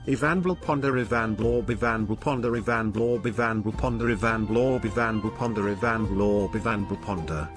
Ivan will ponder Ivan blorb Ivan will ponder Ivan blorb Ivan will ponder Ivan blorb Ivan will ponder Ivan blorb Ivan will ponder.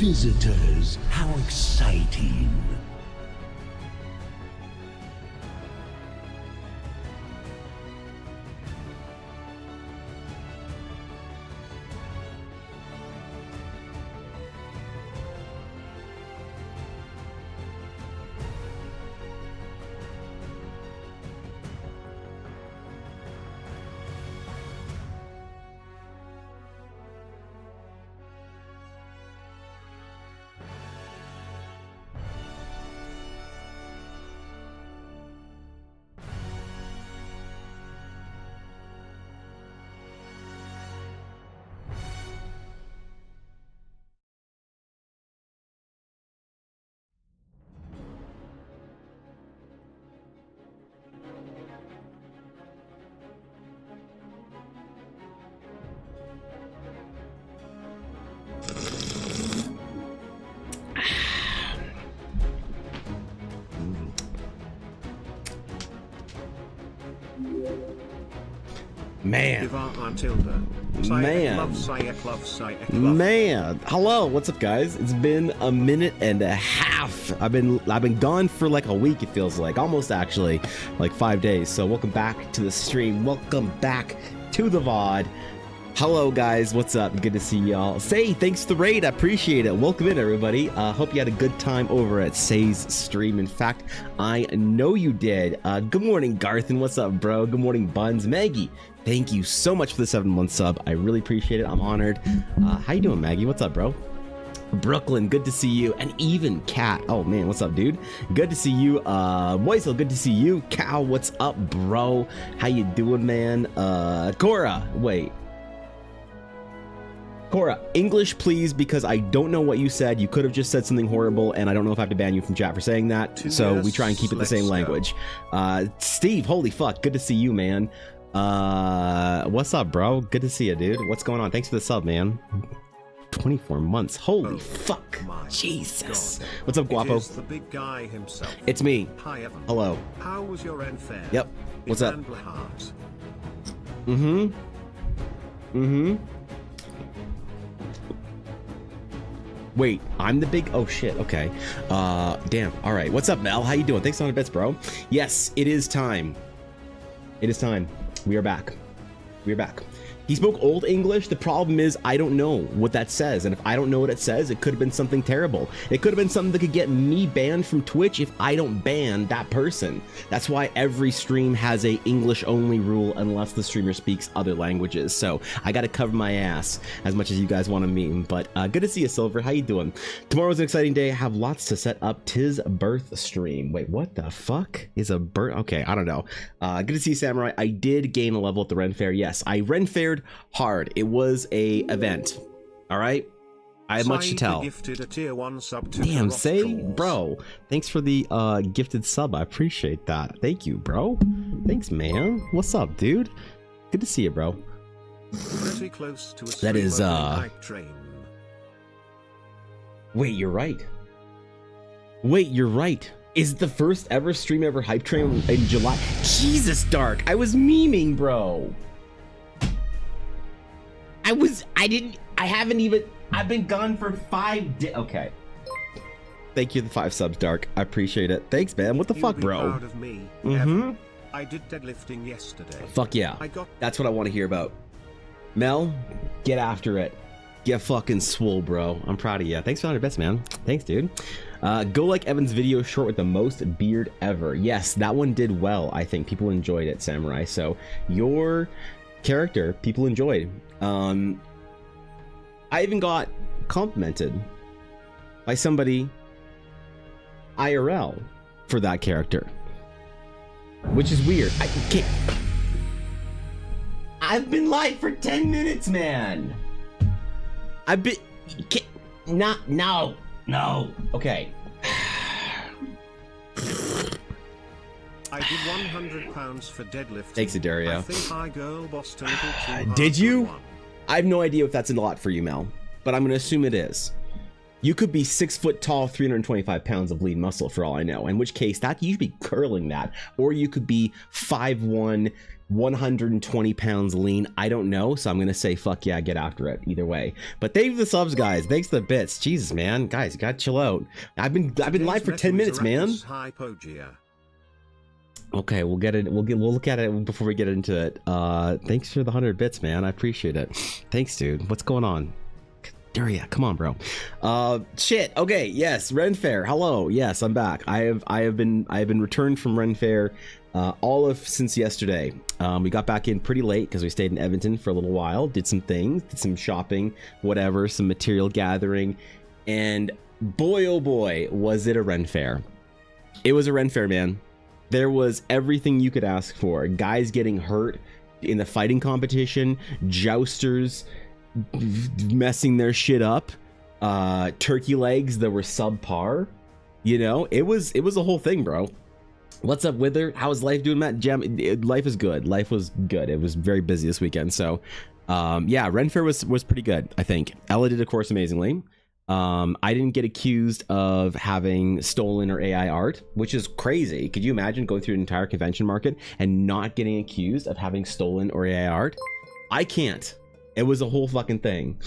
visitors. How exciting. Man. Man. Hello, what's up, guys? It's been a minute and a half. I've been gone for like a week, it feels like. Almost actually, like 5 days. So welcome back to the stream. Welcome back to the VOD. Hello, guys. What's up? Good to see y'all. Say, thanks for the raid. I appreciate it. Welcome in, everybody. Hope you had a good time over at Say's stream. In fact, I know you did. Good morning, Garthen. What's up, bro? Good morning, Buns. Maggie, thank you so much for the 7-month sub. I really appreciate it. I'm honored. How you doing, Maggie? What's up, bro? Brooklyn, good to see you. And even Cat. Oh, man. What's up, dude? Good to see you. Moisel, good to see you. Cal, what's up, bro? How you doing, man? Cora, wait. Cora, English, please, because I don't know what you said. You could have just said something horrible, and I don't know if I have to ban you from chat for saying that. So we try and keep it the same language. Steve, holy fuck, good to see you, man. What's up, bro? Good to see you, dude. What's going on? Thanks for the sub, man. 24 months. Holy fuck. Jesus. God. What's up, Guapo? It is the big guy himself. It's me. Hi, Evan. Hello. How was your RENFAIRE? Yep. What's up? Mm-hmm. Mm-hmm. Wait, I'm the big... Oh, shit. Okay. Damn. All right. What's up, Mel? How you doing? Thanks for the bits, bro. Yes, it is time. It is time. We are back. We are back. He spoke Old English. The problem is I don't know what that says. And if I don't know what it says, it could have been something terrible. It could have been something that could get me banned from Twitch if I don't ban that person. That's why every stream has a English only rule unless the streamer speaks other languages. So I got to cover my ass as much as you guys want to meme. But good to see you, Silver. How you doing? Tomorrow's an exciting day. I have lots to set up. Tis birth stream. Wait, what the fuck is a birth? Okay, I don't know. Good to see you, Samurai. I did gain a level at the RENFAIRE. Yes, I RENFAIRed hard. It was a event. All right, I have much to tell. Damn, Say, bro, thanks for the gifted sub. I appreciate that. Thank you, bro. Thanks, man. What's up, dude? Good to see you, bro. Pretty close to a that is train. Wait, you're right. Wait, you're right. Is it the first ever stream ever hype train in July? Jesus, Dark. I was memeing, bro. I've been gone for 5 days. Okay. Thank you, the 5 subs, Dark. I appreciate it. Thanks, man. What the fuck, bro? Proud of me. I did deadlifting yesterday. Fuck yeah. That's what I want to hear about. Mel, get after it. Get fucking swole, bro. I'm proud of you. Thanks for all your best, man. Thanks, dude. Go like Evan's video short with the most beard ever. Yes, that one did well. I think people enjoyed it, Samurai. So your character, people enjoyed. I even got complimented by somebody IRL for that character, which is weird. I can't. I've been live for 10 minutes, man. I've been no. Okay. I did £100 for deadlifting. Thanks, Dario. I think my girl bossed a little too hard. Did you? I have no idea if that's a lot for you, Mel, but I'm gonna assume it is. You could be 6 foot tall, 325 pounds of lean muscle for all I know, in which case that you should be curling that. Or you could be 5'1", 120 pounds lean. I don't know, so I'm gonna say fuck yeah, get after it. Either way. But thank you for the subs, guys. Thanks for the bits. Jesus, man, guys, you gotta chill out. I've been live for 10 minutes, man. Okay, we'll get it. We'll look at it before we get into it. Thanks for the 100 bits, man. I appreciate it. Thanks, dude. What's going on? Daria, come on, bro. Shit. Okay, yes, RENFAIRE. Hello. Yes, I'm back. I have been returned from RENFAIRE all of since yesterday. We got back in pretty late because we stayed in Edmonton for a little while, did some things, did some shopping, whatever, some material gathering, and boy oh boy was it a RENFAIRE. It was a RENFAIRE, man. There was everything you could ask for. Guys getting hurt in the fighting competition, jousters messing their shit up, turkey legs that were subpar. You know, it was a whole thing, bro. What's up, Wither? How's life doing, Matt? Life is good. Life was good. It was very busy this weekend, so yeah, RENFAIRE was pretty good, I think. Ella did, of course, amazingly. I didn't get accused of having stolen or AI art, which is crazy. Could you imagine going through an entire convention market and not getting accused of having stolen or AI art? I can't. It was a whole fucking thing.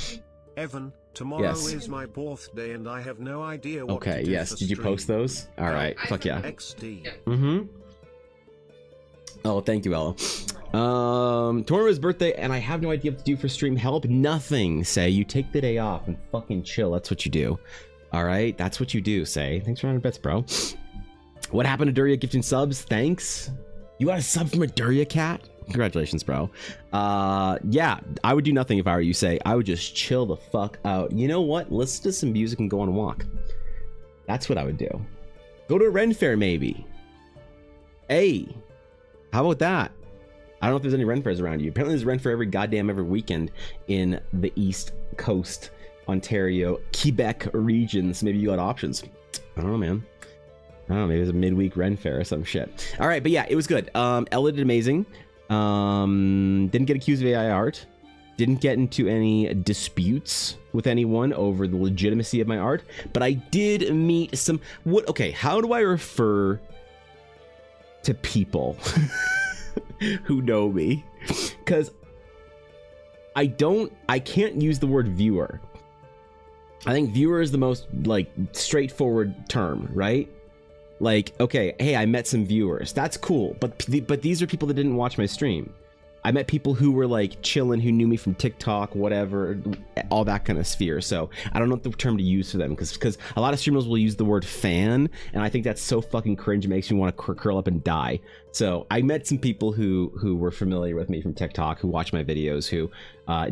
Evan, tomorrow is my birthday and I have no idea what to do. Yes. Did you post those? All right. Fuck yeah. XD. Oh, thank you, Ella. Tomorrow's birthday, and I have no idea what to do for stream help. Nothing. Say, you take the day off and fucking chill. That's what you do. All right, that's what you do. Say, thanks for 100 bets, bro. What happened to Duria gifting subs? Thanks. You got a sub from a Duria cat? Congratulations, bro. Yeah, I would do nothing if I were you. Say, I would just chill the fuck out. You know what? Listen to some music and go on a walk. That's what I would do. Go to a RENFAIRE, maybe. Hey. How about that? I don't know if there's any RENFAIREs around you. Apparently there's RENFAIRE every weekend in the East Coast, Ontario, Quebec regions. Maybe you got options. I don't know, man. I don't know, maybe it's a midweek RENFAIRE or some shit. All right, but yeah, it was good. Ella did amazing. Didn't get accused of AI art. Didn't get into any disputes with anyone over the legitimacy of my art. But I did meet some... Okay, how do I refer to people who know me? Because I can't use the word viewer. I think viewer is the most like straightforward term, right? Like, okay, hey, I met some viewers. That's cool. But these are people that didn't watch my stream. I met people who were like chilling, who knew me from TikTok, whatever, all that kind of sphere. So I don't know what the term to use for them, because a lot of streamers will use the word fan, and I think that's so fucking cringe. It makes me want to curl up and die. So I met some people who were familiar with me from TikTok, who watched my videos, who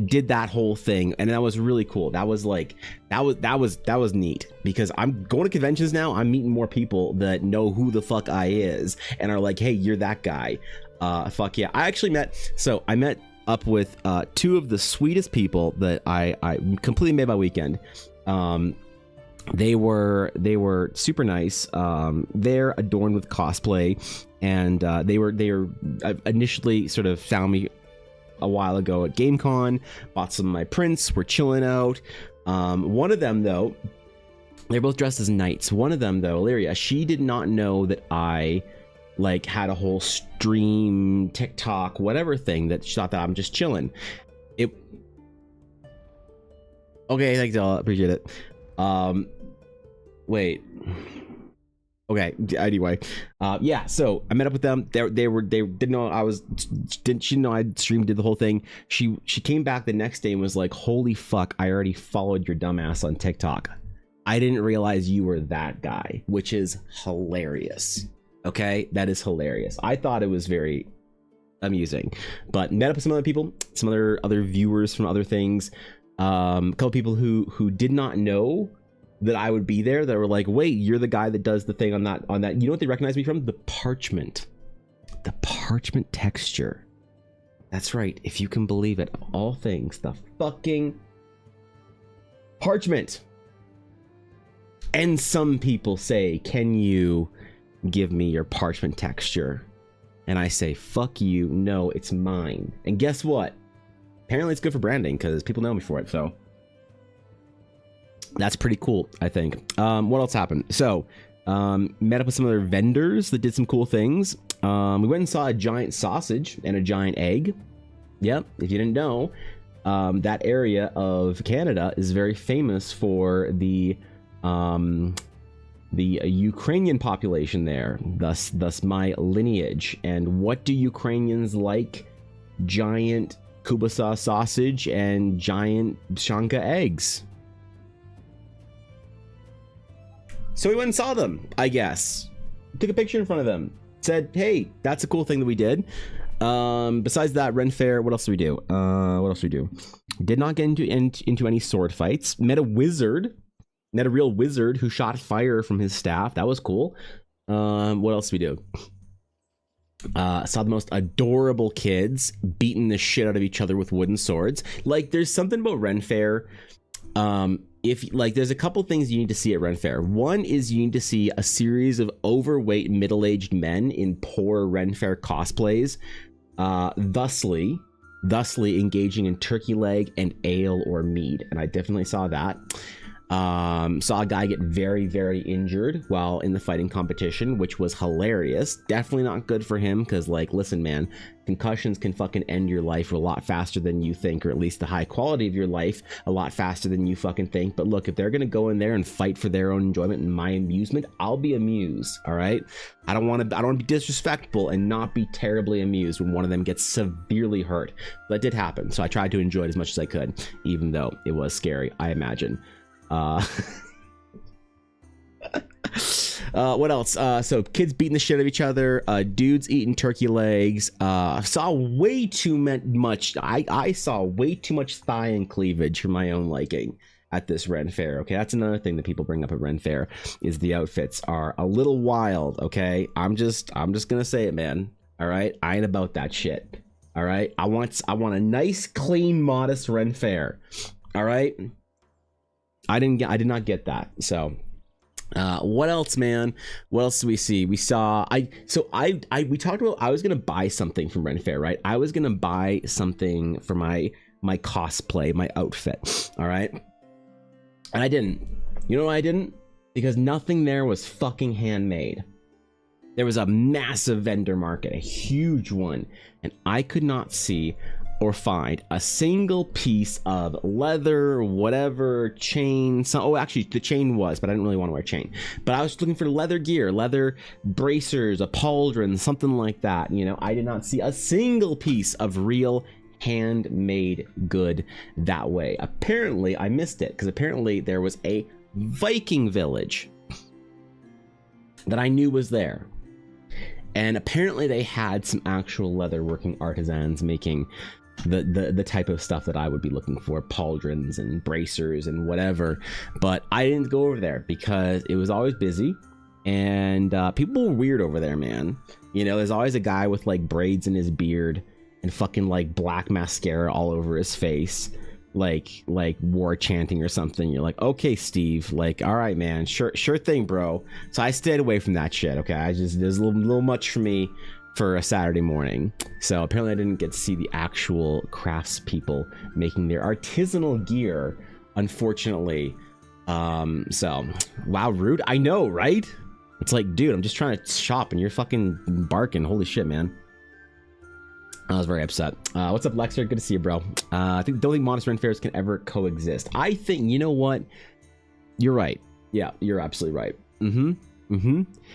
did that whole thing, and that was really cool. That was like that was neat, because I'm going to conventions now. I'm meeting more people that know who the fuck I is and are like, hey, you're that guy. Fuck yeah. I actually met up with two of the sweetest people that I completely made my weekend. They were super nice. They're adorned with cosplay, and they were initially sort of found me a while ago at GameCon, bought some of my prints, we're chilling out. One of them, though, they're both dressed as knights. One of them, though, Illyria, she did not know that I like had a whole stream, TikTok, whatever thing, that she thought that I'm just chilling. Okay, thanks, I appreciate it. Wait. Okay, anyway. Yeah, so I met up with them. They didn't know she didn't know I'd streamed, did the whole thing. She came back the next day and was like, holy fuck, I already followed your dumbass on TikTok. I didn't realize you were that guy, which is hilarious. Okay, that is hilarious. I thought it was very amusing, but met up with some other people, some other viewers from other things. A couple people who did not know that I would be there, that were like, wait, you're the guy that does the thing on that. You know what they recognize me from? The parchment texture. That's right, if you can believe it, of all things, the fucking parchment. And some people say, can you give me your parchment texture? And I say, fuck you, no, it's mine. And guess what? Apparently it's good for branding, because people know me for it. So That's pretty cool, I think. What else happened? So, met up with some other vendors that did some cool things. We went and saw a giant sausage and a giant egg. Yep, if you didn't know, that area of Canada is very famous for the Ukrainian population there. Thus my lineage. And what do Ukrainians like? Giant kubasa sausage and giant shanka eggs. So we went and saw them, I guess. Took a picture in front of them. Said, hey, that's a cool thing that we did. Besides that, RENFAIRE, what else did we do? Did not get into any sword fights. Met a wizard. Met a real wizard who shot fire from his staff. That was cool. What else did we do? Saw the most adorable kids beating the shit out of each other with wooden swords. Like, there's something about RENFAIRE. If like, there's a couple things you need to see at RENFAIRE. One is you need to see a series of overweight middle-aged men in poor RENFAIRE cosplays, thusly engaging in turkey leg and ale or mead, and I definitely saw that. Saw a guy get very, very injured while in the fighting competition, which was hilarious. Definitely not good for him, because, like, listen, man, concussions can fucking end your life a lot faster than you think, or at least the high quality of your life a lot faster than you fucking think. But look, if they're gonna go in there and fight for their own enjoyment and my amusement, I'll be amused, all right? I don't want to be disrespectful and not be terribly amused when one of them gets severely hurt. That did happen, so I tried to enjoy it as much as I could, even though it was scary, I imagine. What else? So kids beating the shit out of each other, dudes eating turkey legs. Saw way too much. I saw way too much thigh and cleavage for my own liking at this RENFAIRE. Okay, that's another thing that people bring up at RENFAIRE, is the outfits are a little wild. Okay, I'm just gonna say it, man. All right, I ain't about that shit. All right, I want a nice, clean, modest RENFAIRE. All right. I did not get that. So what else, man? What else do we see? We saw we talked about, I was gonna buy something from RENFAIRE, right? I was gonna buy something for my cosplay, my outfit. All right, and I didn't. You know why I didn't? Because nothing there was fucking handmade. There was a massive vendor market, a huge one, and I could not see or find a single piece of leather, whatever, chain. Oh, actually, the chain was, but I didn't really want to wear a chain. But I was looking for leather gear, leather bracers, a pauldron, something like that. You know, I did not see a single piece of real handmade good that way. Apparently, I missed it, because apparently there was a Viking village that I knew was there. And apparently they had some actual leatherworking artisans making the type of stuff that I would be looking for, pauldrons and bracers and whatever. But I didn't go over there because it was always busy, and people were weird over there, man. You know, there's always a guy with like braids in his beard and fucking like black mascara all over his face, like war chanting or something. You're like, okay, Steve, like, all right, man, sure thing, bro. So I stayed away from that shit. Okay, there's a little much for me for a Saturday morning. So apparently I didn't get to see the actual craftspeople making their artisanal gear, unfortunately. So wow, rude. I know, right? It's like, dude, I'm just trying to shop and you're fucking barking. Holy shit, man. I was very upset. What's up, Lexer? Good to see you, bro. Don't think modest RENFAIREs can ever coexist. I think, you know what? You're right. Yeah, you're absolutely right.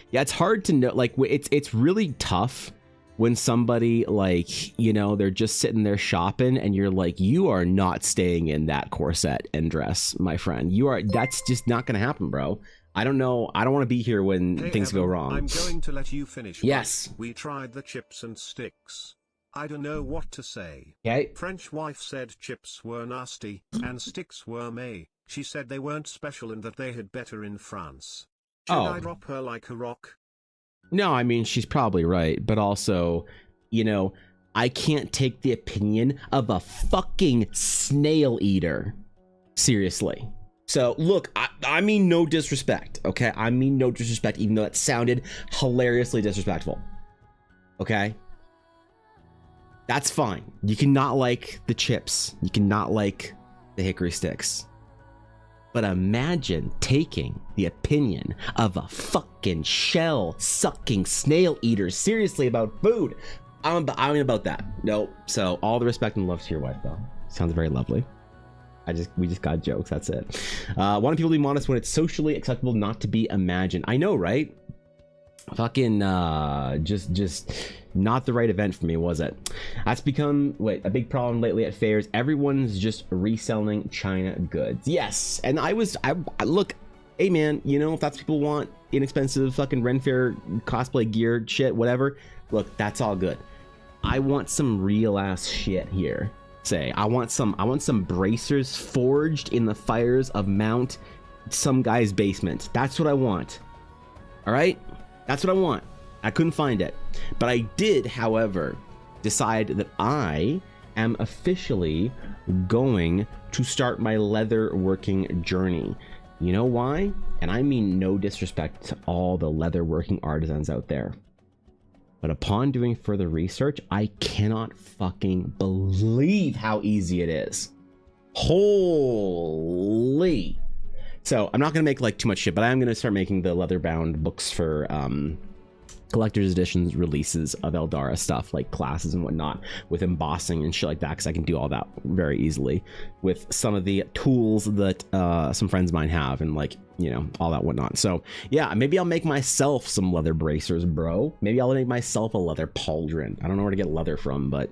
Yeah, it's hard to know. Like, it's really tough when somebody, like, you know, they're just sitting there shopping and you're like, you are not staying in that corset and dress, my friend. That's just not gonna happen, bro. I don't know. I don't want to be here when things go wrong. I'm going to let you finish. Yes. We tried the chips and sticks. I don't know what to say. Okay. French wife said chips were nasty and sticks were meh. She said they weren't special and that they had better in France. Should I drop her like a rock? No, I mean, she's probably right. But also, you know, I can't take the opinion of a fucking snail eater seriously. So, look, I mean no disrespect, okay? I mean no disrespect, even though it sounded hilariously disrespectful. Okay? That's fine. You cannot like the chips. You cannot like the hickory sticks. But imagine taking the opinion of a fucking shell-sucking snail eater seriously about food. I'm about that. Nope. So all the respect and love to your wife, though. Sounds very lovely. We just got jokes. That's it. Wanting people to be modest when it's socially acceptable not to be imagined. I know, right? Fucking just not the right event for me, was it? That's become a big problem lately at fairs. Everyone's just reselling China goods. Yes, and I look, hey man, you know, if that's what people want, inexpensive fucking RENFAIRE cosplay gear shit, whatever. Look, that's all good. I want some real ass shit here. I want some bracers forged in the fires of Mount some guy's basement. That's what I want. All right, that's what I want. I couldn't find it, but I did, however, decide that I am officially going to start my leather working journey. You know why? And I mean no disrespect to all the leather working artisans out there, but upon doing further research, I cannot fucking believe how easy it is. Holy. So I'm not going to make like too much shit, but I am going to start making the leather bound books for collector's editions releases of Eldara stuff, like classes and whatnot, with embossing and shit like that, because I can do all that very easily with some of the tools that some friends of mine have, and like, you know, all that whatnot. So yeah, maybe I'll make myself some leather bracers, bro. Maybe I'll make myself a leather pauldron. I don't know where to get leather from, but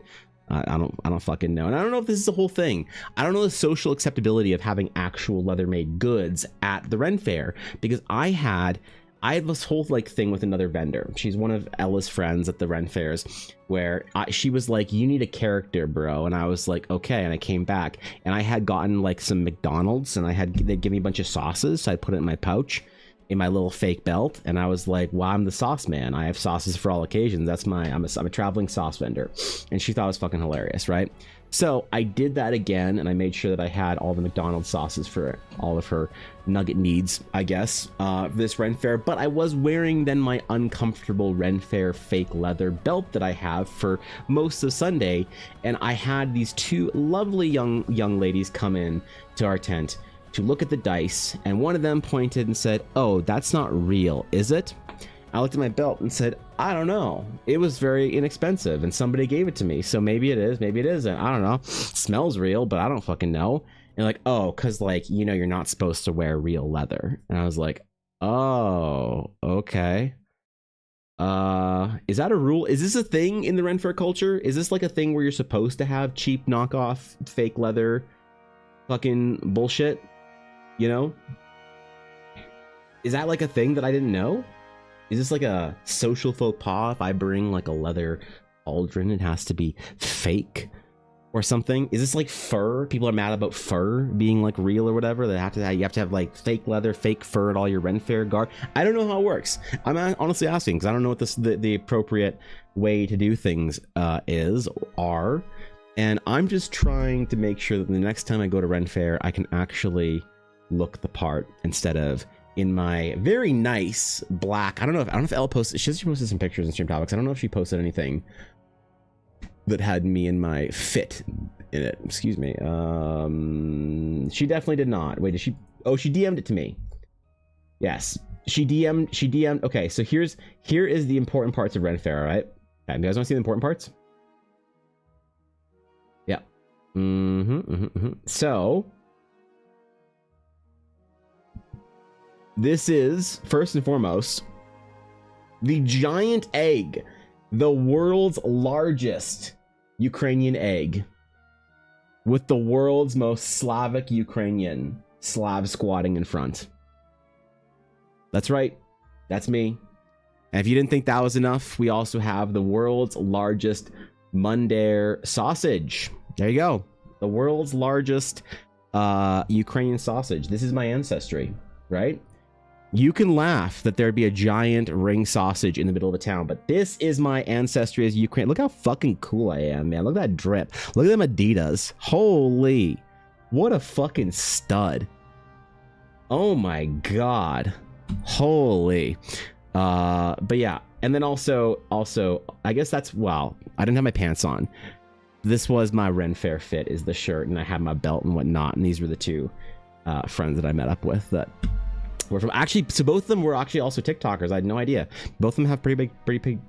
I don't fucking know. And I don't know if this is the whole thing. I don't know the social acceptability of having actual leather made goods at the RENFAIRE, because I had this whole like thing with another vendor. She's one of Ella's friends at the RENFAIRES, where she was like, you need a character, bro. And I was like, okay. And I came back and I had gotten like some McDonald's, and they'd give me a bunch of sauces. So I put it in my pouch, in my little fake belt. And I was like, well, I'm the sauce man. I have sauces for all occasions. I'm a traveling sauce vendor. And she thought it was fucking hilarious, right? So I did that again, and I made sure that I had all the McDonald's sauces for all of her nugget needs, I guess, this RENFAIRE. But I was wearing then my uncomfortable RENFAIRE fake leather belt that I have for most of Sunday, and I had these two lovely young ladies come in to our tent to look at the dice, and one of them pointed and said, "Oh, that's not real, is it?" I looked at my belt and said, I don't know. It was very inexpensive and somebody gave it to me. So maybe it is, maybe it isn't. I don't know. It smells real, but I don't fucking know. And like, oh, because like, you know, you're not supposed to wear real leather. And I was like, oh, okay. Is that a rule? Is this a thing in the RENFAIRE culture? Is this like a thing where you're supposed to have cheap knockoff fake leather fucking bullshit? You know? Is that like a thing that I didn't know? Is this like a social faux pas if I bring like a leather pauldron, it has to be fake or something? Is this like fur? People are mad about fur being like real or whatever. You have to have like fake leather, fake fur at all your RENFAIRE garb. I don't know how it works. I'm honestly asking because I don't know what the appropriate way to do things are. And I'm just trying to make sure that the next time I go to RENFAIRE, I can actually look the part instead of in my very nice black. I don't know if Ella posted. She posted some pictures in Stream Topics. I don't know if she posted anything that had me in my fit in it. Excuse me. She definitely did not. Wait, did she? Oh, she DM'd it to me. Yes, she DM'd. Okay, so here is the important parts of RENFAIRE. All right. Okay, you guys want to see the important parts? Yeah. So this is, first and foremost, the giant egg, the world's largest Ukrainian egg, with the world's most Slavic Ukrainian Slav squatting in front. That's right, that's me. And if you didn't think that was enough, we also have the world's largest Mundare sausage. There you go, the world's largest Ukrainian sausage. This is my ancestry, right? You can laugh that there'd be a giant ring sausage in the middle of a town, but this is my ancestry as Ukraine. Look how fucking cool I am, man. Look at that drip. Look at them Adidas. Holy, what a fucking stud. Oh my god. Holy. But yeah, and then also, I guess that's, well, I didn't have my pants on. This was my RENFAIRE fit, is the shirt, and I had my belt and whatnot, and these were the two friends that I met up with that were from, actually, so both of them were actually also TikTokers. I had no idea. Both of them have pretty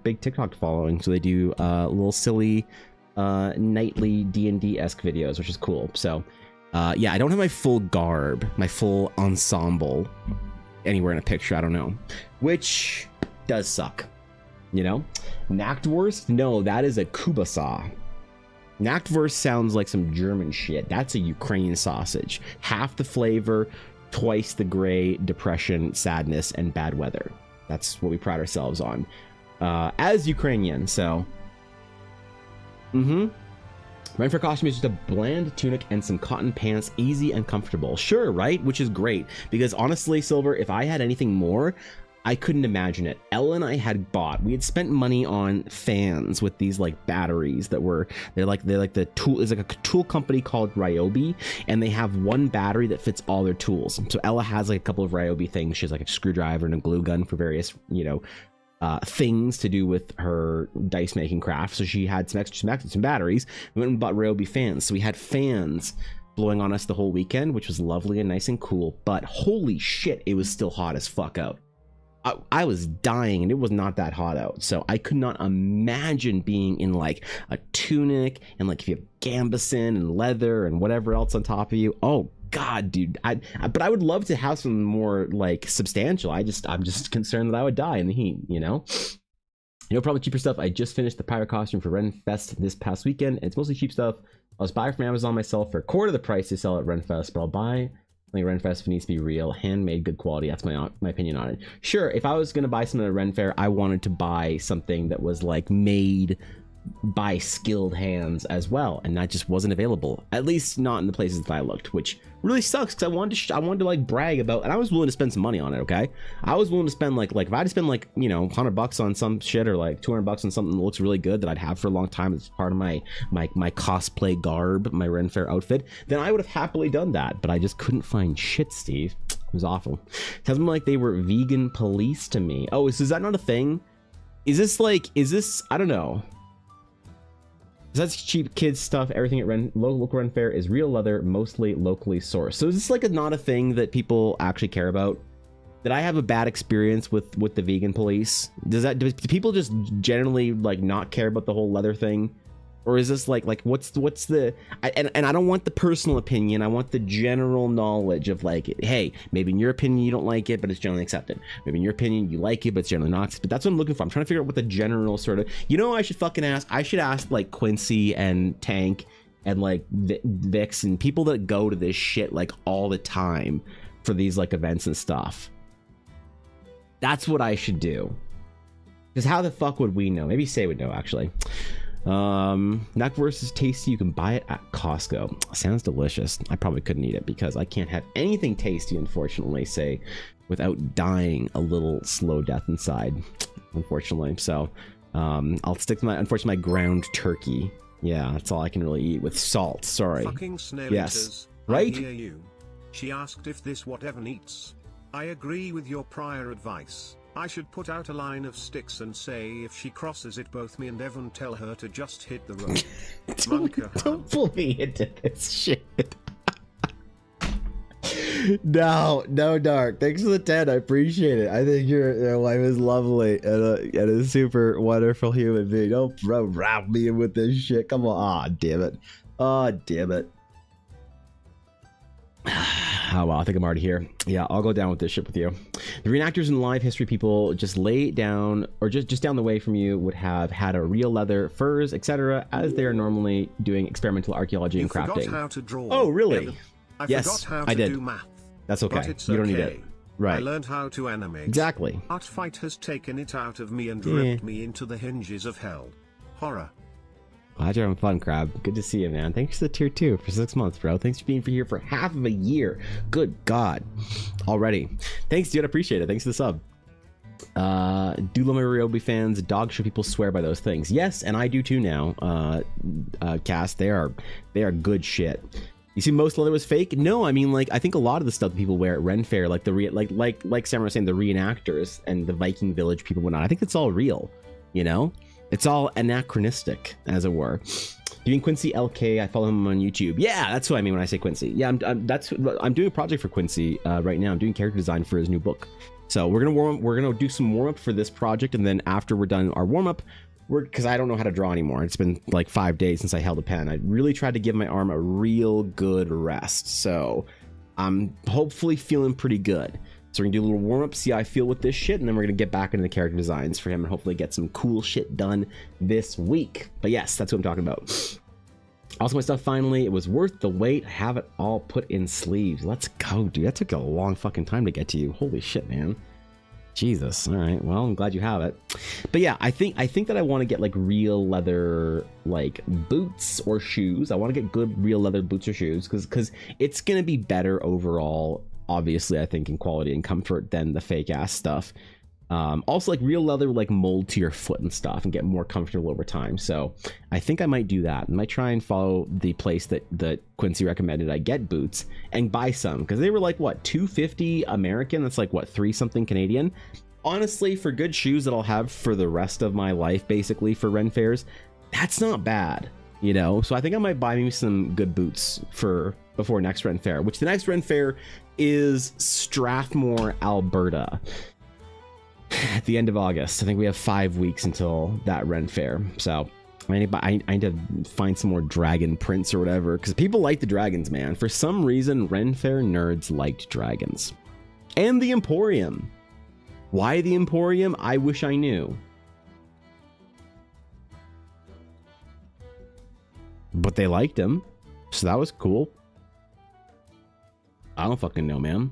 big TikTok following. So they do little silly nightly D&D-esque videos, which is cool. So yeah, I don't have my full garb, my full ensemble anywhere in a picture. I don't know, which does suck, you know. Knackwurst, no, that is a Kubasa. Knackwurst sounds like some German shit. That's a Ukrainian sausage. Half the flavor, twice the gray, depression, sadness, and bad weather. That's what we pride ourselves on as Ukrainian. So RENFAIRE costume is just a bland tunic and some cotton pants, easy and comfortable. Sure, right? Which is great, because honestly, Silver, if I had anything more, I couldn't imagine it. Ella and I had bought, we had spent money on fans with these like batteries that were, they're like the tool, is like a tool company called Ryobi, and they have one battery that fits all their tools. So Ella has like a couple of Ryobi things. She has like a screwdriver and a glue gun for various, you know, things to do with her dice making craft. So she had some batteries. We went and bought Ryobi fans. So we had fans blowing on us the whole weekend, which was lovely and nice and cool. But holy shit, it was still hot as fuck out. I was dying, and it was not that hot out. So I could not imagine being in like a tunic and like if you have gambeson and leather and whatever else on top of you. Oh God, dude. But I would love to have some more like substantial. I'm just concerned that I would die in the heat, you know? Probably cheaper stuff. I just finished the pirate costume for RenFest this past weekend, and it's mostly cheap stuff. I was buying from Amazon myself for a quarter of the price they sell at RenFest, but I'll buy like RenFest needs to be real, handmade, good quality. That's my opinion on it. Sure, if I was gonna buy something at RenFaire, I wanted to buy something that was like made by skilled hands as well, and that just wasn't available, at least not in the places that I looked, which really sucks because I wanted to like brag about, and I was willing to spend some money on it. Okay, I was willing to spend like if I had to spend like, you know, $100 on some shit, or like $200 on something that looks really good that I'd have for a long time as part of my cosplay garb, my RenFaire outfit, then I would have happily done that. But I just couldn't find shit, Steve. It was awful. Tells me like they were vegan police to me. Oh, is that not a thing? Is this I don't know. That's cheap kids stuff. Everything at local RenFaire is real leather, mostly locally sourced. So is this like not a thing that people actually care about? Did I have a bad experience with the vegan police? Do people just generally like not care about the whole leather thing? Or is this like what's the and I don't want the personal opinion. I want the general knowledge of like, hey, maybe in your opinion you don't like it, but it's generally accepted. Maybe in your opinion you like it, but it's generally not accepted. But that's what I'm looking for. I'm trying to figure out what the general sort of, you know, I should fucking ask. I should ask like Quincy and Tank and like Vix and people that go to this shit like all the time for these like events and stuff. That's what I should do. Because how the fuck would we know? Maybe Say would know, actually. Knackwurst is tasty. You can buy it at Costco. Sounds delicious. I probably couldn't eat it because I can't have anything tasty, unfortunately, Say, without dying a little slow death inside, unfortunately. So I'll stick to unfortunately my ground turkey. Yeah, that's all I can really eat with salt. Sorry. Fucking snail yes. Eaters. Right? I hear you. She asked if this what Evan eats. I agree with your prior advice. I should put out a line of sticks and say if she crosses it, both me and Evan tell her to just hit the road. Don't pull me into this shit. No, Dark. Thanks for the 10. I appreciate it. I think your wife is lovely and a super wonderful human being. Don't wrap me in with this shit. Come on. Ah, damn it. Oh, damn it. Oh, well, I think I'm already here. Yeah, I'll go down with this shit with you. The reenactors and live history people just lay down, or just down the way from you, would have had a real leather, furs, etc., as they are normally doing experimental archaeology and crafting. Forgot how to draw. Oh, really? I yes, forgot how to I did. Do math. That's okay. But you don't need it. Right. I learned how to animate. Exactly. Art Fight has taken it out of me and ripped me into the hinges of hell. Horror. Glad you're having fun, Crab. Good to see you, man. Thanks for the tier 2 for 6 months, bro. Thanks for being here for half of a year. Good God. Already. Thanks, dude. I appreciate it. Thanks for the sub. Do love my Ryobi fans. Dog show people swear by those things. Yes, and I do too now. Cass, they are good shit. You see, most leather was fake. No, I mean, like, I think a lot of the stuff that people wear at RenFaire, like like Sam was saying, the reenactors and the Viking village people went on. I think it's all real. You know, it's all anachronistic, as it were. You mean Quincy LK? I follow him on YouTube. Yeah, that's what I mean when I say Quincy. Yeah, I'm doing a project for Quincy right now. I'm doing character design for his new book. So we're gonna do some warm up for this project, and then after we're done our warm up, because I don't know how to draw anymore. It's been like 5 days since I held a pen. I really tried to give my arm a real good rest. So I'm hopefully feeling pretty good. So we're gonna do a little warm up, see how I feel with this shit, and then we're gonna get back into the character designs for him and hopefully get some cool shit done this week. But yes, that's what I'm talking about. Also, my stuff finally, it was worth the wait. I have it all put in sleeves. Let's go, dude. That took a long fucking time to get to you. Holy shit, man. Jesus. All right. Well, I'm glad you have it. But yeah, I think that I want to get like real leather like boots or shoes. I want to get good real leather boots or shoes because it's gonna be better overall. Obviously, I think in quality and comfort than the fake ass stuff. Also, like real leather would like mold to your foot and stuff and get more comfortable over time. So I think I might do that. I might try and follow the place that Quincy recommended I get boots and buy some, because they were like what, $250 American? That's like what, 3 something Canadian. Honestly, for good shoes that I'll have for the rest of my life, basically for RENFAIREs, that's not bad, you know. So I think I might buy me some good boots for before next RENFAIRE, which the next RENFAIRE is Strathmore, Alberta. At the end of August. I think we have 5 weeks until that RENFAIRE. So I need to find some more dragon prints or whatever, because people like the dragons, man. For some reason, RENFAIRE nerds liked dragons. And the Emporium. Why the Emporium? I wish I knew. But they liked him, so that was cool. I don't fucking know, man.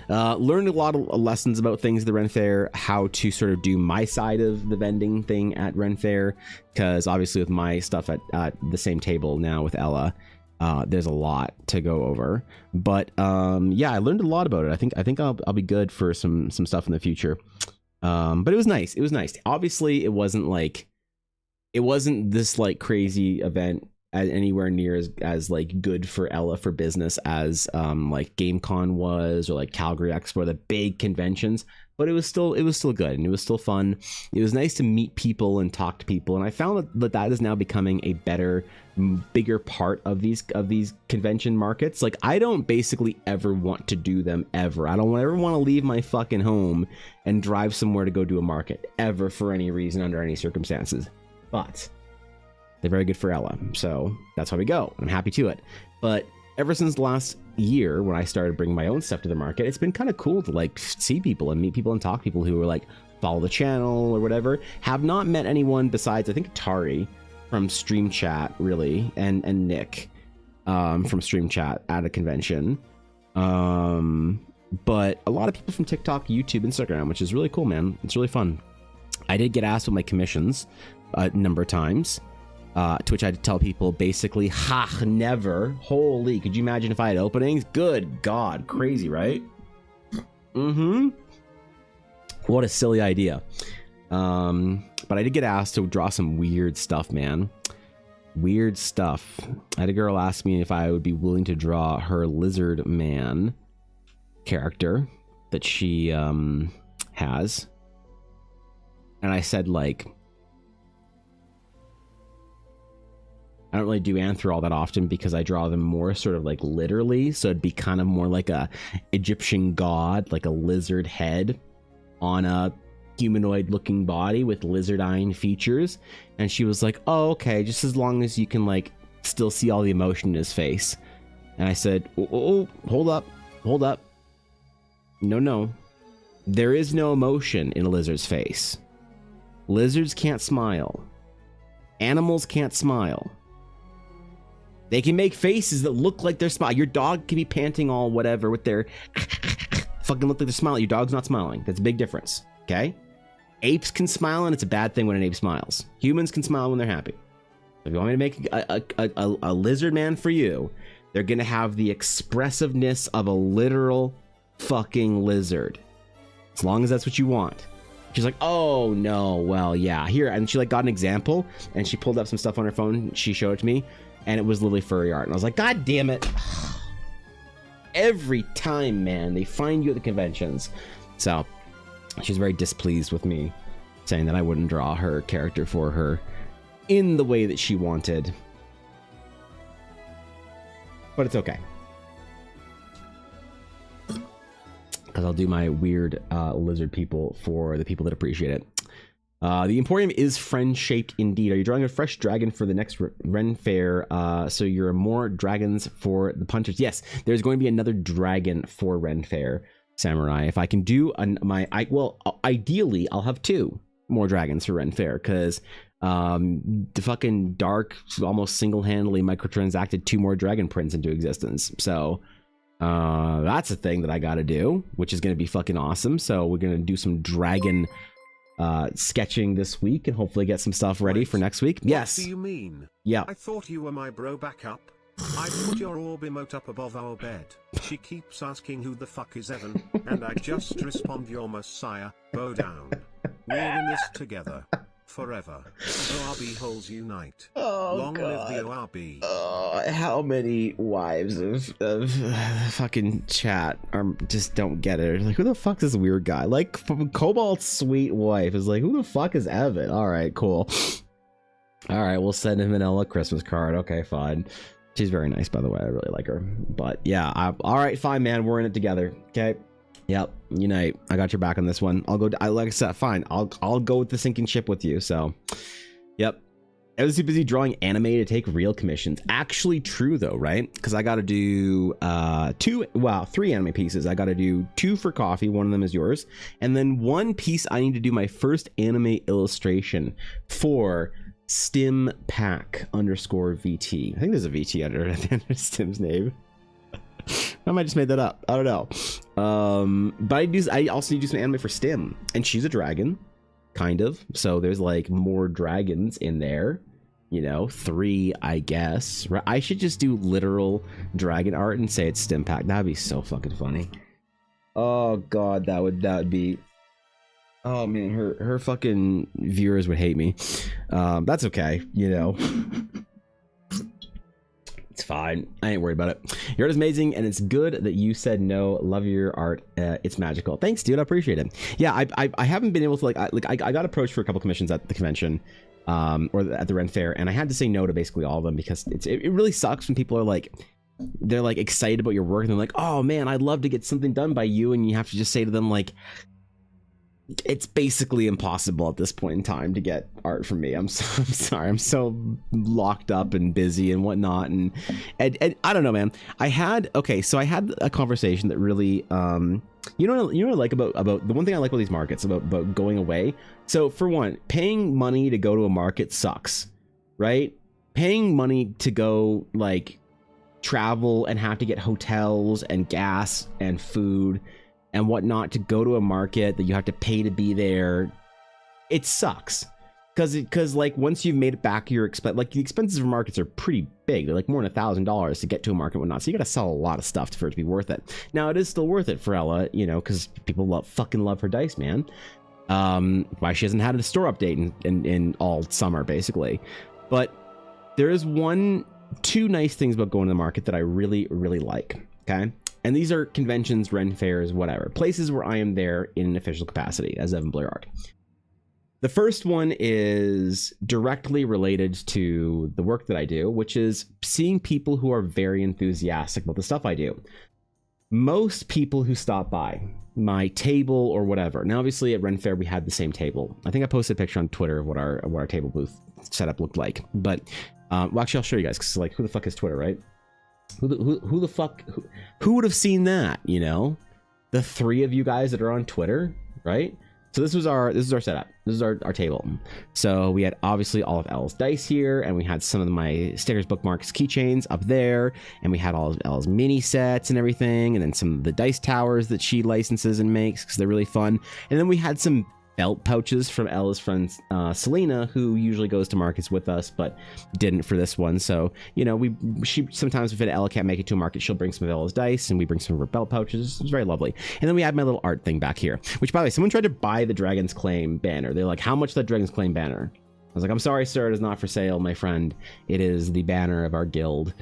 Learned a lot of lessons about things at the RENFAIRE, how to sort of do my side of the vending thing at RENFAIRE, because obviously with my stuff at the same table now with Ella, there's a lot to go over. But yeah, I learned a lot about it. I think I'll be good for some stuff in the future. But it was nice. It was nice. Obviously, it wasn't this like crazy event as anywhere near as like good for Ella for business as like GameCon was, or like Calgary Expo, the big conventions, but it was still good and it was still fun. It was nice to meet people and talk to people, and I found that is now becoming a bigger part of these convention markets. Like, I don't basically ever want to do them ever. I don't ever want to leave my fucking home and drive somewhere to go do a market ever for any reason under any circumstances, but they're very good for Ella, so that's how we go. I'm happy to it. But ever since last year, when I started bringing my own stuff to the market, it's been kind of cool to like see people and meet people and talk to people who are like follow the channel or whatever. Have not met anyone besides I think Tari from Stream Chat, really, and Nick from Stream Chat at a convention. But a lot of people from TikTok, YouTube, Instagram, which is really cool, man. It's really fun. I did get asked with my commissions a number of times. To which I had to tell people basically, never. Holy, could you imagine if I had openings? Good God, crazy, right? What a silly idea. But I did get asked to draw some weird stuff, man. Weird stuff. I had a girl ask me if I would be willing to draw her lizard man character that she has. And I said, like, I don't really do Anthro all that often because I draw them more sort of like literally. So it'd be kind of more like a Egyptian god, like a lizard head on a humanoid looking body with lizardine features. And she was like, oh, okay, just as long as you can like still see all the emotion in his face. And I said, oh, hold up. No. There is no emotion in a lizard's face. Lizards can't smile. Animals can't smile. They can make faces that look like they're smiling. Your dog can be panting all whatever with their fucking look like they're smiling. Your dog's not smiling. That's a big difference, okay? Apes can smile, and it's a bad thing when an ape smiles. Humans can smile when they're happy. If you want me to make a lizard man for you, they're gonna have the expressiveness of a literal fucking lizard. As long as that's what you want. She's like, oh no, well, yeah, here. And she like got an example, and she pulled up some stuff on her phone. She showed it to me, and it was literally furry art. And I was like, God damn it. Every time, man, they find you at the conventions. So she's very displeased with me saying that I wouldn't draw her character for her in the way that she wanted. but it's okay. Because I'll do my weird lizard people for the people that appreciate it. The Emporium is friend-shaped indeed. Are you drawing a fresh dragon for the next Ren Fair? So you're more dragons for the punchers. Yes, there's going to be another dragon for Ren Fair, Samurai. If I can do ideally, I'll have 2 more dragons for Ren Fair, because the fucking Dark almost single-handedly microtransacted 2 more dragon prints into existence. So that's a thing that I gotta do, which is gonna be fucking awesome. So we're gonna do some dragon sketching this week and hopefully get some stuff ready for next week. Yes. What do you mean? Yeah. I thought you were my bro backup. I put your orb emote up above our bed. She keeps asking who the fuck is Evan, and I just respond, your messiah, bow down. We're in this together. Forever. ORB holes unite. Oh, long God. live the ORB. How many wives of fucking chat just don't get it? Like, who the fuck is this weird guy? Like, Cobalt's sweet wife is like, who the fuck is Evan? All right, cool. All right, we'll send him an Ella Christmas card. Okay, fine. She's very nice, by the way. I really like her. But yeah, all right, fine, man. We're in it together. Okay. Yep, unite. I got your back on this one. I'll go. Like I said, fine. I'll go with the sinking ship with you. So, yep. I was too busy drawing anime to take real commissions. Actually, true though, right? Because I got to do 3 anime pieces. I got to do 2 for coffee. One of them is yours, and then 1 piece I need to do my first anime illustration for Stim Pack _VT. I think there's a VT under Stim's name. I might just made that up. I don't know. But I also need to do some anime for Stim, and she's a dragon, kind of. So there's like more dragons in there, you know, 3, I guess. I should just do literal dragon art and say it's Stim Pack. That'd be so fucking funny. Oh God, that would be. Oh man, her fucking viewers would hate me. That's okay, you know. It's fine. I ain't worried about it. Your art is amazing, and it's good that you said no. Love your art. It's magical. Thanks, dude. I appreciate it. Yeah, I haven't been able to I got approached for a couple commissions at the convention, or at the Ren Fair, and I had to say no to basically all of them because it really sucks when people are like, they're like excited about your work and they're like, oh man, I'd love to get something done by you, and you have to just say to them like, it's basically impossible at this point in time to get art from me. I'm sorry. I'm so locked up and busy and whatnot. And I don't know, man. I had a conversation that really, you know what I like about the one thing I like about these markets about going away. So for one, paying money to go to a market sucks, right? Paying money to go like travel and have to get hotels and gas and food and whatnot to go to a market that you have to pay to be there, it sucks. Because like once you've made it back your expense, like the expenses for markets are pretty big. They're like more than $1,000 to get to a market and whatnot. So you got to sell a lot of stuff for it to be worth it. Now it is still worth it for Ella, you know, because people fucking love her dice, man. Why she hasn't had a store update in all summer basically. But there is 2 nice things about going to the market that I really, really like. Okay. And these are conventions, Ren fairs, whatever. Places where I am there in an official capacity as Evan Blair Art. The first one is directly related to the work that I do, which is seeing people who are very enthusiastic about the stuff I do. Most people who stop by my table or whatever. Now, obviously at Ren Fair, we had the same table. I think I posted a picture on Twitter of what our table booth setup looked like. But well, actually, I'll show you guys because like, who the fuck is Twitter, right? Who the fuck, who would have seen that, you know? The 3 of you guys that are on Twitter, right? So this is our setup. This is our table. So we had obviously all of Elle's dice here, and we had some of my stickers, bookmarks, keychains up there, and we had all of Elle's mini sets and everything, and then some of the dice towers that she licenses and makes because they're really fun. And then we had some belt pouches from Ella's friend Selena, who usually goes to markets with us but didn't for this one. So you know, she sometimes if Ella can't make it to a market, she'll bring some of Ella's dice and we bring some of her belt pouches. It's very lovely. And then we had my little art thing back here, which by the way, someone tried to buy the Dragon's Claim banner. They're like, how much that Dragon's Claim banner? I was like, I'm sorry sir, it is not for sale, my friend. It is the banner of our guild,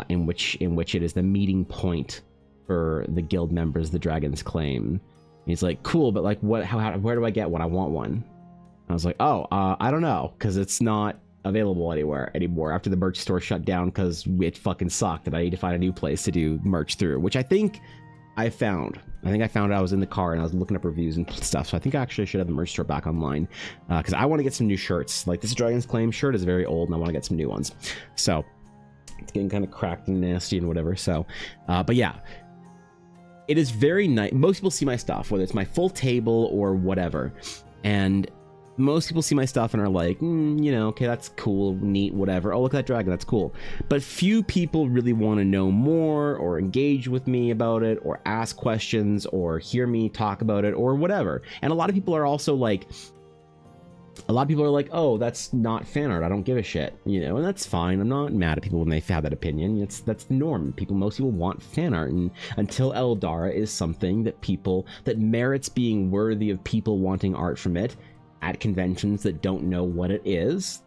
in which it is the meeting point for the guild members, the Dragon's Claim. He's like, cool, but like, where do I get one? I want one. I was like, oh, I don't know, because it's not available anymore after the merch store shut down because it fucking sucked and I need to find a new place to do merch through, which I think I found. I was in the car and I was looking up reviews and stuff. So I think I actually should have the merch store back online because I want to get some new shirts. Like this Dragon's Claim shirt is very old and I want to get some new ones. So it's getting kind of cracked and nasty and whatever. So, but yeah, it is very nice. Most people see my stuff, whether it's my full table or whatever. And most people see my stuff and are like, you know, okay, that's cool, neat, whatever. Oh, look at that dragon, that's cool. But few people really want to know more or engage with me about it or ask questions or hear me talk about it or whatever. And a lot of people are also like, oh, that's not fan art, I don't give a shit, you know, and that's fine. I'm not mad at people when they have that opinion. That's the norm. Most people want fan art, and until Eldara is something that merits being worthy of people wanting art from it at conventions that don't know what it is,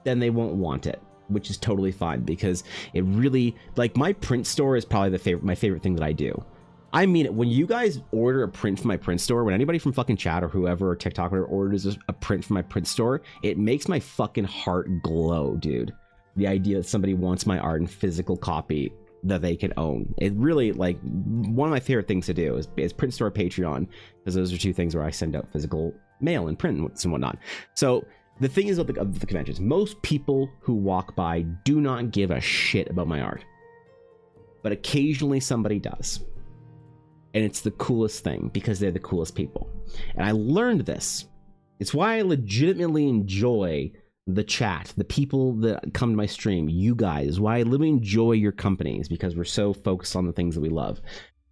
then they won't want it, which is totally fine, because it really, like, my print store is probably my favorite thing that I do. I mean, when you guys order a print from my print store, when anybody from fucking chat or whoever or TikTok or orders a print from my print store, it makes my fucking heart glow, dude. The idea that somebody wants my art in physical copy that they can own. It really, like, one of my favorite things to do is print store, Patreon, because those are two things where I send out physical mail and print and whatnot. So the thing is about the conventions, most people who walk by do not give a shit about my art, but occasionally somebody does. And it's the coolest thing because they're the coolest people. And I learned this. It's why I legitimately enjoy the chat, the people that come to my stream, you guys, why I literally enjoy your companies, because we're so focused on the things that we love.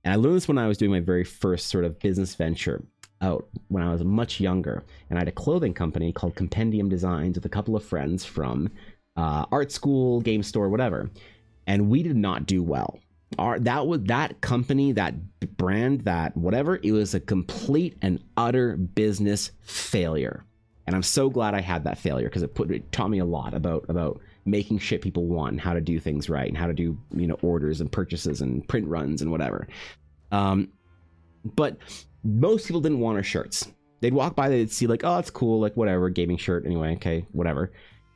And I learned this when I was doing my very first sort of business venture out when I was much younger. And I had a clothing company called Compendium Designs with a couple of friends from art school, game store, whatever. And we did not do well. That company, that brand, that whatever, it was a complete and utter business failure. And I'm so glad I had that failure, because it taught me a lot about making shit people want and how to do things right and how to do, you know, orders and purchases and print runs and whatever. But most people didn't want our shirts. They'd walk by, they'd see like, oh, it's cool, like whatever, gaming shirt anyway, okay, whatever.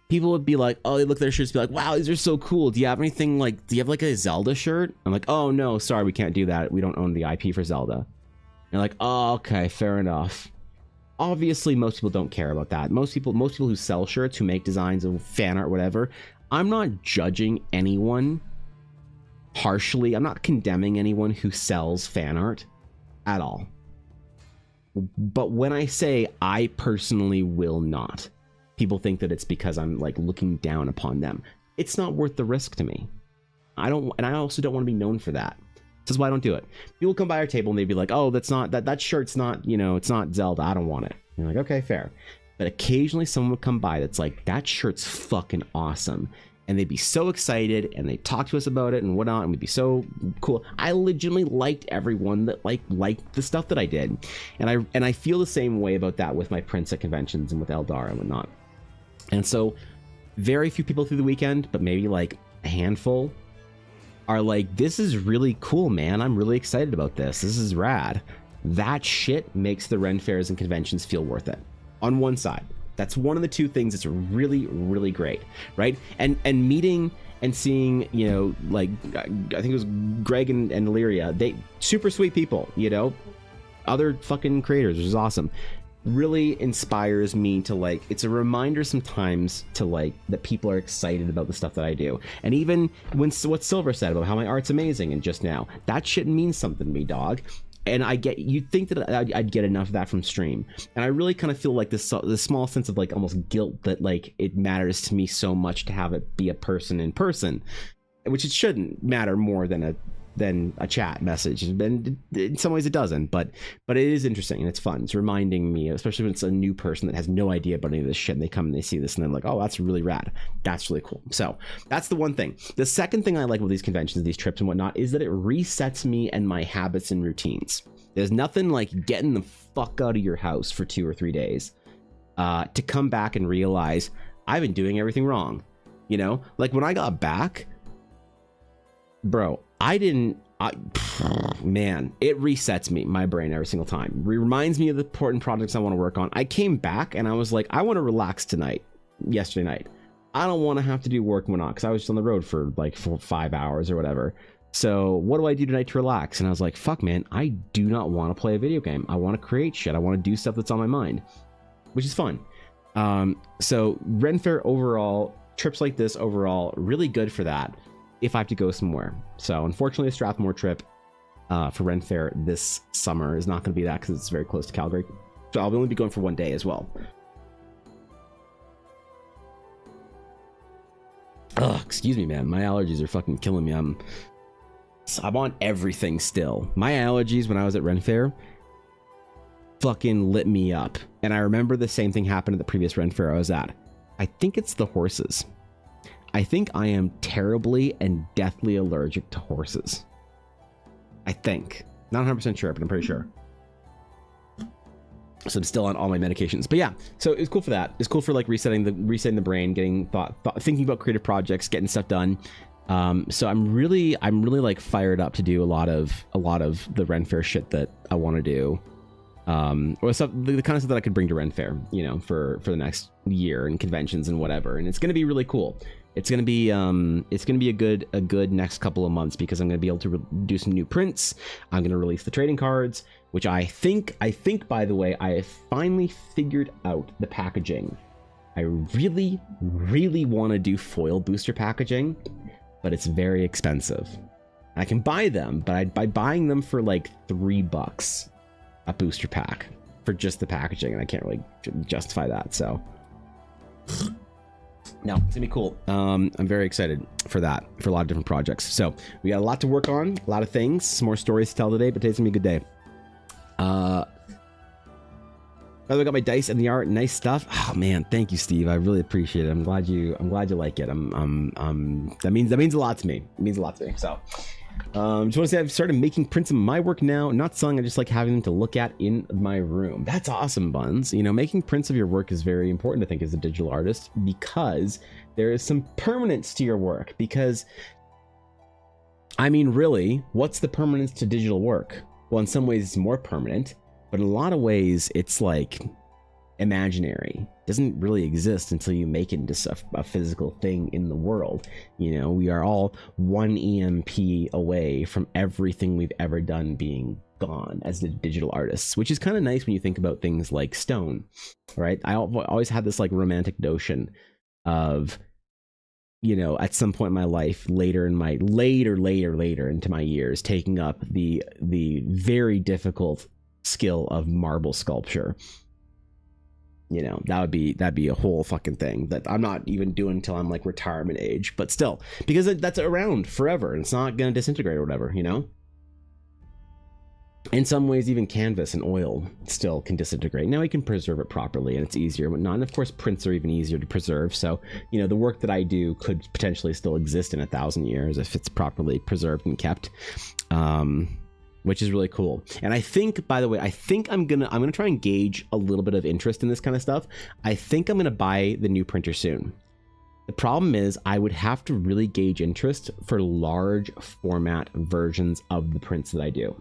People would be like, oh, they look at their shirts, be like, wow, these are so cool. Do you have anything like, do you have like a Zelda shirt? I'm like, oh no, sorry, we can't do that. We don't own the IP for Zelda. And they're like, oh, okay, fair enough. Obviously, most people don't care about that. Most people who sell shirts, who make designs of fan art, whatever, I'm not judging anyone harshly. I'm not condemning anyone who sells fan art at all. But when I say I personally will not, people think that it's because I'm like looking down upon them. It's not worth the risk to me. I also don't want to be known for that. This is why I don't do it. People come by our table and they'd be like, oh, that's not, that shirt's not, you know, it's not Zelda, I don't want it. And you're like, okay, fair. But occasionally someone would come by that's like, that shirt's fucking awesome. And they'd be so excited and they'd talk to us about it and whatnot, and we'd be so cool. I legitimately liked everyone that liked the stuff that I did. And I feel the same way about that with my prints at conventions and with Eldara and whatnot. And so very few people through the weekend, but maybe like a handful, are like, this is really cool, man. I'm really excited about this. This is rad. That shit makes the Ren fairs and conventions feel worth it. On one side, that's one of the two things that's really, really great, right? And meeting and seeing, you know, like, I think it was Greg and Illyria, they super sweet people, you know, other fucking creators, which is awesome. Really inspires me to like, it's a reminder sometimes to like that people are excited about the stuff that I do. And even when what Silver said about how my art's amazing and just now, that shit means something to me, dog. And you'd think that I'd get enough of that from stream, and I really kind of feel like this small sense of like almost guilt that like it matters to me so much to have it be a person in person, which it shouldn't matter more than a chat message, and in some ways it doesn't, but it is interesting and it's fun. It's reminding me, especially when it's a new person that has no idea about any of this shit, and they come and they see this and they're like, oh, that's really rad, that's really cool. So that's the one thing. The second thing I like about these conventions, these trips and whatnot, is that it resets me and my habits and routines. There's nothing like getting the fuck out of your house for 2 or 3 days to come back and realize I've been doing everything wrong. You know, like when I got back, bro, man, it resets my brain every single time. Reminds me of the important projects I want to work on. I came back and I was like, I want to relax tonight, yesterday night. I don't want to have to do work and whatnot because I was just on the road for like 5 hours or whatever. So what do I do tonight to relax? And I was like, fuck, man, I do not want to play a video game. I want to create shit. I want to do stuff that's on my mind, which is fun. So RenFaire overall, trips like this overall, really good for that if I have to go somewhere. So unfortunately, a Strathmore trip for RenFaire this summer is not going to be that because it's very close to Calgary. So I'll only be going for 1 day as well. Ugh, excuse me, man. My allergies are fucking killing me. I'm on everything still. My allergies when I was at RenFaire fucking lit me up. And I remember the same thing happened at the previous RenFaire I was at. I think it's the horses. I think I am terribly and deathly allergic to horses. I think. Not 100% sure, but I'm pretty sure. So I'm still on all my medications. But yeah, so it's cool for that. It's cool for like resetting the brain, getting thinking about creative projects, getting stuff done. So I'm really like fired up to do a lot of the RenFaire shit that I want to do. Or stuff, the kind of stuff that I could bring to RenFaire, you know, for the next year and conventions and whatever. And it's going to be really cool. It's going to be a good next couple of months because I'm going to be able to do some new prints. I'm going to release the trading cards, which I think by the way, I have finally figured out the packaging. I really want to do foil booster packaging, but it's very expensive. I can buy them, but by buying them for like $3 a booster pack for just the packaging, and I can't really justify that. So no, it's gonna be cool. I'm very excited for that, for a lot of different projects. So we got a lot to work on, a lot of things, some more stories to tell today, but today's gonna be a good day. By the way, I got my dice and the art, nice stuff. Oh man, thank you, Steve. I really appreciate it. I'm glad you like it. That means a lot to me. It means a lot to me. So just want to say I've started making prints of my work now, not selling. I just like having them to look at in my room. That's awesome, Buns. You know, making prints of your work is very important, I think, as a digital artist, because there is some permanence to your work. Because I mean, really, what's the permanence to digital work? Well, in some ways it's more permanent, but in a lot of ways it's like imaginary. It doesn't really exist until you make it into a physical thing in the world. You know, we are all one EMP away from everything we've ever done being gone as the digital artists, which is kind of nice when you think about things like stone, right? I always had this like romantic notion of, you know, at some point in my life, later into my years, taking up the very difficult skill of marble sculpture. You know, that'd be a whole fucking thing that I'm not even doing until I'm like retirement age, but still, because that's around forever and it's not gonna disintegrate or whatever, you know. In some ways, even canvas and oil still can disintegrate. Now we can preserve it properly and it's easier, but not. And of course, prints are even easier to preserve. So, you know, the work that I do could potentially still exist in 1,000 years if it's properly preserved and kept, which is really cool. And I think, by the way, I'm gonna try and gauge a little bit of interest in this kind of stuff. I think I'm gonna buy the new printer soon. The problem is I would have to really gauge interest for large format versions of the prints that I do.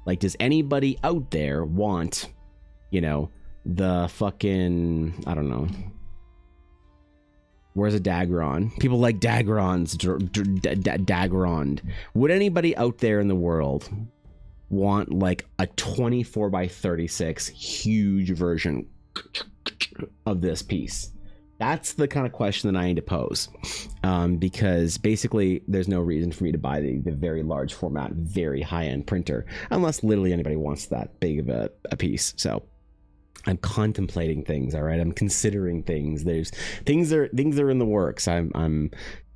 Like, does anybody out there want, you know, the fucking, I don't know. Where's a Dagron? People like Dagrons, Dagroned. Would anybody out there in the world want like a 24x36 huge version of this piece? That's the kind of question that I need to pose, because basically there's no reason for me to buy the very large format, very high-end printer, unless literally anybody wants that big of a piece. So I'm contemplating things. All right, I'm considering things. There's things are in the works. I'm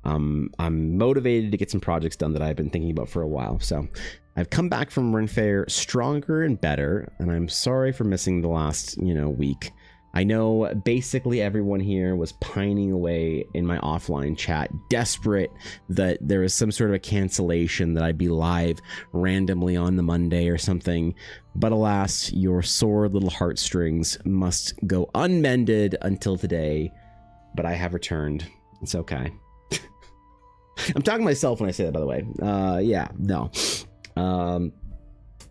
motivated to get some projects done that I've been thinking about for a while. So I've come back from RENFAIRE stronger and better, and I'm sorry for missing the last, you know, week. I know basically everyone here was pining away in my offline chat, desperate that there was some sort of a cancellation, that I'd be live randomly on the Monday or something. But alas, your sore little heartstrings must go unmended until today. But I have returned. It's okay. I'm talking to myself when I say that, by the way. Yeah, no.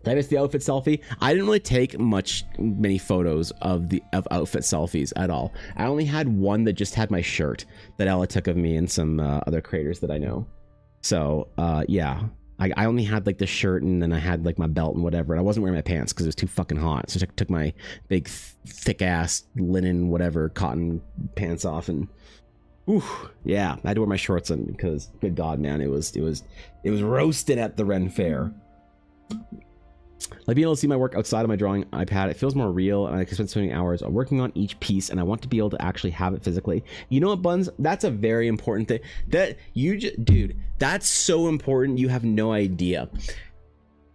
Did I miss the outfit selfie? I didn't really take many photos of outfit selfies at all. I only had one that just had my shirt that Ella took of me and some other creators that I know. So yeah, I only had like the shirt, and then I had like my belt and whatever, and I wasn't wearing my pants because it was too fucking hot. So I took my big thick ass linen whatever cotton pants off, and yeah, I had to wear my shorts on because good God, man, it was roasted at the RENFAIRE. Like being able to see my work outside of my drawing iPad, it feels more real, and I can spend so many hours working on each piece, and I want to be able to actually have it physically. You know what, Buns? That's a very important thing. Dude, that's so important. You have no idea.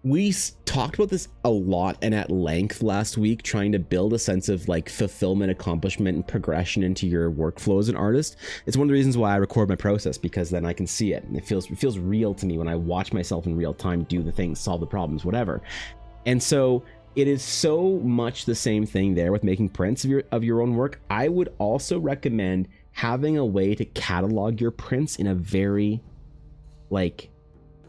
We talked about this a lot and at length last week, trying to build a sense of like fulfillment, accomplishment, and progression into your workflow as an artist. It's one of the reasons why I record my process, because then I can see it, and it feels real to me when I watch myself in real time do the things, solve the problems, whatever. And so it is so much the same thing there with making prints of your own work. I would also recommend having a way to catalog your prints in a very like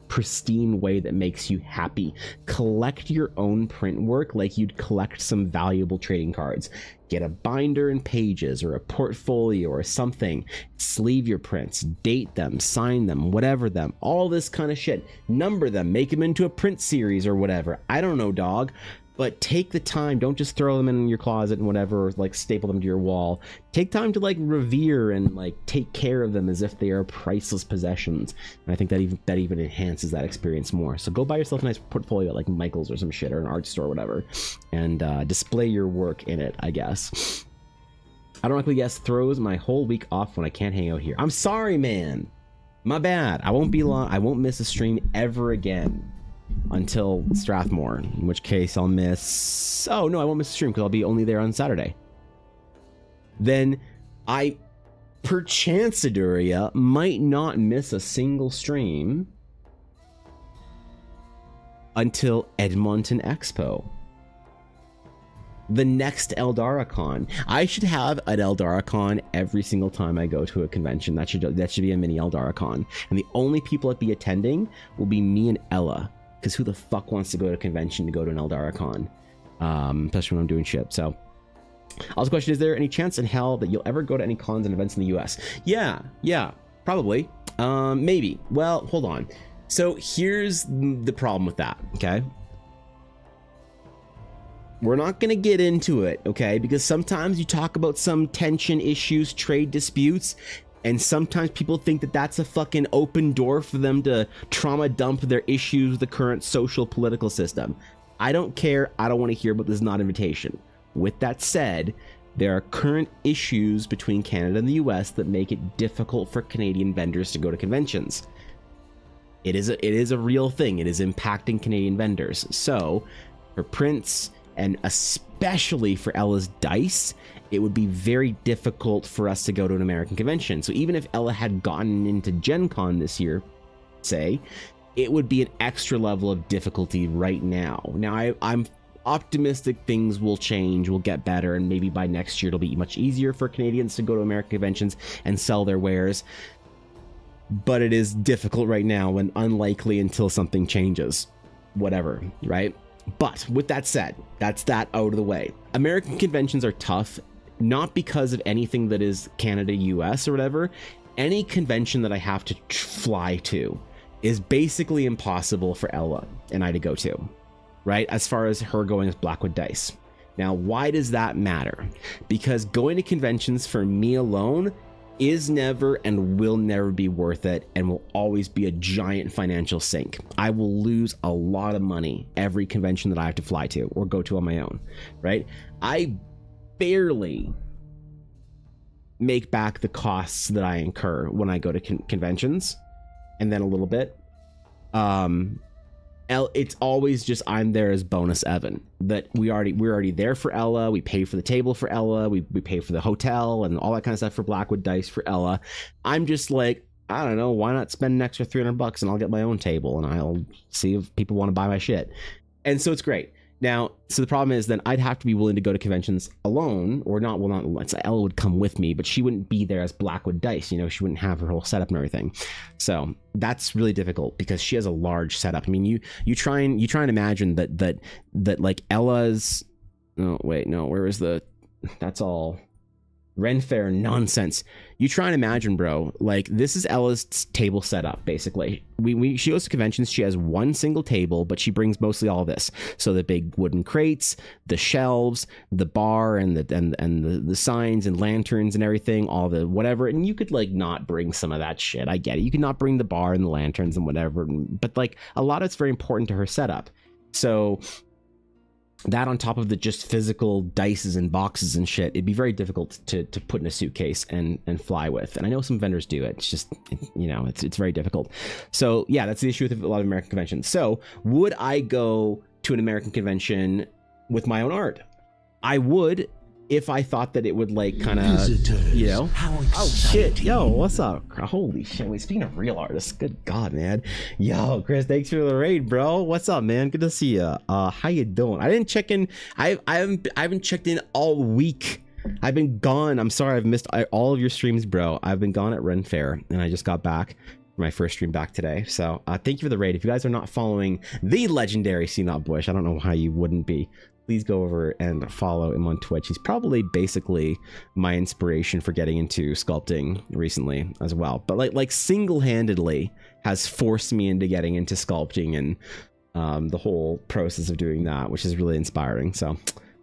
pristine way that makes you happy. Collect your own print work like you'd collect some valuable trading cards. Get a binder and pages or a portfolio or something. Sleeve your prints, date them, sign them, whatever them, all this kind of shit. Number them, make them into a print series or whatever. I don't know, dog. But take the time. Don't just throw them in your closet and whatever, or like staple them to your wall. Take time to like revere and like take care of them as if they are priceless possessions. And I think that even enhances that experience more. So go buy yourself a nice portfolio at like Michael's or some shit, or an art store or whatever, and display your work in it, I guess. Ironically, yes, throws my whole week off when I can't hang out here. I'm sorry, man. My bad. I won't be long. I won't miss a stream ever again until Strathmore, in which case I'll miss... Oh, no, I won't miss a stream because I'll be only there on Saturday. Then I, perchance, Aduria, might not miss a single stream until Edmonton Expo. The next EldoraCon. I should have an EldoraCon every single time I go to a convention. That should be a mini EldoraCon. And the only people I'd be attending will be me and Ella. Because who the fuck wants to go to a convention to go to an EldoraCon? Especially when I'm doing shit. So, also question, is there any chance in hell that you'll ever go to any cons and events in the US? Yeah, probably. Maybe. Well, hold on. So here's the problem with that, okay? We're not going to get into it, okay? Because sometimes you talk about some tension issues, trade disputes, and sometimes people think that that's a fucking open door for them to trauma dump their issues with the current social political system. I don't care. I don't want to hear about this. Not invitation. With that said, there are current issues between Canada and the US that make it difficult for Canadian vendors to go to conventions. It is a real thing. It is impacting Canadian vendors. So for prints, and especially for Ella's dice, it would be very difficult for us to go to an American convention. So even if Ella had gotten into Gen Con this year, say, it would be an extra level of difficulty right now. Now, I'm optimistic things will change, will get better, and maybe by next year it'll be much easier for Canadians to go to American conventions and sell their wares. But it is difficult right now and unlikely until something changes. Whatever, right? But with that said, that's that out of the way. American conventions are tough, not because of anything that is Canada, US or whatever. Any convention that I have to fly to is basically impossible for Ella and I to go to, right? As far as her going as Blackwood Dice. Now, why does that matter? Because going to conventions for me alone is never and will never be worth it, and will always be a giant financial sink. I will lose a lot of money every convention that I have to fly to or go to on my own, right? I barely make back the costs that I incur when I go to conventions, and then a little bit. It's always just I'm there as bonus Evan. That we're already there for Ella. We pay for the table for Ella. We pay for the hotel and all that kind of stuff for Blackwood Dice for Ella. I'm just like, I don't know, why not spend an extra $300 and I'll get my own table and I'll see if people want to buy my shit. And so it's great. Now, so the problem is then I'd have to be willing to go to conventions alone, or not. Well, not Ella would come with me, but she wouldn't be there as Blackwood Dice. You know, she wouldn't have her whole setup and everything. So that's really difficult because she has a large setup. I mean, you try and imagine that like Ella's. Oh wait, no, where is the? That's all. RENFAIRE nonsense. You try and imagine, bro, like this is Ella's table setup basically. She goes to conventions, she has one single table, but she brings mostly all this. So the big wooden crates, the shelves, the bar, and the signs and lanterns and everything, all the whatever. And you could like not bring some of that shit. I get it. You could not bring the bar and the lanterns and whatever, but like a lot of it's very important to her setup. So that on top of the just physical dices and boxes and shit, it'd be very difficult to put in a suitcase and fly with. And I know some vendors do it. It's just, you know, it's very difficult. So yeah, that's the issue with a lot of American conventions. So would I go to an American convention with my own art? I would, if I thought that it would like kind of, you know, oh shit, yo, what's up? Holy shit, wait, speaking of real artists, good God, man. Yo, Chris, thanks for the raid, bro. What's up, man? Good to see you. How you doing? I didn't check in. I haven't checked in all week. I've been gone. I'm sorry, I've missed all of your streams, bro. I've been gone at RENFAIRE, and I just got back. My first stream back today. So thank you for the raid. If you guys are not following the legendary C-Not Bush, I don't know how you wouldn't be. Please go over and follow him on Twitch. He's probably basically my inspiration for getting into sculpting recently as well. But like single-handedly has forced me into getting into sculpting and the whole process of doing that, which is really inspiring. So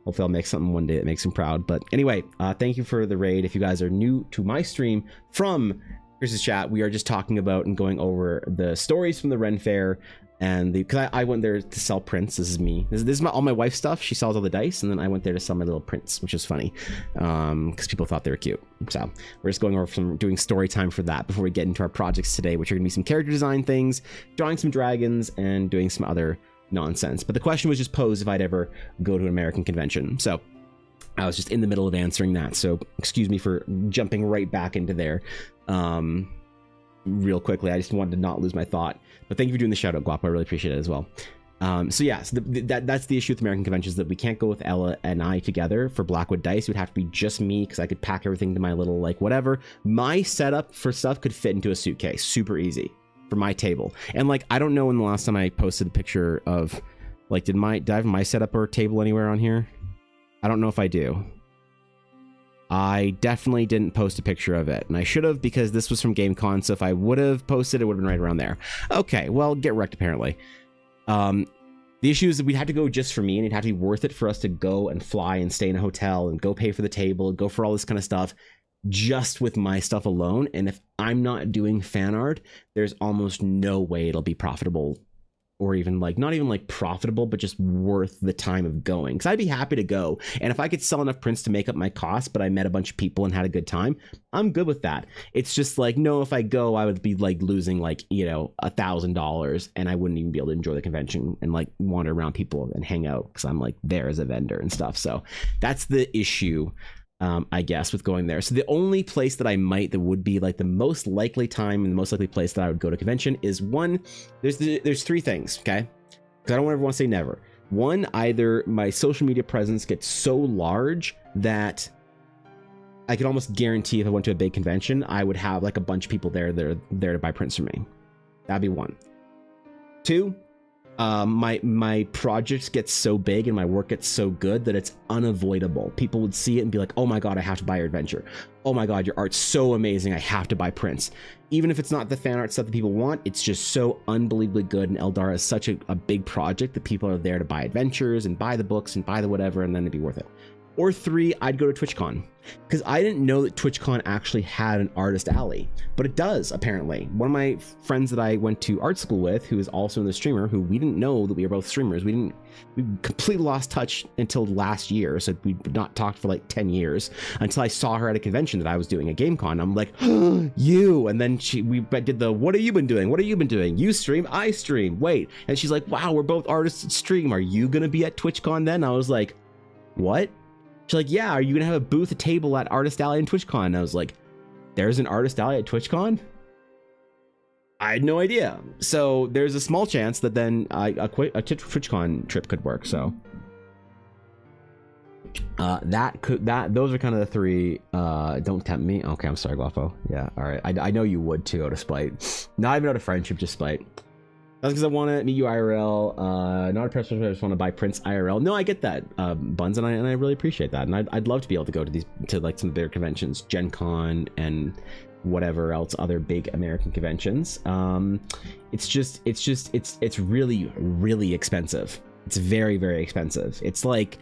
hopefully I'll make something one day that makes him proud. But anyway, thank you for the raid. If you guys are new to my stream from Chris's chat, we are just talking about and going over the stories from the RENFAIRE. And because I went there to sell prints. This is me. This is all my wife's stuff. She sells all the dice, and then I went there to sell my little prints, which is funny because people thought they were cute. So we're just going over doing story time for that before we get into our projects today, which are gonna be some character design things, drawing some dragons, and doing some other nonsense. But the question was just posed if I'd ever go to an American convention. So I was just in the middle of answering that. So excuse me for jumping right back into there. Real quickly, I just wanted to not lose my thought. But thank you for doing the shout out, Guapo. I really appreciate it as well. So yeah, so that's the issue with American conventions, that we can't go with Ella and I together for Blackwood Dice. It would have to be just me because I could pack everything to my little like whatever. My setup for stuff could fit into a suitcase, super easy for my table. And like I don't know when the last time I posted a picture of like did I have my setup or table anywhere on here? I don't know if I do. I definitely didn't post a picture of it, and I should have because this was from GameCon, so if I would have posted, it would have been right around there. Okay, well, get wrecked apparently. The issue is that we'd have to go just for me, and it'd have to be worth it for us to go and fly and stay in a hotel and go pay for the table and go for all this kind of stuff just with my stuff alone. And if I'm not doing fan art, there's almost no way it'll be profitable, or even like not even like profitable, but just worth the time of going. Because I'd be happy to go, and if I could sell enough prints to make up my cost, but I met a bunch of people and had a good time, I'm good with that. It's just like, no, if I go, I would be like losing like, you know, $1,000, and I wouldn't even be able to enjoy the convention and like wander around people and hang out because I'm like there as a vendor and stuff. So that's the issue, I guess, with going there. So the only place that would be like the most likely time and the most likely place that I would go to convention is one, there's three things, okay? Because I don't ever want to say never. One, either my social media presence gets so large that I could almost guarantee if I went to a big convention, I would have like a bunch of people there that are there to buy prints from me. That'd be one. Two, my projects get so big and my work gets so good that it's unavoidable. People would see it and be like, oh my god, I have to buy your adventure. Oh my god, your art's so amazing, I have to buy prints. Even if it's not the fan art stuff that people want, it's just so unbelievably good, and Eldara is such a big project that people are there to buy adventures and buy the books and buy the whatever, and then it'd be worth it. Or three, I'd go to TwitchCon, because I didn't know that TwitchCon actually had an artist alley, but it does apparently. One of my friends that I went to art school with, who is also in the streamer, who we didn't know that we were both streamers. We completely lost touch until last year, so we'd not talked for like 10 years until I saw her at a convention that I was doing, a GameCon. I'm like, you, and then we did the, what have you been doing? What have you been doing? You stream, I stream. Wait, and she's like, wow, we're both artists at stream. Are you gonna be at TwitchCon then? I was like, what? She's like, yeah, are you gonna have a booth, a table at Artist Alley and TwitchCon? And I was like, there's an Artist Alley at TwitchCon? I had no idea. So there's a small chance that then a TwitchCon trip could work. So Those are kind of the three. Don't tempt me. Okay, I'm sorry, Guapo. Yeah, all right. I know you would too, out of spite. Not even out of friendship, just spite. That's because I want to meet you IRL. Not a person. I just want to buy prints IRL. No, I get that, Buns, and I really appreciate that. And I'd love to be able to go to like some of their conventions, Gen Con and whatever else, other big American conventions. It's really, really expensive. It's very, very expensive. It's like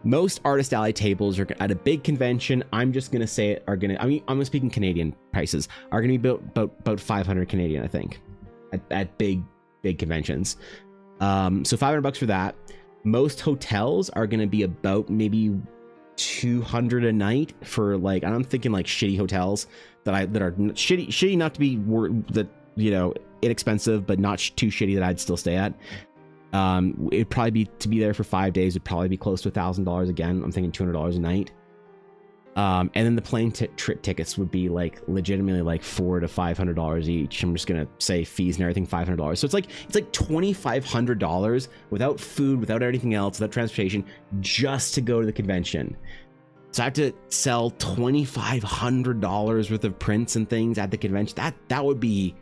most Artist Alley tables are at a big convention. I'm just gonna say it are gonna. I mean, I'm speaking Canadian prices are gonna be about 500 Canadian, I think, at big conventions. So $500 for that. Most hotels are gonna be about maybe 200 a night for like, I'm thinking like shitty hotels that are shitty enough to be that, you know, inexpensive but not too shitty that I'd still stay at. It'd probably be, to be there for 5 days would probably be close to $1,000 again. I'm thinking $200 a night. And then the plane trip tickets would be like legitimately like $400 to $500 each. I'm just gonna say fees and everything $500. So it's like $2,500 without food, without anything else, without transportation, just to go to the convention. So I have to sell $2,500 worth of prints and things at the convention. That would be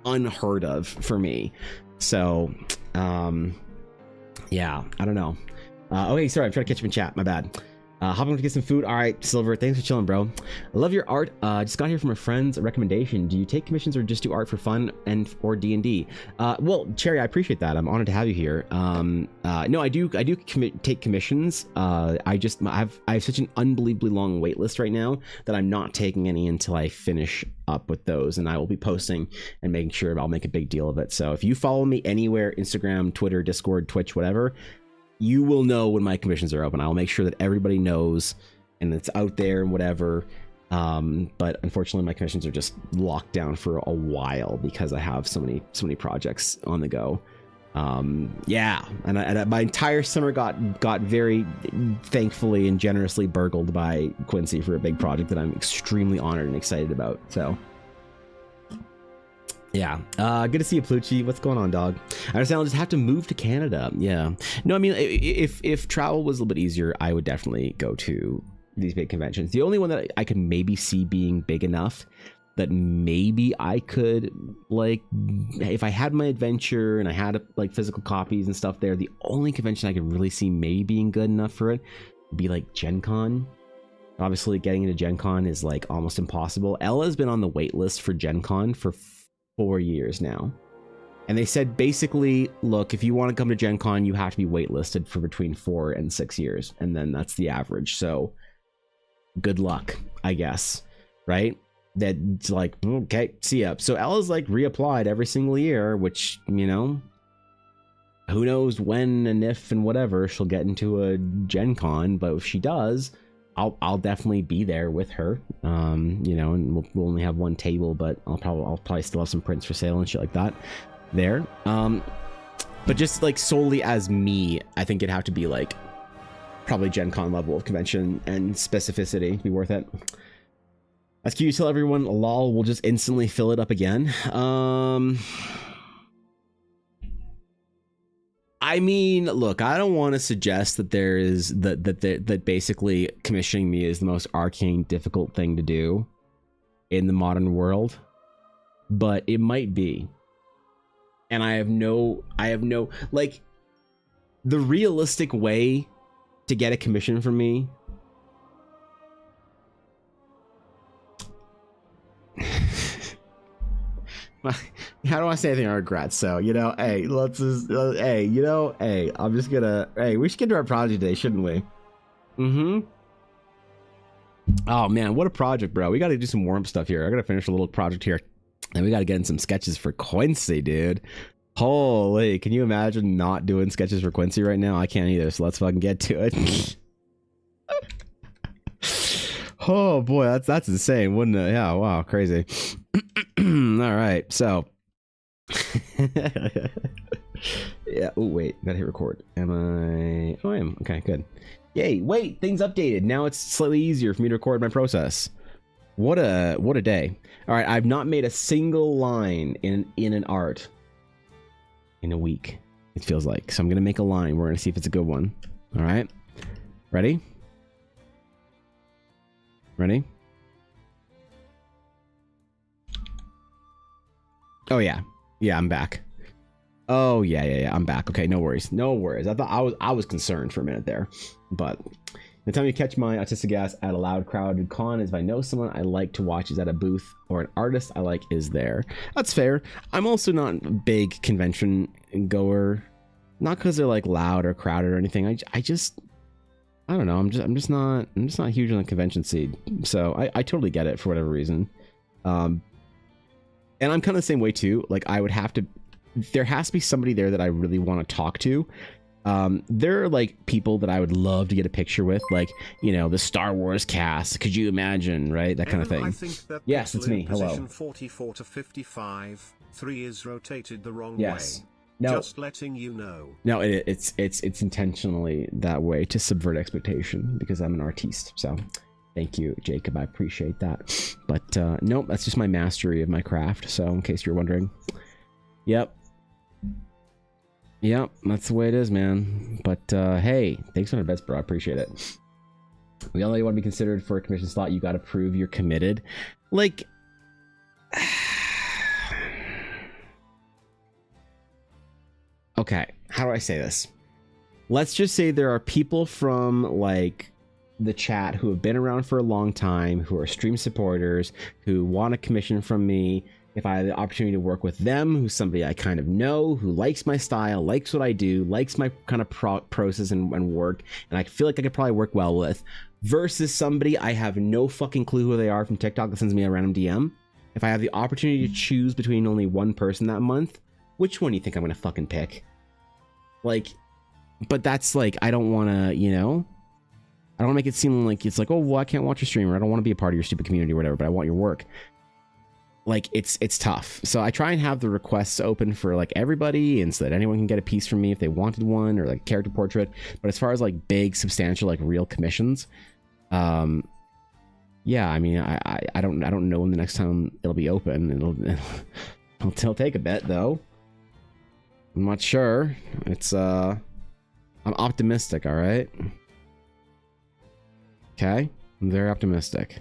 unheard of for me. So yeah, I don't know. Okay, sorry, I'm trying to catch up in chat, my bad. Hopping to get some food. All right, Silver, thanks for chilling, bro. I love your art. Just got here from a friend's recommendation. Do you take commissions or just do art for fun or D&D? Well, Cherry, I appreciate that. I'm honored to have you here. No, I do take commissions. I have such an unbelievably long wait list right now that I'm not taking any until I finish up with those, and I will be posting and making sure I'll make a big deal of it. So if you follow me anywhere, Instagram, Twitter, Discord, Twitch, whatever, you will know when my commissions are open. I'll make sure that everybody knows and it's out there and whatever. But unfortunately, my commissions are just locked down for a while because I have so many projects on the go. Yeah, and my entire summer got very thankfully and generously burgled by Quincy for a big project that I'm extremely honored and excited about. So yeah, good to see you, Plucci. What's going on, dog? I understand I'll just have to move to Canada. Yeah, no, I mean, if travel was a little bit easier, I would definitely go to these big conventions. The only one that I could maybe see being big enough that maybe I could, like, if I had my adventure and I had like physical copies and stuff there, the only convention I could really see maybe being good enough for it would be like Gen Con. Obviously, getting into Gen Con is like almost impossible. Ella's been on the wait list for Gen Con for 4 years now, and they said basically, look, if you want to come to Gen Con, you have to be waitlisted for between 4 and 6 years, and then that's the average. So good luck, I guess, right? That's like, okay, see ya. So Ella's like reapplied every single year, which, you know, who knows when and if and whatever she'll get into a Gen Con, but if she does, I'll definitely be there with her. You know, and we'll only have one table, but I'll probably still have some prints for sale and shit like that there. But just like solely as me, I think it'd have to be like probably Gen Con level of convention and specificity to be worth it. As can you tell everyone, lol, we'll just instantly fill it up again. I mean, look, I don't want to suggest that there is that basically commissioning me is the most arcane, difficult thing to do in the modern world, but it might be. And I have no like, the realistic way to get a commission from me. How do I say anything I regret? So, you know, hey, let's just, hey, you know, hey, I'm just gonna, hey, we should get to our project today, shouldn't we? Oh man, what a project, bro. We gotta do some warm stuff here. I gotta finish a little project here, and we gotta get in some sketches for Quincy, dude. Holy, can you imagine not doing sketches for Quincy right now? I can't either, so let's fucking get to it. Oh boy, that's insane, wouldn't it? Yeah, wow, crazy. All right, so yeah. Oh wait, gotta hit record. Am I? Oh, I am. Okay, good. Yay! Wait, things updated. Now it's slightly easier for me to record my process. What a day! All right, I've not made a single line in an art in a week. It feels like, so I'm gonna make a line. We're gonna see if it's a good one. All right. Ready? Ready? Oh yeah. Yeah, I'm back. Oh yeah. I'm back. Okay, no worries. No worries. I thought I was concerned for a minute there. But the time you catch my autistic ass at a loud crowded con is if I know someone I like to watch is at a booth or an artist I like is there. That's fair. I'm also not a big convention goer. Not because they're like loud or crowded or anything. I don't know. I'm just not huge on the convention scene. So I totally get it for whatever reason. And I'm kind of the same way too. Like there has to be somebody there that I really want to talk to. There are like people that I would love to get a picture with, like, you know, the Star Wars cast. Could you imagine, right? That kind of thing. I think that yes, it's me. Hello. Position 44 to 55, 3 is rotated the wrong yes. way. No. Just letting you know. No, it's intentionally that way to subvert expectation because I'm an artiste. So thank you, Jacob. I appreciate that. But nope, that's just my mastery of my craft. So in case you're wondering. Yep, that's the way it is, man. But hey, thanks for the bets, bro. I appreciate it. We only want to be considered for a commission slot. You got to prove you're committed. Like, okay, how do I say this? Let's just say there are people from like the chat who have been around for a long time, who are stream supporters, who want a commission from me. If I had the opportunity to work with them, who's somebody I kind of know, who likes my style, likes what I do, likes my kind of process and work, and I feel like I could probably work well with, versus somebody I have no fucking clue who they are from TikTok that sends me a random DM. If I have the opportunity to choose between only one person that month, which one do you think I'm gonna fucking pick? Like, but that's like, I don't want to, you know, I don't want to make it seem like it's like, oh, well, I can't watch your stream, or I don't want to be a part of your stupid community or whatever, but I want your work. Like, it's tough. So I try and have the requests open for like everybody, and so that anyone can get a piece from me if they wanted one, or like character portrait. But as far as like big, substantial, like real commissions, yeah, I mean, I don't know when the next time it'll be open. It'll take a bit though. I'm not sure. It's I'm optimistic, all right? Okay, I'm very optimistic.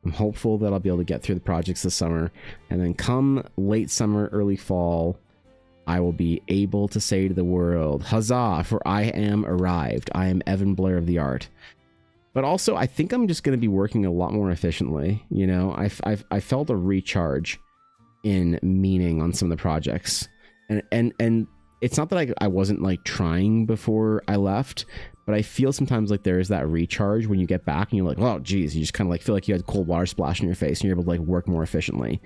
I'm hopeful that I'll be able to get through the projects this summer, and then come late summer, early fall, I will be able to say to the world, huzzah, for I am arrived. I am Evan Blair of the art. But also, I think I'm just going to be working a lot more efficiently. You know, I felt a recharge in meaning on some of the projects. And it's not that I wasn't like trying before I left, but I feel sometimes like there is that recharge when you get back and you're like, oh geez, you just kind of like feel like you had cold water splash in your face and you're able to like work more efficiently.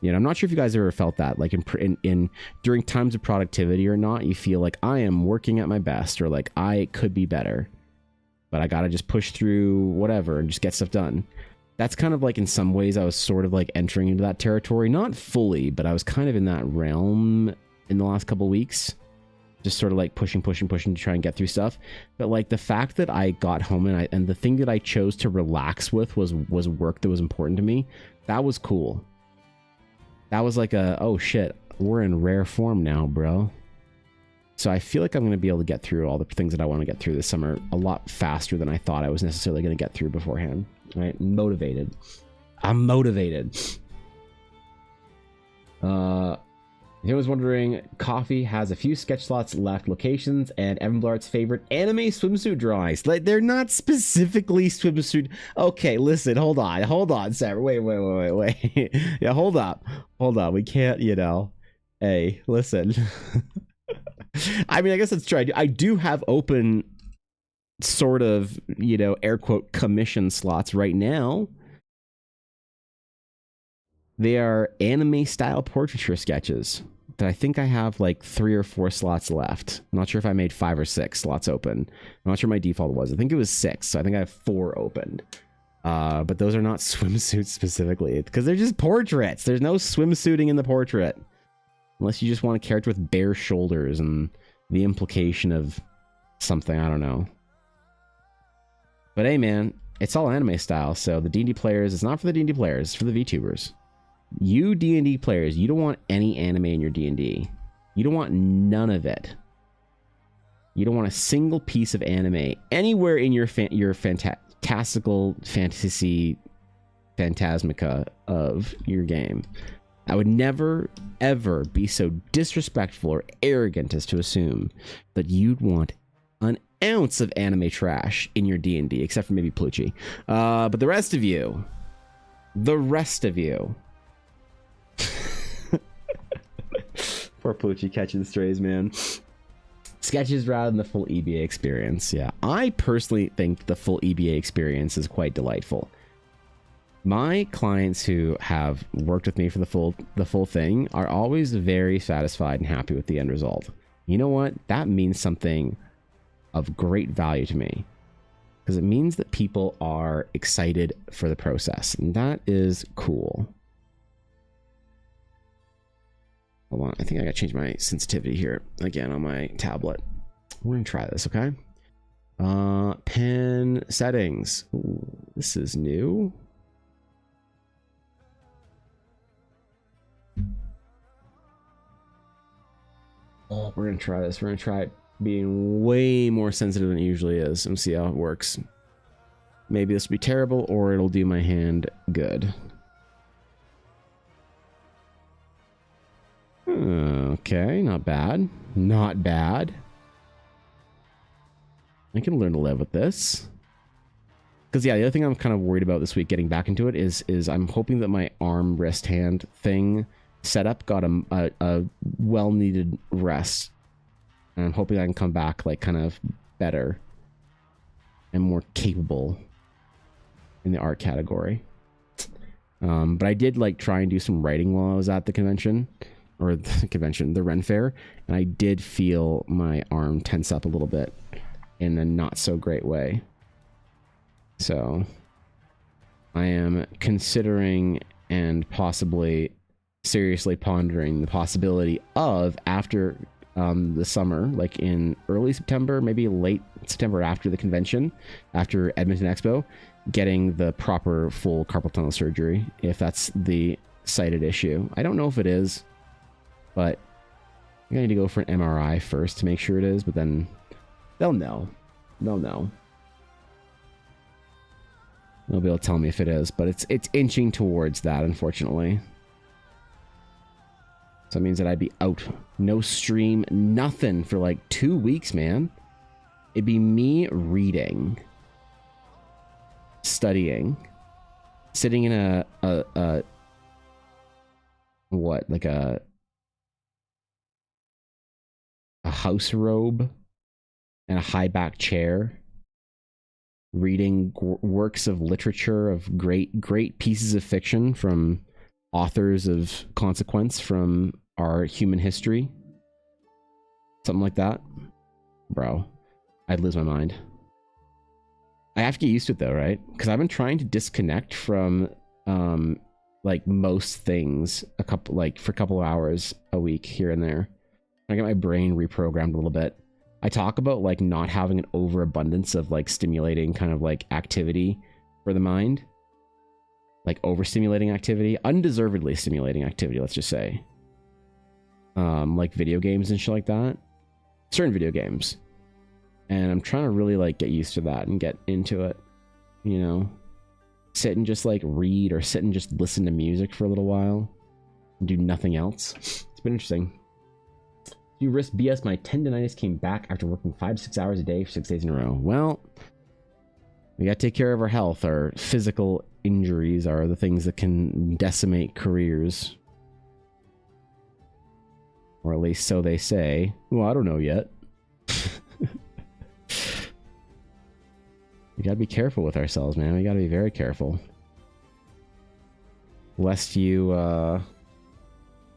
You know, I'm not sure if you guys ever felt that, like in during times of productivity or not, you feel like I am working at my best, or like I could be better, but I gotta just push through whatever and just get stuff done. That's kind of like, in some ways, I was sort of like entering into that territory, not fully, but I was kind of in that realm in the last couple weeks. Just sort of like pushing to try and get through stuff. But like the fact that I got home and the thing that I chose to relax with was work that was important to me. That was cool. That was like oh shit, we're in rare form now, bro. So I feel like I'm going to be able to get through all the things that I want to get through this summer a lot faster than I thought I was necessarily going to get through beforehand. Right? Motivated. I'm motivated. He was wondering, Coffee has a few sketch slots left, locations, and Evan Blart's favorite anime swimsuit drawings. Like, they're not specifically swimsuit. Okay, listen, hold on, Sarah. Wait. Yeah, hold up. We can't, you know. Hey, listen. I mean, I guess that's true. I do have open sort of, you know, air quote commission slots right now. They are anime style portraiture sketches that I think I have like 3 or 4 slots left. I'm not sure if I made 5 or 6 slots open. I'm not sure my default was. I think it was 6, so I think I have 4 opened. But those are not swimsuits specifically, because they're just portraits. There's no swimsuiting in the portrait. Unless you just want a character with bare shoulders and the implication of something, I don't know. But hey man, it's all anime style, so the D&D players, it's not for the D&D players, it's for the VTubers. You D&D players, you don't want any anime in your D&D. You don't want none of it. You don't want a single piece of anime anywhere in your fantastical fantasy phantasmica of your game. I would never, ever be so disrespectful or arrogant as to assume that you'd want an ounce of anime trash in your D&D, except for maybe Plucci. But the rest of you, poor Plucci catching strays, man. Sketches rather than the full EBA experience. Yeah, I personally think the full EBA experience is quite delightful. My clients who have worked with me for the full thing are always very satisfied and happy with the end result. You know what? That means something of great value to me, because it means that people are excited for the process, and that is cool. Hold on, I think I gotta change my sensitivity here again on my tablet. We're gonna try this, okay? Pen settings. Ooh, this is new. Oh, we're gonna try this. We're gonna try it being way more sensitive than it usually is and see how it works. Maybe this will be terrible, or it'll do my hand good. Okay, not bad. Not bad. I can learn to live with this. Because yeah, the other thing I'm kind of worried about this week getting back into it is I'm hoping that my arm, wrist, hand thing setup got a well-needed rest. And I'm hoping I can come back like kind of better and more capable in the art category. But I did like try and do some writing while I was at the convention. Or the convention, the RENFAIRE, and I did feel my arm tense up a little bit in a not so great way. So I am considering and possibly seriously pondering the possibility of, after the summer, like in early September, maybe late September after the convention, after Edmonton Expo, getting the proper full carpal tunnel surgery, if that's the cited issue. I don't know if it is, but I need to go for an MRI first to make sure it is, but then they'll know. They'll know. They'll be able to tell me if it is, but it's inching towards that, unfortunately. So that means that I'd be out. No stream, nothing for like 2 weeks, man. It'd be me reading, studying, sitting in a what, like a house robe and a high back chair, reading works of literature of great pieces of fiction from authors of consequence from our human history, something like that. Bro, I'd lose my mind. I have to get used to it though, right? Because I've been trying to disconnect from like most things for a couple of hours a week here and there. I get my brain reprogrammed a little bit. I talk about like not having an overabundance of like stimulating kind of like activity for the mind, like overstimulating activity, undeservedly stimulating activity, let's just say, like video games and shit like that, certain video games. And I'm trying to really like get used to that and get into it, you know, sit and just like read or sit and just listen to music for a little while and do nothing else. It's been interesting. You risk BS. My tendonitis came back after working 5 to 6 hours a day for 6 days in a row. Well, we gotta take care of our health. Our physical injuries are the things that can decimate careers, or at least so they say. Well, I don't know yet. We gotta be careful with ourselves, man. We gotta be very careful, lest you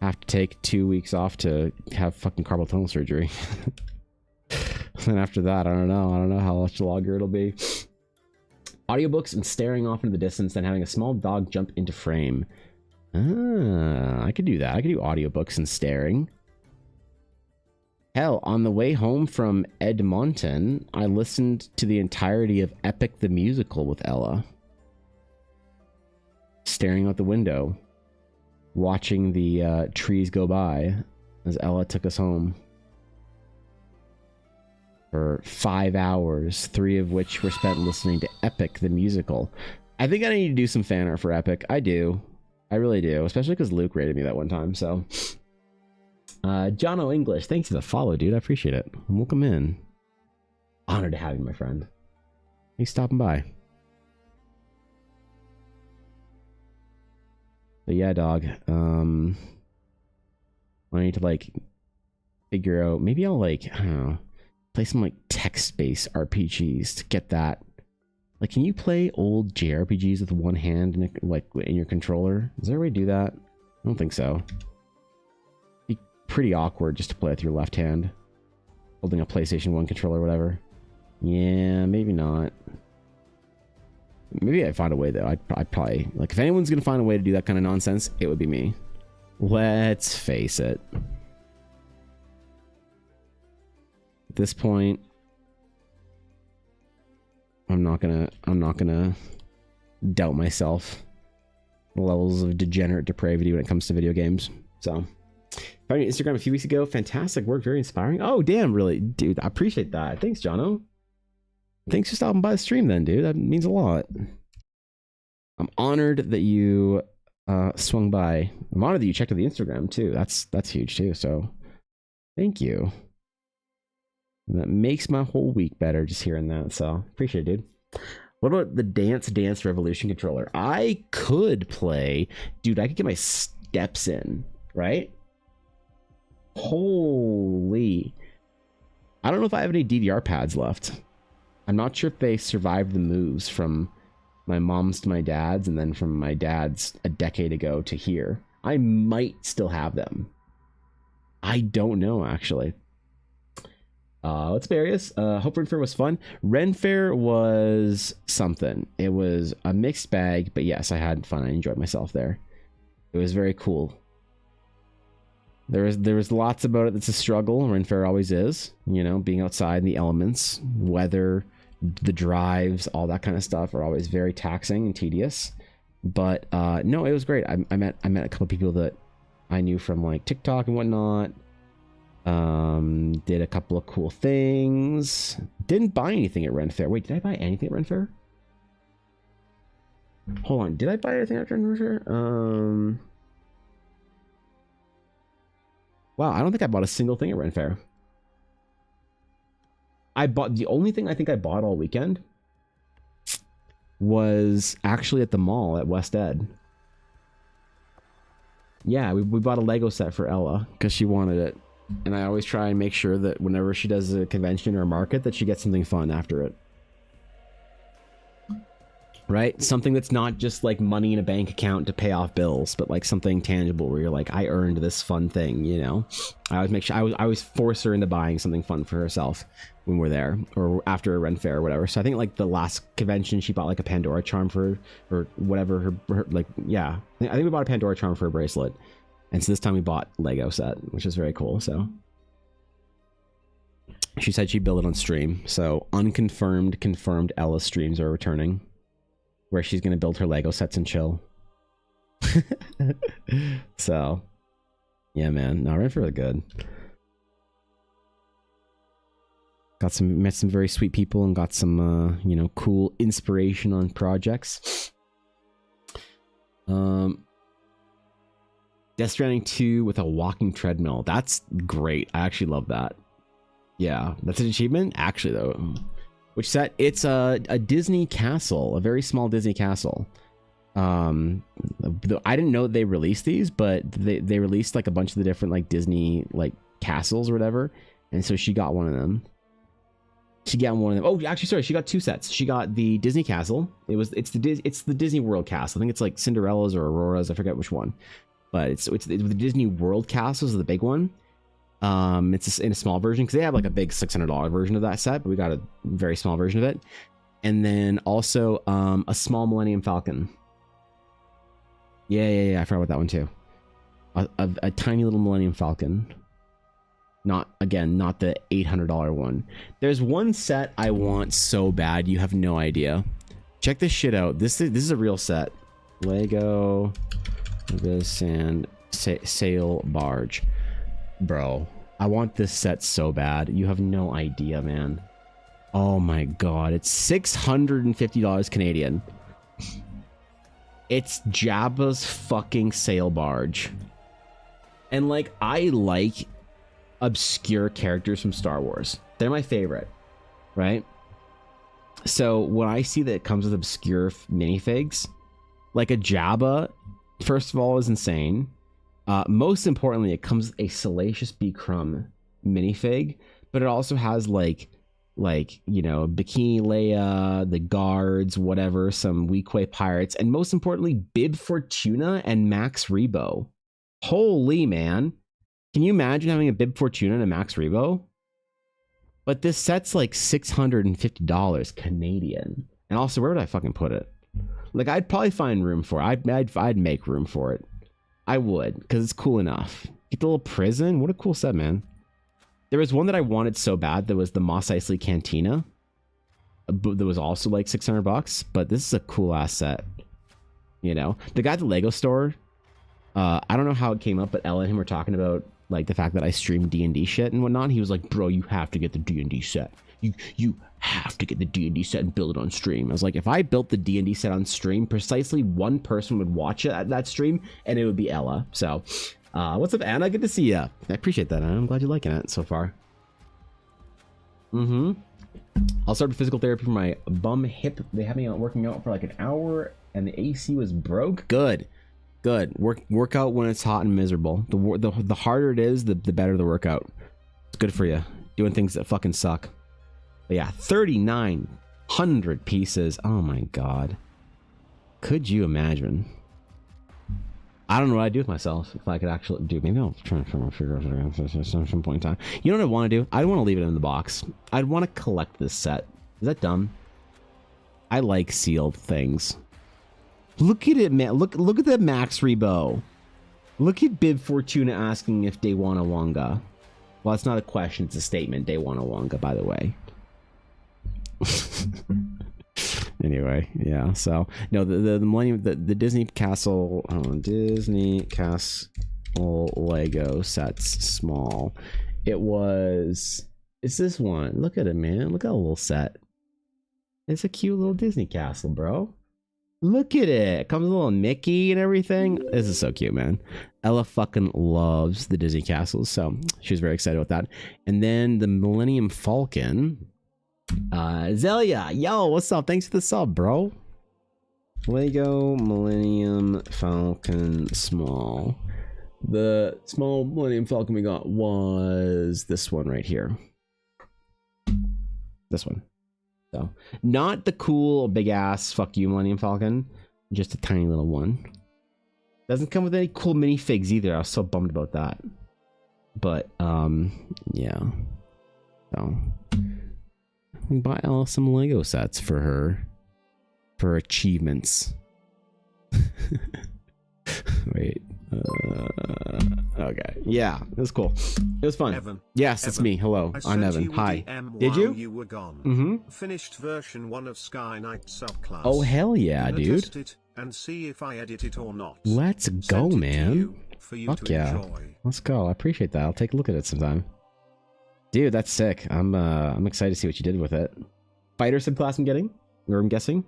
have to take 2 weeks off to have fucking carpal tunnel surgery. And after that, I don't know how much longer it'll be. Audiobooks and staring off into the distance, then having a small dog jump into frame. I could do that. I could do audiobooks and staring. Hell, on the way home from Edmonton, I listened to the entirety of Epic the Musical with Ella. Staring out the window, watching the trees go by as Ella took us home. for 5 hours, 3 of which were spent listening to Epic the musical. I think I need to do some fan art for Epic. I do. I really do, especially because Luke rated me that one time. So, Jono English, thanks for the follow, dude. I appreciate it. Welcome in. Honored to have you, my friend. Thanks for stopping by. But yeah, dog. I need to like figure out. Maybe I'll like, I don't know, play some like text-based RPGs to get that. Like, can you play old JRPGs with one hand in like in your controller? Is there a way to do that? I don't think so. Be pretty awkward just to play with your left hand, holding a PlayStation 1 controller or whatever. Yeah, maybe not. Maybe I'd find a way though. I'd probably, like, if anyone's gonna find a way to do that kind of nonsense, it would be me. Let's face it. At this point, I'm not gonna doubt myself. The levels of degenerate depravity when it comes to video games. So, found your Instagram a few weeks ago. Fantastic work, very inspiring. Oh damn, really, dude, I appreciate that. Thanks, Jono. Thanks for stopping by the stream then, dude. That means a lot. I'm honored that you swung by. I'm honored that you checked out the Instagram too. That's huge too. So thank you. That makes my whole week better just hearing that. So appreciate it, dude. What about the Dance Revolution controller? I could play, dude. I could get my steps in, right? Holy. I don't know if I have any DVR pads left. I'm not sure if they survived the moves from my mom's to my dad's and then from my dad's a decade ago to here. I might still have them. I don't know, actually. Let's be serious. Hope RENFAIRE was fun. RENFAIRE was something. It was a mixed bag, but yes, I had fun. I enjoyed myself there. It was very cool. There was lots about it that's a struggle. RENFAIRE always is. You know, being outside in the elements, weather, the drives, all that kind of stuff are always very taxing and tedious. But no, it was great. I met a couple of people that I knew from like TikTok and whatnot. Did a couple of cool things. Didn't buy anything at RENFAIRE. Wait, did I buy anything at RENFAIRE? Hold on, did I buy anything at RENFAIRE? Wow, I don't think I bought a single thing at RENFAIRE. I bought, the only thing I think I bought all weekend was actually at the mall at West Ed. Yeah, we bought a Lego set for Ella because she wanted it. And I always try and make sure that whenever she does a convention or a market that she gets something fun after it. Right? Something that's not just like money in a bank account to pay off bills, but like something tangible where you're like, I earned this fun thing, you know? I always make sure, I always force her into buying something fun for herself when we're there or after a RENFAIRE or whatever. So I think like the last convention she bought like a Pandora charm for, or whatever her like, yeah. I think we bought a Pandora charm for a bracelet. And so this time we bought Lego set, which is very cool. So she said she'd build it on stream. So unconfirmed, confirmed Ella streams are returning, where she's going to build her Lego sets and chill. So yeah, man. No, RENFAIRE was good. Met some very sweet people and got some, you know, cool inspiration on projects. Death Stranding 2 with a walking treadmill. That's great. I actually love that. Yeah, that's an achievement. Actually, though, which set? It's a Disney castle, a very small Disney castle. I didn't know they released these, but they released like a bunch of the different like Disney like castles or whatever, and so she got one of them. She got one of them. Oh, actually, sorry, she got 2 sets. She got the Disney castle. It's the Disney World castle. I think it's like Cinderella's or Aurora's. I forget which one. But it's the Disney World Castle is the big one. It's in a small version because they have like a big $600 version of that set, but we got a very small version of it. And then also a small Millennium Falcon. Yeah. I forgot about that one too. A tiny little Millennium Falcon. Not the $800 one. There's one set I want so bad you have no idea. Check this shit out. This is a real set. Lego the Sand Sail Barge. Bro, I want this set so bad. You have no idea, man. Oh my god, it's $650 Canadian. It's Jabba's fucking sail barge. And like, I like obscure characters from Star Wars. They're my favorite, right? So when I see that it comes with obscure minifigs, like a Jabba, first of all, is insane. Most importantly, it comes with a Salacious B. Crumb minifig, but it also has like you know, Bikini Leia, the guards, whatever, some Weequay pirates, and most importantly, Bib Fortuna and Max Rebo. Holy man, can you imagine having a Bib Fortuna and a Max Rebo? But this set's like $650 Canadian, and also where would I fucking put it? Like, I'd probably find room for it. I'd make room for it. I would, because it's cool enough. Get the little prison. What a cool set, man. There was one that I wanted so bad that was the Mos Eisley Cantina. That was also like $600, but this is a cool ass set. You know, the guy at the Lego store. I don't know how it came up, but Ella and him were talking about like the fact that I stream D&D shit and whatnot. He was like, "Bro, you have to get the D&D set. You have to get the D&D set and build it on stream." I was like, if I built the D&D set on stream, precisely one person would watch it at that stream, and it would be Ella. So, what's up, Anna? Good to see you. I appreciate that, Anna. I'm glad you're liking it so far. I'll start with physical therapy for my bum hip. They had me out working out for like an hour, and the AC was broke. Good. Work out when it's hot and miserable. The harder it is, the better the workout. It's good for you. Doing things that fucking suck. But yeah, 3,900 pieces. Oh my god. Could you imagine? I don't know what I'd do with myself if I could actually do. Maybe I'll try to figure out at some point in time. You know what I want to do? I want to leave it in the box. I'd want to collect this set. Is that dumb? I like sealed things. Look at it, man. Look at that Max Rebo. Look at Bib Fortuna asking if they want a Wonga. Well, it's not a question, it's a statement. They want a Wonga, by the way. Anyway, yeah. So no, the Millennium, the Disney Castle, Disney Castle Lego sets small. It's this one. Look at it, man. Look at a little set. It's a cute little Disney castle, bro. Look at it. It comes with a little Mickey and everything. This is so cute, man. Ella fucking loves the Disney castles, so she was very excited with that. And then the Millennium Falcon. Zelia, yo, what's up? Thanks for the sub, bro. Lego Millennium Falcon small. The small Millennium Falcon we got was this one right here. This one. So, not the cool big ass fuck you Millennium Falcon, just a tiny little one. Doesn't come with any cool minifigs either. I was so bummed about that. But yeah. So we buy Ella some Lego sets for her achievements. Wait. Okay. Yeah, it was cool. It was fun. Evan. Yes, it's me. Hello, I'm Evan. Hi. Did you? You were gone. Finished version 1 of Sky Knight subclass. Oh hell yeah, dude. Test it and see if I edit it or not. Let's go, man. Fuck yeah. Enjoy. Let's go. I appreciate that. I'll take a look at it sometime. Dude, that's sick. I'm excited to see what you did with it. Fighter subclass I'm getting, or I'm guessing.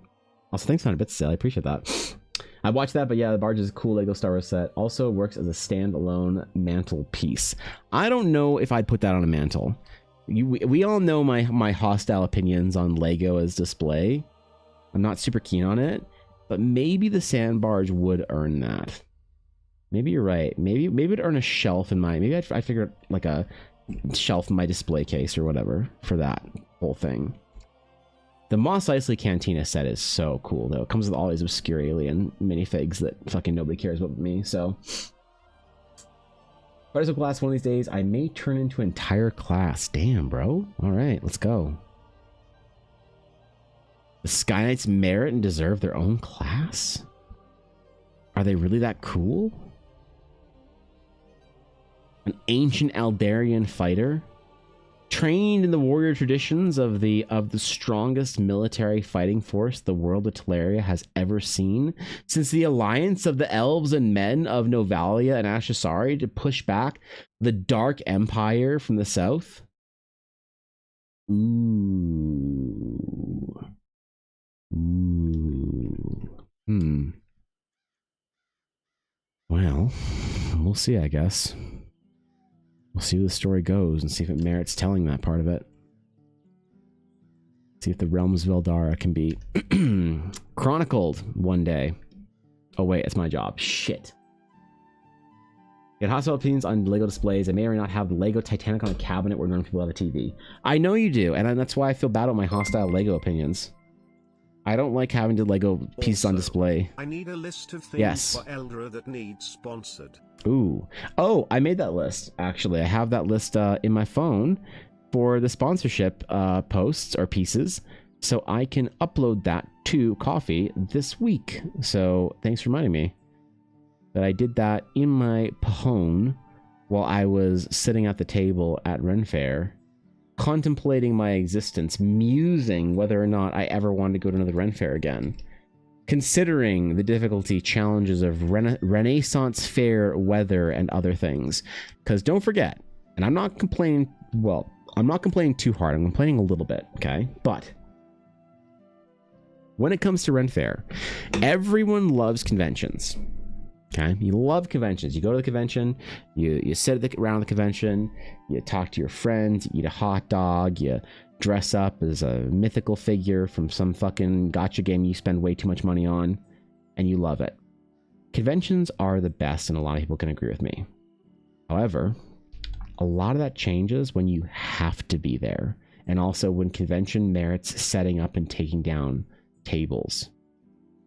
Also, thanks for a bit, Sally. I appreciate that. I watched that, but yeah, the barge is a cool Lego Star Wars set. Also works as a standalone mantle piece. I don't know if I'd put that on a mantle. We all know my hostile opinions on Lego as display. I'm not super keen on it, but maybe the sand barge would earn that. Maybe you're right. Maybe it'd earn a shelf in my. Maybe I figured like a shelf in my display case or whatever for that whole thing. The Mos Eisley Cantina set is so cool, though. It comes with all these obscure alien minifigs that fucking nobody cares about me, so. Fighters of Glass, one of these days, I may turn into an entire class. Damn, bro. Alright, let's go. The Sky Knights merit and deserve their own class? Are they really that cool? An ancient Aldarian fighter? Trained in the warrior traditions of the strongest military fighting force the world of Teleria has ever seen, since the alliance of the elves and men of Novalia and Ashasari to push back the Dark Empire from the south. Ooh. Well, we'll see, I guess. We'll see where the story goes and see if it merits telling that part of it. See if the realms of Eldara can be chronicled one day. Oh wait, it's my job. Shit. Get hostile opinions on Lego displays. I may or may not have the Lego Titanic on a cabinet where normal people have a TV. I know you do, and that's why I feel bad about my hostile Lego opinions. I don't like having the Lego pieces on display. I need a list of things for Eldora that needs sponsored. Ooh. Oh, I made that list, actually. I have that list in my phone for the sponsorship posts or pieces, so I can upload that to Coffee this week. So thanks for reminding me that I did that in my phone while I was sitting at the table at RENFAIRE, contemplating my existence, musing whether or not I ever wanted to go to another RENFAIRE again, considering the difficulty challenges of Renaissance fair weather and other things. Because don't forget, and I'm not complaining, well, I'm not complaining too hard, I'm complaining a little bit, okay? But when it comes to RENFAIRE, everyone loves conventions. Okay, you love conventions. You go to the convention, you sit around the convention, you talk to your friends, you eat a hot dog, you dress up as a mythical figure from some fucking gacha game you spend way too much money on, and you love it. Conventions are the best, and a lot of people can agree with me. However, a lot of that changes when you have to be there, and also when convention merits setting up and taking down tables.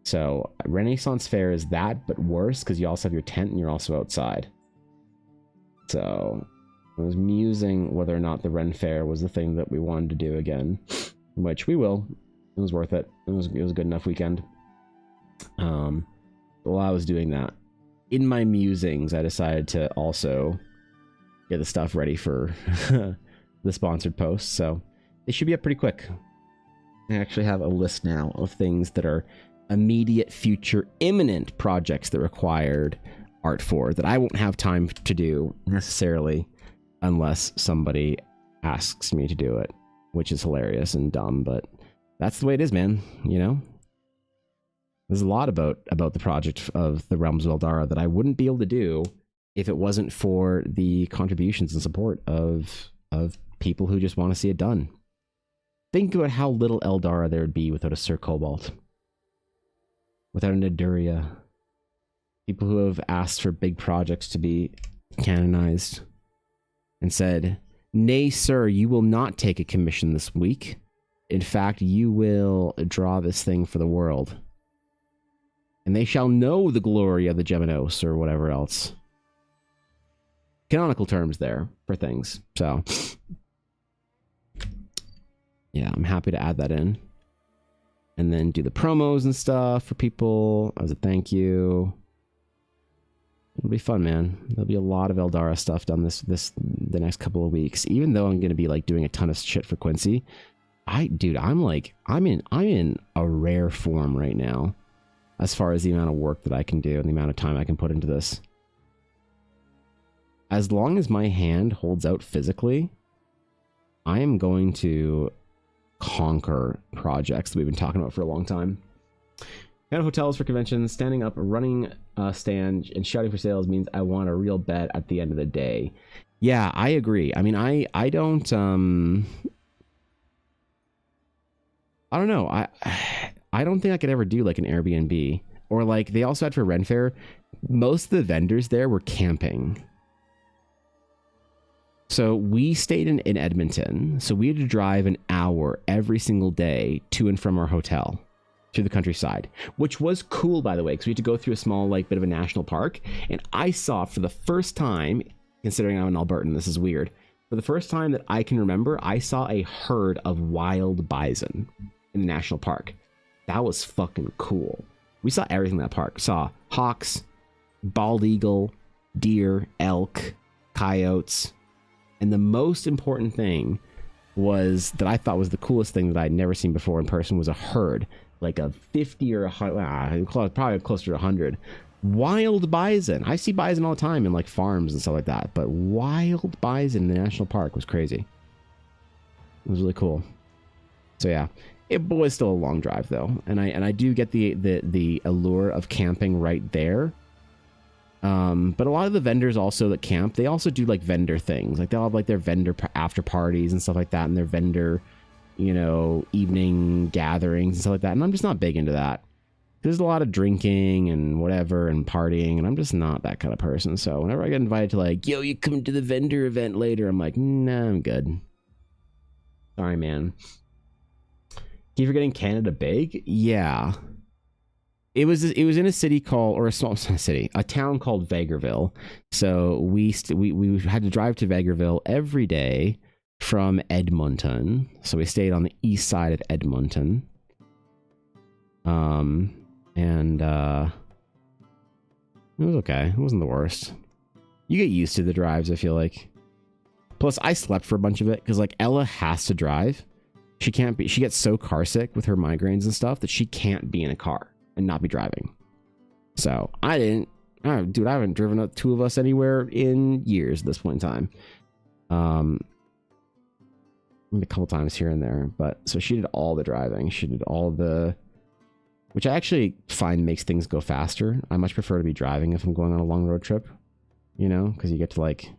So Renaissance Fair is that, but worse, because you also have your tent and you're also outside. So I was musing whether or not the Ren Fair was the thing that we wanted to do again, which we will. It was worth it. It was a good enough weekend. While I was doing that, in my musings, I decided to also get the stuff ready for the sponsored posts. So they should be up pretty quick. I actually have a list now of things that are immediate future imminent projects that required art for that I won't have time to do necessarily unless somebody asks me to do it, which is hilarious and dumb, but that's the way it is, man. You know, there's a lot about the project of the Realms of Eldara that I wouldn't be able to do if it wasn't for the contributions and support of people who just want to see it done. Think about how little Eldara there would be without a Sir Cobalt, without an Aduria, people who have asked for big projects to be canonized and said, "Nay, sir, you will not take a commission this week. In fact, you will draw this thing for the world. And they shall know the glory of the Geminos," or whatever else. Canonical terms there for things. So, yeah, I'm happy to add that in. And then do the promos and stuff for people as a thank you. It'll be fun, man. There'll be a lot of Eldara stuff done the next couple of weeks. Even though I'm gonna be like doing a ton of shit for Quincy, I'm in a rare form right now, as far as the amount of work that I can do and the amount of time I can put into this. As long as my hand holds out physically, I am going to conquer projects that we've been talking about for a long time. Kind of hotels for conventions, standing up, running a stand, and shouting for sales means I want a real bet at the end of the day. Yeah, I agree. I mean, I don't know. I don't think I could ever do like an Airbnb, or like they also had for RENFAIRE. Most of the vendors there were camping. So we stayed in Edmonton, so we had to drive an hour every single day to and from our hotel through the countryside, which was cool, by the way, because we had to go through a small like bit of a national park, and I saw for the first time, considering I'm an Albertan, this is weird, for the first time that I can remember, I saw a herd of wild bison in the national park. That was fucking cool. We saw everything in that park. Saw hawks, bald eagle, deer, elk, coyotes. And the most important thing was that I thought was the coolest thing that I'd never seen before in person was a herd, like a 50 or 100, probably closer to 100 wild bison. I see bison all the time in like farms and stuff like that, but wild bison in the national park was crazy. It was really cool. So yeah, it was still a long drive though, and I do get the allure of camping right there. But a lot of the vendors also that camp, they also do like vendor things. Like they'll have like their vendor after parties and stuff like that, and their vendor, you know, evening gatherings and stuff like that. And I'm just not big into that. There's a lot of drinking and whatever and partying, and I'm just not that kind of person. So whenever I get invited to like, yo, you come to the vendor event later, I'm like, nah, I'm good. Sorry, man. Keep forgetting Canada big? Yeah. It was in a city called, or a small city, a town called Vegreville. So we had to drive to Vegreville every day from Edmonton. So we stayed on the east side of Edmonton. And it was okay. It wasn't the worst. You get used to the drives, I feel like. Plus, I slept for a bunch of it because like Ella has to drive. She gets so car sick with her migraines and stuff that she can't be in a car and not be driving. So dude, I haven't driven up two of us anywhere in years at this point in time. A couple times here and there, but so she did all the driving. She did all the, which I actually find makes things go faster. I much prefer to be driving if I'm going on a long road trip, you know, because you get to like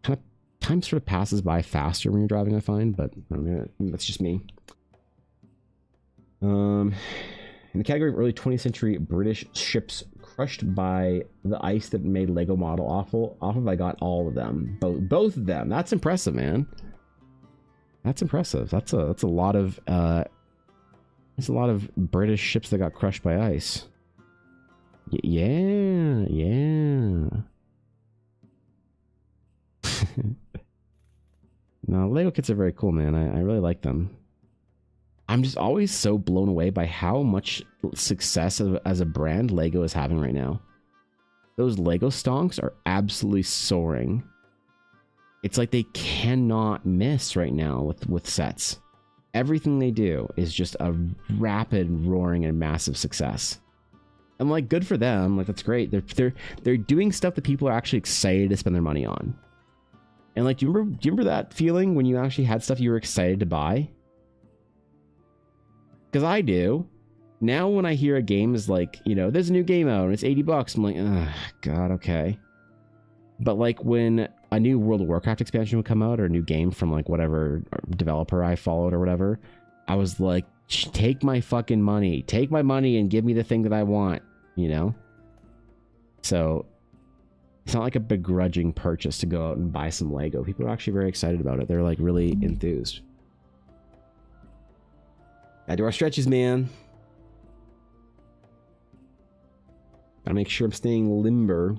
kind of time sort of passes by faster when you're driving, I find, but I mean, that's just me. In the category of early 20th century British ships crushed by the ice that made Lego model off of, I got all of them. Both of them. That's impressive, man. That's impressive. That's a lot of there's a lot of British ships that got crushed by ice. Yeah. No, Lego kits are very cool, man. I really like them. I'm just always so blown away by how much success as a brand Lego is having right now. Those Lego stonks are absolutely soaring. It's like they cannot miss right now with sets. Everything they do is just a rapid, roaring, and massive success. I'm like, good for them. Like, that's great. They're doing stuff that people are actually excited to spend their money on. And like, do you remember that feeling when you actually had stuff you were excited to buy? Because I do. Now when I hear a game is like, you know, there's a new game out and it's $80, I'm like, oh, God, okay. But like when a new World of Warcraft expansion would come out or a new game from like whatever developer I followed or whatever, I was like, take my fucking money. Take my money and give me the thing that I want, you know? So it's not like a begrudging purchase to go out and buy some Lego. People are actually very excited about it. They're like really enthused. Gotta do our stretches, man. Gotta make sure I'm staying limber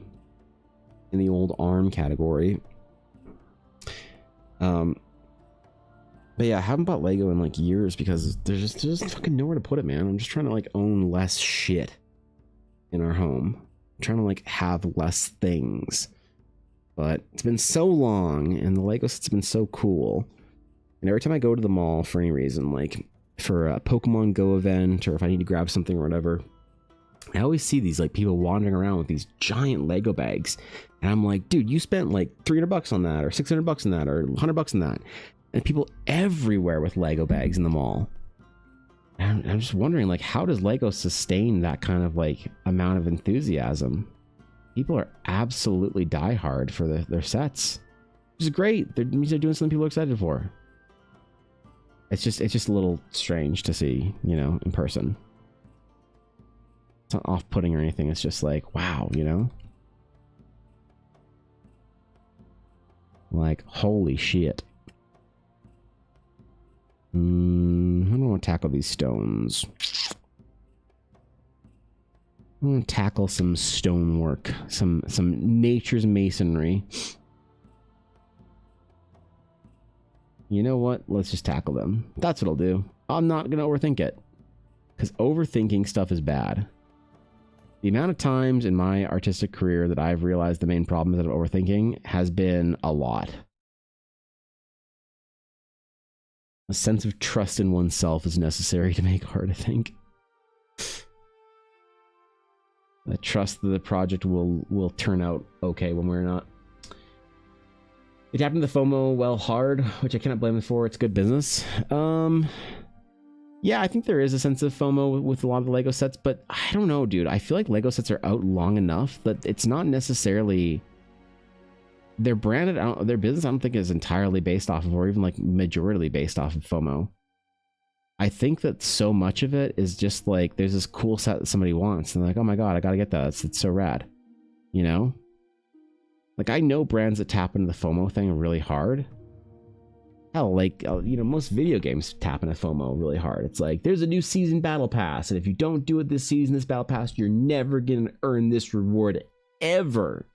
in the old arm category. But yeah, I haven't bought Lego in like years because there's just fucking nowhere to put it, man. I'm just trying to like own less shit in our home. I'm trying to like have less things. But it's been so long and the Lego set's been so cool. And every time I go to the mall for any reason, like for a Pokemon Go event or if I need to grab something or whatever, I always see these like people wandering around with these giant Lego bags. And I'm like, dude, you spent like $300 on that or $600 on that or $100 on that. And people everywhere with Lego bags in the mall. And I'm just wondering, like, how does Lego sustain that kind of like amount of enthusiasm? People are absolutely diehard for their sets, which is great. They're doing something people are excited for. It's just a little strange to see, you know, in person. It's not off-putting or anything. It's just like, wow, you know? Like, holy shit. I don't want to tackle these stones. I want to tackle some stonework, some nature's masonry. You know what? Let's just tackle them. That's what I'll do. I'm not going to overthink it. Because overthinking stuff is bad. The amount of times in my artistic career that I've realized the main problem of overthinking has been a lot. A sense of trust in oneself is necessary to make art, I think. I trust that the project will turn out okay when we're not. It happened to the FOMO well hard, which I cannot blame them for. It's good business. Yeah, I think there is a sense of FOMO with a lot of the Lego sets, but I don't know, dude. I feel like Lego sets are out long enough that it's not necessarily... Their branded, their business, I don't think is entirely based off of, or even like majority based off of FOMO. I think that so much of it is just like, there's this cool set that somebody wants, and they're like, oh my god, I gotta get that. It's so rad. You know? Like, I know brands that tap into the FOMO thing really hard. Hell, like, you know, most video games tap into FOMO really hard. It's like, there's a new season battle pass, and if you don't do it this season, this battle pass, you're never gonna earn this reward ever.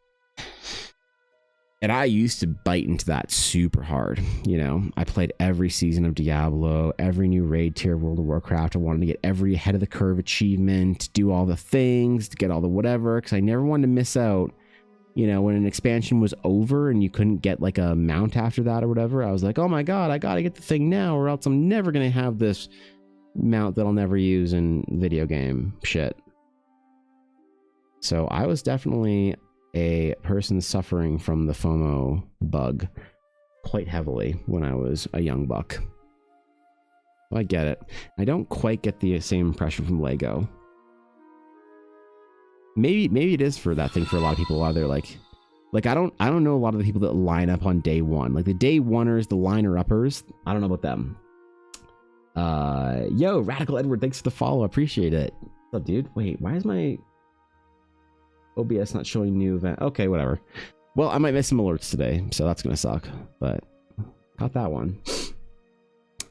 And I used to bite into that super hard, you know. I played every season of Diablo, every new raid tier of World of Warcraft. I wanted to get every ahead of the curve achievement, do all the things, to get all the whatever, because I never wanted to miss out. You know, when an expansion was over and you couldn't get like a mount after that or whatever, I was like, oh my god, I gotta get the thing now or else I'm never gonna have this mount that I'll never use in video game shit. So I was definitely a person suffering from the FOMO bug quite heavily when I was a young buck. I get it. I don't quite get the same impression from Lego. Maybe it is for that thing for a lot of people. A lot of they're like I don't know a lot of the people that line up on day one, like the day oneers, the liner uppers. I don't know about them. Yo, Radical Edward, thanks for the follow. Appreciate it. What's up, dude? Wait, why is my OBS not showing new event? Okay, whatever. Well, I might miss some alerts today, so that's gonna suck. But got that one.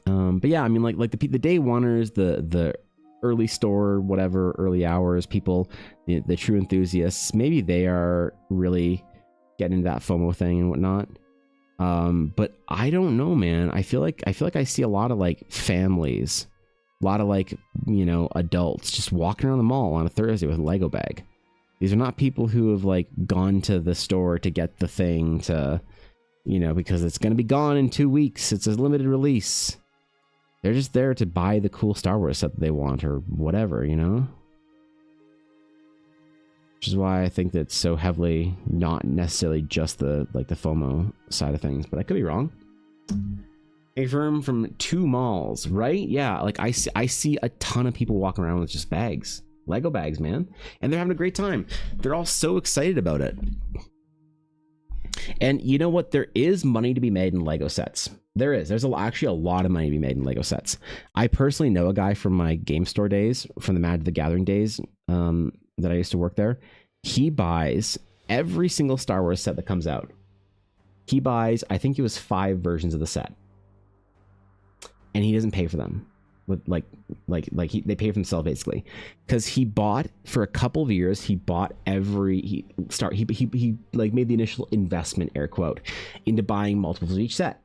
But yeah, I mean, like the day oneers, the early store, whatever, early hours people, the true enthusiasts. Maybe they are really getting into that FOMO thing and whatnot. But I don't know, man. I feel like I see a lot of like families, a lot of like, you know, adults just walking around the mall on a Thursday with a Lego bag. These are not people who have like gone to the store to get the thing to, you know, because it's going to be gone in 2 weeks. It's a limited release. They're just there to buy the cool Star Wars set that they want or whatever, you know? Which is why I think that it's so heavily not necessarily just the like the FOMO side of things, but I could be wrong. A firm from 2 malls, right? Yeah, like I see a ton of people walking around with just bags. Lego bags, man. And they're having a great time. They're all so excited about it. And you know what? There is money to be made in Lego sets. There is. There's actually a lot of money to be made in Lego sets. I personally know a guy from my game store days, from the Magic the Gathering days, that I used to work there. He buys every single Star Wars set that comes out. He buys, I think it was 5 versions of the set. And he doesn't pay for them. With they pay for themselves basically, because he bought for a couple of years. He bought he like made the initial investment, air quote, into buying multiples of each set,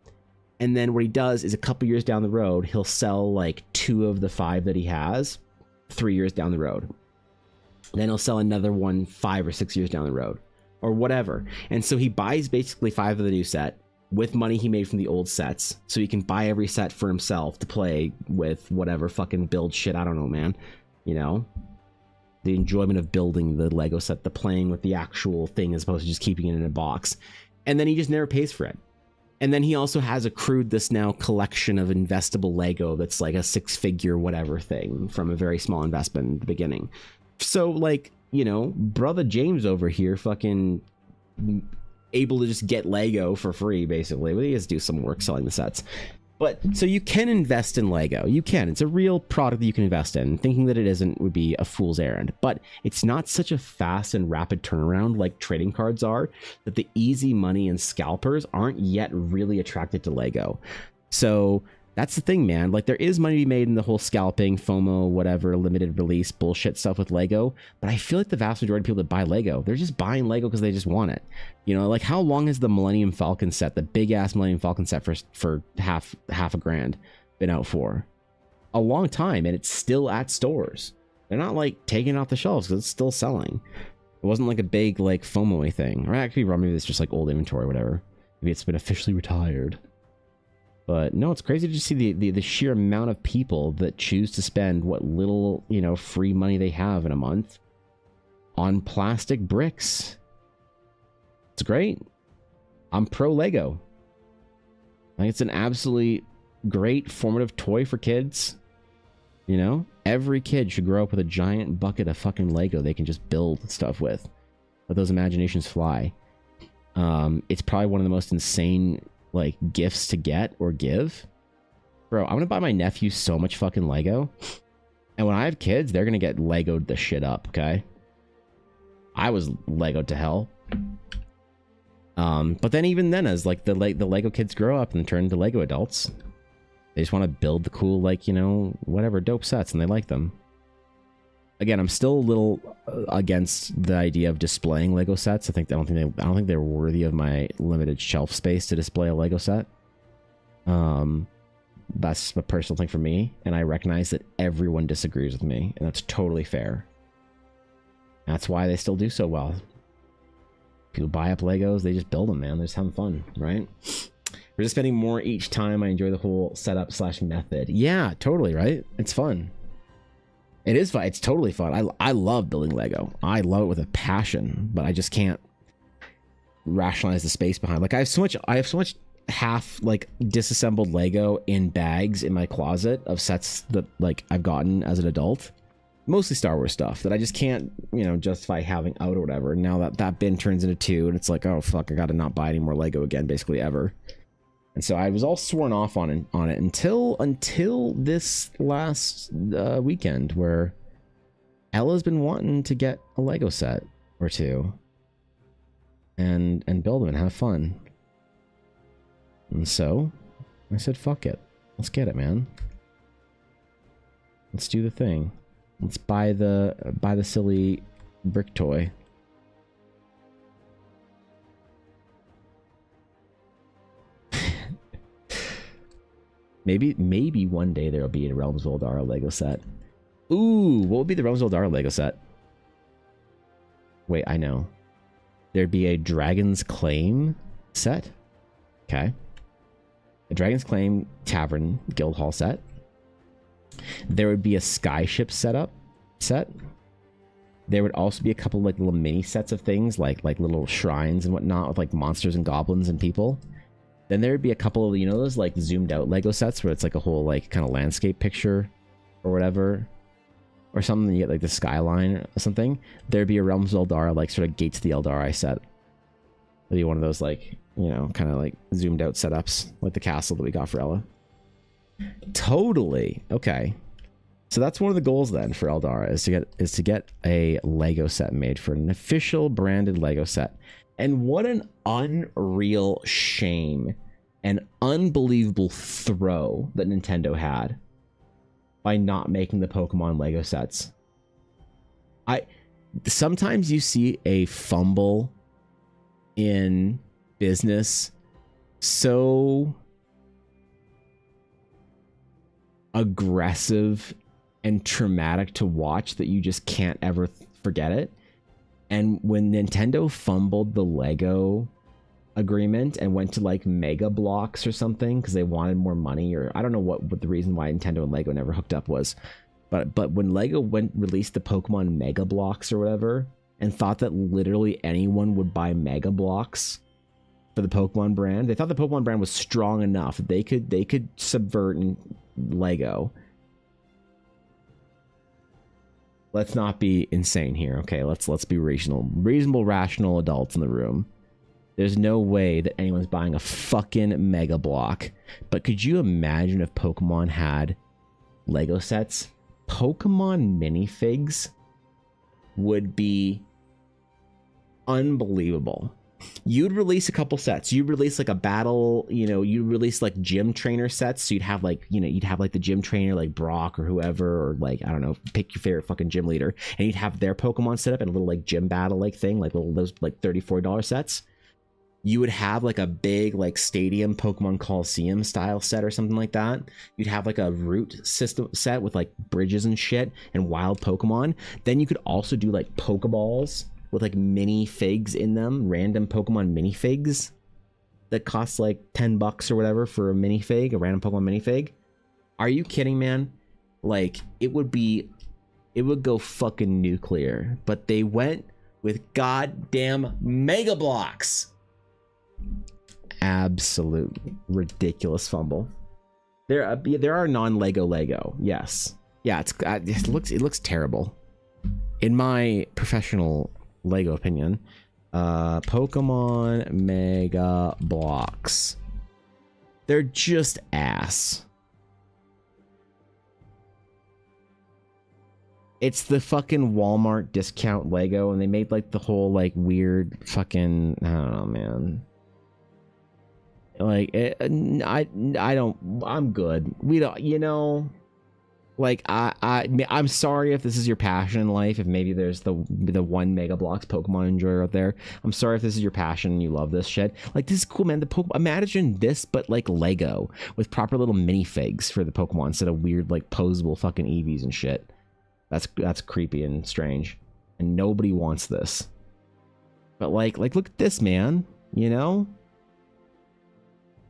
and then what he does is a couple years down the road he'll sell like 2 of the 5 that he has 3 years down the road. Then he'll sell another one 5 or 6 years down the road, or whatever. And so he buys basically 5 of the new set with money he made from the old sets, so he can buy every set for himself to play with whatever fucking build shit. I don't know, man. You know? The enjoyment of building the Lego set, the playing with the actual thing as opposed to just keeping it in a box. And then he just never pays for it. And then he also has accrued this now collection of investable Lego that's like a 6-figure whatever thing from a very small investment in the beginning. So, like, you know, brother James over here fucking able to just get Lego for free, basically. But he has to do some work selling the sets. But so you can invest in Lego. You can. It's a real product that you can invest in. Thinking that it isn't would be a fool's errand. But it's not such a fast and rapid turnaround like trading cards are, that the easy money and scalpers aren't yet really attracted to Lego. So that's the thing, man. Like, there is money to be made in the whole scalping, FOMO, whatever, limited release bullshit stuff with Lego. But I feel like the vast majority of people that buy Lego, they're just buying Lego because they just want it. You know, like, how long has the Millennium Falcon set, the big ass Millennium Falcon set for half $1,000 been out for? A long time, and it's still at stores. They're not like taking it off the shelves because it's still selling. It wasn't like a big like FOMO-y thing. Or actually, maybe it's just like old inventory or whatever. Maybe it's been officially retired. But no, it's crazy to see the sheer amount of people that choose to spend what little, you know, free money they have in a month on plastic bricks. It's great. I'm pro Lego. I think it's an absolutely great formative toy for kids. You know, every kid should grow up with a giant bucket of fucking Lego they can just build stuff with. Let those imaginations fly. It's probably one of the most insane, like, gifts to get or give. Bro, I'm gonna buy my nephew so much fucking Lego. And when I have kids, they're gonna get Legoed the shit up, okay? I was Legoed to hell. But then even then, as like the Lego kids grow up and turn into Lego adults, they just want to build the cool, like, you know, whatever dope sets, and they like them. Again, I'm still a little against the idea of displaying Lego sets. I don't think they're worthy of my limited shelf space to display a Lego set. That's a personal thing for me, and I recognize that everyone disagrees with me, and that's totally fair. That's why they still do so well. People buy up Legos, they just build them, man. They're just having fun, right? We're just spending more each time. I enjoy the whole setup / method. Yeah, totally, right? It's fun. It is fun. It's totally fun. I love building Lego. I love it with a passion, but I just can't rationalize the space behind. Like, I have so much half, like, disassembled Lego in bags in my closet of sets that, like, I've gotten as an adult. Mostly Star Wars stuff that I just can't, you know, justify having out or whatever. Now that bin turns into 2, and it's like, oh fuck, I gotta not buy any more Lego again, basically ever. And so I was all sworn off on it until this last weekend, where Ella's been wanting to get a Lego set or 2 and build them and have fun. And so I said, fuck it, let's get it, man. Let's do the thing. Let's buy the silly brick toy. maybe one day there'll be a Realms of Eldara Lego set. Ooh, what would be the Realms of Eldara Lego set? Wait, I know. There'd be a Dragon's Claim set. Okay. A Dragon's Claim Tavern Guild Hall set. There would be a Skyship set. There would also be a couple, like, little mini sets of things, like little shrines and whatnot, with, like, monsters and goblins and people. Then there would be a couple of, you know, those, like, zoomed out Lego sets where it's like a whole, like, kind of landscape picture or whatever, or something. You get, like, the skyline or something. There'd be a Realms of Eldara, like, sort of Gates to the Eldari set. It'd be one of those, like, you know, kind of like zoomed out setups, like the castle that we got for Ella. Totally. Okay. So that's one of the goals then for Eldara, is to get a Lego set made, for an official branded Lego set. And what an unreal shame and unbelievable throw that Nintendo had by not making the Pokemon Lego sets. Sometimes you see a fumble in business so aggressive and traumatic to watch that you just can't ever forget it. And when Nintendo fumbled the Lego agreement and went to, like, Mega Bloks or something because they wanted more money, or I don't know what the reason why Nintendo and Lego never hooked up was, but when Lego released the Pokemon Mega Bloks or whatever, and thought that literally anyone would buy Mega Bloks for the Pokemon brand, they thought the Pokemon brand was strong enough that they could subvert Lego. Let's not be insane here, okay? Let's be reasonable, rational adults in the room. There's no way that anyone's buying a fucking Mega Block. But could you imagine if Pokemon had Lego sets? Pokemon minifigs would be unbelievable. You'd release a couple sets. You'd release, like, a battle, you know, you'd release, like, gym trainer sets. So you'd have, like, you know, like the gym trainer, like Brock or whoever, or, like, I don't know, pick your favorite fucking gym leader, and you'd have their Pokemon set up in a little, like, gym battle, like, thing, like those, like, $34 sets. You would have, like, a big, like, stadium Pokemon Coliseum style set or something like that. You'd have, like, a route system set with, like, bridges and shit and wild Pokemon. Then you could also do, like, Pokeballs with, like, mini figs in them, random Pokemon minifigs. that costs like $10 or whatever for a minifig, a random Pokemon minifig. Are you kidding, man? Like, it would go fucking nuclear. But they went with goddamn Mega Blocks. Absolute ridiculous fumble. There are non-Lego Lego. Yes. Yeah, it looks terrible. In my professional Lego opinion, Pokemon Mega Blocks. They're just ass. It's the fucking Walmart discount Lego, and they made like the whole like weird fucking, I don't know, man. Like I'm good. We don't, you know, like I'm sorry if this is your passion in life. If maybe there's the one Mega Blocks Pokemon enjoyer out there. I'm sorry if this is your passion and you love this shit. Like, this is cool, man. Imagine this, but like Lego with proper little minifigs for the Pokemon instead of weird like posable fucking Eevees and shit. That's creepy and strange, and nobody wants this. But like look at this, man. You know.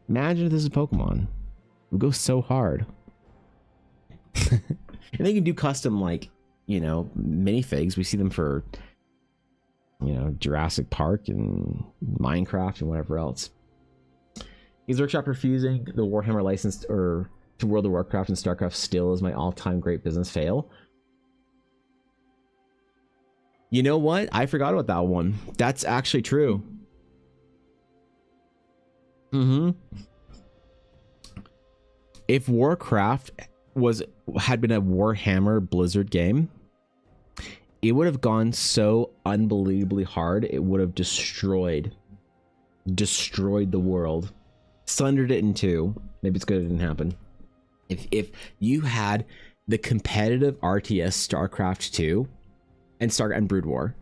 Imagine if this is Pokemon. It would go so hard. And they can do custom, like, you know, minifigs. We see them for, you know, Jurassic Park and Minecraft and whatever else. Games Workshop refusing the Warhammer license to World of Warcraft and StarCraft still is my all-time great business fail. You know what? I forgot about that one. That's actually true. If Warcraft had been a Warhammer Blizzard game, it would have gone so unbelievably hard. It would have destroyed the world, sundered it in two. Maybe it's good it didn't happen. If you had the competitive RTS StarCraft 2 and Brood War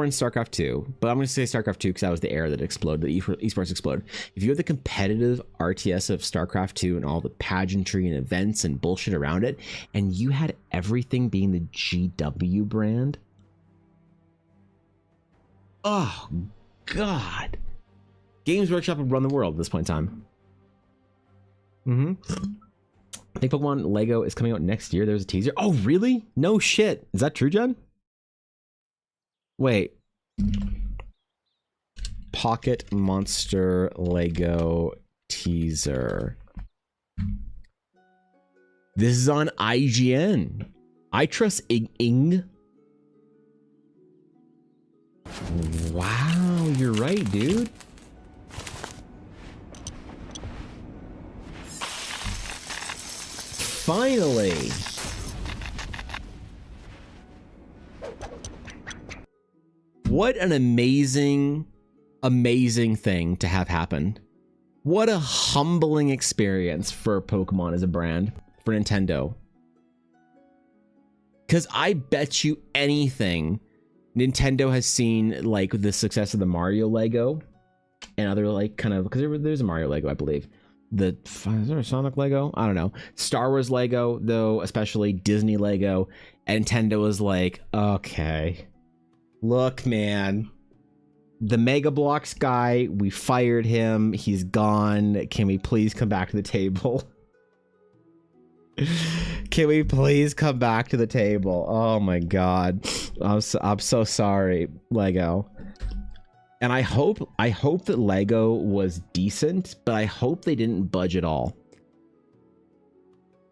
and StarCraft 2, but I'm going to say StarCraft 2 because that was the era that exploded, the esports exploded. If you had the competitive RTS of StarCraft 2 and all the pageantry and events and bullshit around it, and you had everything being the GW brand, oh god, Games Workshop would run the world at this point in time. I think Pokemon Lego is coming out next year. There's a teaser. Oh really? No shit. Is that true, Jen? Wait. Pocket Monster Lego teaser. This is on IGN. I trust Ing. Wow, you're right, dude. Finally. What an amazing thing to have happen. What a humbling experience for Pokemon as a brand, for Nintendo. Because I bet you anything, Nintendo has seen like the success of the Mario Lego and other like kind of, because there's a Mario Lego, I believe. Is there a Sonic Lego? I don't know. Star Wars Lego, though, especially Disney Lego. And Nintendo was like, okay. Look, man, the Mega Bloks guy, we fired him. He's gone. Can we please come back to the table? Can we please come back to the table? Oh my god. I'm so sorry, Lego. And I hope that Lego was decent, but I hope they didn't budge at all.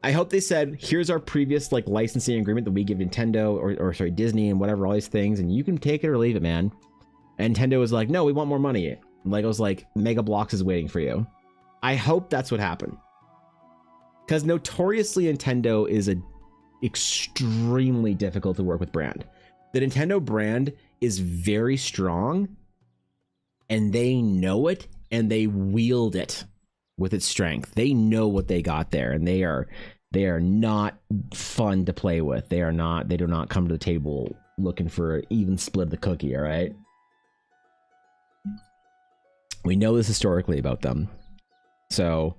I hope they said, here's our previous like licensing agreement that we give Nintendo or sorry, Disney and whatever, all these things, and you can take it or leave it, man. And Nintendo was like, no, we want more money. And Lego's like, Mega Bloks is waiting for you. I hope that's what happened. Because notoriously Nintendo is a extremely difficult to work with brand. The Nintendo brand is very strong, and they know it, and they wield it with its strength. They know what they got there, and they are not fun to play with. They do not come to the table looking for an even split of the cookie, all right? We know this historically about them. So,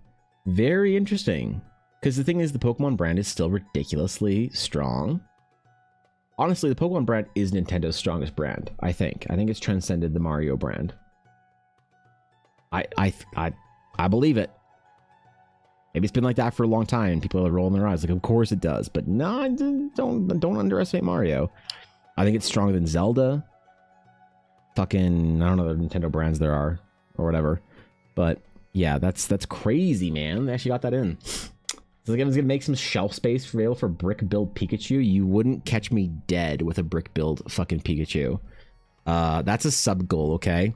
very interesting. Because the thing is, the Pokemon brand is still ridiculously strong. Honestly, the Pokemon brand is Nintendo's strongest brand, I think. I think it's transcended the Mario brand. I believe it. Maybe it's been like that for a long time. People are rolling their eyes like, of course it does. But no, don't underestimate Mario. I think it's stronger than Zelda. Fucking, I don't know the Nintendo brands there are or whatever. But yeah, that's crazy, man. They actually got that in. So the game's gonna make some shelf space available for brick build Pikachu. You wouldn't catch me dead with a brick build fucking Pikachu. That's a sub goal, okay?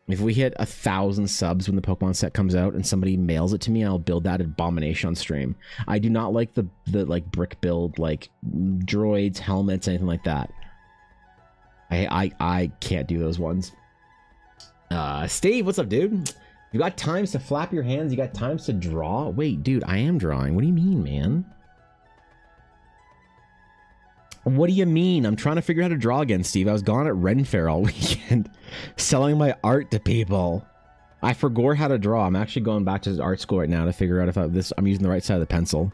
If we hit 1,000 subs when the Pokemon set comes out and somebody mails it to me, I'll build that abomination on stream. I do not like the like brick build, like droids, helmets, anything like that. I can't do those ones. Steve, what's up, dude? You got times to flap your hands, you got times to draw? Wait, dude, I am drawing. What do you mean, man? What do you mean? I'm trying to figure out how to draw again, Steve. I was gone at RENFAIRE all weekend selling my art to people. I forgot how to draw. I'm actually going back to art school right now to figure out if I'm using the right side of the pencil.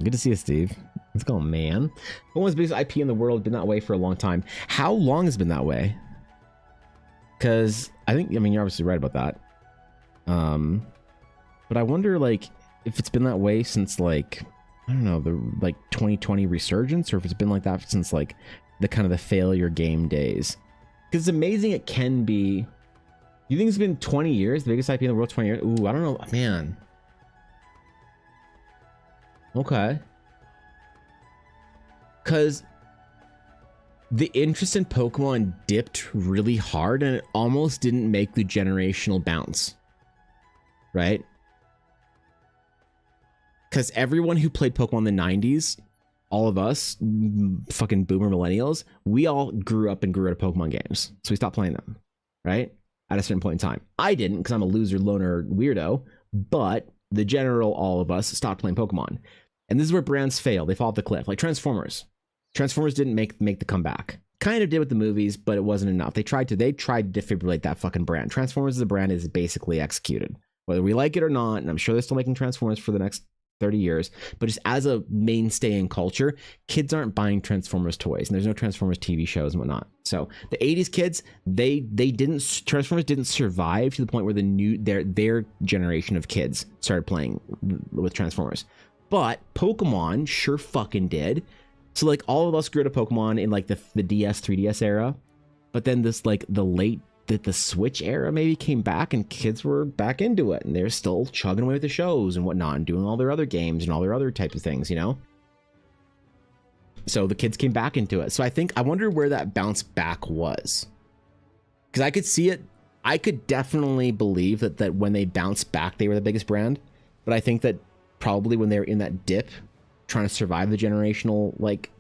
Good to see you, Steve. Let's go, man. Pokemon's biggest IP in the world, been that way for a long time. How long has it been that way? Because I mean, you're obviously right about that. But I wonder, like, if it's been that way since, like, I don't know, the like 2020 resurgence, or if it's been like that since like the kind of the failure game days. Because it's amazing it can be. You think it's been 20 years, the biggest IP in the world, 20 years? Ooh, I don't know, man. Okay. Because the interest in Pokemon dipped really hard and it almost didn't make the generational bounce. Right? Because everyone who played Pokemon in the 90s, all of us, fucking boomer millennials, we all grew up and grew out of Pokemon games. So we stopped playing them, right? At a certain point in time. I didn't, because I'm a loser, loner, weirdo. But the general, all of us, stopped playing Pokemon. And this is where brands fail. They fall off the cliff. Like Transformers. Transformers didn't make the comeback. Kind of did with the movies, but it wasn't enough. They tried to defibrillate that fucking brand. Transformers as a brand is basically executed. Whether we like it or not, and I'm sure they're still making Transformers for the next 30 years, but just as a mainstay in culture, kids aren't buying Transformers toys, and there's no Transformers TV shows and whatnot. So the 80s kids, Transformers didn't survive to the point where their generation of kids started playing with Transformers. But Pokemon sure fucking did. So like all of us grew up Pokemon in like the DS, 3DS era, but then this like the Switch era maybe came back and kids were back into it and they're still chugging away with the shows and whatnot and doing all their other games and all their other types of things, you know? So the kids came back into it. So I wonder where that bounce back was. Because I could see it. I could definitely believe that when they bounced back, they were the biggest brand. But I think that probably when they were in that dip, trying to survive the generational like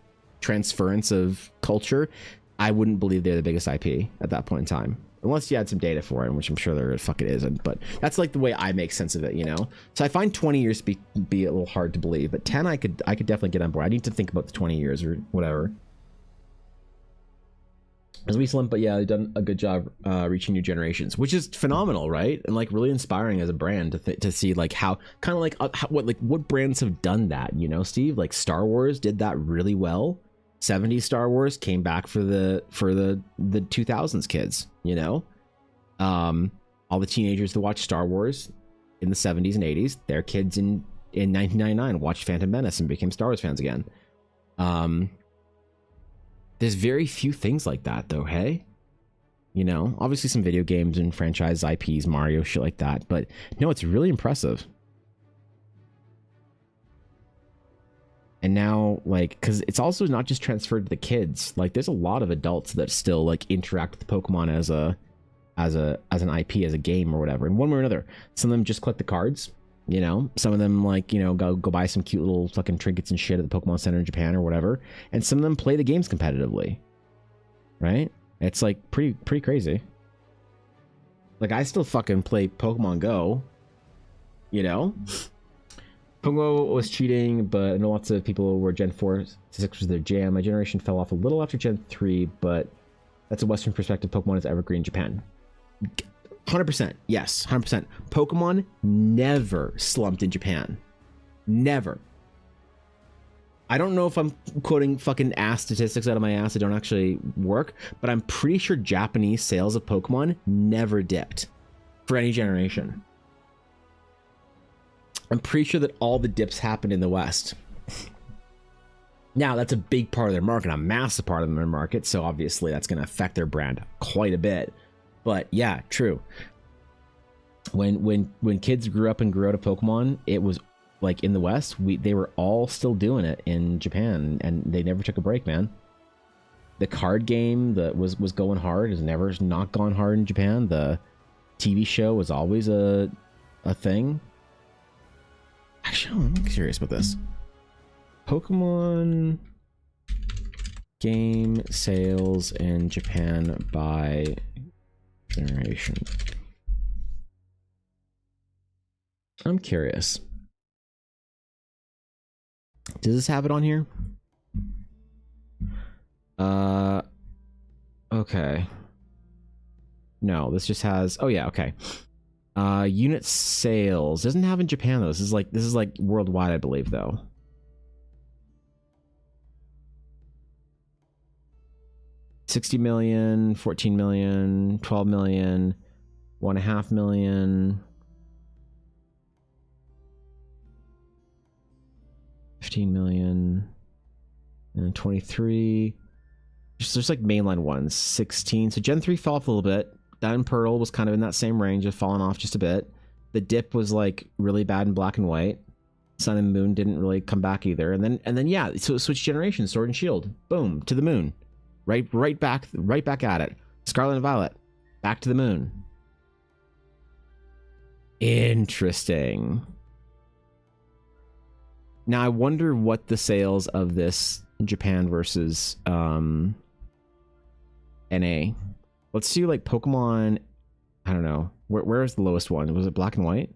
transference of culture, I wouldn't believe they're the biggest IP at that point in time. Unless you had some data for it, which I'm sure there fucking isn't. But that's like the way I make sense of it, you know? So I find 20 years to be a little hard to believe. But 10, I could definitely get on board. I need to think about the 20 years or whatever. As we slump, but yeah, they've done a good job reaching new generations, which is phenomenal, right? And like really inspiring as a brand to see like how kind of like what brands have done that, you know, Steve? Like Star Wars did that really well. 70s Star Wars came back for the 2000s kids, you know? All the teenagers that watched Star Wars in the 70s and 80s, their kids in 1999 watched Phantom Menace and became Star Wars fans again. There's very few things like that though, hey? You know, obviously some video games and franchise IPs, Mario, shit like that, but no, it's really impressive. And now, like, because it's also not just transferred to the kids. Like, there's a lot of adults that still like interact with Pokemon as an IP, as a game or whatever. In one way or another, some of them just collect the cards. You know, some of them like, you know, go buy some cute little fucking trinkets and shit at the Pokemon Center in Japan or whatever. And some of them play the games competitively. Right? It's like pretty crazy. Like, I still fucking play Pokemon Go. You know? Pokemon was cheating, but I know lots of people were Gen 4 to 6 was their jam. My generation fell off a little after Gen 3, but that's a Western perspective. Pokemon is evergreen in Japan. 100%. Yes, 100%. Pokemon never slumped in Japan. Never. I don't know if I'm quoting fucking ass statistics out of my ass that don't actually work, but I'm pretty sure Japanese sales of Pokemon never dipped. for any generation. I'm pretty sure that all the dips happen in the West. Now, that's a big part of their market, a massive part of their market, so obviously that's going to affect their brand quite a bit. But yeah, true. When kids grew up and grew out of Pokemon, it was like in the West, they were all still doing it in Japan, and they never took a break, man. The card game that was going hard has never not gone hard in Japan. The TV show was always a thing. Actually, I'm curious about this. Pokemon game sales in Japan by generation. I'm curious. Does this have it on here? Okay. No, this just has, oh yeah, okay. Unit sales doesn't have in Japan though. This is like worldwide, I believe, though. $60 million, 14 million, 12 million, 1.5 million, 15 million, and 23. There's like mainline ones. 16. So Gen 3 fell off a little bit. Diamond Pearl was kind of in that same range of falling off just a bit. The dip was like really bad in Black and White. Sun and Moon didn't really come back either. And then yeah, so switch generations, Sword and Shield. Boom, to the moon. Right back at it. Scarlet and Violet. Back to the moon. Interesting. Now I wonder what the sales of this Japan versus NA. Let's do like Pokemon. I don't know. Where is the lowest one? Was it Black and White?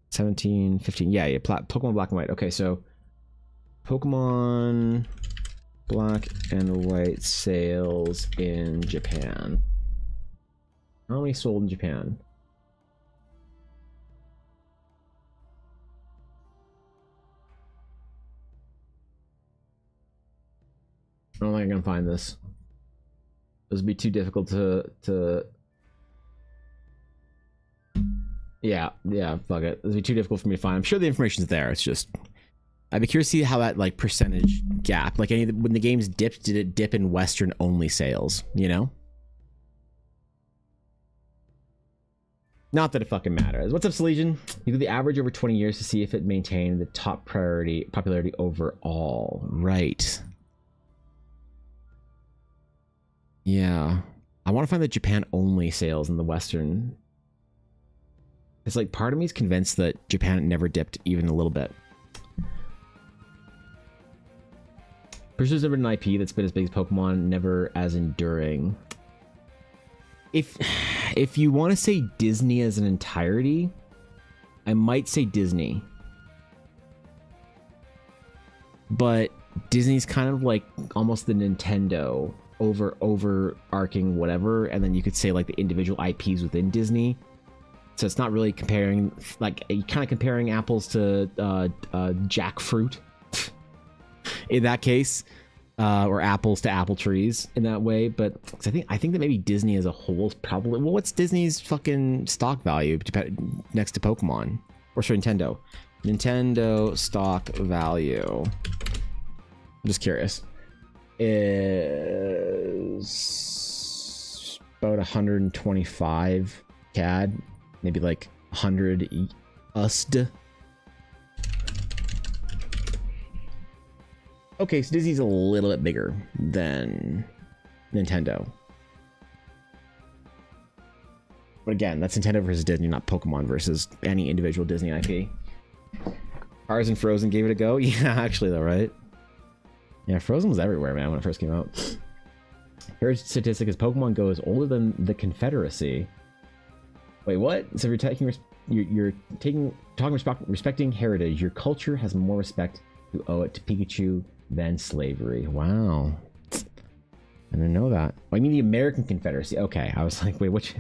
17, 15. Yeah. Pokemon Black and White. Okay, so Pokemon Black and White sales in Japan. How many sold in Japan? I don't think I can find this. This would be too difficult to... Yeah, fuck it. This would be too difficult for me to find. I'm sure the information's there. It's just... I'd be curious to see how that like percentage gap, like when the games dipped, did it dip in Western only sales, you know? Not that it fucking matters. What's up, Salesian? You do the average over 20 years to see if it maintained the top popularity overall. Right. Yeah. I want to find the Japan only sales in the Western. It's like part of me is convinced that Japan never dipped even a little bit. There's never been an IP that's been as big as Pokemon, never as enduring. If you want to say Disney as an entirety, I might say Disney. But Disney's kind of like almost the Nintendo overarching whatever, and then you could say like the individual IPs within Disney. So it's not really comparing, like you're kind of comparing apples to jackfruit in that case, or apples to apple trees in that way. But I think that maybe Disney as a whole is probably, well, what's Disney's fucking stock value next to Pokemon, or sorry, Nintendo stock value? I'm just curious. Is about 125 CAD, maybe like 100 USD. Okay, so Disney's a little bit bigger than Nintendo. But again, that's Nintendo versus Disney, not Pokemon versus any individual Disney IP. Cars and Frozen gave it a go? Yeah, actually though, right? Yeah, Frozen was everywhere, man, when it first came out. Here's a statistic: is Pokemon Go is older than the Confederacy. Wait, what? So if you're respecting heritage, your culture has more respect to owe it to Pikachu than slavery. Wow. I didn't know that. Oh, I mean the American Confederacy. Okay, I was like, wait, what?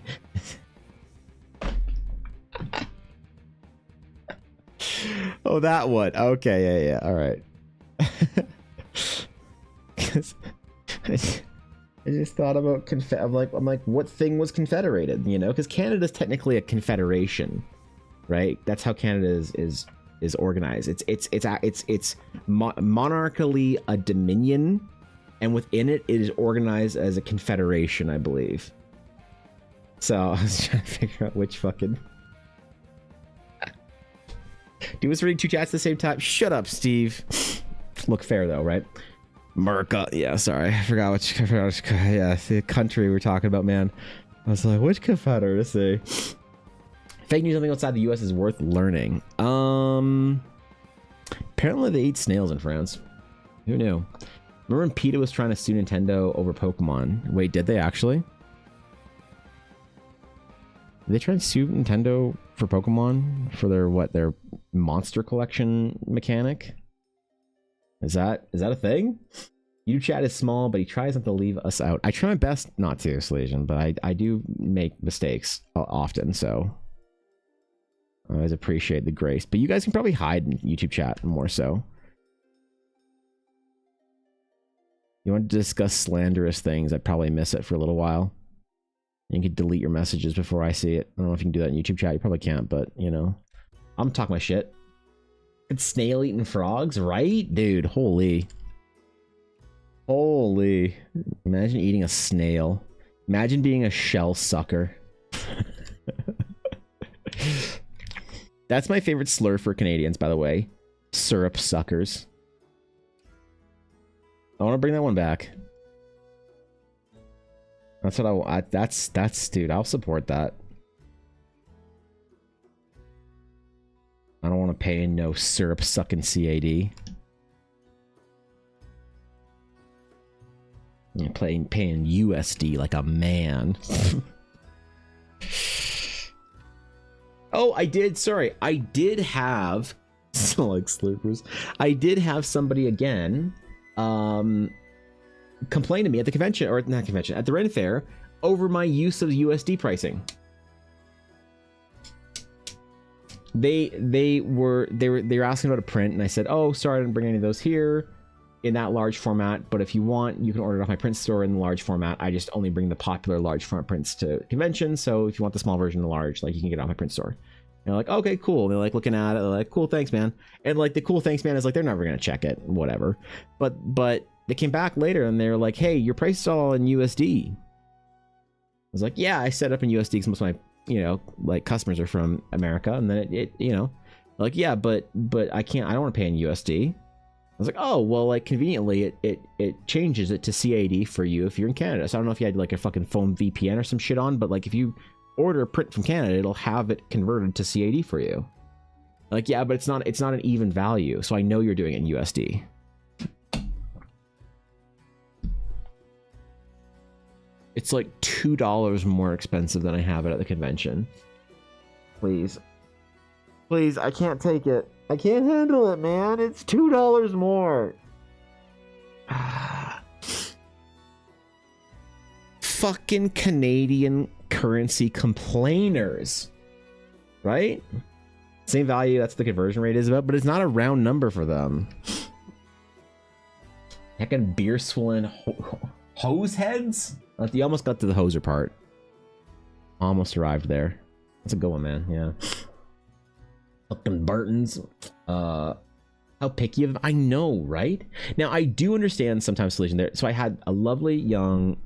Oh, that one. Okay, yeah, all right. I just thought about I'm like, what thing was confederated? You know, because Canada's technically a confederation, right? That's how Canada is organized. It's monarchically a dominion, and within it, it is organized as a confederation, I believe. So I was trying to figure out which fucking. Do us reading two chats at the same time? Shut up, Steve. Look fair though, right? America. Yeah, sorry. I forgot which yeah, the country we're talking about, man. I was like, which confederacy? Fake news, something outside the US is worth learning. Apparently they eat snails in France. Who knew? Remember when PETA was trying to sue Nintendo over Pokemon? Wait, did they actually? Did they try and sue Nintendo for Pokemon for their monster collection mechanic? Is that a thing? YouTube chat is small, but he tries not to leave us out. I try my best not to, Salesian, but I do make mistakes often, so I always appreciate the grace. But you guys can probably hide in YouTube chat more so. You want to discuss slanderous things, I'd probably miss it for a little while. You can delete your messages before I see it. I don't know if you can do that in YouTube chat. You probably can't, but, you know. I'm talking my shit. It's snail eating frogs, right? Dude, holy. Holy. Imagine eating a snail. Imagine being a shell sucker. That's my favorite slur for Canadians, by the way. Syrup suckers. I want to bring that one back. That's what I want. That's dude, I'll support that. I don't want to pay no syrup sucking CAD. You're paying USD like a man. Oh, I did. Sorry, I did have. So like slurpers. I did have somebody again. Complain to me at the convention, or not convention, at the RENFAIRE over my use of USD pricing. They were asking about a print, and I said, oh, sorry, I didn't bring any of those here in that large format, but if you want, you can order it off my print store in the large format. I just only bring the popular large format prints to conventions, so if you want the small version of the large, like, you can get it off my print store. And they're like, okay, cool. And they're like looking at it, they're like, cool, thanks, man. And like the cool thanks, man, is like, they're never gonna check it, whatever. But they came back later and they're like, hey, your price is all in USD. I was like, yeah, I set up in USD because most of my, you know, like customers are from America. And then it you know, like, yeah, but I don't want to pay in USD. I was like, oh, well, like conveniently it changes it to CAD for you if you're in Canada. So I don't know if you had like a fucking phone VPN or some shit on, but like if you order a print from Canada, it'll have it converted to CAD for you. Like, yeah, but it's not an even value. So I know you're doing it in USD. It's like $2 more expensive than I have it at the convention. Please. Please, I can't take it. I can't handle it, man. It's $2 more. Fucking Canadian currency complainers. Right? Same value, that's what the conversion rate is about, but it's not a round number for them. Heckin' beer swollen hose heads? You almost got to the hoser part. Almost arrived there. That's a good one, man. Yeah. Fucking Bartons. How picky of them. I know, right? Now, I do understand sometimes solution there. So I had a lovely young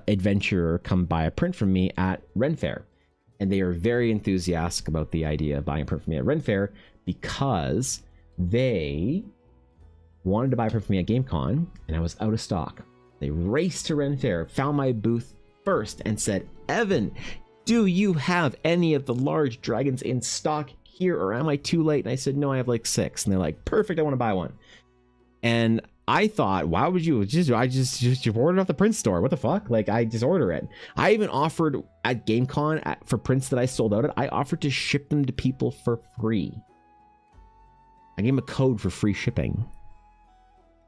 adventurer come buy a print from me at RENFAIRE. And they are very enthusiastic about the idea of buying a print from me at RENFAIRE because they wanted to buy a print from me at GameCon, and I was out of stock. They raced to RENFAIRE, found my booth first, and said, Evan, do you have any of the large dragons in stock here, or am I too late? And I said, no, I have like 6. And they're like, perfect, I want to buy one. And I thought, why would you just order it off the print store? What the fuck? Like, I just order it. I even offered at GameCon for prints that I sold out at, I offered to ship them to people for free. I gave them a code for free shipping.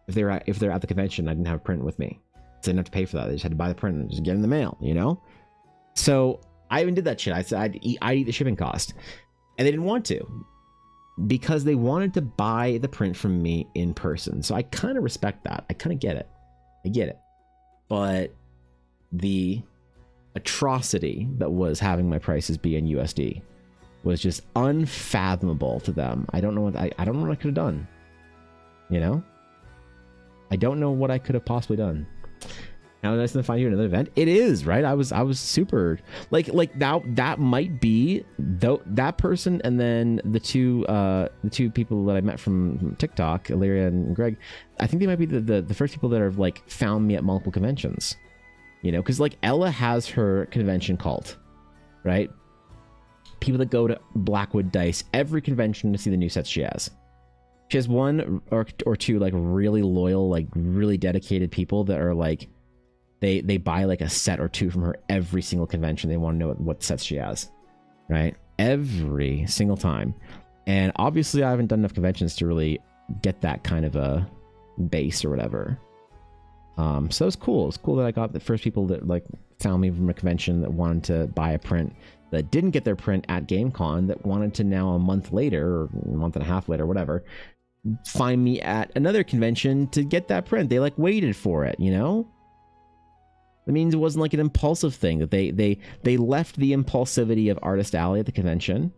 If they're at the convention, I didn't have a print with me. So they didn't have to pay for that. They just had to buy the print and just get it in the mail, you know? So I even did that shit. I said I'd eat the shipping cost. And they didn't want to. Because they wanted to buy the print from me in person. So I kind of respect that. I kind of get it. I get it. but the atrocity that was having my prices be in USD was just unfathomable to them. I don't know what I don't know what I could have done. You know? I don't know what I could have possibly done. Now nice to find you another event. It is, right? I was super like now that might be that person, and then the two people that I met from TikTok, Illyria and Greg. I think they might be the first people that have like found me at multiple conventions. You know, because like Ella has her convention cult, right? People that go to Blackwood Dice every convention to see the new sets she has. She has one or two like really loyal, like really dedicated people that are like, they buy like a set or two from her every single convention. They want to know what sets she has, right? Every single time. And obviously I haven't done enough conventions to really get that kind of a base or whatever. So it's cool. It's cool that I got the first people that like found me from a convention that wanted to buy a print that didn't get their print at GameCon, that wanted to now a month later or a month and a half later, whatever, find me at another convention to get that print. They like waited for it, you know? That means it wasn't like an impulsive thing, that they left the impulsivity of Artist Alley at the convention,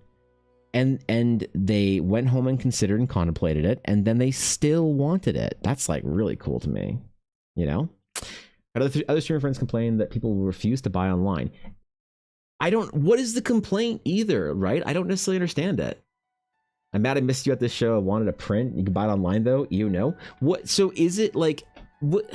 and they went home and considered and contemplated it, and then they still wanted it. That's like really cool to me, you know? Other streamer friends complain that people will refuse to buy online. What is the complaint either, right? I don't necessarily understand it. I'm mad I missed you at this show. I wanted a print. You can buy it online though, you know? What? So is it like, what?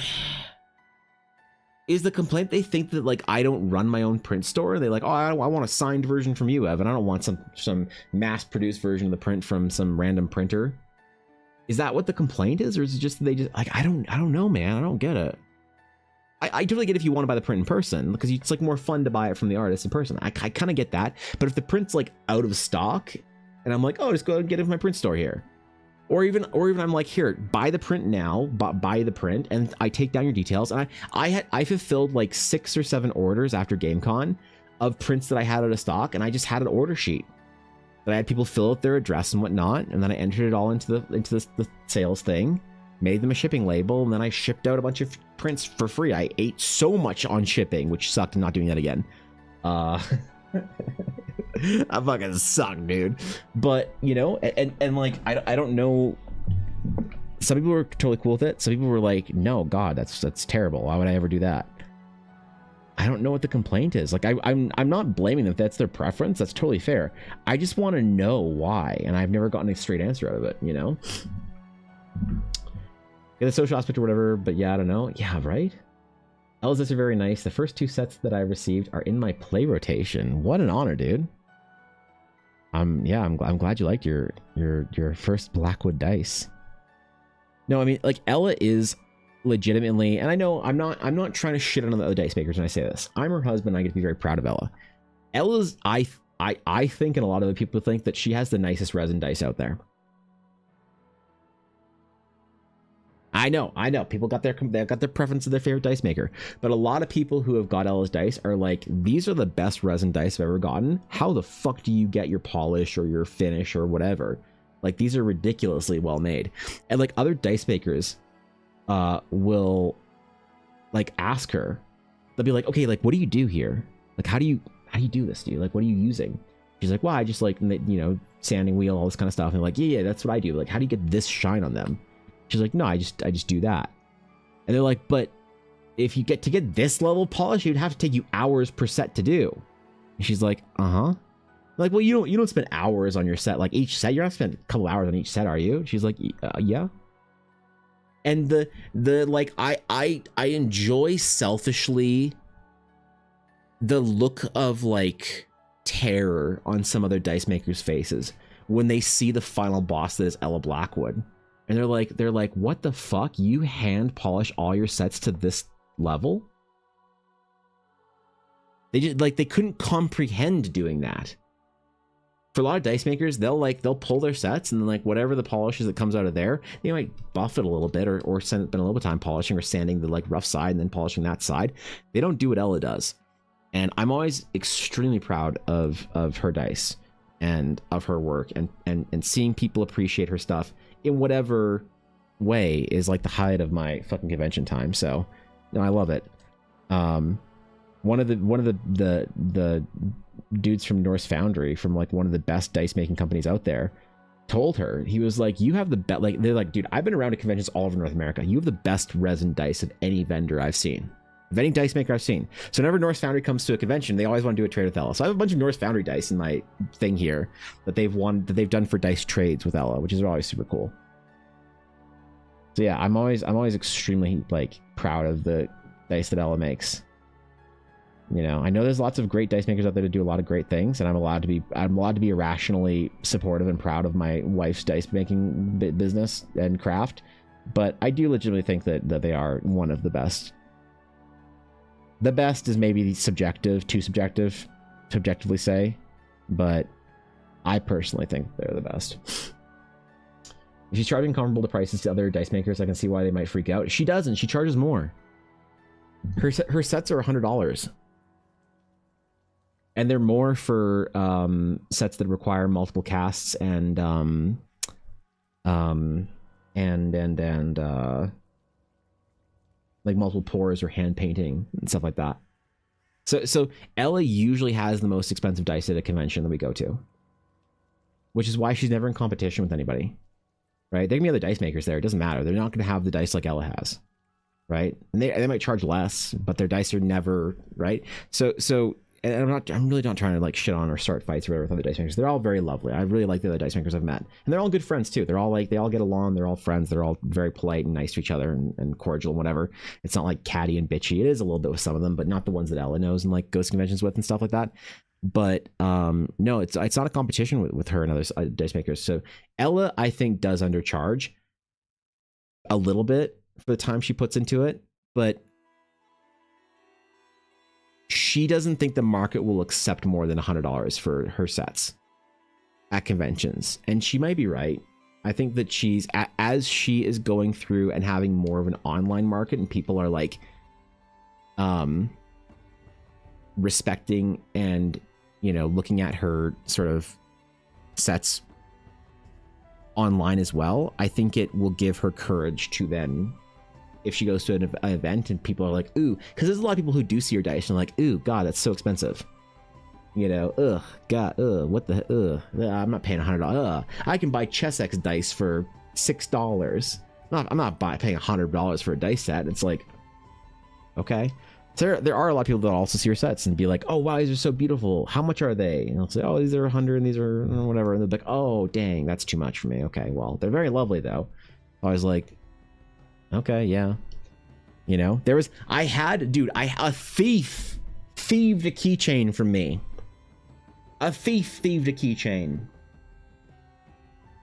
Is the complaint they think that like I don't run my own print store? They like, oh, I want a signed version from you, Evan. I don't want some mass-produced version of the print from some random printer. Is that what the complaint is, or is it just they just like I don't know, man. I don't get it. I totally get if you want to buy the print in person, because it's like more fun to buy it from the artist in person. I kind of get that, but if the print's like out of stock, and I'm like, oh, just go and get it from my print store here. Or even I'm like, here, buy the print now, buy the print, and I take down your details. And I fulfilled like 6 or 7 orders after GameCon of prints that I had out of stock, and I just had an order sheet that I had people fill out their address and whatnot, and then I entered it all into the sales thing, made them a shipping label, and then I shipped out a bunch of prints for free. I ate so much on shipping, which sucked. I'm not doing that again. I fucking suck, dude. But you know, and like I don't know. Some people were totally cool with it. Some people were like, no, God, that's terrible. Why would I ever do that? I don't know what the complaint is. Like I'm not blaming them if that's their preference. That's totally fair. I just want to know why, and I've never gotten a straight answer out of it, you know? Get the social aspect or whatever, but yeah, I don't know. Yeah, right? Elzas are very nice. The first 2 sets that I received are in my play rotation. What an honor, dude. I'm glad you liked your first Blackwood dice. No, I mean, like, Ella is legitimately, and I know I'm not trying to shit on the other dice makers when I say this. I'm her husband, I get to be very proud of Ella. Ella's, I think, and a lot of other people think, that she has the nicest resin dice out there. I know. People got their preference of their favorite dice maker, but a lot of people who have got Ella's dice are like, these are the best resin dice I've ever gotten. How the fuck do you get your polish or your finish or whatever? Like, these are ridiculously well made. And like other dice makers will like ask her, they'll be like, okay, like, what do you do here? Like, how do you do this, dude? Like, what are you using? She's like, well, I just like, you know, sanding wheel, all this kind of stuff. And they're like, yeah, that's what I do. Like, how do you get this shine on them? She's like, no, I just do that. And they're like, but if you get this level of polish, it would have to take you hours per set to do. And she's like, uh-huh. Like, well, you don't spend hours on your set. Like, each set, you're not spending a couple hours on each set, are you? She's like, yeah. And the like, I enjoy selfishly the look of like terror on some other dice makers' faces when they see the final boss that is Ella Blackwood. And they're like, what the fuck? You hand polish all your sets to this level? They just like, they couldn't comprehend doing that. For a lot of dice makers, they'll pull their sets, and then like whatever the polish is that comes out of there, they might buff it a little bit or spend a little bit of time polishing or sanding the like rough side and then polishing that side. They don't do what Ella does. And I'm always extremely proud of her dice and of her work, and seeing people appreciate her stuff in whatever way is like the highlight of my fucking convention time. So no, I love it. One of the dudes from Norse Foundry, from like one of the best dice making companies out there, told her, he was like, you have the best, like, they're like, dude, I've been around to conventions all over North America. You have the best resin dice of any vendor I've seen, of any dice maker I've seen. So whenever Norse Foundry comes to a convention, they always want to do a trade with Ella. So I have a bunch of Norse Foundry dice in my thing here that they've done for dice trades with Ella, which is always super cool. So yeah, I'm always extremely like proud of the dice that Ella makes. You know, I know there's lots of great dice makers out there to do a lot of great things, and I'm allowed to be irrationally supportive and proud of my wife's dice making business and craft, but I do legitimately think that they are one of the best. The best is maybe subjective, too subjective to objectively say, but I personally think they're the best. If she's charging comparable to prices to other dice makers, I can see why they might freak out. She doesn't. She charges more. Her sets are $100. And they're more for sets that require multiple casts and like multiple pours or hand painting and stuff like that. So Ella usually has the most expensive dice at a convention that we go to, which is why she's never in competition with anybody, right? There can be other dice makers there. It doesn't matter. They're not going to have the dice like Ella has, right? And they might charge less, but their dice are never, right? So. And I'm really not trying to like shit on or start fights or whatever with other dice makers. They're all very lovely. I really like the other dice makers I've met, and they're all good friends too. They're all like, they all get along. They're all friends. They're all very polite and nice to each other and cordial and whatever. It's not like catty and bitchy. It is a little bit with some of them, but not the ones that Ella knows and like goes to conventions with and stuff like that. But no, it's not a competition with her and other dice makers. So Ella, I think, does undercharge a little bit for the time she puts into it, but she doesn't think the market will accept more than $100 for her sets at conventions. And she might be right. I think that as she is going through and having more of an online market and people are like respecting and, you know, looking at her sort of sets online as well, I think it will give her courage to then, if she goes to an event and people are like, ooh, because there's a lot of people who do see her dice and are like, ooh, God, that's so expensive. You know, ugh, God, what the, I'm not paying $100. I can buy Chessex dice for $6. I'm not paying $100 for a dice set. It's like, okay. So there are a lot of people that also see your sets and be like, oh, wow, these are so beautiful. How much are they? And I'll say, oh, these are 100 and these are whatever. And they're like, oh, dang, that's too much for me. Okay, well, they're very lovely though. I was like, okay, yeah. You know, a thief thieved a keychain from me. A thief thieved a keychain.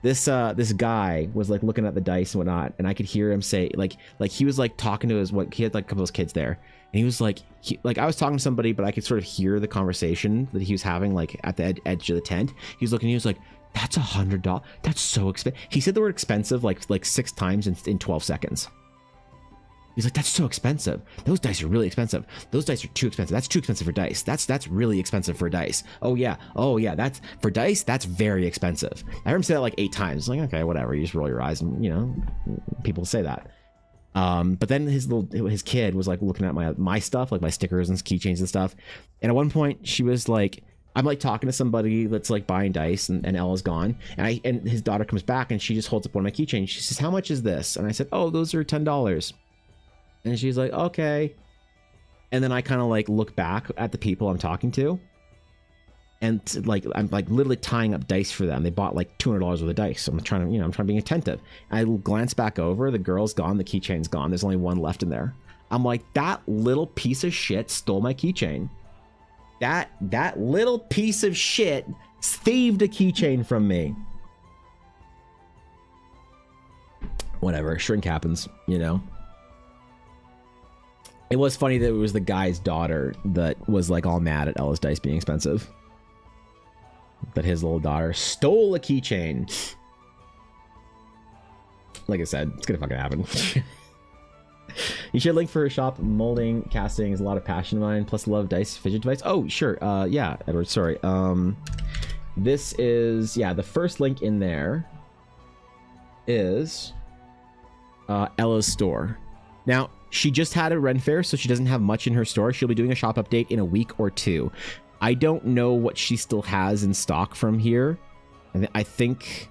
This guy was like looking at the dice and whatnot, and I could hear him say, like he was like talking to he had like a couple of his kids there, and he was like, I was talking to somebody, but I could sort of hear the conversation that he was having like at the edge of the tent. He was looking, he was like, that's $100. That's so expensive. He said the word expensive like 6 times in 12 seconds. He's like, that's so expensive. Those dice are really expensive. Those dice are too expensive. That's too expensive for dice. That's really expensive for dice. Oh yeah. That's for dice. That's very expensive. I heard him say that like 8 times. It's like, okay, whatever. You just roll your eyes and, you know, people say that. But then his kid was like looking at my stuff, like my stickers and keychains and stuff. And at one point she was like, I'm like talking to somebody that's like buying dice, and Ella's gone, and his daughter comes back and she just holds up one of my keychains. She says, how much is this? And I said, oh, those are $10. And she's like, okay. And then I kind of like look back at the people I'm talking to, and like I'm like literally tying up dice for them. They bought like $200 worth of dice. So I'm trying to be attentive. I glance back over, the girl's gone, the keychain's gone. There's only one left in there. I'm like, that little piece of shit stole my keychain. That little piece of shit thieved a keychain from me. Whatever, shrink happens, you know. It was funny that it was the guy's daughter that was like all mad at Ella's dice being expensive. That his little daughter stole a keychain. Like I said, it's gonna fucking happen. You should link for her shop. Molding, casting is a lot of passion of mine, plus love dice fidget device. Oh, sure. Yeah, Edward, sorry. This is, yeah, the first link in there is Ella's store. Now, She just had a Ren Fair, so she doesn't have much in her store. She'll be doing a shop update in a week or two. I don't know what she still has in stock from here. I think...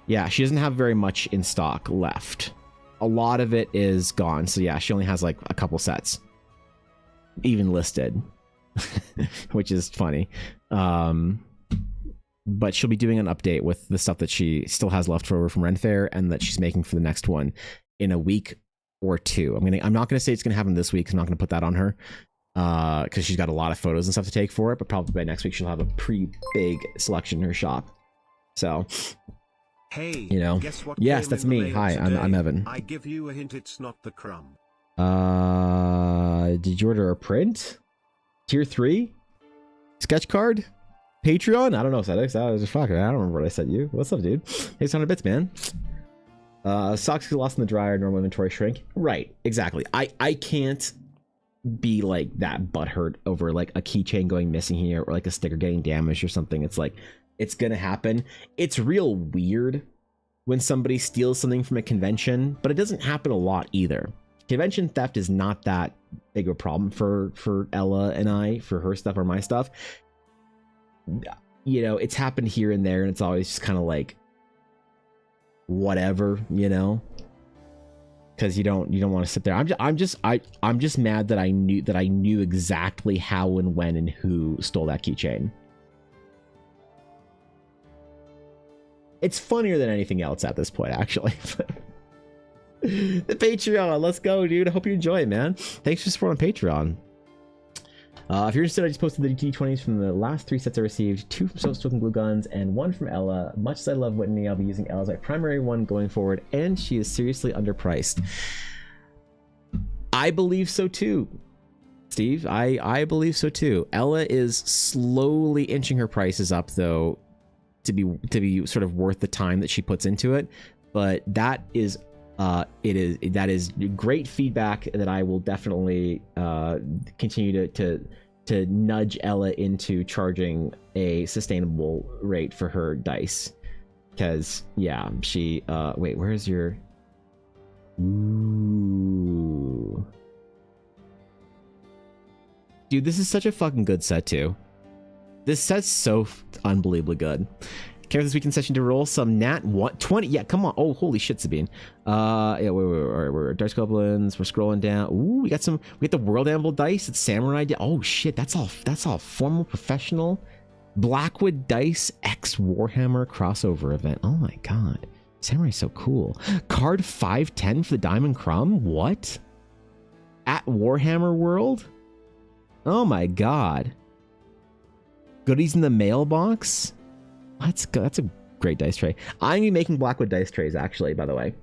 Yeah, she doesn't have very much in stock left. A lot of it is gone. So yeah, she only has like a couple sets. Even listed. Which is funny. But she'll be doing an update with the stuff that she still has left over from RENFAIRE and that she's making for the next one in a week or two. I'm not gonna say it's gonna happen this week, 'cause I'm not gonna put that on her. Because she's got a lot of photos and stuff to take for it, but probably by next week she'll have a pretty big selection in her shop. So hey, you know, guess what? Yes, that's me. Hi, I'm Evan. I give you a hint, it's not the crumb. Did you order a print? Tier 3? Sketch card? Patreon? I don't know, Sedex. Fuck, I don't remember what I sent you. What's up, dude? Hey, 100 bits, man. Socks get lost in the dryer, normal inventory shrink. Right, exactly. I can't be like that butthurt over like a keychain going missing here or like a sticker getting damaged or something. It's like, it's gonna happen. It's real weird when somebody steals something from a convention, but it doesn't happen a lot either. Convention theft is not that big of a problem for Ella and I, for her stuff or my stuff. You know, it's happened here and there, and it's always just kind of like whatever, you know, because you don't want to sit there. I'm just mad that I knew exactly how and when and who stole that keychain. It's funnier than anything else at this point, actually. The Patreon, let's go, dude. I hope you enjoy it, man. Thanks for supporting Patreon. If you're interested, I just posted the D20s from the last 3 sets I received, 2 from Soap Glue Guns and 1 from Ella. Much as I love Whitney, I'll be using Ella as my primary one going forward, and she is seriously underpriced. I believe so too, Steve. I believe so too. Ella is slowly inching her prices up, though, to be sort of worth the time that she puts into it. But that is that is great feedback that I will definitely continue to nudge Ella into charging a sustainable rate for her dice, because yeah, she wait, where's your... Ooh, dude, this is such a fucking good set too. This set's so unbelievably good. Care this weekend session to roll some nat 20. Yeah, come on. Oh, holy shit, Sabine. Yeah, we're Dice Goblins. We're scrolling down. Ooh, we got the World Anvil dice. It's Samurai. Oh shit, that's all formal, professional. Blackwood Dice X Warhammer crossover event. Oh my god, Samurai's so cool. Card 510 for the Diamond Crumb. What? At Warhammer World? Oh my god. Goodies in the mailbox. That's good. That's a great dice tray. I'm gonna be making Blackwood dice trays, actually, by the way.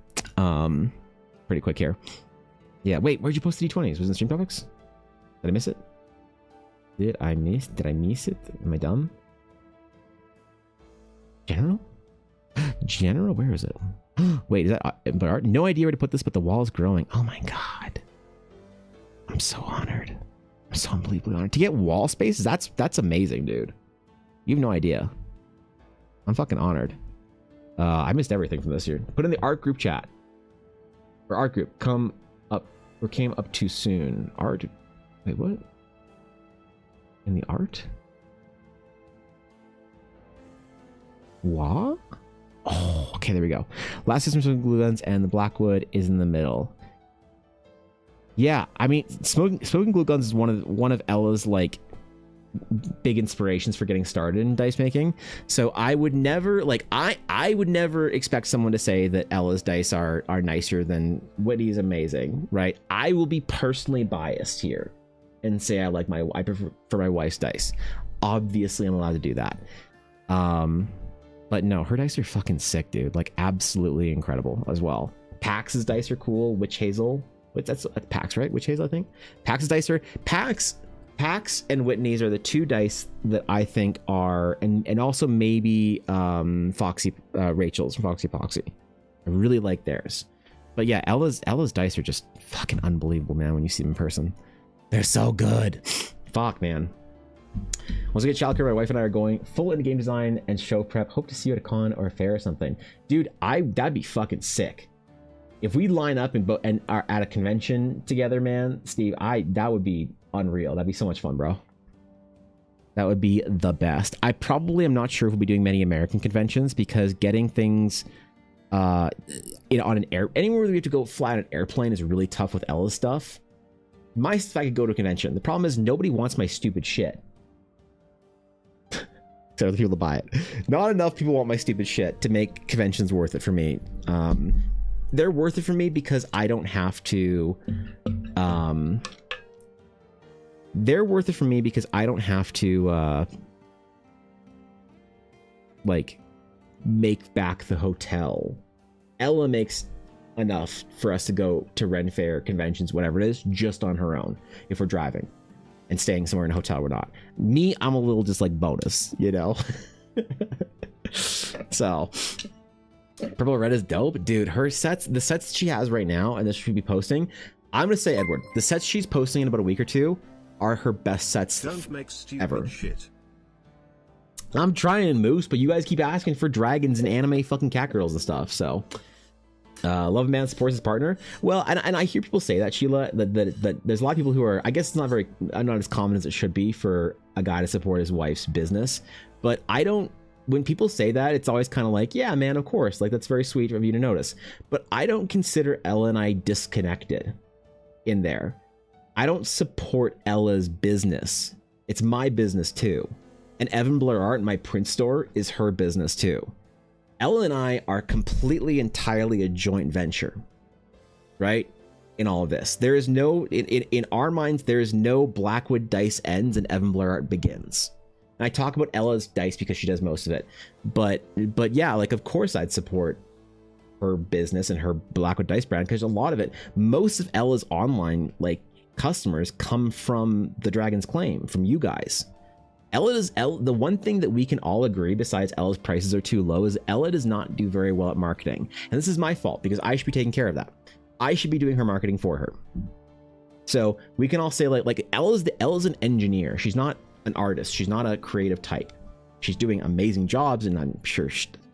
Pretty quick here. Yeah, wait, where'd you post the D20s? Was it in Stream Topics? Did I miss it? Did I miss it? Am I dumb? General? General? Where is it? Wait, is that art? No idea where to put this, but the wall is growing. Oh my god. I'm so honored. I'm so unbelievably honored. To get wall space, that's amazing, dude. You have no idea. I'm fucking honored. I missed everything from this year. Put in the art group chat. Or art group. Come up. Or came up too soon. Art. Wait, what? In the art? What? Oh, okay, there we go. Last systems with glue guns and the Blackwood is in the middle. Yeah, I mean, smoking glue guns is one of Ella's like big inspirations for getting started in dice making. So I would never I would never expect someone to say that Ella's dice are nicer than Whitney's amazing, right? I will be personally biased here and say I prefer my wife's dice. Obviously I'm allowed to do that. But no, her dice are fucking sick, dude. Like absolutely incredible as well. Pax's dice are cool. Witch Hazel. That's Pax, right? Witch Hazel, I think. Pax's dice are Pax and Whitney's are the 2 dice that I think are, and also maybe Foxy Rachel's from Foxy Poxy. I really like theirs. But yeah, Ella's dice are just fucking unbelievable, man, when you see them in person. They're so good. Fuck, man. Once I get childcare, my wife and I are going full into game design and show prep. Hope to see you at a con or a fair or something. Dude, that'd be fucking sick. If we line up and are at a convention together, man, Steve, that would be unreal. That'd be so much fun, bro. That would be the best. I probably am not sure if we'll be doing many American conventions because getting things on an anywhere where we have to go fly on an airplane is really tough with Ella's stuff. I could go to a convention. The problem is nobody wants my stupid shit. So other people to buy it. Not enough people want my stupid shit to make conventions worth it for me. They're worth it for me because I don't have to. They're worth it for me because I don't have to like make back the hotel. Ella makes enough for us to go to RENFAIRE conventions, whatever it is, just on her own if we're driving and staying somewhere in a hotel we're not. Me, I'm a little just like bonus, you know. So Purple Red is dope, dude. Her sets, the sets she has right now, and this should be posting. I'm gonna say, Edward, the sets she's posting in about a week or two are her best sets Don't make stupid ever. Shit. I'm trying, Moose, but you guys keep asking for dragons and anime fucking cat girls and stuff. So, love man supports his partner. Well, and I hear people say that, Sheila, that there's a lot of people who are, I guess it's not as common as it should be for a guy to support his wife's business. But I don't. When people say that, it's always kind of like, yeah, man, of course, like that's very sweet of you to notice. But I don't consider Ella and I disconnected in there. I don't support Ella's business. It's my business too. And Evan Blair Art, my print store, is her business too. Ella and I are completely, entirely a joint venture, right? In all of this, there is no, in our minds, there is no Blackwood Dice ends and Evan Blair Art begins. And I talk about Ella's dice because she does most of it, but yeah, like of course I'd support her business and her Blackwood Dice brand because a lot of it, most of Ella's online like customers come from the Dragon's Claim, from you guys. The one thing that we can all agree, besides Ella's prices are too low, is Ella does not do very well at marketing, and this is my fault because I should be taking care of that. I should be doing her marketing for her. So we can all say like Ella's an engineer. She's not an artist. She's not a creative type. She's doing amazing jobs, and I'm sure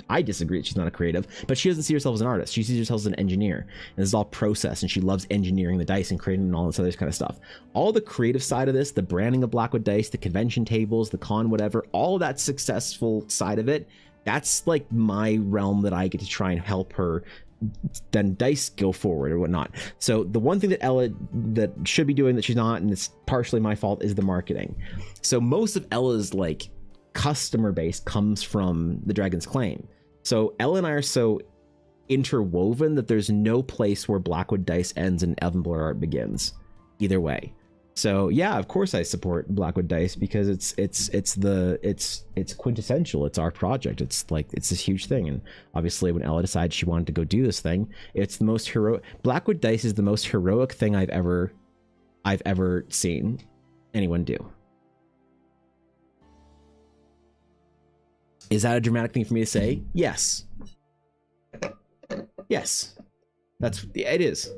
I disagree that she's not a creative, but she doesn't see herself as an artist. She sees herself as an engineer, and this is all process, and she loves engineering the dice and creating and all this other kind of stuff. All the creative side of this, the branding of Blackwood Dice, the convention tables, the con, whatever, all of that successful side of it, that's like my realm that I get to try and help her then dice go forward or whatnot. So the one thing that Ella that should be doing that she's not, and it's partially my fault, is the marketing. So most of Ella's like customer base comes from the Dragon's Claim. So Ella and I are so interwoven that there's no place where Blackwood Dice ends and Evan Blair Art begins, either way. So yeah, of course I support Blackwood Dice because it's quintessential. It's our project. It's this huge thing. And obviously when Ella decided she wanted to go do this thing, it's the most heroic. Blackwood Dice is the most heroic thing I've ever seen anyone do. Is that a dramatic thing for me to say? Yes. Yes. It is.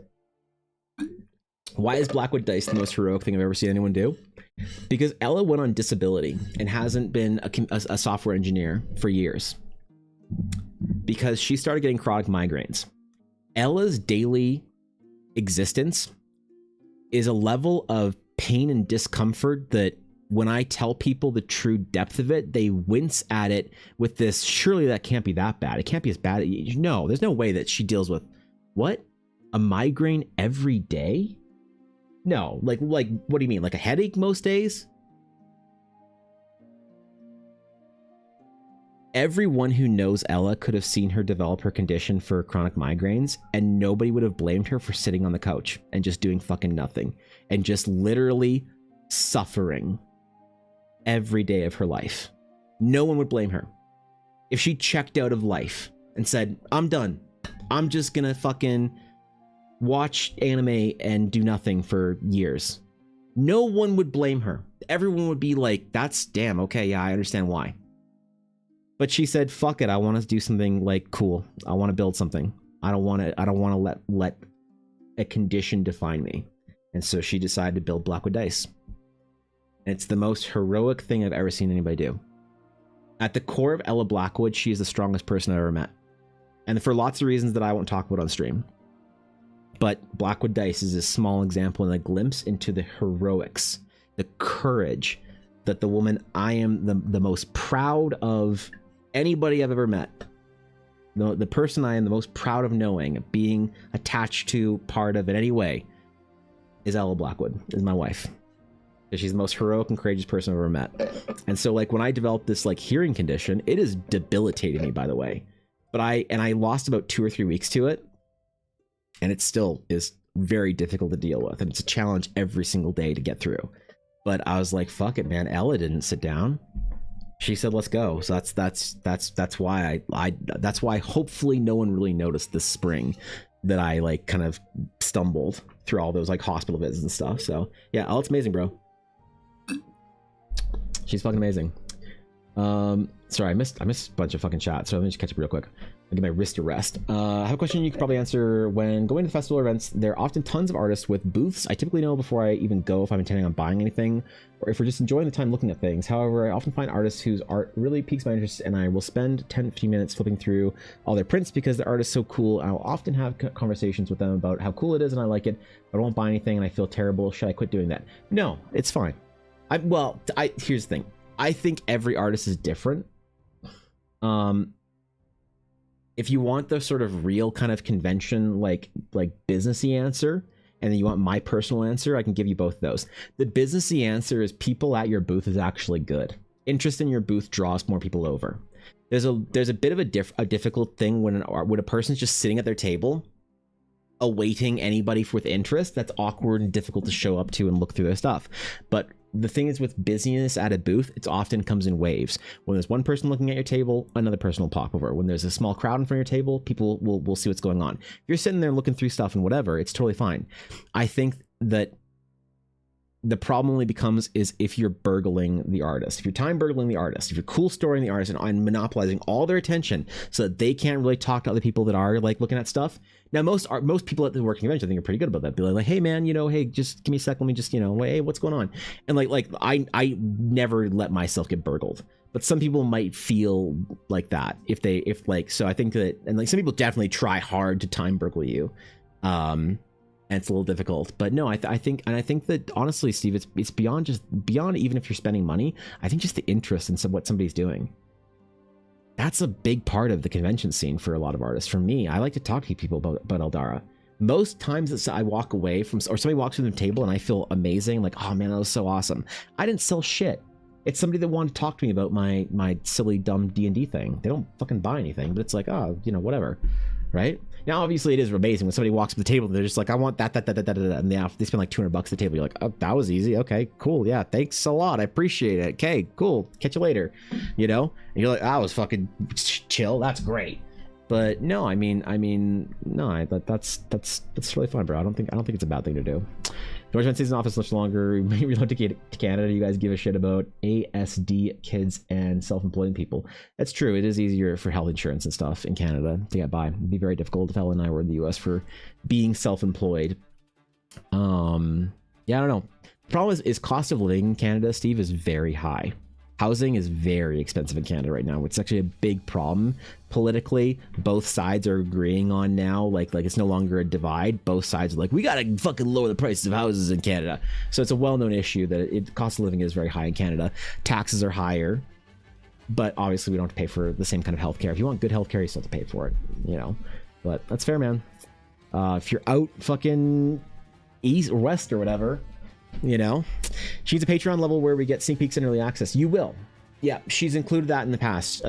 Why is Blackwood Dice the most heroic thing I've ever seen anyone do? Because Ella went on disability and hasn't been a software engineer for years. Because she started getting chronic migraines. Ella's daily existence is a level of pain and discomfort that when I tell people the true depth of it, they wince at it with this, surely that can't be that bad. It can't be as bad. No, there's no way that she deals with, what? A migraine every day? No, like what do you mean? Like a headache most days? Everyone who knows Ella could have seen her develop her condition for chronic migraines, and nobody would have blamed her for sitting on the couch and just doing fucking nothing and just literally suffering every day of her life. No one would blame her. If she checked out of life and said, I'm done, I'm just gonna fucking watch anime and do nothing for years, no one would blame her. Everyone would be like, that's damn okay, yeah, I understand why. But she said, fuck it, I want to do something like cool. I want to build something. I don't want to let a condition define me. And so she decided to build Blackwood Dice. It's the most heroic thing I've ever seen anybody do. At the core of Ella Blackwood, she is the strongest person I've ever met. And for lots of reasons that I won't talk about on stream. But Blackwood Dice is a small example and a glimpse into the heroics, the courage that the woman I am the most proud of anybody I've ever met. The person I am the most proud of knowing, being attached to, part of in any way, is Ella Blackwood, is my wife. Because she's the most heroic and courageous person I've ever met. And so like when I developed this like hearing condition, it is debilitating me, by the way. But I lost about 2 or 3 weeks to it. And it still is very difficult to deal with. And it's a challenge every single day to get through. But I was like, fuck it, man. Ella didn't sit down. She said, let's go. So that's why that's why hopefully no one really noticed this spring that I like kind of stumbled through all those like hospital visits and stuff. So yeah, Ella's amazing, bro. She's fucking amazing. Sorry, I missed a bunch of fucking chats, so let me just catch up real quick. I'll give my wrist a rest. I have a question you could probably answer. When going to festival events, there are often tons of artists with booths. I typically know before I even go if I'm intending on buying anything or if we're just enjoying the time looking at things. However, I often find artists whose art really piques my interest, and I will spend 10-15 minutes flipping through all their prints because the art is so cool. I'll often have conversations with them about how cool it is and I like it, but I won't buy anything and I feel terrible. Should I quit doing that? No, it's fine. Here's the thing. I think every artist is different. If you want the sort of real kind of convention, like businessy answer, and then you want my personal answer, I can give you both those. The businessy answer is people at your booth is actually good. Interest in your booth draws more people over. There's a bit of a difficult thing when a person's just sitting at their table, awaiting anybody with interest. That's awkward and difficult to show up to and look through their stuff. But the thing is with busyness at a booth, it often comes in waves. When there's one person looking at your table, another person will pop over. When there's a small crowd in front of your table, people will see what's going on. If you're sitting there looking through stuff and whatever, it's totally fine. I think that the problem only becomes is if you're burgling the artist. If you're time burgling the artist, if you're cool storing the artist and monopolizing all their attention so that they can't really talk to other people that are like looking at stuff. Now, most people at the working convention, I think, are pretty good about that. Be like, hey man, hey, just give me a sec. Let me just, hey, what's going on? And like I never let myself get burgled. But some people might feel like that so I think that, and like some people definitely try hard to time burgle you. And it's a little difficult, but no, I think that honestly, Steve, it's beyond even if you're spending money. I think just the interest in what somebody's doing. That's a big part of the convention scene for a lot of artists. For me, I like to talk to people about Eldara. Most times I walk away from, or somebody walks through the table and I feel amazing, like, oh man, that was so awesome. I didn't sell shit. It's somebody that wanted to talk to me about my silly dumb D&D thing. They don't fucking buy anything, but it's like, oh, whatever. Right? Now, obviously, it is amazing when somebody walks up the table and they're just like, I want that, and they spend like $200 at the table. You're like, oh, that was easy. Okay, cool. Yeah, thanks a lot. I appreciate it. Okay, cool. Catch you later. And you're like, that was fucking chill. That's great. But no, no, that's really fun, bro. I don't think it's a bad thing to do. George Van stays in office much longer. Maybe relocate to Canada. You guys give a shit about ASD kids and self-employed people. That's true. It is easier for health insurance and stuff in Canada to get by. It'd be very difficult if Ellen and I were in the US for being self-employed. Yeah, I don't know. The problem is cost of living in Canada, Steve, is very high. Housing is very expensive in Canada right now. It's actually a big problem politically. Both sides are agreeing on now, like it's no longer a divide. Both sides are like, we gotta fucking lower the prices of houses in Canada. So it's a well-known issue that cost of living is very high in Canada. Taxes are higher, but obviously we don't have to pay for the same kind of healthcare. If you want good healthcare, you still have to pay for it, But that's fair, man. If you're out fucking east or west or whatever, she's a Patreon level where we get sneak peeks and early access. You will. Yeah, she's included that in the past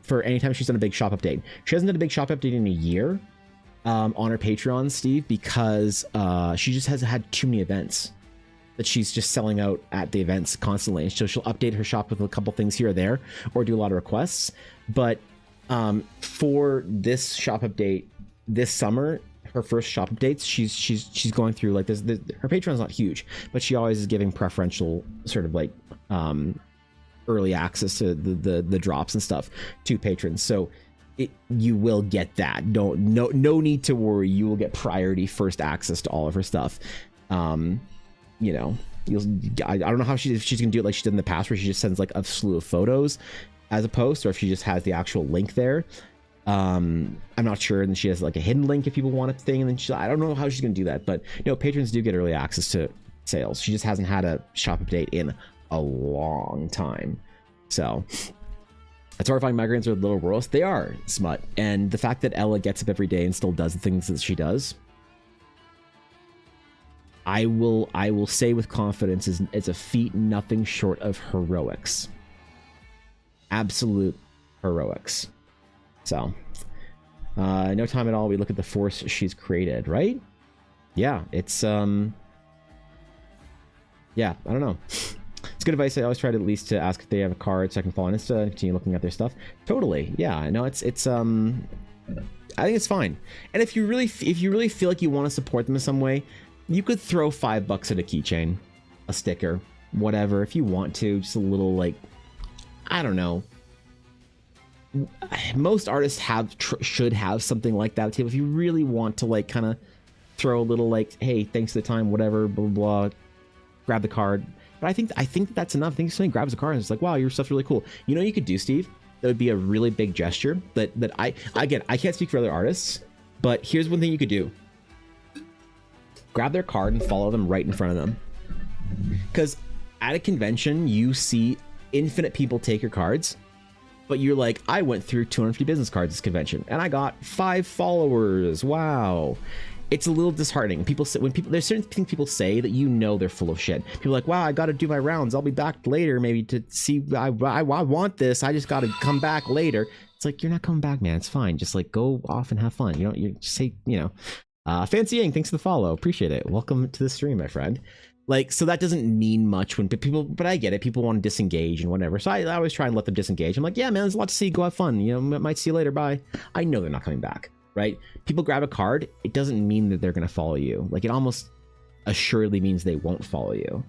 for anytime she's done a big shop update. She hasn't done a big shop update in a year on her Patreon, Steve, because she just has had too many events that she's just selling out at the events constantly. So she'll update her shop with a couple things here or there or do a lot of requests. But for this shop update this summer, her first shop updates, she's going through like this. Her Patreon's not huge, but she always is giving preferential sort of like early access to the drops and stuff to patrons. So you will get that. No need to worry. You will get priority first access to all of her stuff. I don't know how she's gonna do it like she did in the past, where she just sends like a slew of photos as a post, or if she just has the actual link there. I'm not sure. And then she has like a hidden link if people want a thing. And then I don't know how she's going to do that. But no, patrons do get early access to sales. She just hasn't had a shop update in a long time. So it's horrifying. Migraines are the little worse. They are, Smut. And the fact that Ella gets up every day and still does the things that she does, I will say with confidence is a feat nothing short of heroics. Absolute heroics. So no time at all. We look at the force she's created, right? Yeah, it's yeah, I don't know. It's good advice. I always try to at least to ask if they have a card so I can follow on Insta and continue looking at their stuff. Totally. Yeah, no, it's I think it's fine. And if you really feel like you want to support them in some way, you could throw $5 at a keychain, a sticker, whatever, if you want to. Just a little, like, I don't know. Most artists should have something like that at the table. If you really want to, like, kind of throw a little, like, hey, thanks for the time, whatever, blah, blah, blah, grab the card. But I think that's enough. I think if somebody grabs the card and it's like, wow, your stuff's really cool. You know what you could do, Steve? That would be a really big gesture that I can't speak for other artists, but here's one thing you could do. Grab their card and follow them right in front of them. Because at a convention, you see infinite people take your cards, but you're like, I went through 250 business cards this convention, and I got 5 followers. Wow. It's a little disheartening. People say, there's certain things people say that you know they're full of shit. People are like, wow, I got to do my rounds. I'll be back later maybe to see, I want this. I just got to come back later. It's like, you're not coming back, man. It's fine. Just like go off and have fun. You just say, you know. Fancying, thanks for the follow. Appreciate it. Welcome to the stream, my friend. Like, so that doesn't mean much when people, but I get it. People want to disengage and whatever. So I always try and let them disengage. I'm like, yeah, man, there's a lot to see. Go have fun. You know, might see you later. Bye. I know they're not coming back, right? People grab a card. It doesn't mean that they're going to follow you. Like, it almost assuredly means they won't follow you.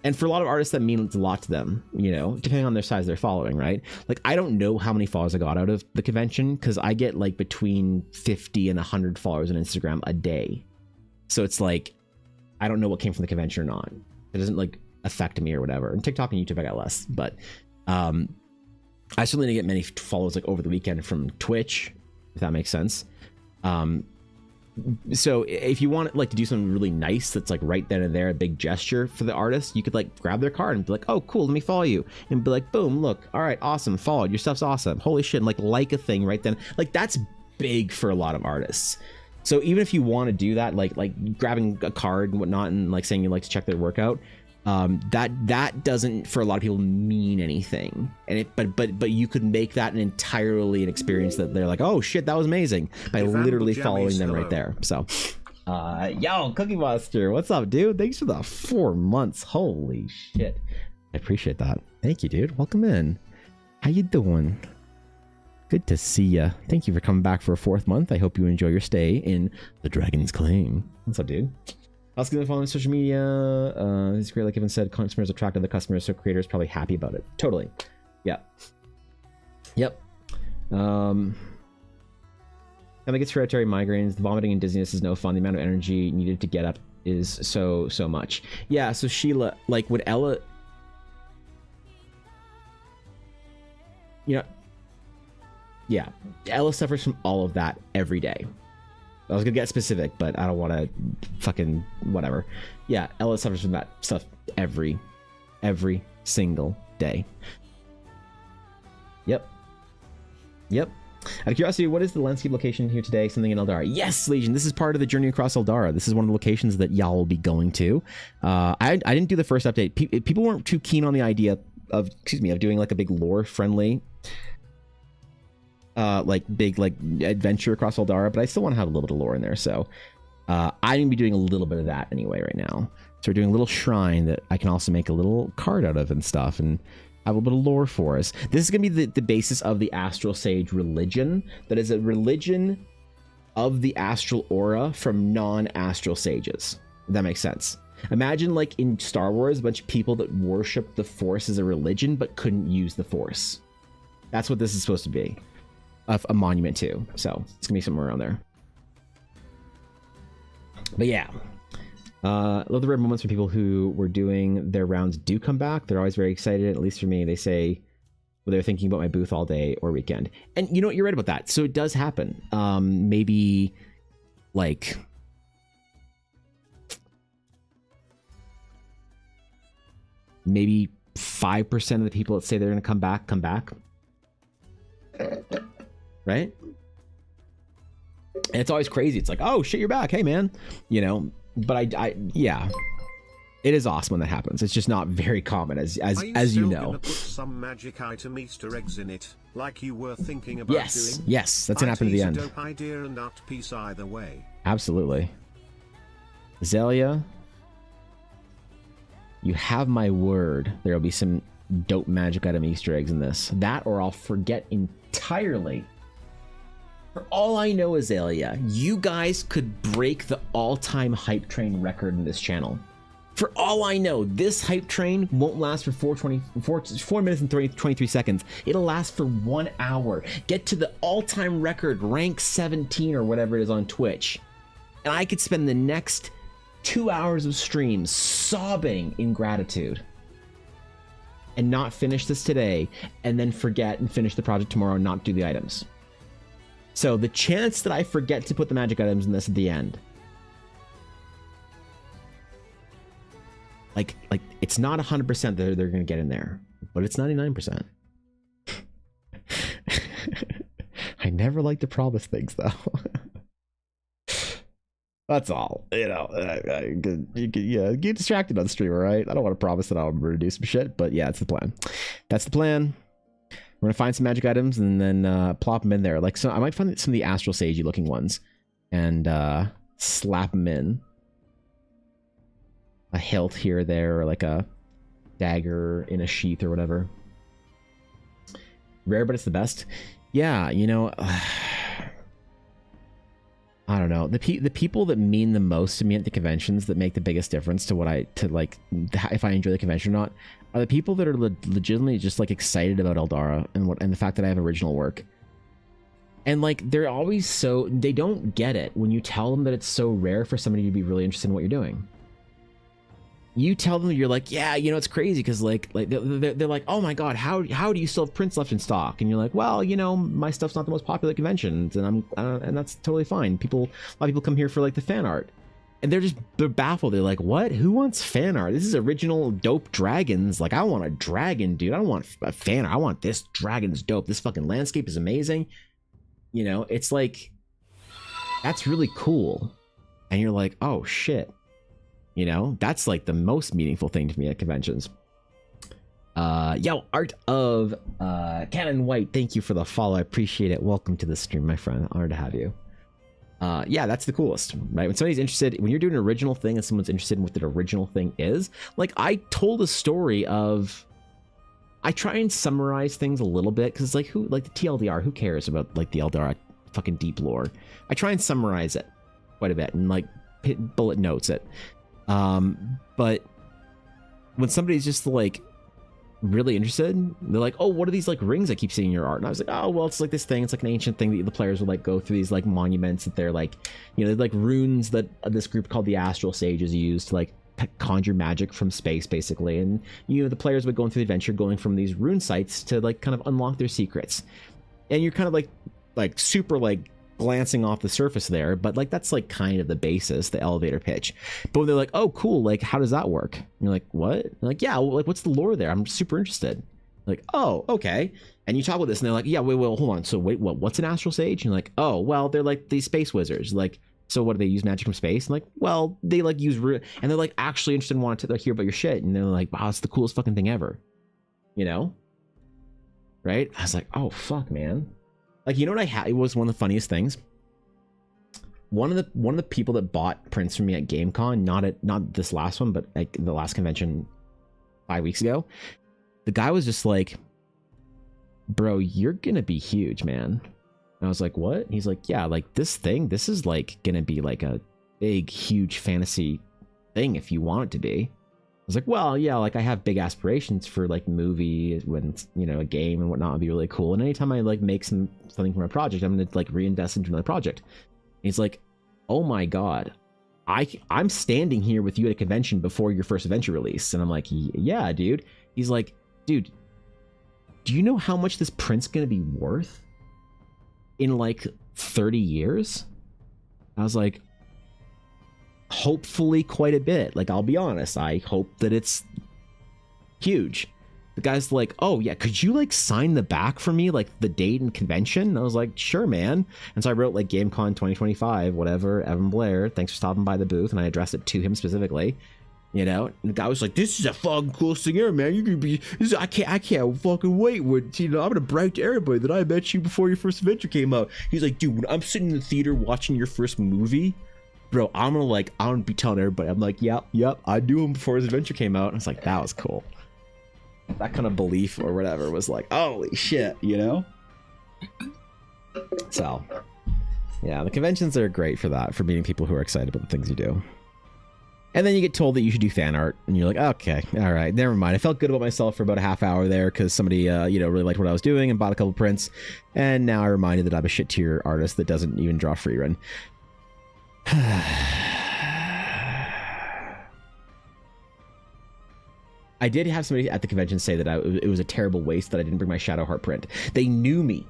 And for a lot of artists, that means a lot to them, you know, depending on their size they're following, right? Like, I don't know how many followers I got out of the convention because I get like between 50 and 100 followers on Instagram a day. So it's like, I don't know what came from the convention or not. It doesn't like affect me or whatever. And TikTok and YouTube, I got less. But I certainly didn't get many followers like over the weekend from Twitch, if that makes sense. So if you want like to do something really nice that's like right then and there, a big gesture for the artist, you could like grab their card and be like, oh cool, let me follow you, and be like, boom, look, all right, awesome, followed, your stuff's awesome, holy shit, and like a thing right then. Like, that's big for a lot of artists. So even if you want to do that, like grabbing a card and whatnot and like saying you like to check their workout, that doesn't for a lot of people mean anything. And but you could make that an experience that they're like, oh shit, that was amazing, by literally following them right there. So yo, Cookie Monster, what's up, dude? Thanks for the 4 months. Holy shit, I appreciate that. Thank you, dude. Welcome in. How you doing? Good to see ya. Thank you for coming back for a 4th month. I hope you enjoy your stay in the Dragon's Claim. What's up, dude? I was going to follow on social media. It's great, like Evan said, customers attract other customers, so creators probably happy about it. Totally. Yeah. Yep. I think it's hereditary migraines. The vomiting and dizziness is no fun. The amount of energy needed to get up is so much. Yeah, so Sheila, like, would Ella... You know... Yeah, Ella suffers from all of that every day. I was gonna get specific, but I don't want to fucking whatever. Yeah, Ella suffers from that stuff every single day. Yep. Out of curiosity, what is the landscape location here today? Something in Eldara? Yes, Legion. This is part of the journey across Eldara. This is one of the locations that y'all will be going to. I didn't do the first update. People weren't too keen on the idea of doing like a big lore friendly like big like adventure across Eldara, but I still want to have a little bit of lore in there, so I'm gonna be doing a little bit of that anyway right now. So we're doing a little shrine that I can also make a little card out of and stuff, and have a little bit of lore for us. This is gonna be the basis of the Astral Sage religion. That is a religion of the astral aura from non-astral sages, if that makes sense. Imagine like in Star Wars, a bunch of people that worship the Force as a religion but couldn't use the Force. That's what this is supposed to be. A monument to, so it's gonna be somewhere around there. But yeah, love the rare moments when people who were doing their rounds do come back. They're always very excited, at least for me. They say where they're thinking about my booth all day or weekend. And you know what? You're right about that. So it does happen. Maybe like maybe 5% of the people that say they're going to come back. Right? And it's always crazy. It's like, oh shit, you're back. Hey man, you know, but yeah, it is awesome when that happens. It's just not very common as you know. Gonna put some magic item Easter eggs in it, like you were thinking about doing? Yes, that's gonna happen at the end. A dope idea and art piece either way. Absolutely. Zelia, you have my word. There will be some dope magic item Easter eggs in this. That or I'll forget entirely. For all I know, Azalea, you guys could break the all-time hype train record in this channel. For all I know, this hype train won't last for 4 minutes and 23 seconds. It'll last for 1 hour. Get to the all-time record, rank 17 or whatever it is on Twitch. And I could spend the next 2 hours of stream sobbing in gratitude. And not finish this today, and then forget and finish the project tomorrow and not do the items. So the chance that I forget to put the magic items in this at the end, like it's not 100% that they're going to get in there, but it's 99%. I never like to promise things though. That's all, you know. Yeah, get distracted on stream, all right? I don't want to promise that I'll do some shit, but yeah, it's the plan. That's the plan. We're gonna find some magic items and then plop them in there. Like, so I might find some of the Astral Sagey looking ones and slap them in. A hilt here or there, or like a dagger in a sheath or whatever. Rare, but it's the best. Yeah, you know, I don't know. The people that mean the most to me at the conventions, that make the biggest difference to if I enjoy the convention or not, are the people that are legitimately just like excited about Eldara and the fact that I have original work. And like, they're always they don't get it when you tell them that it's so rare for somebody to be really interested in what you're doing. You tell them, you're like, yeah, you know, it's crazy because like they're like, oh my god, how do you still have prints left in stock? And you're like, well, you know, my stuff's not the most popular at conventions, and and that's totally fine. A lot of people come here for like the fan art, and they're baffled. They're like, what? Who wants fan art? This is original dope dragons. Like, I want a dragon, dude. I don't want a fan art. I want this dragon's dope. This fucking landscape is amazing. You know, it's like, that's really cool. And you're like, oh shit. You know, that's like the most meaningful thing to me at conventions. Yo, Art of Cannon White, thank you for the follow. I appreciate it. Welcome to the stream, my friend. Honored to have you. Yeah, that's the coolest, right? When somebody's interested, when you're doing an original thing and someone's interested in what that original thing is, like I told a story of, I try and summarize things a little bit because like the TLDR, who cares about like the Eldara fucking deep lore? I try and summarize it quite a bit and like bullet notes it. But when somebody's just like really interested, they're like, oh, what are these like rings I keep seeing in your art? And I was like, oh, well, it's like this thing. It's like an ancient thing that the players would like go through these like monuments that they're like, you know, like runes that this group called the Astral Sages use to like conjure magic from space, basically. And, you know, the players would go through the adventure going from these rune sites to like kind of unlock their secrets. And you're kind of like super like glancing off the surface there, but like that's like kind of the basis, the elevator pitch. But when they're like, oh cool, like how does that work? And you're like, what? And like, yeah, well, like what's the lore there? I'm super interested. Like, oh, okay. And you talk about this and they're like, yeah, wait, well, hold on, so wait, what's an Astral Sage? And you're like, oh, well, they're like these space wizards. Like, so what, do they use magic from space? And like, well, they like use and they're like actually interested in wanting to hear about your shit, and they're like, wow, it's the coolest fucking thing ever, you know? Right? I was like, oh fuck, man. Like, you know what I had? It was one of the funniest things. One of the people that bought prints from me at GameCon, not this last one, but like the last convention 5 weeks ago, the guy was just like, bro, you're gonna be huge, man. And I was like, what? He's like, yeah, like this is like gonna be like a big, huge fantasy thing if you want it to be. I was like, well, yeah, like I have big aspirations for like movie, when, you know, a game and whatnot would be really cool. And anytime I like make something from a project, I'm gonna like reinvest into another project. And he's like, oh my god, I'm standing here with you at a convention before your first adventure release. And I'm like, yeah, dude. He's like, dude, do you know how much this print's gonna be worth in like 30 years? I was like, hopefully quite a bit. Like, I'll be honest, I hope that it's huge. The guy's like, oh yeah, could you like sign the back for me, like the date and convention? And I was like, sure, man. And so I wrote like GameCon 2025, whatever, Evan Blair, thanks for stopping by the booth, and I addressed it to him specifically. You know, and the guy was like, this is a fucking cool thing here, man. You're gonna be, I can't fucking wait. I'm gonna brag to everybody that I met you before your first adventure came out. He's like, dude, when I'm sitting in the theater watching your first movie, bro, I'm gonna be telling everybody. I'm like, yep, I knew him before his adventure came out. And it's like, that was cool. That kind of belief or whatever was like, holy shit, you know? So, yeah, the conventions are great for that, for meeting people who are excited about the things you do. And then you get told that you should do fan art, and you're like, okay, all right, never mind. I felt good about myself for about a half hour there because somebody, really liked what I was doing and bought a couple prints. And now I'm reminded that I'm a shit tier artist that doesn't even draw free run. I did have somebody at the convention say that it was a terrible waste that I didn't bring my Shadowheart print. They knew me.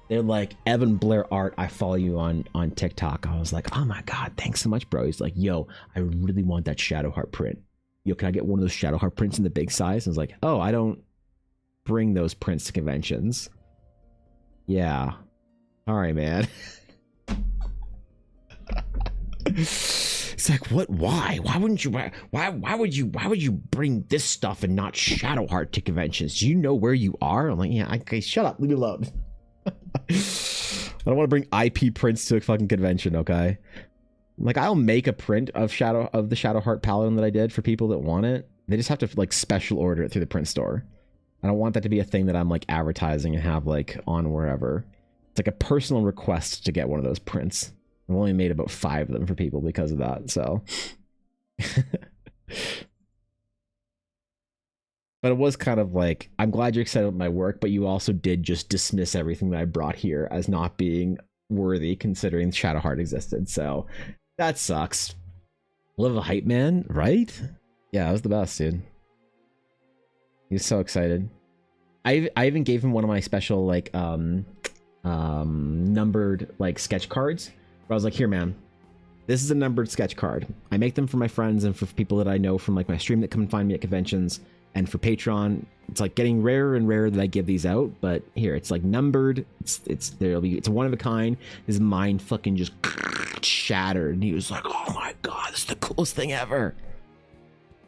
They're like, Evan Blair Art, I follow you on TikTok. I was like, oh my God, thanks so much, bro. He's like, yo, I really want that Shadowheart print. Yo, can I get one of those Shadowheart prints in the big size? And I was like, oh, I don't bring those prints to conventions. Yeah. All right, man. It's like, what? Why? Why wouldn't you? Why would you bring this stuff and not Shadowheart to conventions? Do you know where you are? I'm like, yeah. Okay, shut up. Leave me alone. I don't want to bring IP prints to a fucking convention, okay? Like, I'll make a print of the Shadowheart Paladin that I did for people that want it. They just have to like special order it through the print store. I don't want that to be a thing that I'm like advertising and have like on wherever. It's like a personal request to get one of those prints. I've only made about 5 of them for people because of that, so. But it was kind of like, I'm glad you're excited about my work, but you also did just dismiss everything that I brought here as not being worthy considering Shadowheart existed. So that sucks. Love a hype man, right? Yeah, it was the best, dude. He was so excited. I even gave him one of my special like numbered like sketch cards. Where I was like, here, man. This is a numbered sketch card. I make them for my friends and for people that I know from like my stream that come and find me at conventions. And for Patreon, it's like getting rarer and rarer that I give these out. But here, it's like numbered. It's a one of a kind. His mind fucking just shattered, and he was like, "Oh my God, this is the coolest thing ever."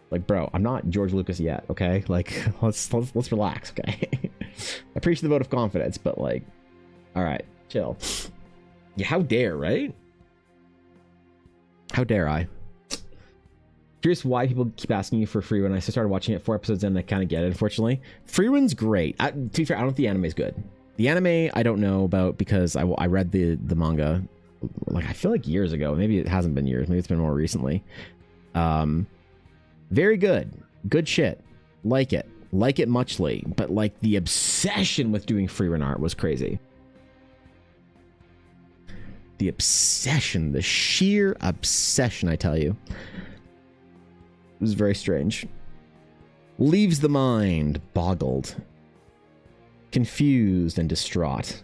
Like, bro, I'm not George Lucas yet, okay? Like, let's relax, okay? I appreciate the vote of confidence, but like, all right, chill. Yeah, how dare, right? How dare I? Curious why people keep asking you for free run. I started watching it 4 episodes in, and I kind of get it, unfortunately. Free run's great. To be fair, I don't think the anime's good. The anime, I don't know about because I read the manga, like, I feel like years ago. Maybe it hasn't been years. Maybe it's been more recently. Very good. Good shit. Like it. Like it muchly. But, like, the obsession with doing free run art was crazy. The obsession. The sheer obsession, I tell you. It was very strange. Leaves the mind boggled, confused and distraught.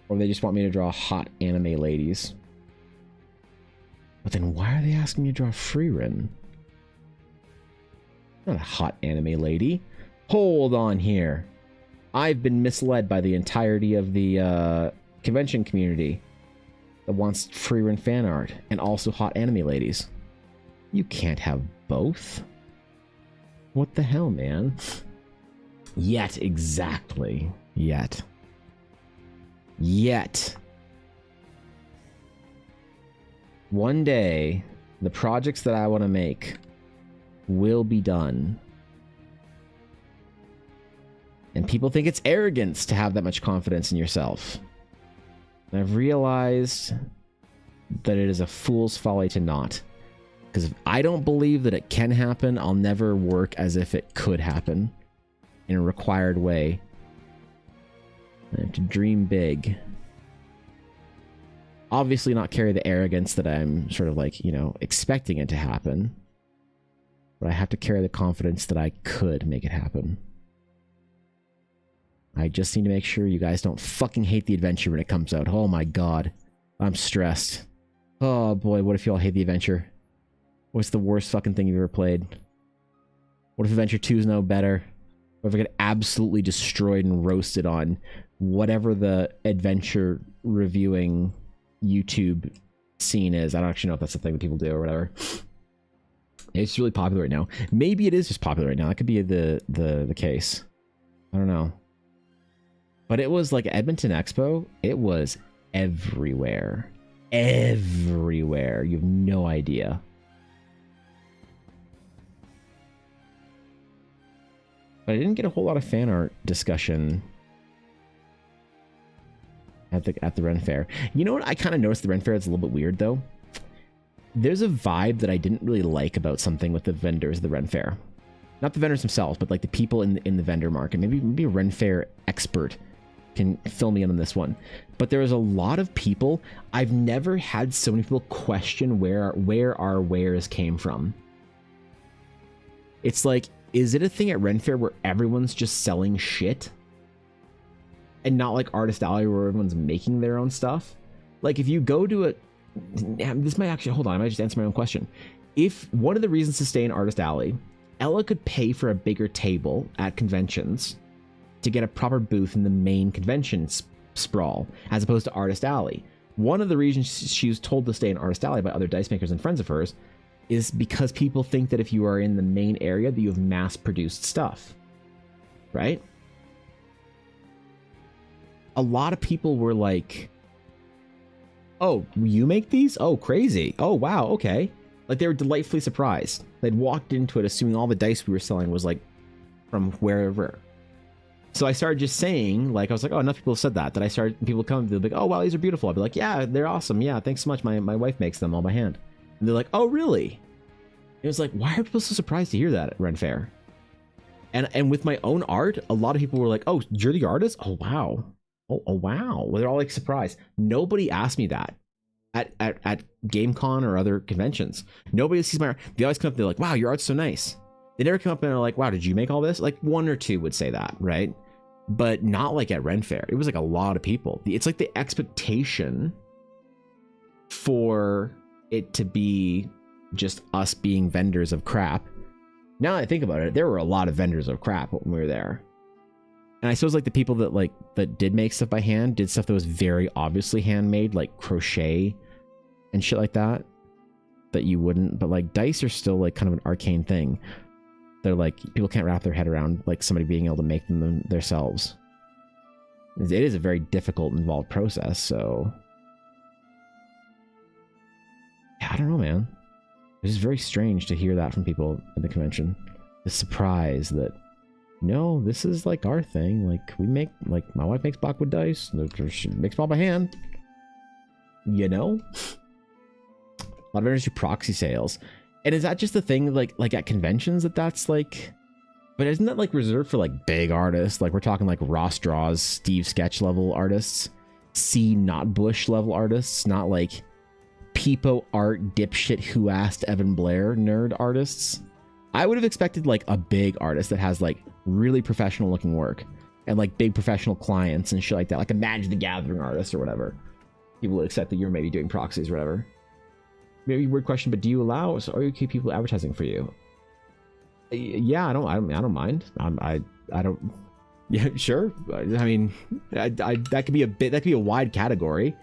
Or they just want me to draw hot anime ladies. But then why are they asking me to draw Freerin? Not a hot anime lady. Hold on here. I've been misled by the entirety of the convention community that wants Freerin fan art and also hot anime ladies. You can't have both. What the hell, man? Yet, exactly. Yet. One day, the projects that I want to make will be done. And people think it's arrogance to have that much confidence in yourself. And I've realized that it is a fool's folly to not. Because if I don't believe that it can happen, I'll never work as if it could happen in a required way. I have to dream big. Obviously not carry the arrogance that I'm sort of like, you know, expecting it to happen. but I have to carry the confidence that I could make it happen. I just need to make sure you guys don't fucking hate the adventure when it comes out. Oh my god. I'm stressed. Oh boy, what if y'all hate the adventure? What's the worst fucking thing you've ever played? What if Adventure 2 is no better? What if I get absolutely destroyed and roasted on whatever the adventure reviewing YouTube scene is? I don't actually know if that's the thing that people do or whatever. It's really popular right now. Maybe it is just popular right now. That could be the case. I don't know. But it was like Edmonton Expo. It was everywhere. Everywhere. You have no idea. But I didn't get a whole lot of fan art discussion at the Ren Fair. You know what? I kind of noticed the Ren Fair is a little bit weird though. There's a vibe that I didn't really like about something with the vendors of the Ren Fair. Not the vendors themselves, but like the people in the vendor market. Maybe a Ren Fair expert can fill me in on this one. But there was a lot of people. I've never had so many people question where our wares came from. It's like, is it a thing at Ren Fair where everyone's just selling shit? And not like Artist Alley where everyone's making their own stuff? Like if you go to a... This might actually... Hold on, I might just answer my own question. If one of the reasons to stay in Artist Alley, Ella could pay for a bigger table at conventions to get a proper booth in the main convention sprawl, as opposed to Artist Alley. One of the reasons she was told to stay in Artist Alley by other dice makers and friends of hers is because people think that if you are in the main area that you have mass-produced stuff, right? A lot of people were like, oh, you make these? Oh, crazy. Oh, wow, okay. Like, they were delightfully surprised. They'd walked into it assuming all the dice we were selling was, like, from wherever. So I started just saying, like, I was like, oh, enough people have said that. That I started, people come, they'll be like, oh, wow, these are beautiful. I'll be like, yeah, they're awesome. Yeah, thanks so much. My wife makes them all by hand. And they're like, oh, really? It was like, why are people so surprised to hear that at Ren Fair? And with my own art, a lot of people were like, oh, you're the artist? Oh, wow. Oh, wow. Well, they're all like surprised. Nobody asked me that at GameCon or other conventions. Nobody sees my art. They always come up, they're like, wow, your art's so nice. They never come up and are like, wow, did you make all this? Like one or two would say that, right? But not like at Ren Fair. It was like a lot of people. It's like the expectation for it to be just us being vendors of crap. Now that I think about it, there were a lot of vendors of crap when we were there. And I suppose like the people that did make stuff by hand did stuff that was very obviously handmade, like crochet and shit like that you wouldn't. But like dice are still like kind of an arcane thing. They're like, people can't wrap their head around like somebody being able to make them themselves. It is a very difficult, involved process. So yeah, I don't know, man. It's just very strange to hear that from people at the convention. The surprise that, no, this is like our thing. Like we make, like my wife makes Blackwood dice. She makes them all by hand. You know? A lot of vendors do proxy sales. And is that just the thing like at conventions that's like, but isn't that like reserved for like big artists? Like we're talking like Ross Draws, Steve Sketch level artists, C Not Bush level artists, not like Peepo Art dipshit who asked Evan Blair nerd artists. I would have expected like a big artist that has like really professional looking work and like big professional clients and shit like that, like a Magic the Gathering artist or whatever. People would accept that you're maybe doing proxies or whatever. Maybe weird question, but do you allow RUK people advertising for you? Yeah, I don't mind. I don't. Yeah, sure. I mean, that could be a wide category.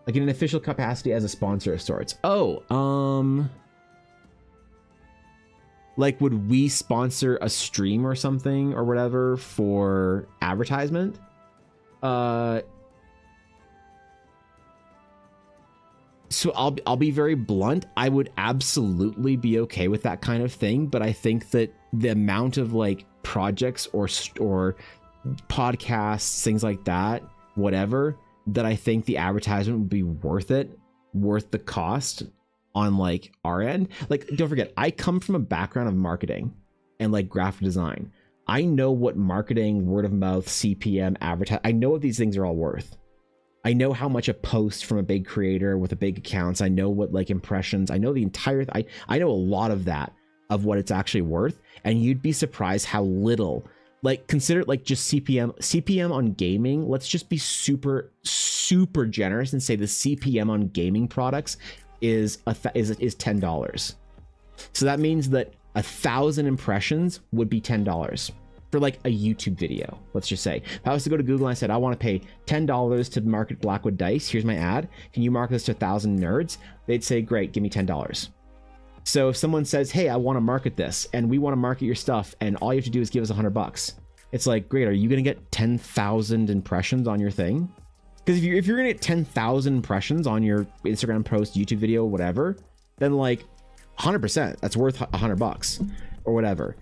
Like in an official capacity as a sponsor of sorts. Oh, like would we sponsor a stream or something or whatever for advertisement? So I'll be very blunt. I would absolutely be okay with that kind of thing, but I think that the amount of like projects or podcasts, things like that, whatever, that I think the advertisement would be worth the cost on like our end. Like, don't forget, I come from a background of marketing and like graphic design. I know what marketing, word of mouth, CPM, advertise. I know what these things are all worth. I know how much a post from a big creator with a big accounts. I know what like impressions. I know the entire. I know a lot of that. of what it's actually worth, and you'd be surprised how little. Like, consider like just CPM on gaming. Let's just be super generous and say the CPM on gaming products is $10. So that means that 1,000 impressions would be $10 for like a YouTube video. Let's just say if I was to go to Google and I said I want to pay $10 to market Blackwood Dice, here's my ad, can you market this to 1,000 nerds? They'd say great, give me $10. So if someone says, hey, I want to market this and we want to market your stuff and all you have to do is give us $100, it's like, great, are you going to get 10,000 impressions on your thing? Because if you're going to get 10,000 impressions on your Instagram post, YouTube video, whatever, then like 100%, that's worth $100 or whatever.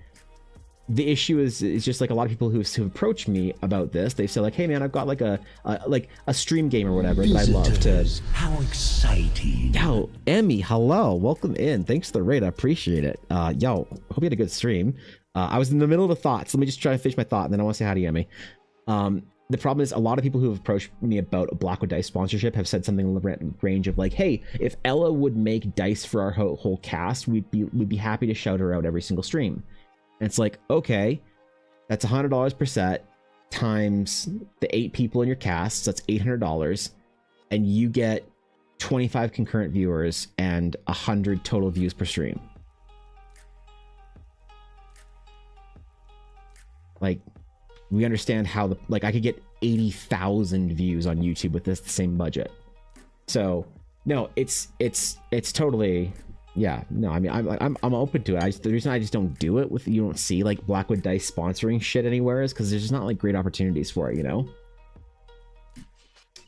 The issue is just like a lot of people who've approached me about this. They've said like, hey man, I've got like a stream game or whatever that I'd love to. How exciting. Yo, Emmy, hello, welcome in. Thanks for the raid, I appreciate it. Yo, hope you had a good stream. I was in the middle of a thought, so let me just try to finish my thought and then I want to say hi to Emmy. The problem is a lot of people who have approached me about a Blackwood Dice sponsorship have said something in the range of like, hey, if Ella would make dice for our whole cast, we'd be happy to shout her out every single stream. And it's like, okay, that's $100 per set times the 8 people in your cast, so that's $800, and you get 25 concurrent viewers and 100 total views per stream. Like, we understand how I could get 80,000 views on YouTube with the same budget. So no, it's totally. Yeah, no, I mean, I'm open to it. The reason I just don't do it you don't see like Blackwood Dice sponsoring shit anywhere is because there's just not like great opportunities for it, you know.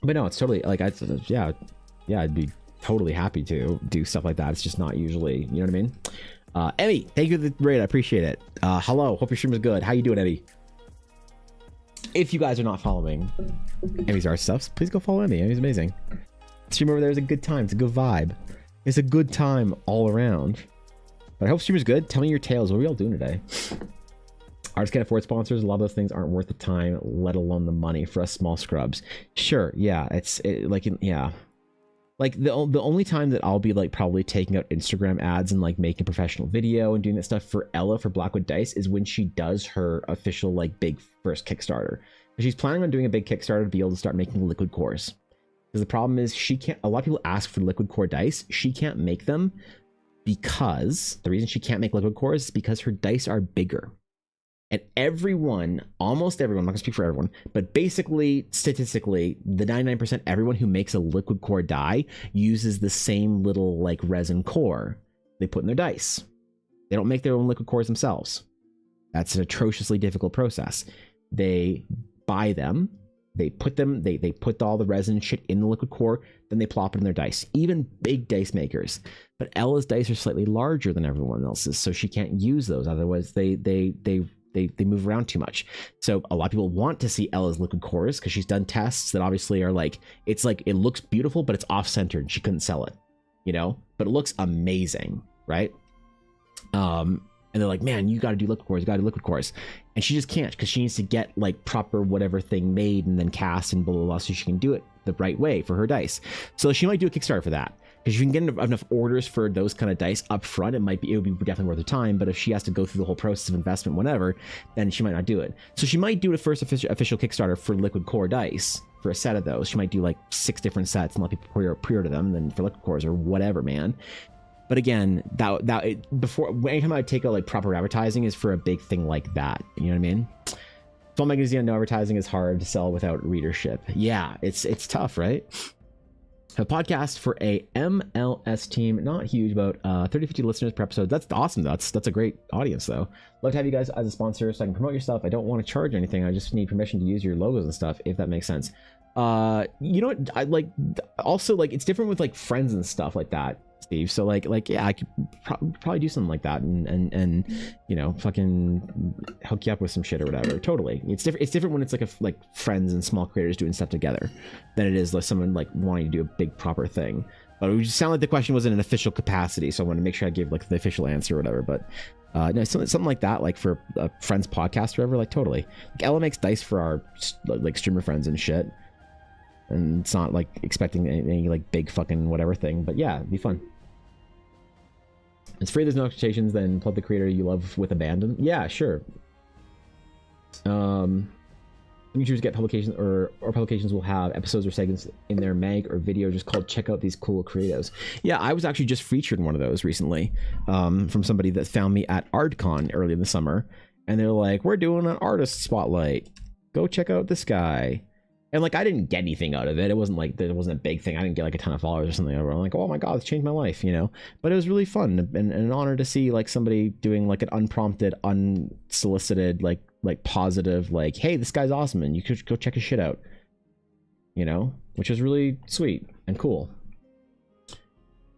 But no, it's totally like I'd be totally happy to do stuff like that. It's just not usually, you know what I mean. Emmy, thank you for the raid, I appreciate it. Hello, hope your stream is good. How you doing, Emmy? If you guys are not following Emmy's art stuff, please go follow Emmy. Emmy's amazing. Stream over there is a good time. It's a good vibe. It's a good time all around. But I hope stream is good. Tell me your tales. What are we all doing today? Artists can't afford sponsors. A lot of those things aren't worth the time, let alone the money for us small scrubs. Sure, yeah. Yeah. Like the only time that I'll be like probably taking out Instagram ads and like making professional video and doing that stuff for Ella for Blackwood Dice is when she does her official like big first Kickstarter. She's planning on doing a big Kickstarter to be able to start making liquid cores. Because the problem is she can't. A lot of people ask for liquid core dice. She can't make them because the reason she can't make liquid cores is because her dice are bigger. And almost everyone, I'm not gonna speak for everyone, but basically, statistically, the 99% everyone who makes a liquid core die uses the same little like resin core they put in their dice. They don't make their own liquid cores themselves. That's an atrociously difficult process. They buy them, they put all the resin shit in the liquid core, then they plop it in their dice. Even big dice makers. But Ella's dice are slightly larger than everyone else's, so she can't use those. Otherwise, they move around too much. So a lot of people want to see Ella's liquid cores because she's done tests that obviously are like, it's like, it looks beautiful, but it's off-centered. She couldn't sell it, you know, but it looks amazing, right? And they're like, man, you got to do liquid cores, and she just can't because she needs to get like proper whatever thing made and then cast and blah blah blah so she can do it the right way for her dice. So she might do a Kickstarter for that. Because if you can get enough orders for those kind of dice up front, it would be definitely worth her time. But if she has to go through the whole process of investment, whatever, then she might not do it. So she might do the first official Kickstarter for liquid core dice for a set of those. She might do like 6 different sets and let people pre-order them, and then for liquid cores or whatever, man. But again, anytime I take out like proper advertising is for a big thing like that. You know what I mean? Film magazine, no advertising is hard to sell without readership. Yeah, it's tough, right? A podcast for a MLS team, not huge, about 30-50 listeners per episode. That's awesome. That's a great audience though. Love to have you guys as a sponsor so I can promote your stuff. I don't want to charge anything. I just need permission to use your logos and stuff, if that makes sense. You know what? I like also like it's different with like friends and stuff like that, Steve. So like yeah, I could probably do something like that and you know, fucking hook you up with some shit or whatever. Totally. It's different when it's like friends and small creators doing stuff together than it is like someone like wanting to do a big proper thing. But it just sounded like the question was in an official capacity, so I want to make sure I gave like the official answer or whatever. But no, something like that, like for a friend's podcast or whatever, like totally. Like Ella makes dice for our like streamer friends and shit, and it's not like expecting any like big fucking whatever thing. But yeah, it'd be fun. It's free, there's no expectations, then plug the creator you love with abandon. Yeah, sure. YouTubers get publications or publications will have episodes or segments in their mag or video just called check out these cool creatives. Yeah, I was actually just featured in one of those recently from somebody that found me at ArtCon early in the summer, and they're like, we're doing an artist spotlight, go check out this guy. And like, I didn't get anything out of it. It wasn't like, it wasn't a big thing. I didn't get like a ton of followers or something. I'm like, oh my god, it's changed my life, you know. But it was really fun and an honor to see like somebody doing like an unprompted, unsolicited, like positive, like, hey, this guy's awesome and you could go check his shit out, you know, which is really sweet and cool.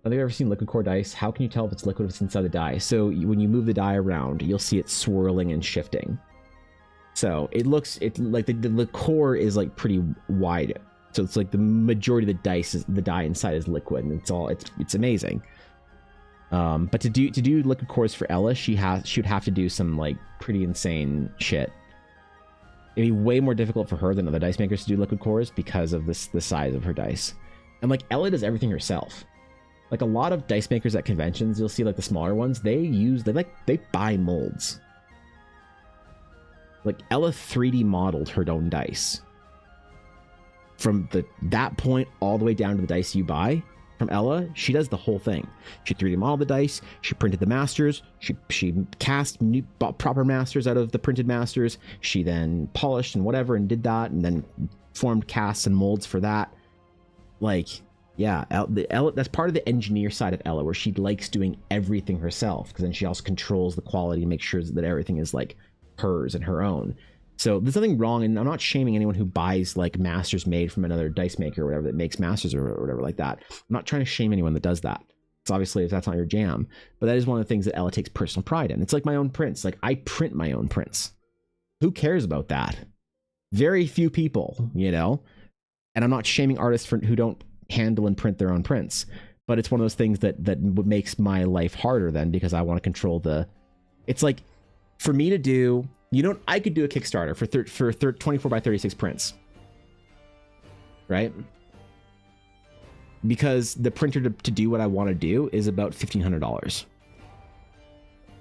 Have you ever seen liquid core dice? How can you tell if it's liquid if it's inside the die? So when you move the die around, you'll see it swirling and shifting. So it looks, like the core is like pretty wide. So it's like the majority of the dice is, the die inside is liquid, and it's amazing. But to do liquid cores for Ella, she would have to do some like pretty insane shit. It'd be way more difficult for her than other dice makers to do liquid cores because of the size of her dice. And like Ella does everything herself. Like a lot of dice makers at conventions, you'll see like the smaller ones, they buy molds. Like Ella 3D modeled her own dice. From that point all the way down to the dice you buy from Ella, she does the whole thing. She 3D modeled the dice, she printed the masters, she cast proper masters out of the printed masters, she then polished and whatever and did that, and then formed casts and molds for that. Like, yeah, Ella, that's part of the engineer side of Ella, where she likes doing everything herself, because then she also controls the quality and makes sure that everything is like hers and her own. So there's nothing wrong, and I'm not shaming anyone who buys like masters made from another dice maker or whatever that makes masters or whatever like that. I'm not trying to shame anyone that does that. It's obviously if that's not your jam, but that is one of the things that Ella takes personal pride in. It's like my own prints. Like I print my own prints. Who cares about that? Very few people, you know. And I'm not shaming artists who don't handle and print their own prints, but it's one of those things that makes my life harder then, because I want to control the. It's like, for me to do, you know, I could do a Kickstarter for 24 by 36 prints, right? Because the printer to do what I want to do is about $1,500.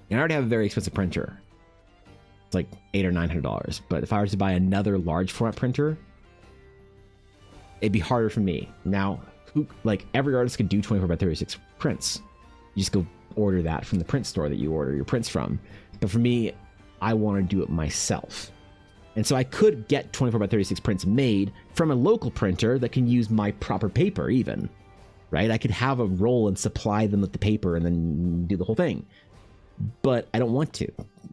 And I already have a very expensive printer. It's like $800 or $900. But if I were to buy another large format printer, it'd be harder for me. Now, like every artist could do 24 by 36 prints. You just go order that from the print store that you order your prints from. But for me, I want to do it myself. And so I could get 24 by 36 prints made from a local printer that can use my proper paper even, right? I could have a roll and supply them with the paper and then do the whole thing. But I don't want to.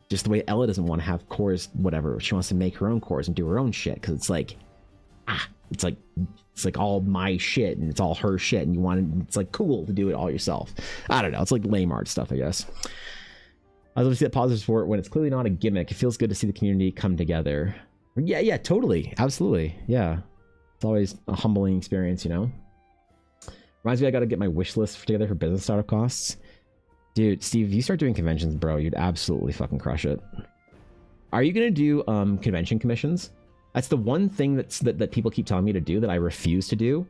Just the way Ella doesn't want to have cores, whatever. She wants to make her own cores and do her own shit, because it's like, it's like all my shit and it's all her shit, and it's like cool to do it all yourself. I don't know. It's like lame art stuff, I guess. I love to see that positive support when it's clearly not a gimmick. It feels good to see the community come together. Yeah, totally. Absolutely. Yeah. It's always a humbling experience, you know? Reminds me, I got to get my wish list together for business startup costs. Dude, Steve, if you start doing conventions, bro, you'd absolutely fucking crush it. Are you going to do convention commissions? That's the one thing that people keep telling me to do that I refuse to do,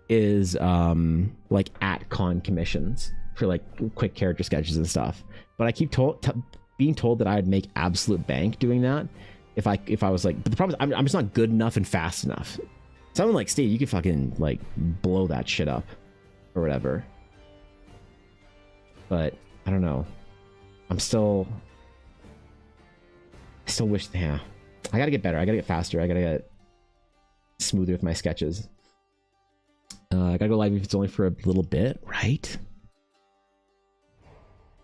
is like at con commissions for like quick character sketches and stuff. But I keep being told that I'd make absolute bank doing that if I was like, but the problem is I'm just not good enough and fast enough. Someone like Steve, you could fucking like blow that shit up or whatever. But I don't know. I still wish, yeah. I gotta get better. I gotta get faster. I gotta get smoother with my sketches. I gotta go live if it's only for a little bit, right?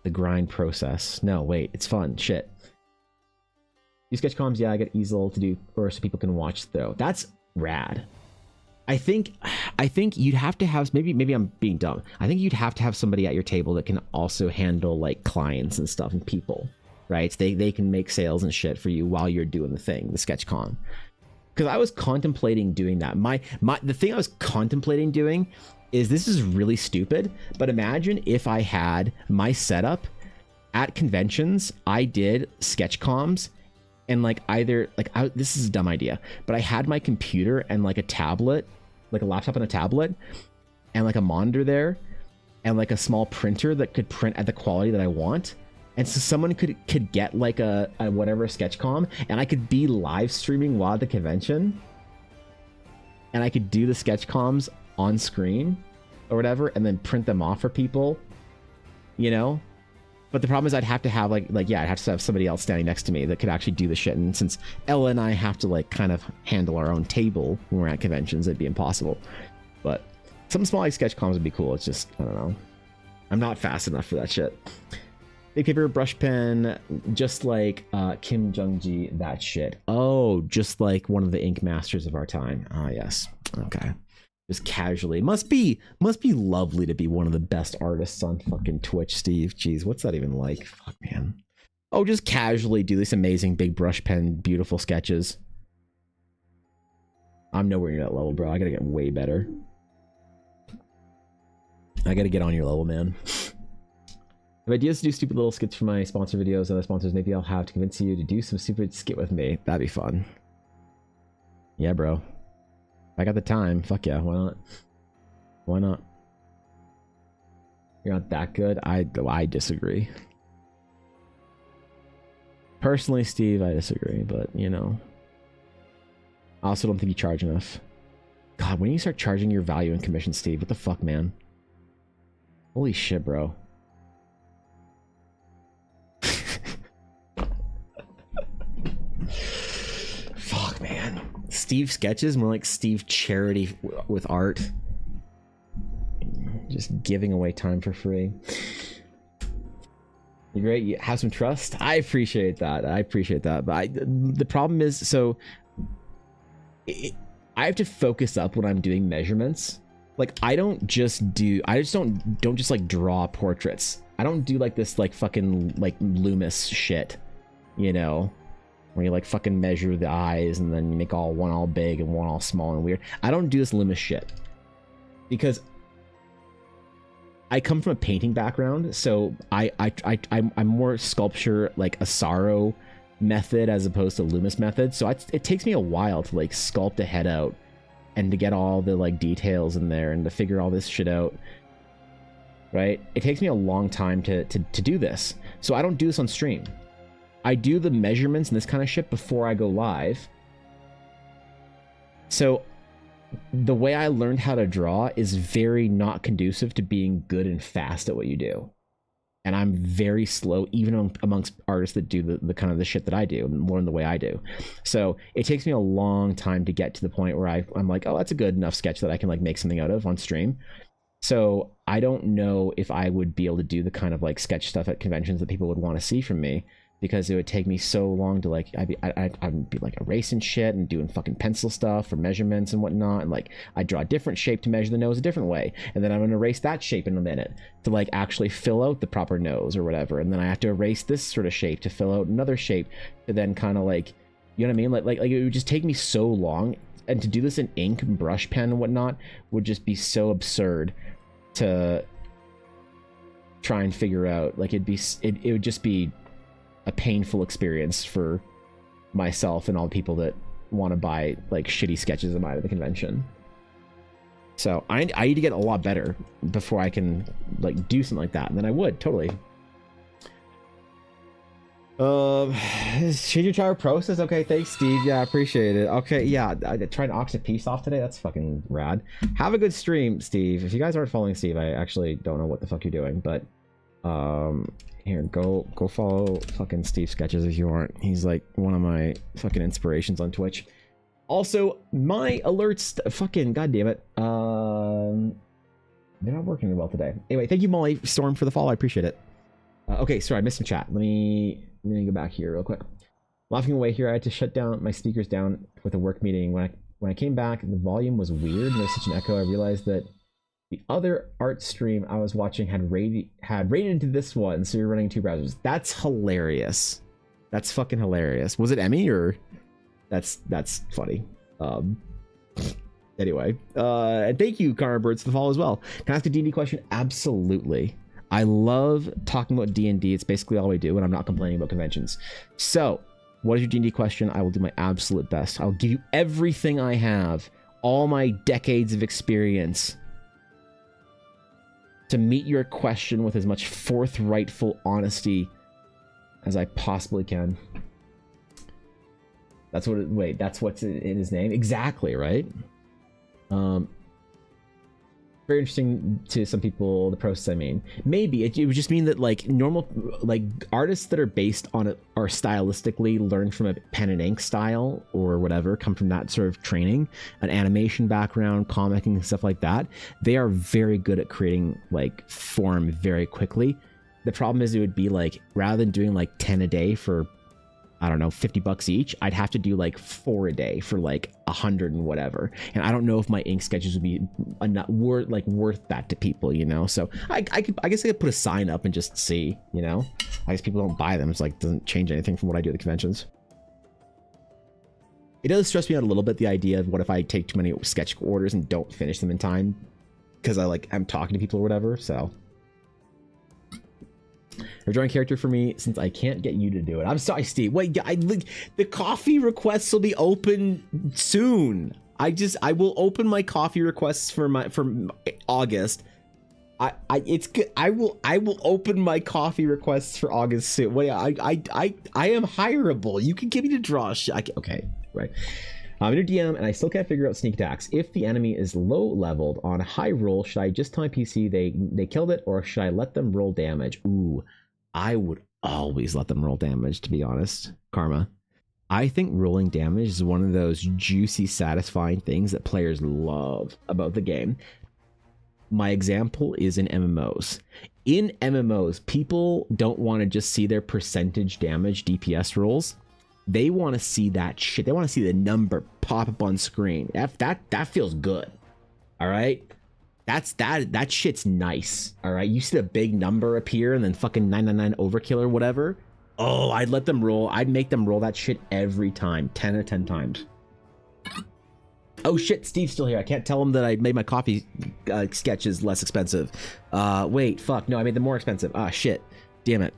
The grind process. No, wait, it's fun. Shit. Do sketch comms? Yeah, I get easel to do, or so people can watch though. That's rad. I think you'd have to have, maybe I'm being dumb. I think you'd have to have somebody at your table that can also handle like clients and stuff and people, right? They can make sales and shit for you while you're doing the thing, the sketch con. Because I was contemplating doing that. The thing I was contemplating doing is, this is really stupid, but imagine if I had my setup at conventions, I did sketch comms, and like either like this is a dumb idea, but I had my computer and like a tablet, like a laptop and a tablet, and like a monitor there, and like a small printer that could print at the quality that I want. And so someone could get like a whatever sketchcom, and I could be live streaming while at the convention, and I could do the sketchcoms on screen or whatever, and then print them off for people, you know. But the problem is I'd have to have I'd have to have somebody else standing next to me that could actually do the shit. And since Ella and I have to like kind of handle our own table when we're at conventions, it'd be impossible. But some small like sketchcoms would be cool. It's just, I don't know, I'm not fast enough for that shit. Big paper brush pen, just like Kim Jung-ji, that shit. Oh, just like one of the ink masters of our time. Ah, yes. Okay. Just casually. Must be lovely to be one of the best artists on fucking Twitch, Steve. Jeez, what's that even like? Fuck, man. Oh, just casually do this amazing big brush pen, beautiful sketches. I'm nowhere near that level, bro. I gotta get way better. I gotta get on your level, man. I have ideas to do stupid little skits for my sponsor videos and other sponsors. Maybe I'll have to convince you to do some stupid skit with me. That'd be fun. Yeah, bro. If I got the time, fuck yeah, why not? Why not? You're not that good? I disagree. Personally, Steve, I disagree, but you know. I also don't think you charge enough. God, when you start charging your value in commission, Steve, what the fuck, man? Holy shit, bro. Fuck, man. Steve sketches, more like Steve charity with art. Just giving away time for free. You're great. You have some trust. I appreciate that. I appreciate that. But the problem is, so I have to focus up when I'm doing measurements. Like I just don't just like draw portraits. I don't do like this like fucking like Loomis shit, you know, where you like fucking measure the eyes and then you make one all big and one all small and weird. I don't do this Loomis shit because I come from a painting background, so I'm more sculpture like Asaro method as opposed to Loomis method. So it takes me a while to like sculpt a head out and to get all the like details in there and to figure all this shit out. Right? It takes me a long time to do this. So I don't do this on stream. I do the measurements and this kind of shit before I go live. So the way I learned how to draw is very not conducive to being good and fast at what you do. And I'm very slow, even amongst artists that do the kind of the shit that I do and learn the way I do. So it takes me a long time to get to the point where I'm like, oh, that's a good enough sketch that I can like make something out of on stream. So I don't know if I would be able to do the kind of like sketch stuff at conventions that people would want to see from me, because it would take me so long to like, I'd be like erasing shit and doing fucking pencil stuff for measurements and whatnot. And like, I draw a different shape to measure the nose a different way. And then I'm going to erase that shape in a minute to like actually fill out the proper nose or whatever. And then I have to erase this sort of shape to fill out another shape to then kind of like, you know what I mean? Like it would just take me so long. And to do this in ink and brush pen and whatnot would just be so absurd to try and figure out. Like it would just be a painful experience for myself and all the people that want to buy like shitty sketches of mine at the convention. So I need to get a lot better before I can like do something like that, and then I would totally. Change your tower process. Okay, thanks, Steve. Yeah, I appreciate it. Okay, yeah, I tried to ox a piece off today. That's fucking rad. Have a good stream, Steve. If you guys aren't following Steve, I actually don't know what the fuck you're doing, but here, go follow fucking Steve Sketches if you aren't. He's like one of my fucking inspirations on Twitch. Also, my alerts, fucking goddamn it, they're not working well today. Anyway, thank you, Molly Storm, for the follow. I appreciate it. Okay, sorry, I missed some chat. Let me go back here real quick. Laughing away here, I had to shut down my speakers down with a work meeting. When I came back, the volume was weird and there was such an echo. I realized that the other art stream I was watching had rated into this one, so you're running two browsers. That's hilarious. That's fucking hilarious. Was it Emmy or? That's funny. Anyway, thank you, Karma Birds, for the follow as well. Can I ask a D&D question? Absolutely. I love talking about D&D. It's basically all we do, and I'm not complaining about conventions. So, what is your D&D question? I will do my absolute best. I'll give you everything I have, all my decades of experience, to meet your question with as much forthrightful honesty as I possibly can. That's what wait, that's what's in his name? Exactly, right? Very interesting to some people, the process. I mean, maybe it would just mean that like normal, like artists that are based on it are stylistically learned from a pen and ink style or whatever, come from that sort of training, an animation background, comicking and stuff like that. They are very good at creating like form very quickly. The problem is it would be like, rather than doing like 10 a day for, I don't know, $50 each, I'd have to do like 4 a day for like 100 and whatever. And I don't know if my ink sketches would be enough, worth that to people, you know? So I guess I could put a sign up and just see, you know? I guess people don't buy them. It's like, doesn't change anything from what I do at the conventions. It does stress me out a little bit, the idea of what if I take too many sketch orders and don't finish them in time because I'm talking to people or whatever, so. Or drawing character for me since I can't get you to do it. I'm sorry, Steve. Wait, the coffee requests will be open soon. I will open my coffee requests for August. It's good. I will open my coffee requests for August soon. Wait, I am hireable. You can get me to draw shit. Okay, right. I'm in a DM and I still can't figure out sneak attacks. If the enemy is low leveled on a high roll, should I just tell my PC they killed it, or should I let them roll damage? Ooh, I would always let them roll damage, to be honest. Karma. I think rolling damage is one of those juicy, satisfying things that players love about the game. My example is in MMOs. In MMOs, people don't want to just see their percentage damage DPS rolls. They want to see that shit. They want to see the number pop up on screen. That feels good. All right. That shit's nice. All right. You see the big number appear and then fucking 999 overkill or whatever. Oh, I'd let them roll. I'd make them roll that shit every time. 10 out of 10 times. Oh shit, Steve's still here. I can't tell him that I made my coffee sketches less expensive. Wait, fuck. No, I made them more expensive. Ah, shit. Damn it.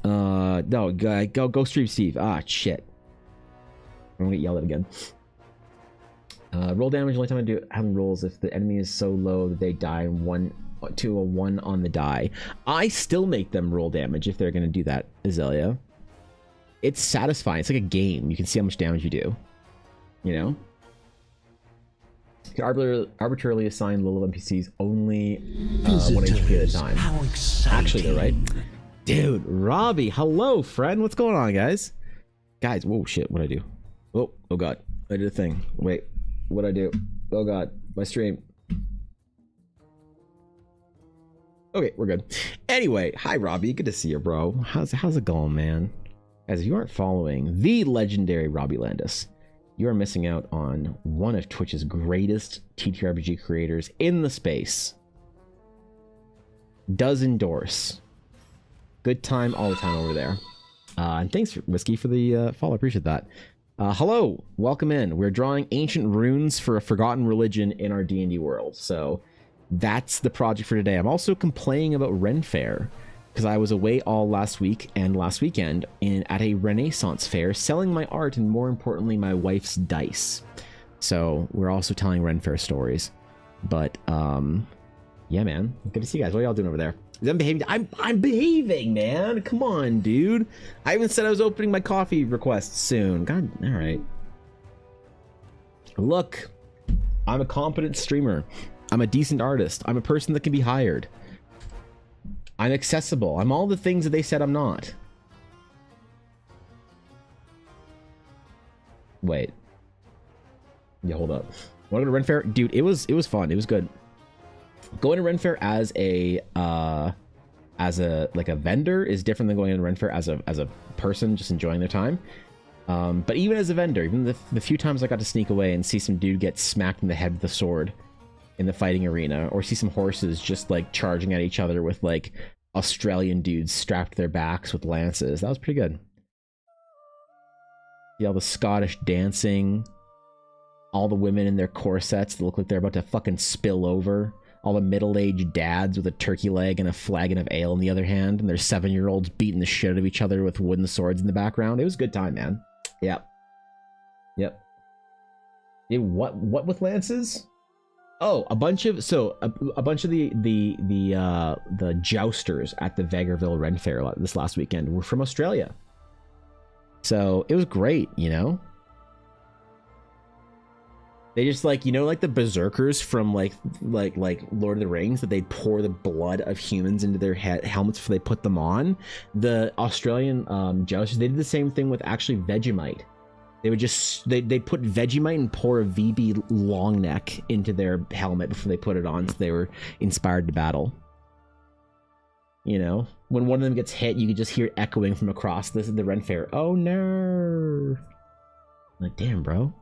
No, go stream Steve. Ah, shit. I'm gonna get yelled at again. Roll damage. The only time I do having rolls if the enemy is so low that they die to a 1 on the die. I still make them roll damage if they're gonna do that, Azalea. It's satisfying. It's like a game. You can see how much damage you do. You know? You can arbitrarily assign little NPCs only 1 HP at a time. Actually, they're right. Dude, Robbie, hello, friend. What's going on, guys? Guys, whoa, shit, what'd I do? Oh god, I did a thing. Wait, what'd I do? Oh god, my stream. Okay, we're good. Anyway, hi, Robbie. Good to see you, bro. How's it going, man? Guys, if you aren't following the legendary Robbie Landis, you are missing out on one of Twitch's greatest TTRPG creators in the space. Does endorse. Good time all the time over there. And thanks, Whiskey, for the follow. I appreciate that. Hello, welcome in. We're drawing ancient runes for a forgotten religion in our D&D world. So that's the project for today. I'm also complaining about RENFAIRE because I was away all last week and last weekend at a Renaissance fair selling my art and, more importantly, my wife's dice. So we're also telling RENFAIRE stories. But yeah, man, good to see you guys. What are y'all doing over there? I'm behaving. I'm behaving, man. Come on, dude. I even said I was opening my coffee requests soon. God, all right. Look, I'm a competent streamer. I'm a decent artist. I'm a person that can be hired. I'm accessible. I'm all the things that they said I'm not. Wait. Yeah, hold up. Want to go to RENFAIRE? Dude, it was fun. It was good. Going to RENFAIRE as a like a vendor is different than going to RENFAIRE as a person just enjoying their time. But even as a vendor, even the few times I got to sneak away and see some dude get smacked in the head with a sword in the fighting arena, or see some horses just like charging at each other with like Australian dudes strapped to their backs with lances, that was pretty good. See all the Scottish dancing, all the women in their corsets that look like they're about to fucking spill over. All the middle-aged dads with a turkey leg and a flagon of ale in the other hand, and their 7-year-olds beating the shit out of each other with wooden swords in the background. It was a good time, man. Yep. What with lances? Oh, a bunch of the jousters at the Vegreville RENFAIRE this last weekend were from Australia. So it was great, you know. They just like, you know, like the berserkers from like Lord of the Rings, that they'd pour the blood of humans into their helmets before they put them on. The Australian jousters, they did the same thing with actually Vegemite. They would just they'd put Vegemite and pour a VB long neck into their helmet before they put it on, so they were inspired to battle. You know, when one of them gets hit, you could just hear it echoing from across the RENFAIRE. Oh no! Like, damn, bro.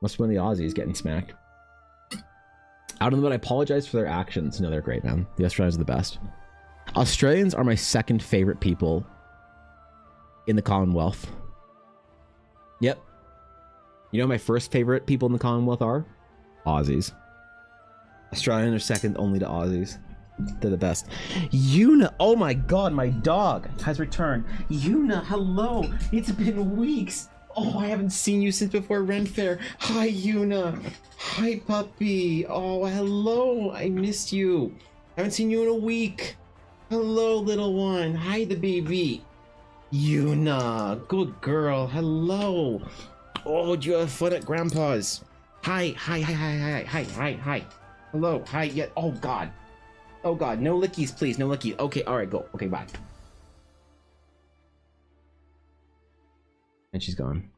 Must be one of the Aussies getting smacked. I don't know, but I apologize for their actions. No, they're great, man. The Australians are the best. Australians are my second favorite people in the Commonwealth. Yep. You know my first favorite people in the Commonwealth are? Aussies. Australians are second only to Aussies. They're the best. Yuna! Oh my god, my dog has returned. Yuna, hello! It's been weeks! Oh, I haven't seen you since before RENFAIRE. Hi, Yuna. Hi, puppy. Oh, hello. I missed you. I haven't seen you in a week. Hello, little one. Hi, the baby. Yuna. Good girl. Hello. Oh, did you have fun at Grandpa's? Hi. Hello. Hi. Yeah. Oh, God. Oh, God. No lickies, please. No lickies. Okay. All right. Go. Okay. Bye. And she's gone.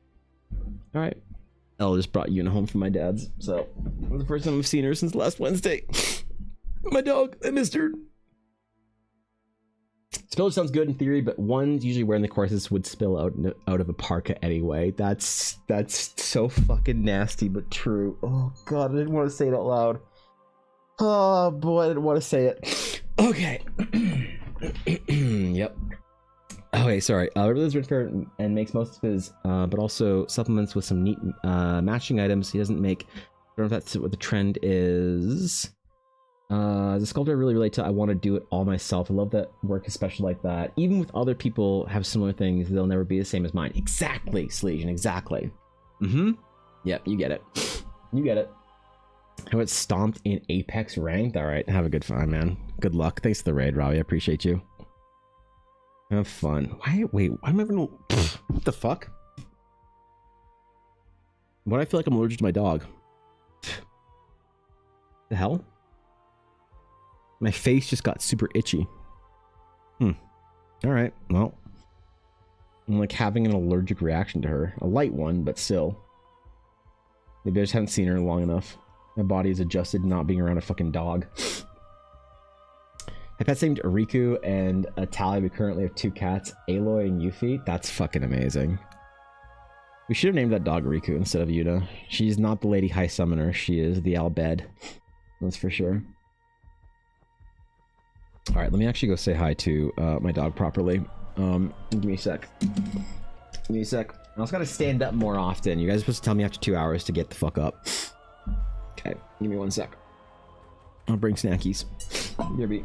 All right. Elle just brought Yuna home from my dad's, so it was the first time I've seen her since last Wednesday. My dog, I missed her. Spillage sounds good in theory, but ones usually wearing the corsets would spill out of a parka anyway. That's so fucking nasty, but true. Oh god, I didn't want to say it out loud. Oh boy, I didn't want to say it. Okay. Yep. Okay, sorry. Rivers RENFAIRE and makes most of his, but also supplements with some neat matching items. He doesn't make. I don't know if that's what the trend is. As a sculptor, I really relate to. I want to do it all myself. I love that work is special like that. Even with other people have similar things, they'll never be the same as mine. Exactly, Sleegion. Exactly. Yep, you get it. You get it. How it stomped in Apex ranked. All right, have a good fun, man. Good luck. Thanks for the raid, Robbie. I appreciate you. Have fun. Wait, why am I even... What the fuck? Why do I feel like I'm allergic to my dog? The hell? My face just got super itchy. Alright, well. I'm like having an allergic reaction to her. A light one, but still. Maybe I just haven't seen her long enough. My body is adjusted to not being around a fucking dog. My pet's named Riku and Talia. We currently have 2 cats, Aloy and Yuffie. That's fucking amazing. We should have named that dog Riku instead of Yuna. She's not the Lady High Summoner. She is the Albed. That's for sure. Alright, let me actually go say hi to my dog properly. Give me a sec. Give me a sec. I also gotta stand up more often. You guys are supposed to tell me after 2 hours to get the fuck up. Okay, give me 1 sec. I'll bring snackies. Here be.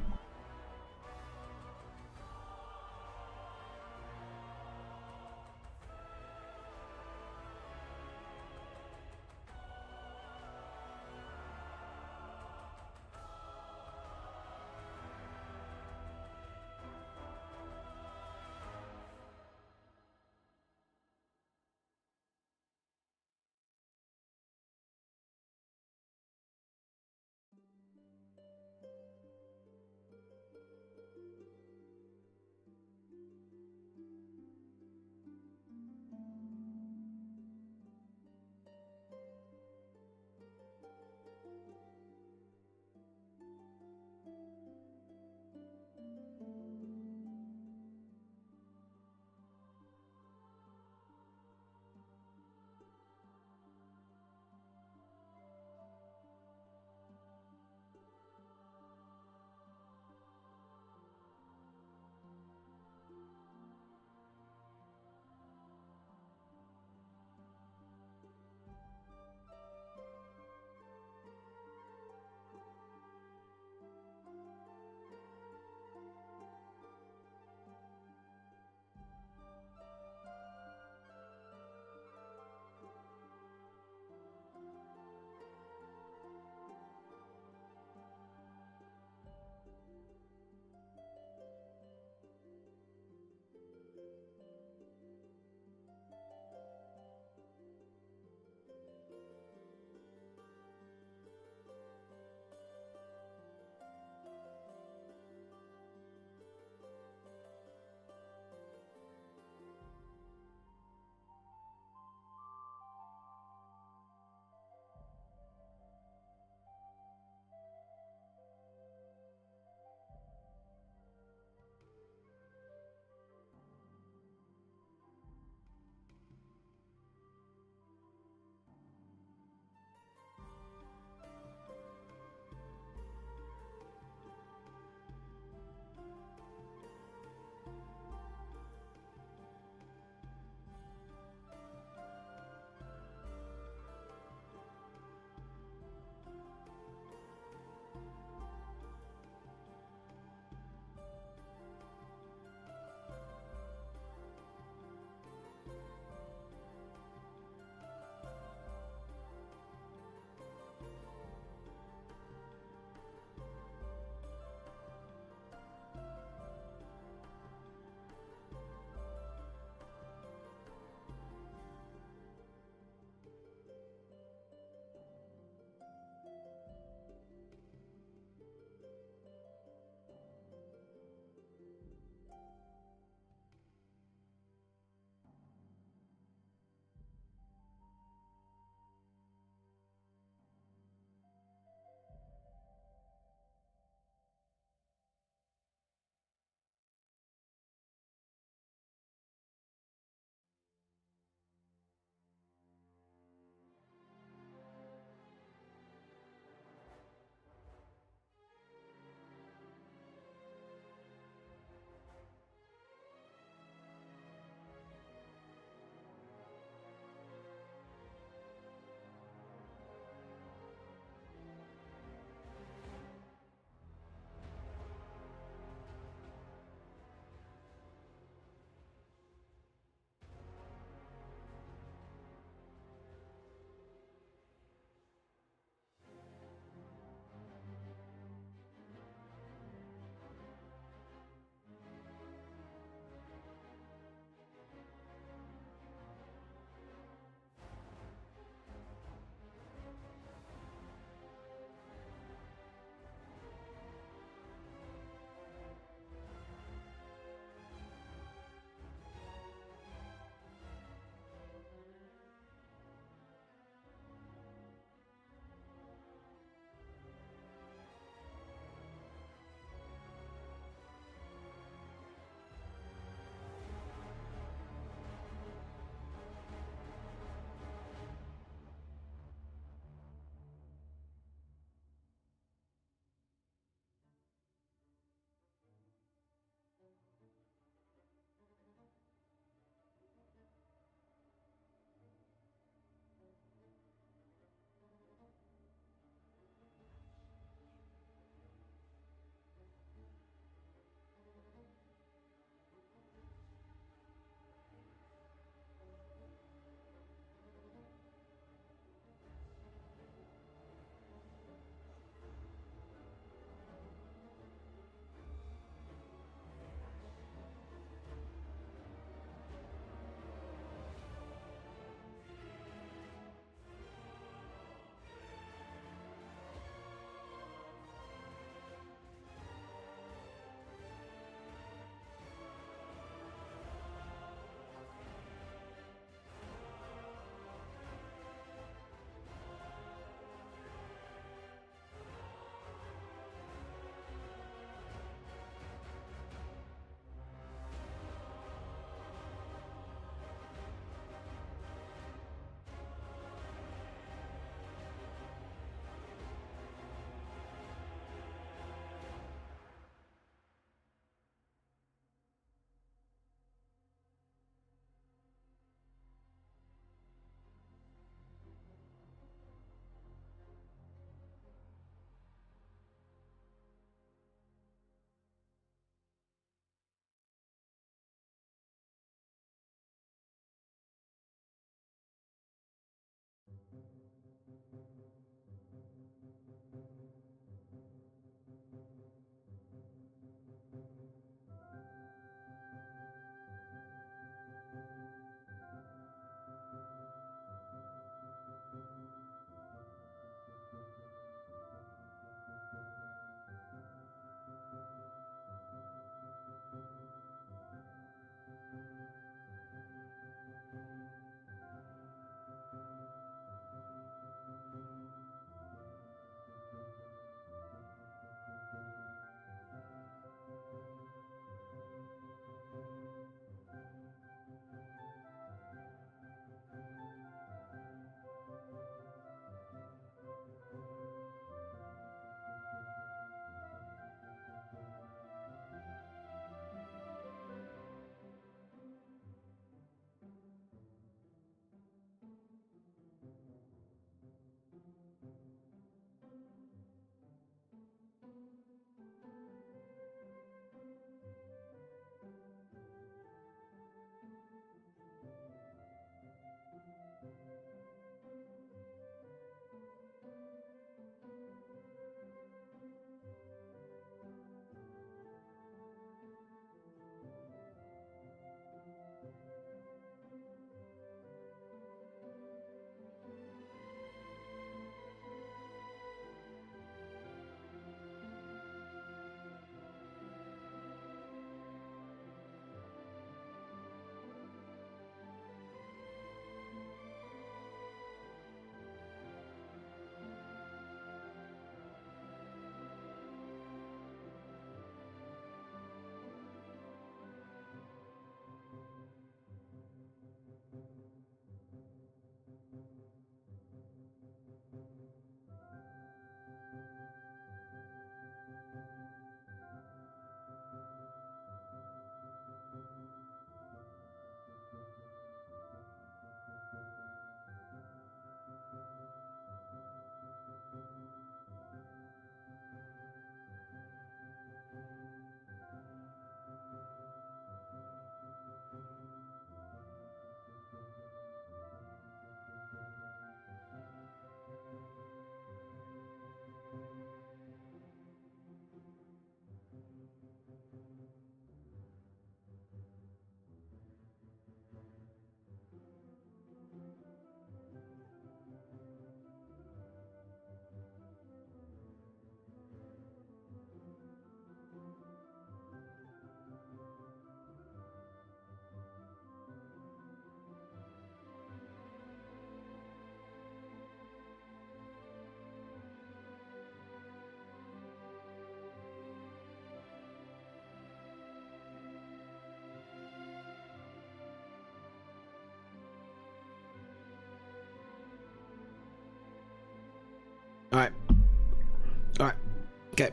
Okay.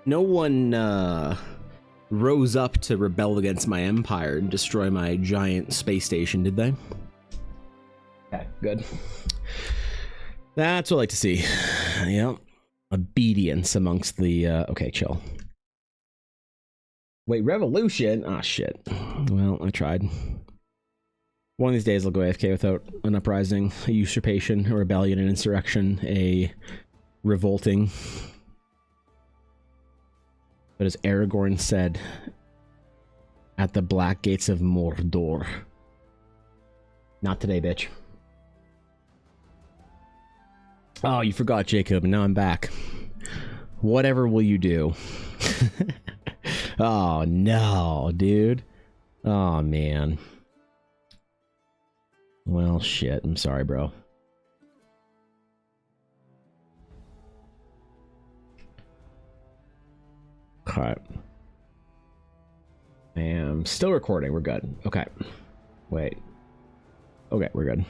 No one rose up to rebel against my empire and destroy my giant space station, did they? Okay, good. That's what I like to see. Yep. Obedience amongst the... okay, chill. Wait, revolution? Ah, shit. Well, I tried. One of these days I'll go AFK without an uprising, a usurpation, a rebellion, an insurrection, a revolting. But as Aragorn said, at the black gates of Mordor. Not today, bitch. Oh, you forgot, Jacob, and now I'm back. Whatever will you do? Oh, no, dude. Oh, man. Well, shit. I'm sorry, bro. Okay. I am still recording. We're good. Okay. Wait. Okay, we're good.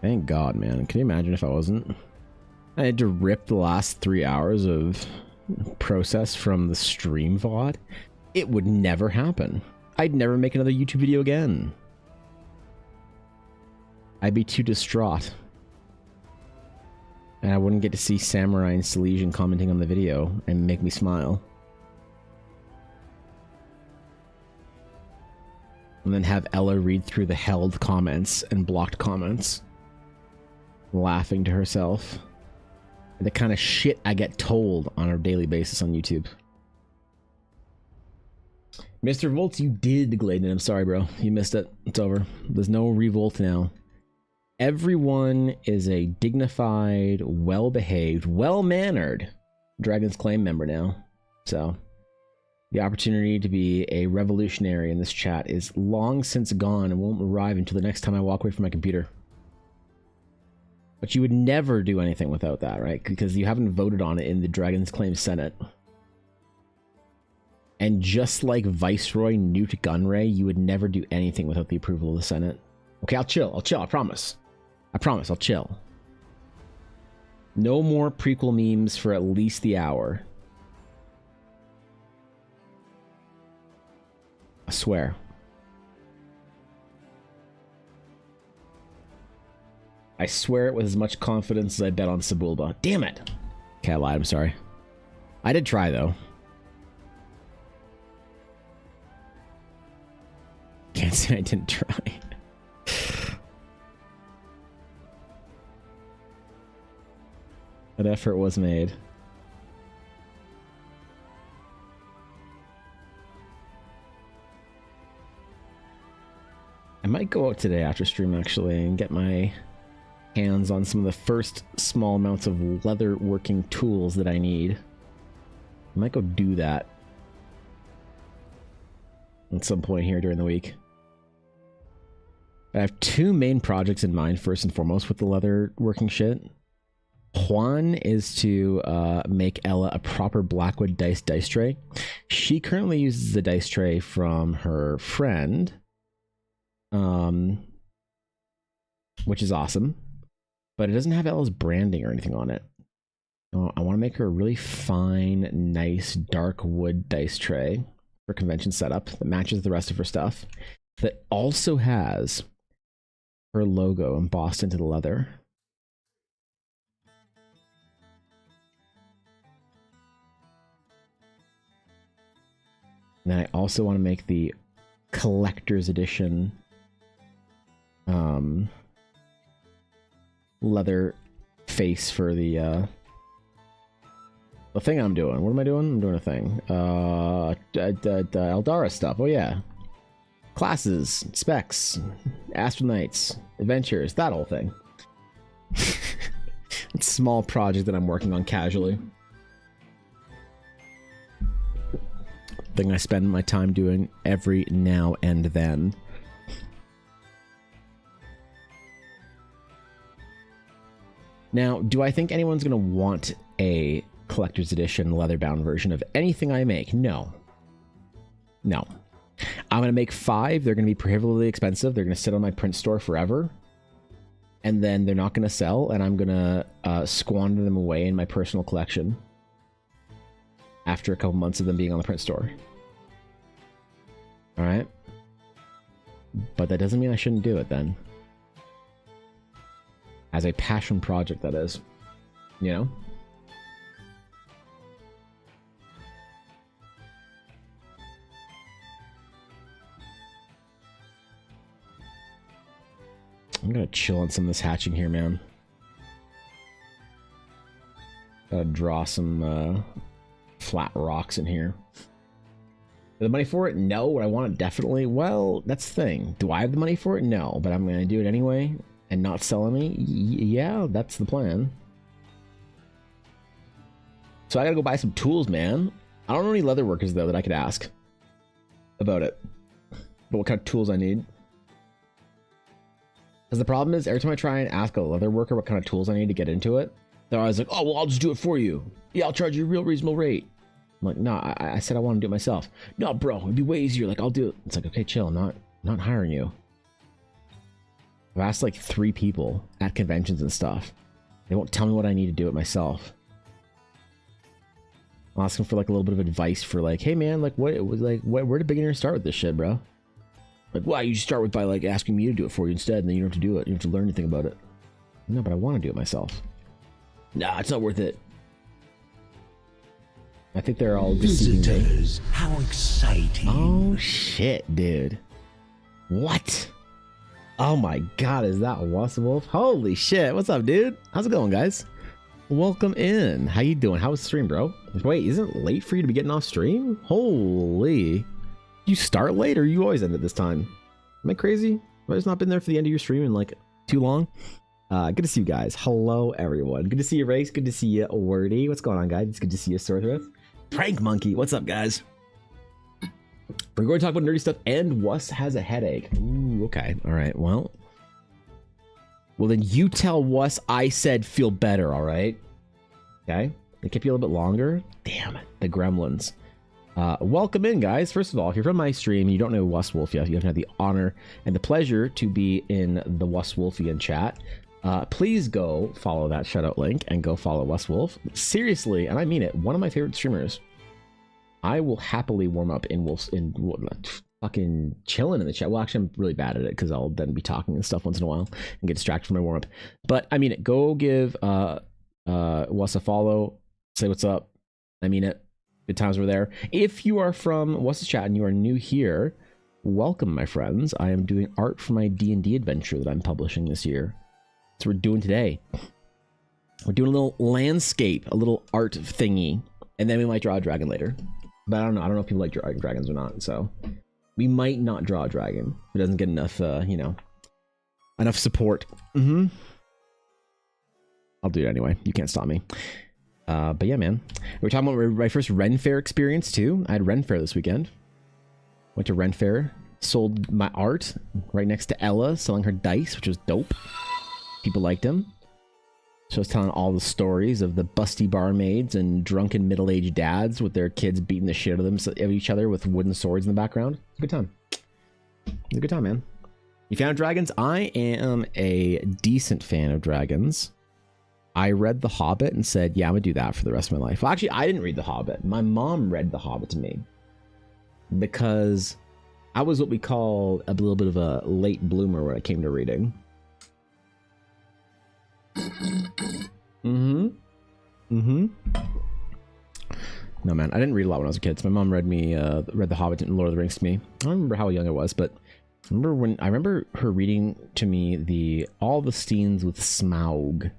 Thank God, man. Can you imagine if I wasn't? I had to rip the last 3 hours of process from the stream VOD. It would never happen. I'd never make another YouTube video again. I'd be too distraught. And I wouldn't get to see Samurai and Silesian commenting on the video and make me smile. And then have Ella read through the held comments and blocked comments, laughing to herself. The kind of shit I get told on a daily basis on YouTube. Mr. Volts, you did Gladen. I'm sorry, bro. You missed it. It's over. There's no revolt now. Everyone is a dignified, well-behaved, well-mannered Dragon's Claim member now. So, the opportunity to be a revolutionary in this chat is long since gone and won't arrive until the next time I walk away from my computer. But you would never do anything without that, right? Because you haven't voted on it in the Dragon's Claim Senate. And just like Viceroy Newt Gunray, you would never do anything without the approval of the Senate. Okay, I'll chill. I'll chill. I promise. I promise. I'll chill. No more prequel memes for at least the hour. I swear. I swear it with as much confidence as I bet on Sebulba. Damn it! Okay, I lied. I'm sorry. I did try, though. Can't say I didn't try. That effort was made. I might go out today after stream, actually, and get my hands on some of the first small amounts of leather working tools that I need. I might go do that at some point here during the week. I have two main projects in mind, first and foremost, with the leather working shit. Juan is to make Ella a proper Blackwood dice tray. She currently uses the dice tray from her friend, which is awesome, but it doesn't have Ella's branding or anything on it. I want to make her a really fine, nice, dark wood dice tray for convention setup that matches the rest of her stuff, that also has her logo embossed into the leather. And then I also want to make the collector's edition leather face for the thing I'm doing. What am I doing? I'm doing a thing. Eldara stuff. Oh yeah. Classes, specs, Astronauts, adventures, that whole thing. It's a small project that I'm working on casually. Thing I spend my time doing every now and then. Now, do I think anyone's going to want a collector's edition leather-bound version of anything I make? No. No. I'm going to make 5. They're going to be prohibitively expensive. They're going to sit on my print store forever. and then they're not going to sell, and I'm going to squander them away in my personal collection after a couple months of them being on the print store. All right? But that doesn't mean I shouldn't do it then. As a passion project, that is. You know? I'm gonna chill on some of this hatching here, man. Gotta draw some flat rocks in here. The money for it? No. Would I want it? Definitely. Well, that's the thing. Do I have the money for it? No. But I'm gonna do it anyway and not sell any? Yeah, that's the plan. So I gotta go buy some tools, man. I don't know any leather workers, though, that I could ask about it. But what kind of tools I need. Because the problem is, every time I try and ask a leather worker what kind of tools I need to get into it, they're always like, oh, well, I'll just do it for you. Yeah, I'll charge you a real reasonable rate. I'm like, no, I said I want to do it myself. No, bro, it'd be way easier. Like, I'll do it. It's like, okay, chill. I'm not hiring you. I've asked like 3 people at conventions and stuff. They won't tell me what I need to do it myself. I'm asking for like a little bit of advice for like, hey man, like where do beginners start with this shit, bro? Like, well, you just start with by like asking me to do it for you instead, and then you don't have to do it. You don't have to learn anything about it. No, but I want to do it myself. Nah, it's not worth it. I think they're all visitors. How exciting! Oh shit, dude! What? Oh my god, is that Wolf? Holy shit! What's up, dude? How's it going, guys? Welcome in. How you doing? How was the stream, bro? Wait, isn't it late for you to be getting off stream? Holy! You start late, or you always end at this time? Am I crazy? Have I just not been there for the end of your stream in like too long? Good to see you guys. Hello, everyone. Good to see you, Race. Good to see you, Wordy. What's going on, guys? It's good to see you, Sorthwith. Prank Monkey. What's up, guys? We're going to talk about nerdy stuff, and Wuss has a headache. Ooh, okay. All right. Well, then you tell Wuss I said feel better, all right? Okay? They kept you a little bit longer. Damn it. The gremlins. Welcome in, guys. First of all, if you're from my stream and you don't know Wuss Wolf yet, you haven't had the honor and the pleasure to be in the Wuss Wolfian chat, please go follow that shutout link and go follow Wuss Wolf. Seriously, and I mean it, one of my favorite streamers. I will happily warm up in fucking chilling in the chat. Well, actually, I'm really bad at it because I'll then be talking and stuff once in a while and get distracted from my warm up. But I mean it. Go give Wuss a follow. Say what's up. I mean it. Good times were there. If you are from Wuss's chat and you are new here, welcome, my friends. I am doing art for my D&D adventure that I'm publishing this year. That's what we're doing today. We're doing a little landscape, a little art thingy, and then we might draw a dragon later. But I don't know. I don't know if people like drawing dragons or not. So we might not draw a dragon. It doesn't get enough, enough support. I'll do it anyway. You can't stop me. But yeah, man. We're talking about my first RENFAIRE experience too. I had RENFAIRE this weekend. Went to RENFAIRE. Sold my art right next to Ella selling her dice, which was dope. People liked them. So I was telling all the stories of the busty barmaids and drunken middle-aged dads with their kids beating the shit out of each other with wooden swords in the background. It's a good time. It's a good time, man. You fan of dragons? I am a decent fan of dragons. I read The Hobbit and said, yeah, I'm going to do that for the rest of my life. Well, actually, I didn't read The Hobbit. My mom read The Hobbit to me. Because I was what we call a little bit of a late bloomer when it came to reading. No, man, I didn't read a lot when I was a kid. So my mom read The Hobbit and Lord of the Rings to me. I don't remember how young I was, but I remember her reading to me all the scenes with Smaug.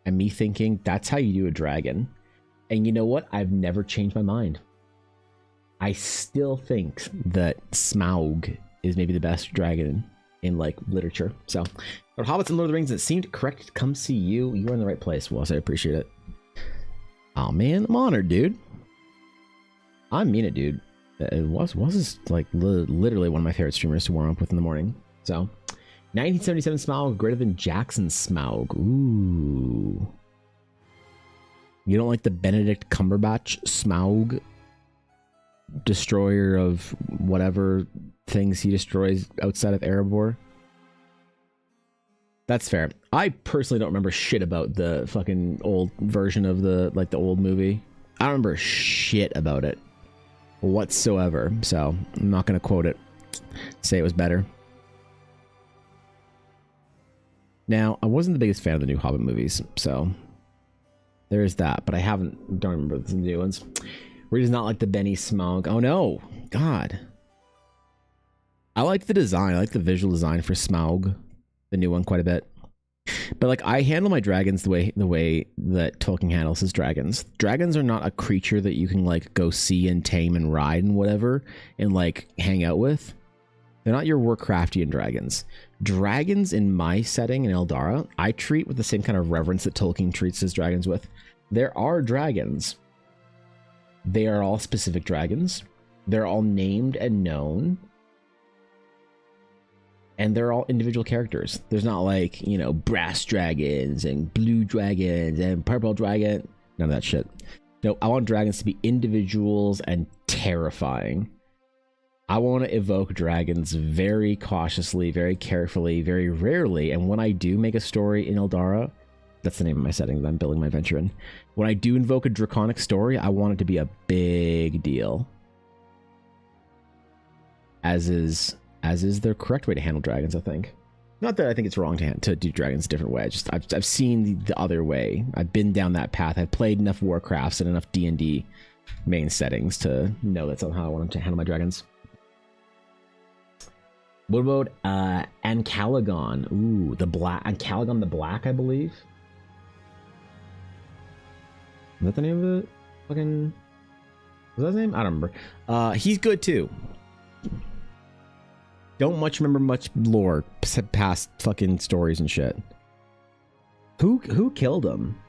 And me thinking, that's how you do a dragon. And you know what? I've never changed my mind. I still think that Smaug is maybe the best dragon in, like, literature. So, Lord Hobbits and Lord of the Rings, it seemed correct to come see you. You are in the right place, Wuss. I appreciate it. Oh, man. I'm honored, dude. I mean it, dude. Wuss is, like, literally one of my favorite streamers to warm up with in the morning. So... 1977 Smaug greater than Jackson Smaug. Ooh. You don't like the Benedict Cumberbatch Smaug? Destroyer of whatever things he destroys outside of Erebor? That's fair. I personally don't remember shit about the fucking old version of the old movie. I don't remember shit about it whatsoever. So I'm not gonna quote it. Say it was better. Now, I wasn't the biggest fan of the new Hobbit movies, so there is that. But I don't remember the new ones. Reed is not like the Benny Smaug. Oh no, God. I like the design. I like the visual design for Smaug, the new one, quite a bit. But like, I handle my dragons the way that Tolkien handles his dragons. Dragons are not a creature that you can like go see and tame and ride and whatever and like hang out with. They're not your Warcraftian dragons. Dragons in my setting in Eldara, I treat with the same kind of reverence that Tolkien treats his dragons with. There are dragons. They are all specific dragons. They're all named and known. And they're all individual characters. There's not like, you know, brass dragons and blue dragons and purple dragon. None of that shit. No, I want dragons to be individuals and terrifying. I want to evoke dragons very cautiously, very carefully, very rarely. And when I do make a story in Eldara, that's the name of my setting that I'm building my venture in. When I do invoke a draconic story, I want it to be a big deal. As is the correct way to handle dragons, I think. Not that I think it's wrong to do dragons a different way. I've seen the other way. I've been down that path. I've played enough Warcrafts and enough D&D main settings to know that's how I want to handle my dragons. What about Ancalagon? Ooh, the black Ancalagon the Black, I believe. Is that the name of it? Fucking, was that his name? I don't remember. He's good too. Don't remember much lore past fucking stories and shit. Who killed him?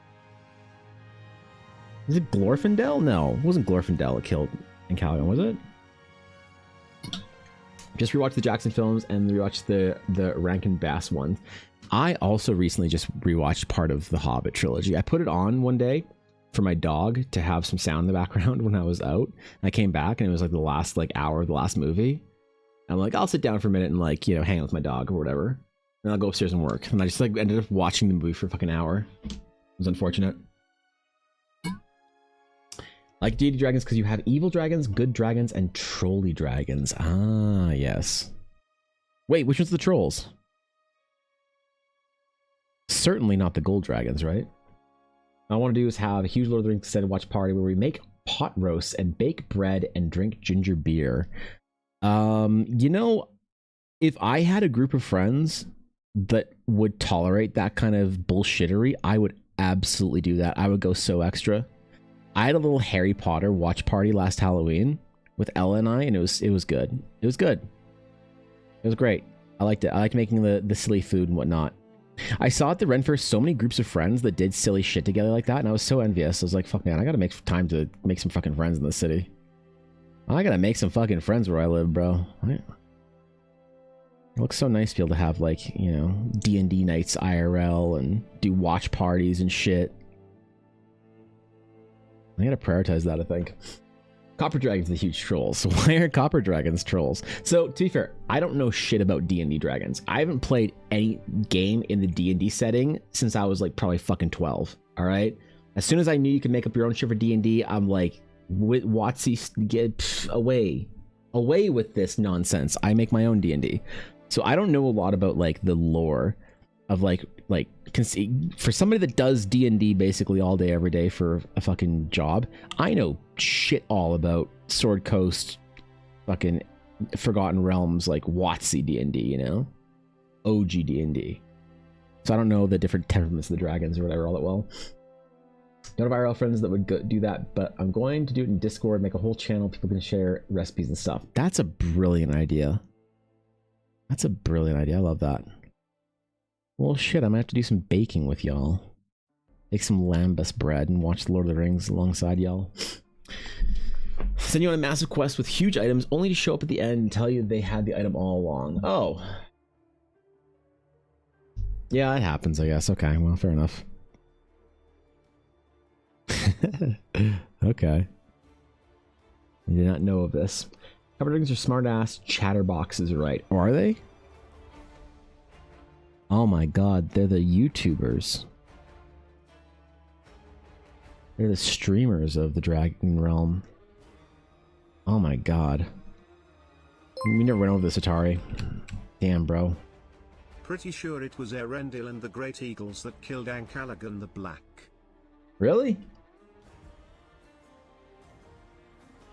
Is it Glorfindel? No, it wasn't Glorfindel that killed Ancalagon, was it? Just rewatched the Jackson films and rewatched the Rankin Bass ones. I also recently just rewatched part of the Hobbit trilogy. I put it on one day for my dog to have some sound in the background when I was out. I came back and it was like the last like hour of the last movie. I'm like, I'll sit down for a minute and like, you know, hang out with my dog or whatever. And I'll go upstairs and work. And I just like ended up watching the movie for a fucking hour. It was unfortunate. Like D&D dragons because you have evil dragons, good dragons, and trolly dragons. Ah, yes. Wait, which one's the trolls? Certainly not the gold dragons, right? What I want to do is have a huge Lord of the Rings extended watch party where we make pot roasts and bake bread and drink ginger beer. You know, if I had a group of friends that would tolerate that kind of bullshittery, I would absolutely do that. I would go so extra. I had a little Harry Potter watch party last Halloween with Ella and I, and it was good. It was good. It was great. I liked it. I liked making the silly food and whatnot. I saw at the RENFAIRE so many groups of friends that did silly shit together like that, and I was so envious. I was like, fuck man, I gotta make time to make some fucking friends in the city. I gotta make some fucking friends where I live, bro. It looks so nice to be able to have like, you know, D&D nights IRL and do watch parties and shit. I gotta prioritize that, I think. Copper Dragons are the huge trolls. So why are Copper Dragons trolls? So, to be fair, I don't know shit about D&D dragons. I haven't played any game in the D&D setting since I was like probably fucking 12. All right? As soon as I knew you could make up your own shit for D&D, I'm like, WotC, get away with this nonsense. I make my own D&D. So I don't know a lot about like the lore of like for somebody that does D&D basically all day every day for a fucking job. I know shit all about Sword Coast, fucking Forgotten Realms, like WotC D&D, you know, OG D&D. So I don't know the different temperaments of the dragons or whatever all that well. Don't have IRL friends that would do that, but I'm going to do it in Discord, make a whole channel, people can share recipes and stuff. That's a brilliant idea. That's a brilliant idea. I love that. Well, shit, I'm gonna have to do some baking with y'all. Make some lambus bread and watch Lord of the Rings alongside y'all. Send you on a massive quest with huge items, only to show up at the end and tell you they had the item all along. Oh. Yeah, it happens, I guess. Okay, well, fair enough. Okay. I did not know of this. Copper dragons are smart-ass chatterboxes, right? Or are they? Oh my god, they're the YouTubers. They're the streamers of the Dragon Realm. Oh my god. We never went over this, Atari. Damn, bro. Pretty sure it was Erendil and the Great Eagles that killed Ancalagan the Black. Really?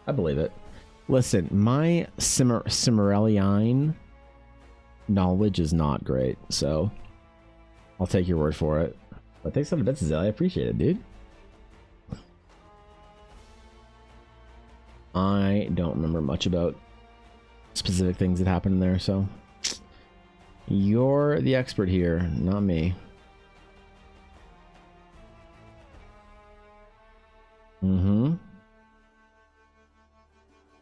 I believe it. Listen, my Cimmerillion knowledge is not great, so I'll take your word for it. But thanks for the bits, Zell. I appreciate it, dude. I don't remember much about specific things that happened there, so you're the expert here, not me. Mm-hmm.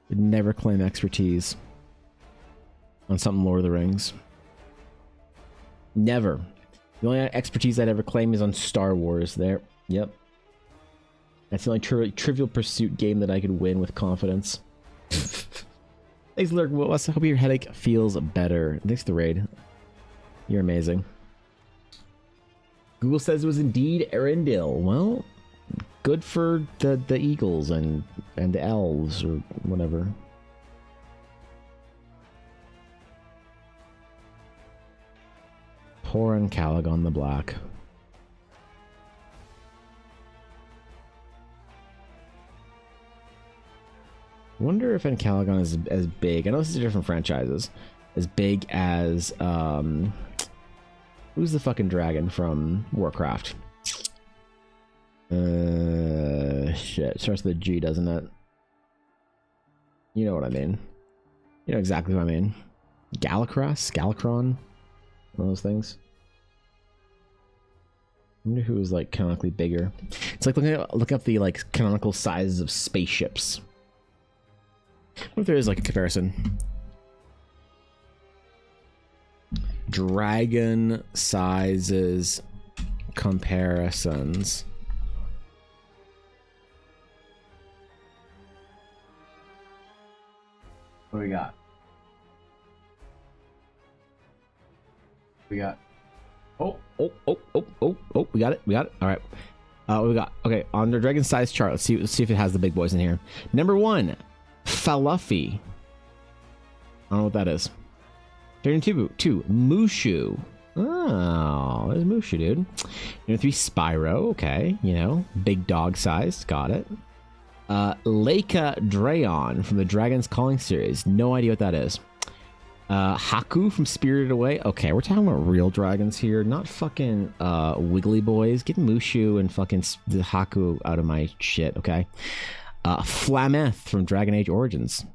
Would never claim expertise on something Lord of the Rings. Never. The only expertise I'd ever claim is on Star Wars. There. Yep. That's the only Trivial Pursuit game that I could win with confidence. Thanks, Lurk. Well, I hope your headache feels better. Thanks, the raid. You're amazing. Google says it was indeed Erendil. Well, good for the Eagles and the elves or whatever. Poor Ancalagan the Black. I wonder if Ancalagan is as big. I know this is different franchises. As big as who's the fucking dragon from Warcraft? Shit. Starts with a G, doesn't it? You know what I mean. You know exactly what I mean. Galacras? Galacron? One of those things. I wonder who is like canonically bigger. It's like looking up the like canonical sizes of spaceships. What if there is like a comparison? Dragon sizes comparisons. What do we got? We got. Oh, we got it. We got it. All right. What we got? Okay, on the dragon size chart. Let's see if it has the big boys in here. Number 1, Faluffy. I don't know what that is. 32, Mushu. Oh, there's Mushu, dude. Number 3, Spyro. Okay, you know, big dog size. Got it. Leica Drayon from the Dragon's Calling series. No idea what that is. Haku from Spirited Away. Okay, we're talking about real dragons here, not fucking wiggly boys. Get Mushu and fucking the Haku out of my shit, okay? Flameth from Dragon Age Origins.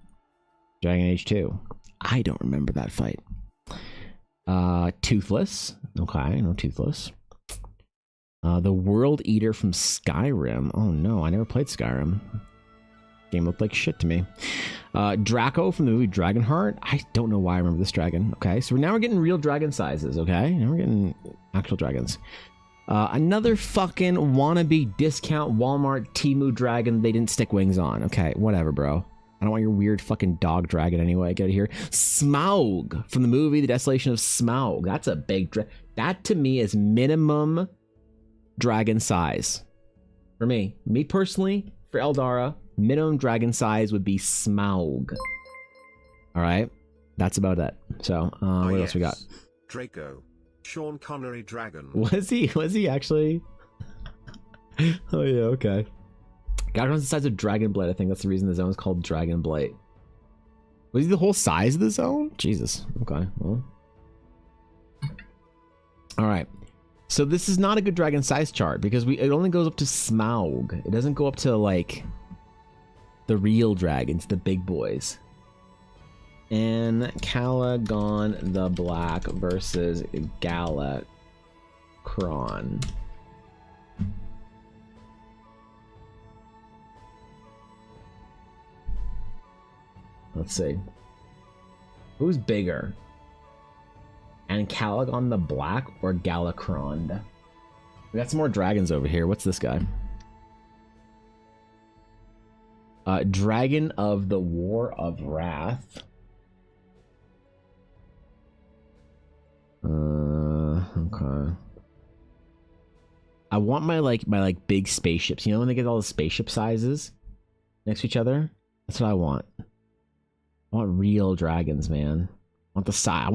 Dragon Age 2. I don't remember that fight. Toothless. Okay, no Toothless. The World Eater from Skyrim. Oh no, I never played Skyrim. Game looked like shit to me. Draco from the movie Dragonheart. I don't know why I remember this dragon. Okay, so now we're getting real dragon sizes, okay? Now we're getting actual dragons. Another fucking wannabe discount Walmart Temu dragon they didn't stick wings on. Okay, whatever, bro. I don't want your weird fucking dog dragon anyway. Get out of here. Smaug from the movie The Desolation of Smaug. That's a big dragon. That to me is minimum dragon size. For me. Me personally, for Eldara, minimum dragon size would be Smaug. Alright? That's about it. So, what else we got? Draco. Sean Connery dragon. Was he actually? Oh yeah, okay. Got runs the size of Dragonblight. I think that's the reason the zone is called Dragonblight. Was he the whole size of the zone? Jesus. Okay. Well. All right. So this is not a good dragon size chart because it only goes up to Smaug. It doesn't go up to like the real dragons, the big boys. And Calagon the Black versus Galacron. Let's see. Who's bigger? Ancalagon the Black or Galacron? We got some more dragons over here. What's this guy? Dragon of the War of Wrath. Okay. I want my big spaceships. You know when they get all the spaceship sizes next to each other? That's what I want. I want real dragons, man. I want the size. I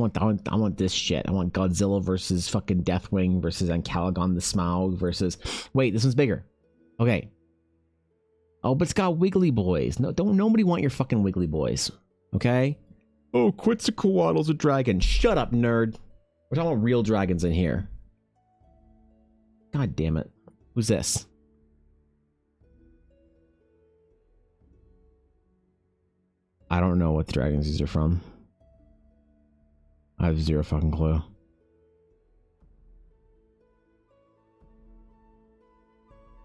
want this shit. I want Godzilla versus fucking Deathwing versus Ancalagon the Smaug versus. Wait, this one's bigger. Okay. Oh, but it's got wiggly boys. No, don't nobody want your fucking wiggly boys. Okay? Oh, Quetzalcoatl's a dragon. Shut up, nerd. We're talking about real dragons in here. God damn it. Who's this? I don't know what the dragons these are from. I have zero fucking clue.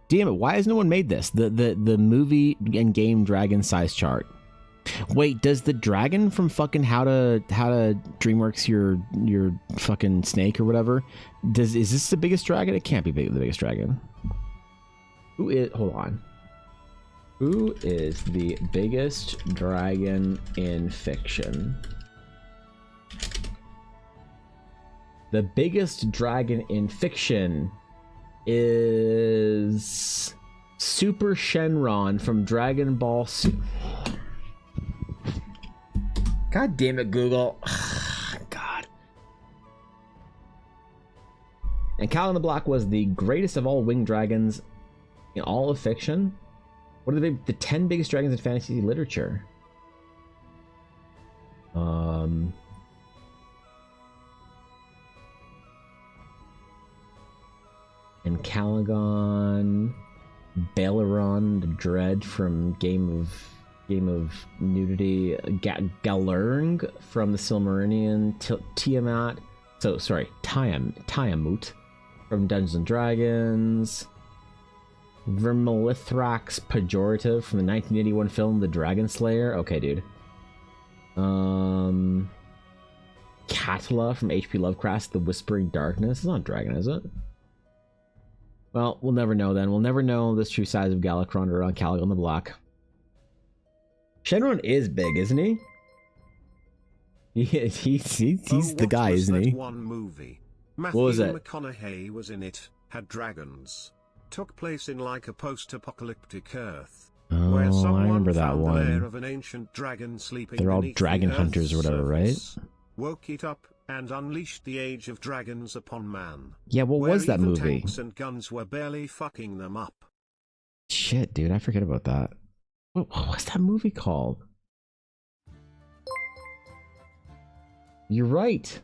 Damn it, why has no one made this? The movie and game dragon size chart. Wait, does the dragon from fucking how to DreamWorks your fucking snake or whatever? Is this the biggest dragon? It can't be the biggest dragon. Hold on. Who is the biggest dragon in fiction? The biggest dragon in fiction is Super Shenron from Dragon Ball Super. God damn it, Google. God. And Cal in the Block was the greatest of all winged dragons in all of fiction. What are the 10 biggest dragons in fantasy literature? Ancalagon, Baleron, the Dread from Game of Nudity, Galurng from the Silmarillion, Tiamat. So sorry, Tiamut from Dungeons and Dragons, Vermilithrax Pejorative from the 1981 film The Dragon Slayer. Okay, dude. Catula from H.P. Lovecraft's The Whispering Darkness. It's not a dragon, is it? Well, we'll never know then. We'll never know the true size of Galakron or Ancalagon in the Block. Shenron is big, isn't he? He's the guy, isn't he? One movie. What was it? McConaughey was in it. Had dragons. Took place in like a post-apocalyptic Earth. Oh, where someone I remember that found one. the lair of an ancient dragon sleeping. They're all beneath dragon the hunters or Earth's whatever, right? surface, woke it up and unleashed the age of dragons upon man. Yeah, what was that even movie? Tanks and guns were barely fucking them up. Shit, dude, I forget about that. What was that movie called? You're right.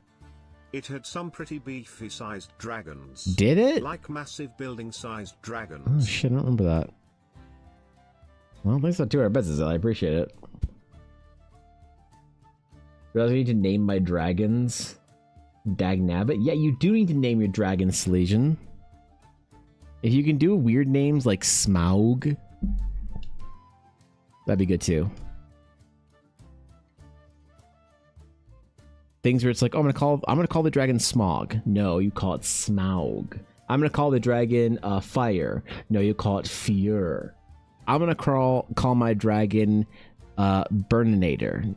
It had some pretty beefy-sized dragons. Did it? Like massive building-sized dragons. Oh shit, I don't remember that. Well, thanks for 2 hour bets, I appreciate it. Do I need to name my dragons? Dagnabbit? Yeah, you do need to name your dragons, Slesian. If you can do weird names like Smaug, that'd be good too. Things where it's like, oh, I'm gonna call the dragon Smog. No, you call it Smaug. I'm gonna call the dragon Fire. No, you call it Fear. I'm gonna call my dragon Burninator.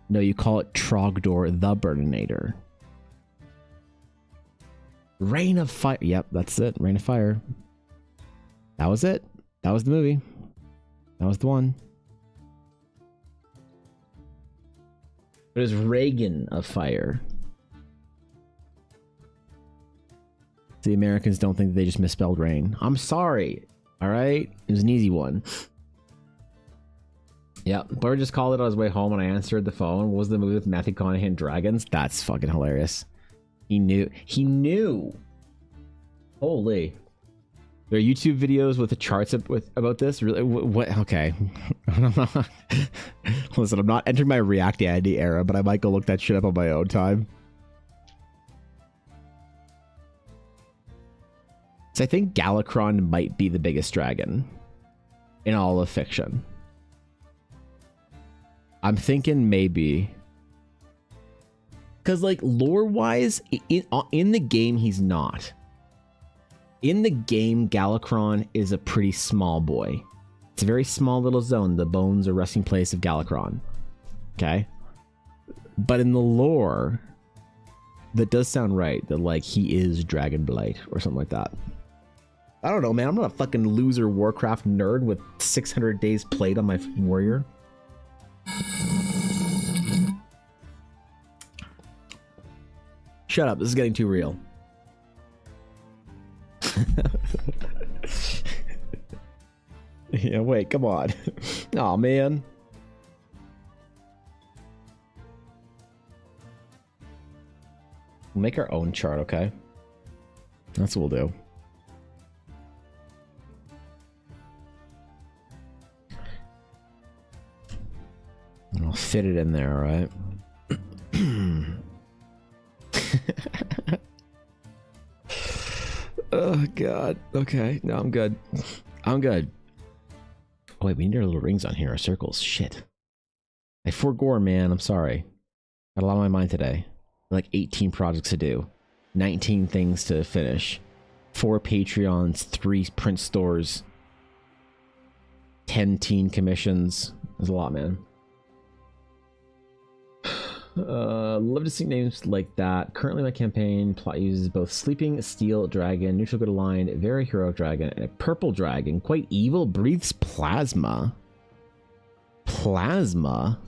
No, you call it Trogdor the Burninator. Rain of Fire. Yep, that's it. Rain of Fire. That was it. That was the movie. That was the one. It was Reagan of Fire. The Americans don't think that they just misspelled rain. I'm sorry. All right? It was an easy one. Yeah, Blur just called it on his way home and I answered the phone. What was the movie with Matthew McConaughey and dragons? That's fucking hilarious. He knew. He knew. Holy. There are YouTube videos with the charts about this. Really? What? Okay. Listen, I'm not entering my Reactandy era, but I might go look that shit up on my own time. So I think Galakron might be the biggest dragon in all of fiction. I'm thinking maybe. Because, like, lore-wise, in the game, he's not. In the game, Galakron is a pretty small boy. It's a very small little zone, the bones or resting place of Galakron. Okay? But in the lore, That does sound right. That like he is Dragonblight or something like that. I don't know, man. I'm not a fucking loser Warcraft nerd with 600 days played on my warrior. Shut up. This is getting too real. Yeah, wait, come on. Oh man. We'll make our own chart, okay? That's what we'll do. I'll fit it in there, alright? Oh god. Okay, no, I'm good. I'm good. Oh wait, we need our little rings on here, our circles. Shit. I forgore, man. I'm sorry. Got a lot on my mind today. Like 18 projects to do. 19 things to finish. 4 Patreons, 3 print stores. 10 teen commissions. There's a lot, man. Love to see names like that. Currently my campaign plot uses both Sleeping Steel Dragon, Neutral Good Aligned, Very Heroic Dragon, and a Purple Dragon. Quite evil, breathes plasma. Plasma?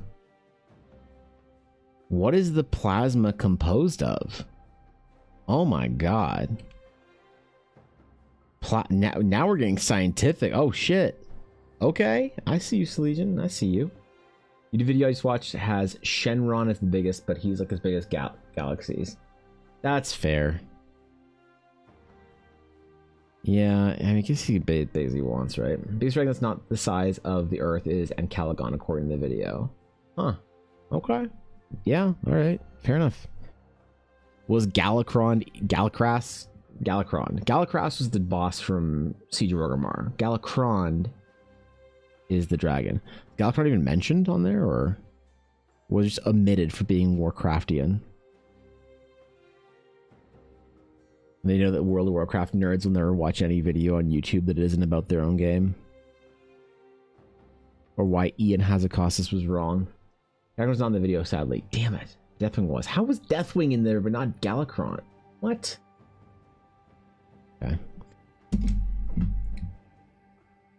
What is the plasma composed of? Oh my god. Now we're getting scientific. Oh shit. Okay, I see you, Selesian. I see you. The video I just watched has Shenron as the biggest, but he's like as big as galaxies. That's fair. Yeah, I mean, he can see big as he wants, right? Biggest dragon that's not the size of the Earth is Encalagon, according to the video. Huh. Okay. Yeah, alright. Fair enough. Was Galakron... Galakras was the boss from Siege of Orgrimmar. Galakron is the dragon. Galakron even mentioned on there, or was just omitted for being Warcraftian? They know that World of Warcraft nerds will never watch any video on YouTube that isn't about their own game. Or why Ian Hazacostas was wrong. Galakron's not in the video, sadly. Damn it. Deathwing was. How was Deathwing in there but not Galakron? What? Okay.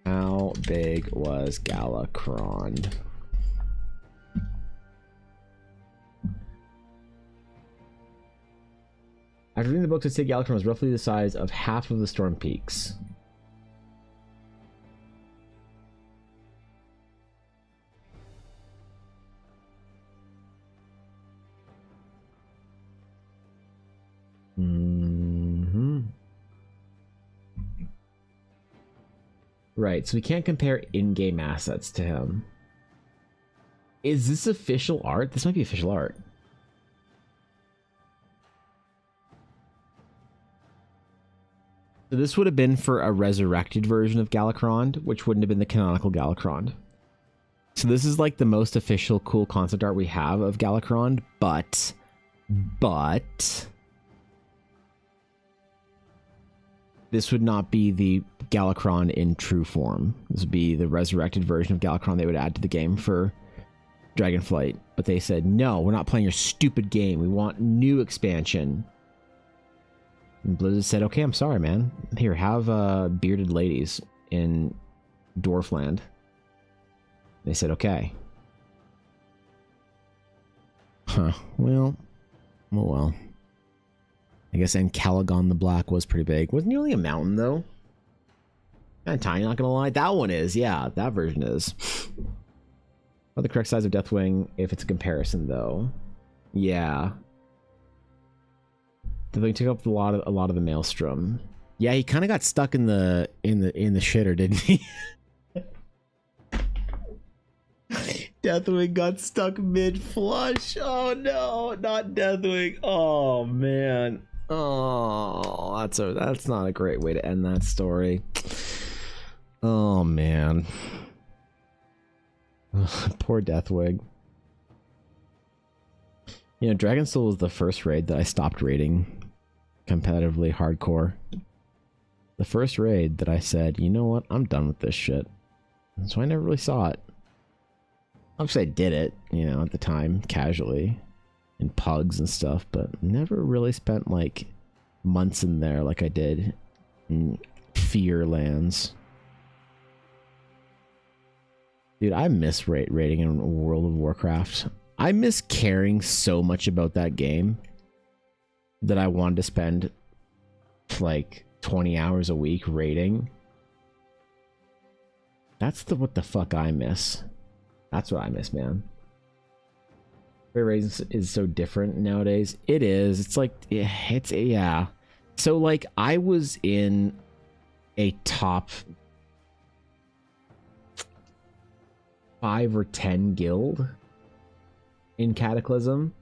How big was Galakron? After reading the book, it said Galakron was roughly the size of half of the Storm Peaks. Right, so we can't compare in-game assets to him. Is this official art? This might be official art. So this would have been for a resurrected version of Galakron, which wouldn't have been the canonical Galakron. So this is like the most official cool concept art we have of Galakron, but this would not be the Galakron in true form. This would be the resurrected version of Galakron they would add to the game for Dragonflight. But they said, no, we're not playing your stupid game. We want new expansion. And Blizzard said, okay, I'm sorry, man. Here, have bearded ladies in Dwarfland. They said, okay. Huh. Well. I guess Encalagon the Black was pretty big. Wasn't he only a mountain, though? Kind of tiny, not gonna lie. That one is, yeah, that version is. Not the correct size of Deathwing if it's a comparison, though. Yeah. Deathwing took up a lot of the Maelstrom. Yeah, he kind of got stuck in the shitter, didn't he? Deathwing got stuck mid-flush. Oh no, not Deathwing. Oh man. Oh, that's not a great way to end that story. Oh man. Poor Deathwing. You know, Dragonsteel was the first raid that I stopped raiding competitively hardcore. The first raid that I said, you know what, I'm done with this shit. So I never really saw it. Obviously I did it, you know, at the time, casually. and pugs and stuff, but never really spent like months in there like I did in Fear Lands. Dude, I miss raiding in World of Warcraft. I miss caring so much about that game that I wanted to spend like 20 hours a week raiding. That's what the fuck I miss. That's what I miss, man. Raid is so different nowadays. It is. It's like, yeah. So like I was in a top 5 or 10 guild in Cataclysm,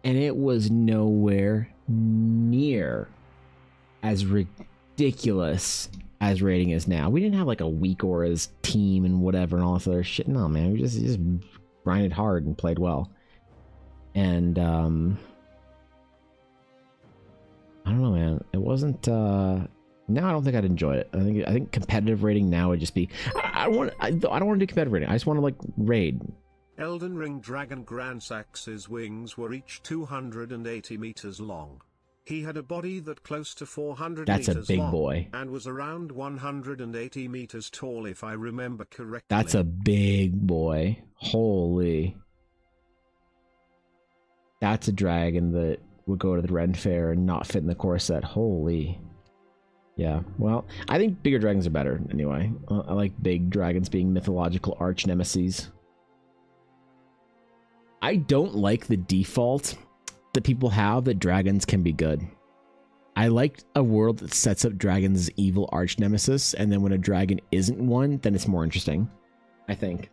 and it was nowhere near as ridiculous as raiding is now. We didn't have like a weak Aura's team and whatever and all this other shit. No, man, we just grinded hard and played well. And I don't know, man. It wasn't. Now I don't think I'd enjoy it. I think competitive raiding now would just be. I don't want to do competitive raiding. I just want to like raid. Elden Ring Dragon Gransax's wings were each 280 meters long. He had a body that close to 400 That's meters a big long boy. and was around 180 meters tall if I remember correctly. That's a big boy. Holy. That's a dragon that would go to the RENFAIRE and not fit in the core set. Holy. Yeah, well, I think bigger dragons are better anyway. I like big dragons being mythological arch nemesis. I don't like the default that people have that dragons can be good. I like a world that sets up dragons as evil arch nemesis, and then when a dragon isn't one, then it's more interesting, I think.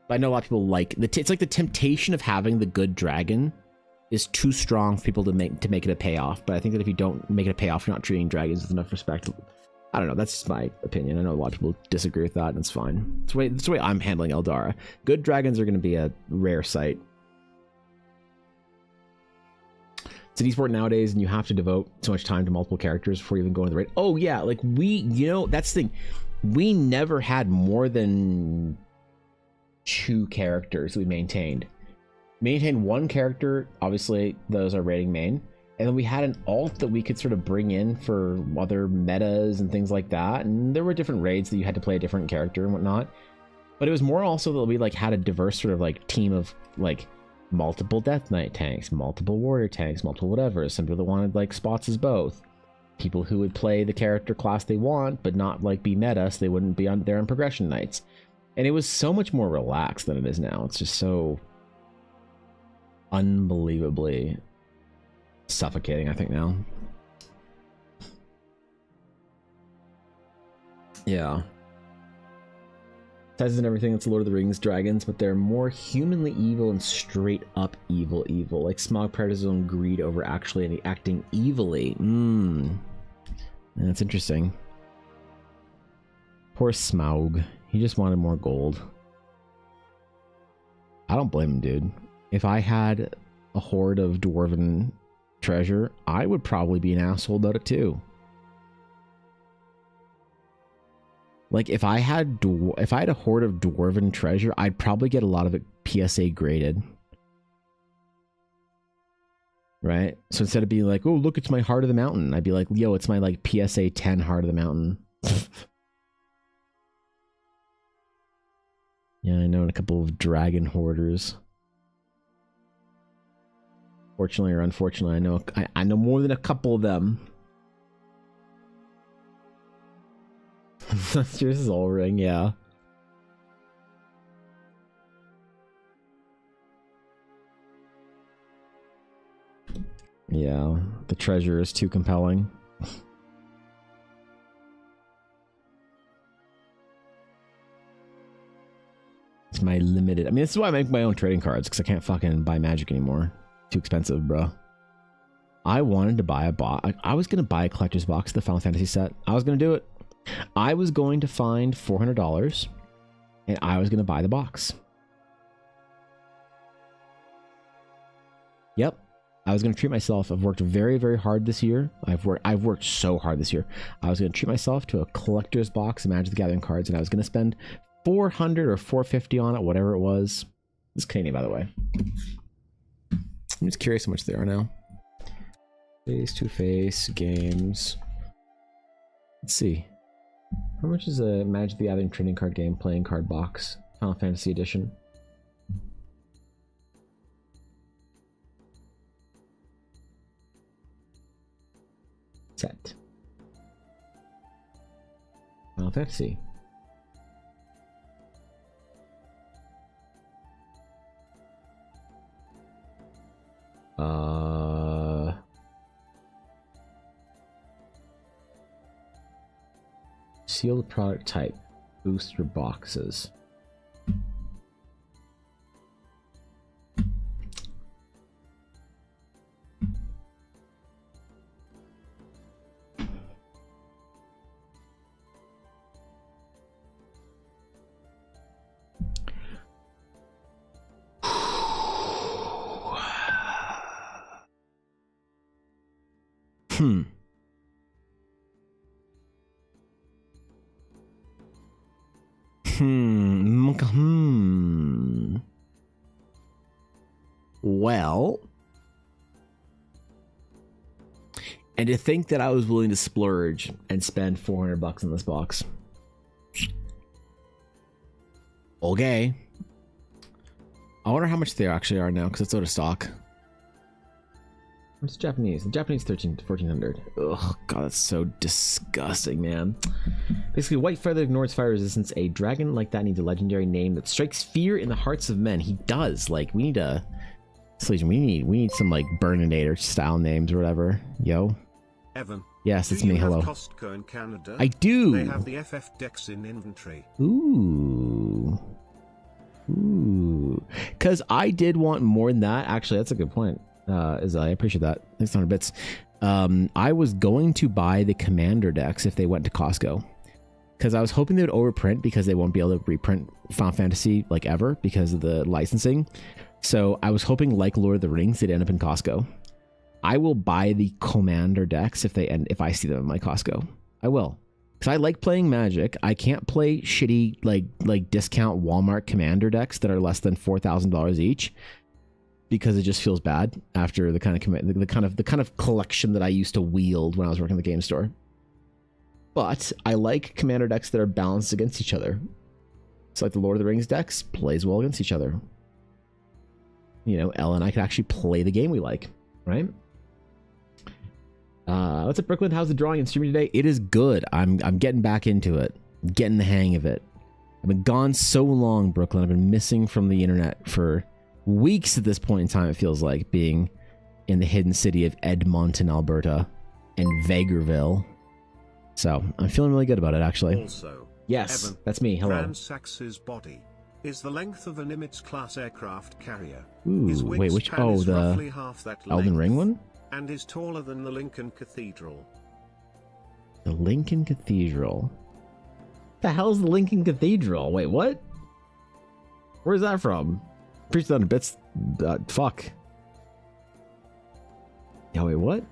But I know a lot of people like it's like the temptation of having the good dragon is too strong for people to make it a payoff. But I think that if you don't make it a payoff, you're not treating dragons with enough respect. I don't know. That's just my opinion. I know a lot of people disagree with that, and it's fine. That's the way I'm handling Eldara. Good dragons are going to be a rare sight. It's an esport nowadays, and you have to devote so much time to multiple characters before you even go into the raid. Oh yeah, like that's the thing. We never had more than 2 characters we maintained. Maintained one character, obviously those are raiding main, and then we had an alt that we could sort of bring in for other metas and things like that, and there were different raids that you had to play a different character and whatnot. But it was more also that we like had a diverse sort of like team of like multiple Death Knight tanks, multiple warrior tanks, multiple whatever. Some people that wanted like spots as both. People who would play the character class they want but not like be meta, so they wouldn't be on there on progression nights. And it was so much more relaxed than it is now. It's just so unbelievably suffocating, I think, now. Yeah. Sizes and everything, it's Lord of the Rings dragons, but they're more humanly evil and straight up evil. Like Smaug Predator's own greed over actually acting evilly. That's interesting. Poor Smaug. He just wanted more gold. I don't blame him, dude. If I had a hoard of dwarven treasure, I would probably be an asshole about it too. Like if I had a hoard of dwarven treasure, I'd probably get a lot of it PSA graded. Right? So instead of being like, oh look, it's my Heart of the Mountain, I'd be like, yo, it's my like PSA 10 Heart of the Mountain. Yeah, I know a couple of dragon hoarders. Fortunately or unfortunately, I know more than a couple of them. Yours is all ring, yeah. Yeah, the treasure is too compelling. It's my limited. I mean, this is why I make my own trading cards, because I can't fucking buy magic anymore. Too expensive, bro. I wanted to buy a box. I was going to buy a collector's box of the Final Fantasy set. I was going to do it. I was going to find $400 and I was going to buy the box. Yep. I was going to treat myself. I've worked very, very hard this year. I've worked so hard this year. I was going to treat myself to a collector's box of Magic the Gathering cards, and I was going to spend $400 or $450 on it, whatever it was. It's Canadian, by the way. I'm just curious how much they are now. Face-to-face games. Let's see. How much is a Magic the Gathering trading card game playing card box? Final Fantasy Edition. Set. Final Fantasy. Sealed product type. Booster boxes. Well, and to think that I was willing to splurge and spend $400 on this box. Okay. I wonder how much they actually are now because it's out of stock. What's Japanese? The Japanese 1400. Oh god, that's so disgusting, man. Basically, white feather ignores fire resistance. A dragon like that needs a legendary name that strikes fear in the hearts of men. He does. Like, we need a Solution. We need some like Burninator style names or whatever. Yo. Evan. Yes, it's me. Hello. Costco in Canada? I do. They have the FF decks in inventory. Ooh. Ooh. Because I did want more than that. Actually, that's a good point. I appreciate that. Thanks, 100 bits. I was going to buy the Commander decks if they went to Costco. Because I was hoping they would overprint because they won't be able to reprint Final Fantasy like ever because of the licensing. So I was hoping, like Lord of the Rings, they'd end up in Costco. I will buy the Commander decks if I see them in my Costco. I will. Because I like playing Magic. I can't play shitty like discount Walmart Commander decks that are less than $4,000 each. Because it just feels bad after the kind of collection that I used to wield when I was working at the game store. But I like Commander decks that are balanced against each other. So like the Lord of the Rings decks plays well against each other. You know, Elle and I could actually play the game we like, right? What's up, Brooklyn? How's the drawing and streaming today? It is good. I'm getting back into it. I'm getting the hang of it. I've been gone so long, Brooklyn. I've been missing from the internet for weeks at this point in time. It feels like being in the hidden city of Edmonton, Alberta, and Vegreville. So I'm feeling really good about it, actually. Also, yes, Evan, that's me. Hello. Ransax's body is the length of a Nimitz-class aircraft carrier. Ooh, His wait, which? wingspan Oh, is the roughly half that Elden length, Ring one? and is taller than the Lincoln Cathedral. The Lincoln Cathedral. The hell's the Lincoln Cathedral? Wait, what? Where's that from? Preach that in bits. Fuck. Yeah, wait, what?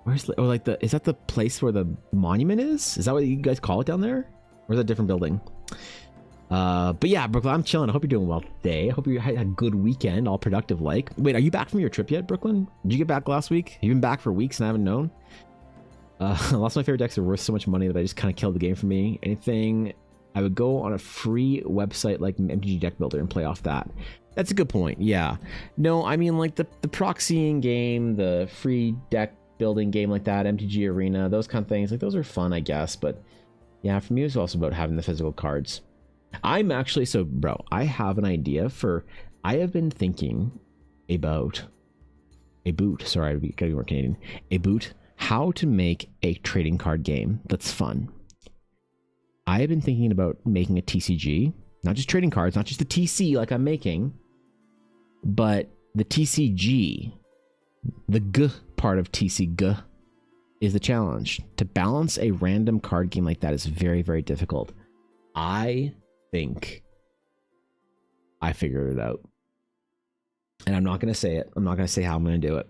Where's the, like the, is that the place where the monument is? Is that what you guys call it down there? Or is that a different building? But yeah, Brooklyn, I'm chilling. I hope you're doing well today. I hope you had a good weekend, all productive like. Wait, are you back from your trip yet, Brooklyn? Did you get back last week? You've been back for weeks and I haven't known? Lots of my favorite decks are worth so much money that I just kind of killed the game for me. Anything, I would go on a free website like MTG Deck Builder and play off that. That's a good point, yeah. No, I mean like the proxying game, the free deck building game like that, MTG Arena, those kind of things, like those are fun, I guess. But yeah, for me it's also about having the physical cards. I'm actually, so bro, I have an idea for, I have been thinking about a boot, sorry, I gotta be more Canadian, a boot, how to make a trading card game that's fun. I have been thinking about making a TCG, not just trading cards, not just the TC like I'm making, but the TCG, the G part of TCG is the challenge. To balance a random card game like that is very, very difficult. I think I figured it out. And I'm not going to say it. I'm not going to say how I'm going to do it.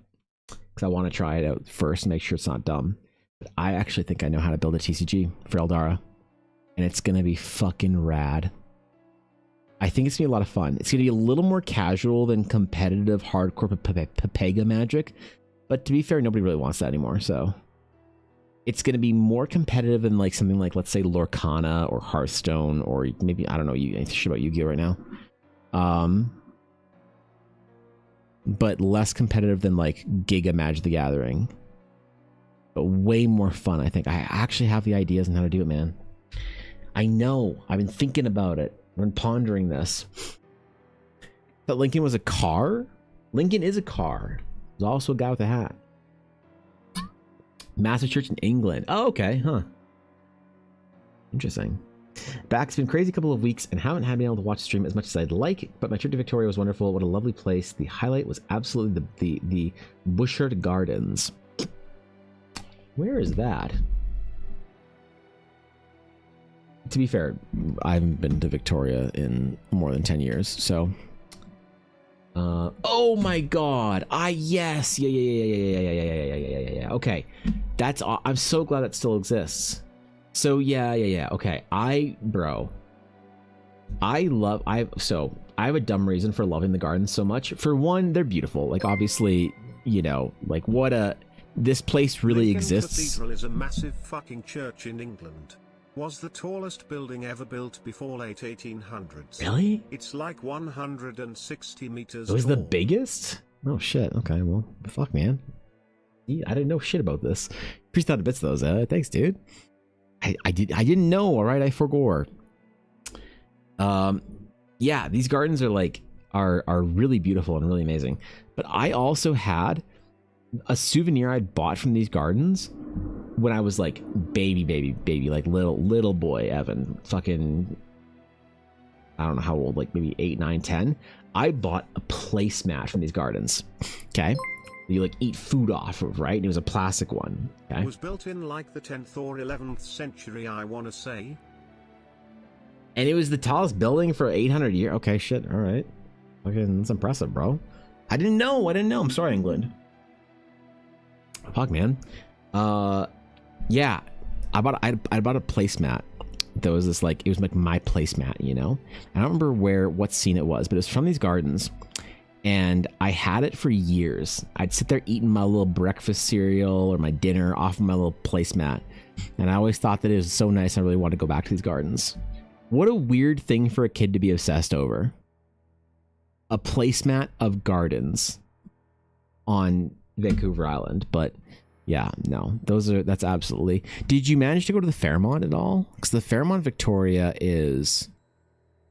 Because I want to try it out first and make sure it's not dumb. But I actually think I know how to build a TCG for Eldara. And it's going to be fucking rad. I think it's gonna be a lot of fun. It's gonna be a little more casual than competitive hardcore Pepega Magic, but to be fair, nobody really wants that anymore. So it's gonna be more competitive than like something like, let's say, Lorcana or Hearthstone, or maybe, I don't know anything shit about Yu-Gi-Oh right now. But less competitive than like Giga Magic the Gathering. But way more fun, I think. I actually have the ideas on how to do it, man. I know. I've been thinking about it. I've been pondering this. That Lincoln was a car? Lincoln is a car. There's also a guy with a hat. Massive church in England. Oh, okay, huh. Interesting. Back, it's been a crazy couple of weeks and haven't been able to watch the stream as much as I'd like, but my trip to Victoria was wonderful. What a lovely place. The highlight was absolutely the Bushard Gardens. Where is that? To be fair, I haven't been to Victoria in more than 10 years, so... oh my god! Yes! Yeah. Okay. I'm so glad that still exists. So, yeah. Okay. I have a dumb reason for loving the gardens so much. For one, they're beautiful. Like, obviously, you know, like, this place really Lincoln exists. Cathedral is a massive fucking church in England. Was the tallest building ever built before late 1800s. Really? It's like 160 meters It was tall. the biggest? Oh shit. Okay, well, fuck, man. I didn't know shit about this. Priest out of bits those. Thanks, dude. I didn't know. All right, I forgot. Yeah, these gardens are really beautiful and really amazing. But I also had a souvenir I'd bought from these gardens when I was like baby, like little boy Evan, fucking, I don't know how old, like maybe 8, 9, 10. I bought a placemat from these gardens. Okay, you like eat food off of, right? And it was a plastic one. Okay, It was built in like the 10th or 11th century, I want to say. and it was the tallest building for 800 years. Okay, shit. All right, okay, that's impressive, bro. I didn't know. I'm sorry, England. Fuck, man. Yeah, I bought a placemat. That was this like, it was like my placemat, you know. I don't remember what scene it was, but it was from these gardens, and I had it for years. I'd sit there eating my little breakfast cereal or my dinner off of my little placemat, and I always thought that it was so nice. I really wanted to go back to these gardens. What a weird thing for a kid to be obsessed over. A placemat of gardens on Vancouver Island, but yeah, no, that's absolutely. Did you manage to go to the Fairmont at all? Because the Fairmont Victoria is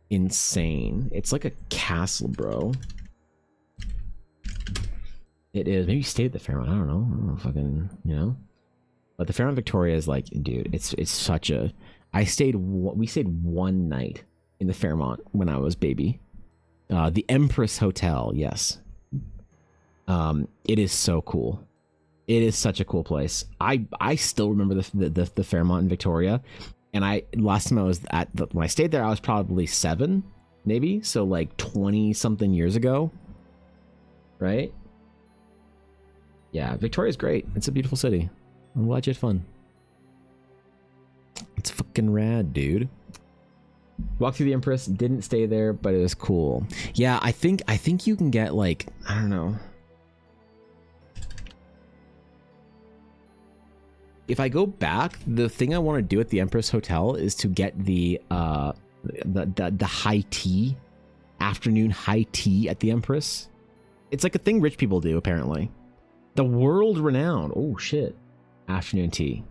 insane. It's like a castle, bro. It is. Maybe you stayed at the Fairmont. I don't know. Fucking, you know. But the Fairmont Victoria is like, dude, it's such a. We stayed one night in the Fairmont when I was baby. The Empress Hotel, yes. It is so cool. It is such a cool place. I still remember the Fairmont in Victoria, and last time I was when I stayed there, I was probably 7, maybe, so like 20 something years ago, right? Yeah, Victoria's great. It's a beautiful city. I'm glad you had fun. It's fucking rad, dude. Walked through the Empress, didn't stay there, but it was cool. Yeah, I think you can get like, I don't know. If I go back, the thing I want to do at the Empress Hotel is to get the high tea, afternoon high tea at the Empress. It's like a thing rich people do, apparently. The world renowned, oh shit, afternoon tea.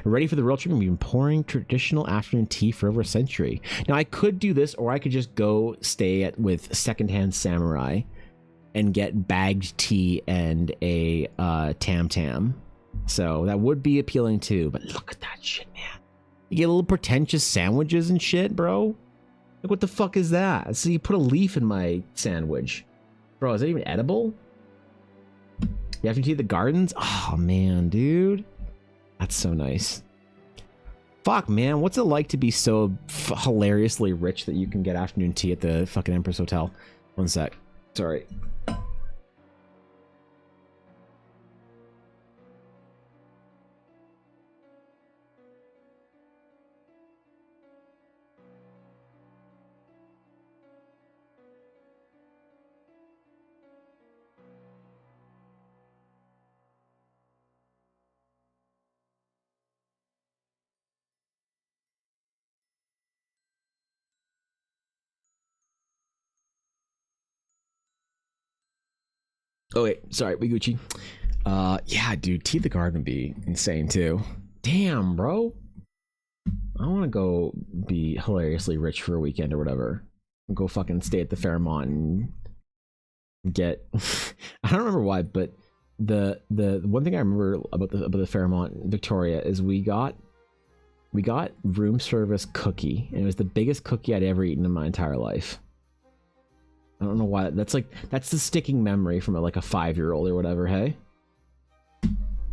Ready for the real treatment? We've been pouring traditional afternoon tea for over a century. Now I could do this, or I could just go stay with Secondhand Samurai and get bagged tea and a tam tam. So that would be appealing too, but look at that shit, man. You get little pretentious sandwiches and shit, bro. Like, what the fuck is that? So you put a leaf in my sandwich. Bro, is that even edible? You have to tea at the gardens? Oh, man, dude. That's so nice. Fuck, man. What's it like to be so hilariously rich that you can get afternoon tea at the fucking Empress Hotel? One sec. Sorry. Oh wait, sorry, we Gucci. Yeah, dude, Tea the Garden would be insane too. Damn, bro. I want to go be hilariously rich for a weekend or whatever. Go fucking stay at the Fairmont and get. I don't remember why, but the one thing I remember about the Fairmont Victoria is we got room service cookie, and it was the biggest cookie I'd ever eaten in my entire life. I don't know why. That's the sticking memory from like a 5-year-old or whatever. Hey,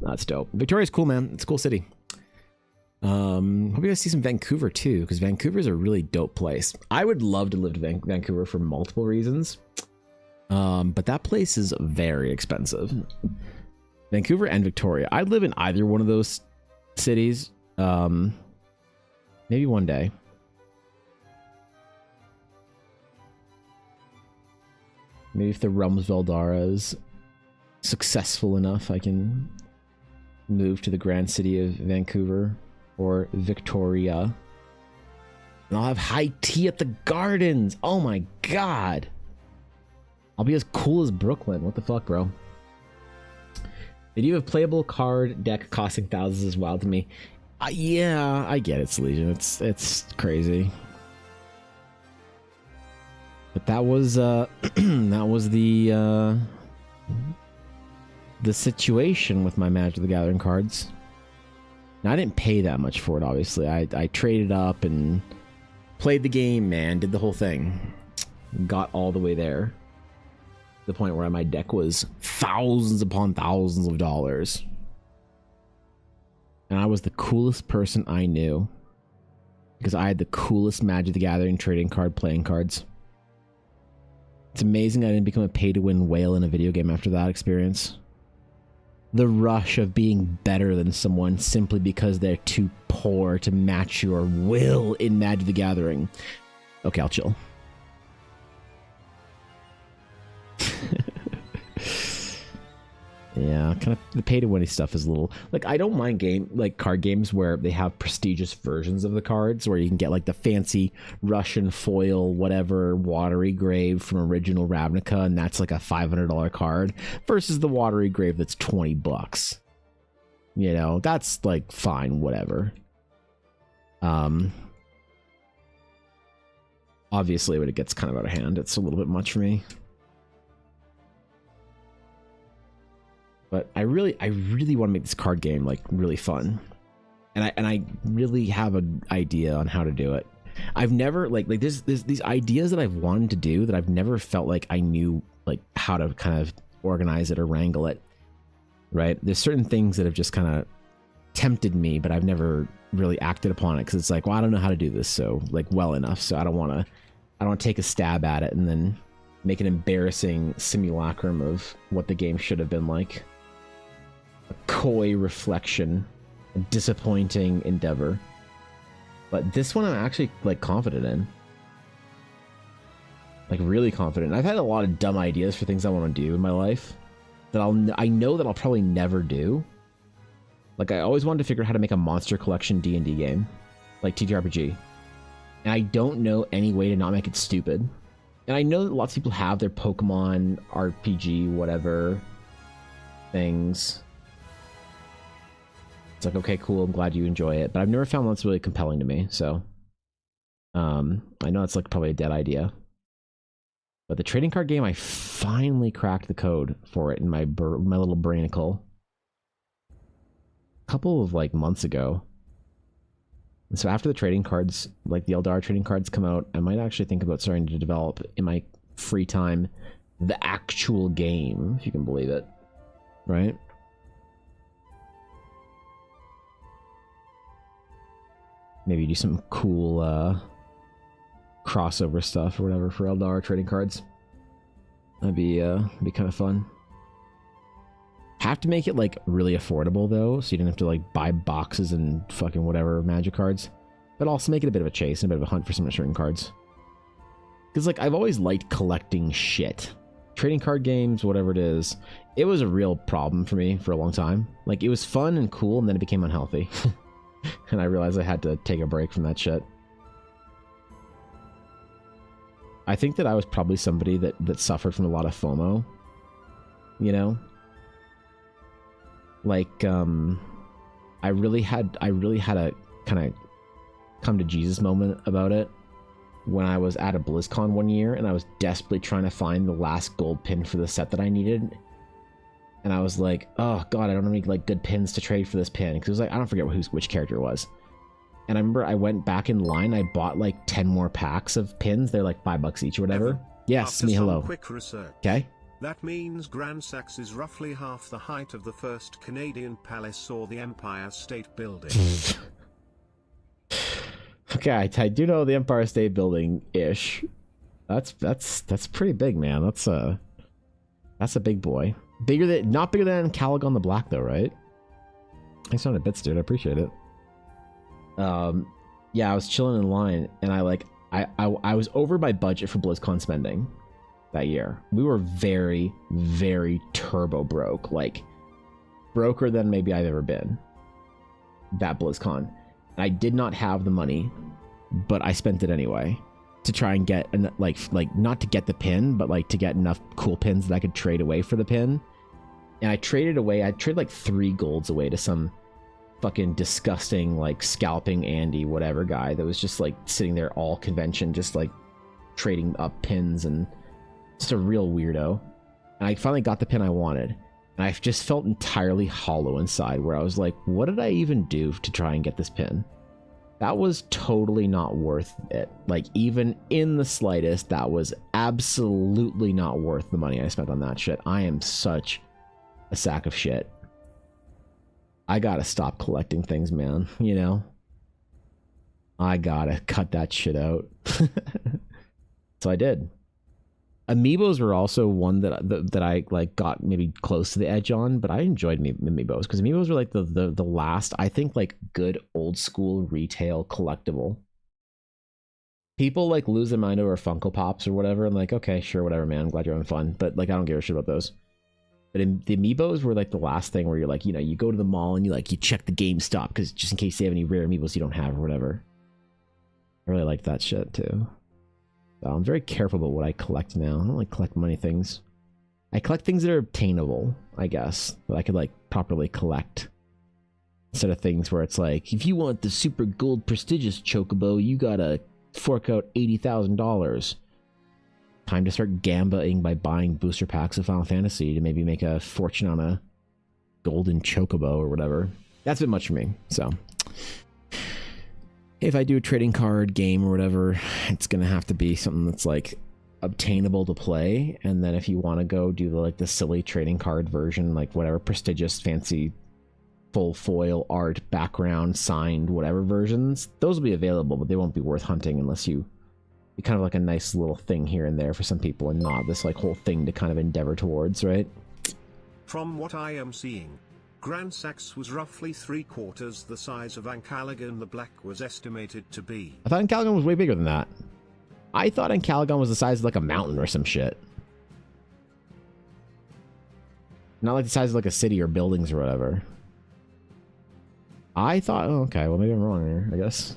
that's dope. Victoria's cool, man. It's a cool city. Hope you guys see some Vancouver too, because Vancouver's a really dope place. I would love to live to Vancouver for multiple reasons. But that place is very expensive. Vancouver and Victoria. I'd live in either one of those cities. Maybe one day. Maybe if the Realms of Eldara is successful enough, I can move to the grand city of Vancouver or Victoria. And I'll have high tea at the gardens. Oh my god. I'll be as cool as Brooklyn. What the fuck, bro? They do have a playable card deck costing thousands is wild to me. Yeah, I get it, Legion. It's crazy. But that was that was the situation with my Magic the Gathering cards. Now, I didn't pay that much for it, obviously. I traded up and played the game, man. Did the whole thing. Got all the way there. The point where my deck was thousands upon thousands of dollars. And I was the coolest person I knew. Because I had the coolest Magic the Gathering trading card playing cards. It's amazing I didn't become a pay-to-win whale in a video game after that experience. The rush of being better than someone simply because they're too poor to match your will in Magic the Gathering. Okay, I'll chill. Yeah, kind of the pay-to-win stuff is a little like I don't mind card games where they have prestigious versions of the cards where you can get like the fancy Russian foil whatever watery grave from original Ravnica, and that's like a $500 card versus the watery grave that's $20. You know, that's like fine, whatever. Obviously when it gets kind of out of hand, it's a little bit much for me. But I really want to make this card game like really fun, and I really have an idea on how to do it. I've never like there's these ideas that I've wanted to do that I've never felt like I knew like how to kind of organize it or wrangle it. Right? There's certain things that have just kind of tempted me, but I've never really acted upon it because it's like, well, I don't know how to do this so like well enough, so I don't want to take a stab at it and then make an embarrassing simulacrum of what the game should have been like. A coy reflection, a disappointing endeavor. But this one I'm actually like confident in. Like really confident. I've had a lot of dumb ideas for things I want to do in my life that I know that I'll probably never do. Like I always wanted to figure out how to make a monster collection D&D game, like TTRPG. And I don't know any way to not make it stupid. And I know that lots of people have their Pokemon RPG whatever things. It's like, okay, cool, I'm glad you enjoy it. But I've never found one that's really compelling to me, so... I know it's like probably a dead idea. But the trading card game, I finally cracked the code for it in my little brainicle. A couple of like months ago. And so after the trading cards, like the Eldar trading cards come out, I might actually think about starting to develop in my free time the actual game, if you can believe it. Right? Maybe do some cool crossover stuff or whatever for Eldar trading cards. That'd be kind of fun. Have to make it like really affordable though, so you don't have to like buy boxes and fucking whatever Magic cards. But also make it a bit of a chase and a bit of a hunt for some certain cards. Because like I've always liked collecting shit. Trading card games, whatever it is, it was a real problem for me for a long time. Like it was fun and cool, and then it became unhealthy. And I realized I had to take a break from that shit. I think that I was probably somebody that suffered from a lot of FOMO. you know? Like, I really had a kind of come to Jesus moment about it when I was at a BlizzCon one year and I was desperately trying to find the last gold pin for the set that I needed. And I was like, oh god, I don't have any like good pins to trade for this pin. Because it was like, I don't forget which character it was. And I remember I went back in line, I bought like 10 more packs of pins. They're like $5 each or whatever. Evan, yes, me, hello. Quick research. Okay. That means Grand Saxe is roughly half the height of the first Canadian Palace or the Empire State Building. Okay, I do know the Empire State Building ish. That's pretty big, man. That's a big boy. Not bigger than Caligon the Black though, right? Thanks on a bits, dude. I appreciate it. Yeah, I was chilling in line and I was over my budget for BlizzCon spending that year. We were very, very turbo broke, like broker than maybe I've ever been that BlizzCon. I did not have the money, but I spent it anyway to try and get like not to get the pin, but like to get enough cool pins that I could trade away for the pin. And I traded like 3 golds away to some fucking disgusting like scalping Andy whatever guy that was just like sitting there all convention just like trading up pins and just a real weirdo. And I finally got the pin I wanted and I just felt entirely hollow inside where I was like, what did I even do to try and get this pin? That was totally not worth it. Like even in the slightest, that was absolutely not worth the money I spent on that shit. I am such a sack of shit. I gotta stop collecting things, man, you know? I gotta cut that shit out. So I did. Amiibos were also one that I like got maybe close to the edge on, but I enjoyed Amiibos because Amiibos were like the last, I think, like good old school retail collectible. People like lose their mind over Funko Pops or whatever. I'm like, okay, sure, whatever, man. I'm glad you're having fun, but like I don't give a shit about those. But the Amiibos were like the last thing where you're like, you know, you go to the mall and you check the GameStop because just in case they have any rare Amiibos you don't have or whatever. I really liked that shit too. So I'm very careful about what I collect now. I don't like collect money things. I collect things that are obtainable, I guess, that I could like properly collect. Instead of things where it's like, if you want the super gold prestigious chocobo, you gotta fork out $80,000. Time to start gambling by buying booster packs of Final Fantasy to maybe make a fortune on a golden chocobo or whatever. That's a bit much for me, so. If I do a trading card game or whatever, it's gonna have to be something that's like obtainable to play. And then if you want to go do the silly trading card version, like whatever prestigious, fancy, full foil art, background, signed, whatever versions, those will be available, but they won't be worth hunting unless you kind of like a nice little thing here and there for some people and not this like whole thing to kind of endeavor towards, right? From what I am seeing, Grand Saxe was roughly 3/4 the size of Ancalagon the Black was estimated to be. I thought Ancalagon was way bigger than that. I thought Ancalagon was the size of like a mountain or some shit. Not like the size of like a city or buildings or whatever. I thought, oh, okay, well maybe I'm wrong here, I guess.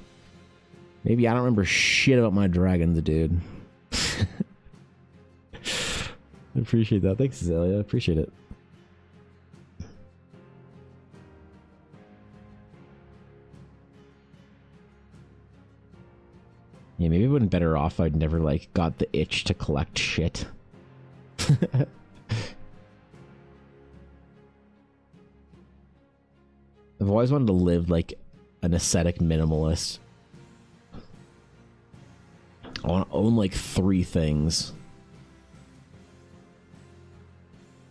Maybe I don't remember shit about my dragons, dude. I appreciate that. Thanks, Azalea. I appreciate it. Yeah, maybe it would have been better off if I'd never, like, got the itch to collect shit. I've always wanted to live like an ascetic minimalist. I want to own like 3 things.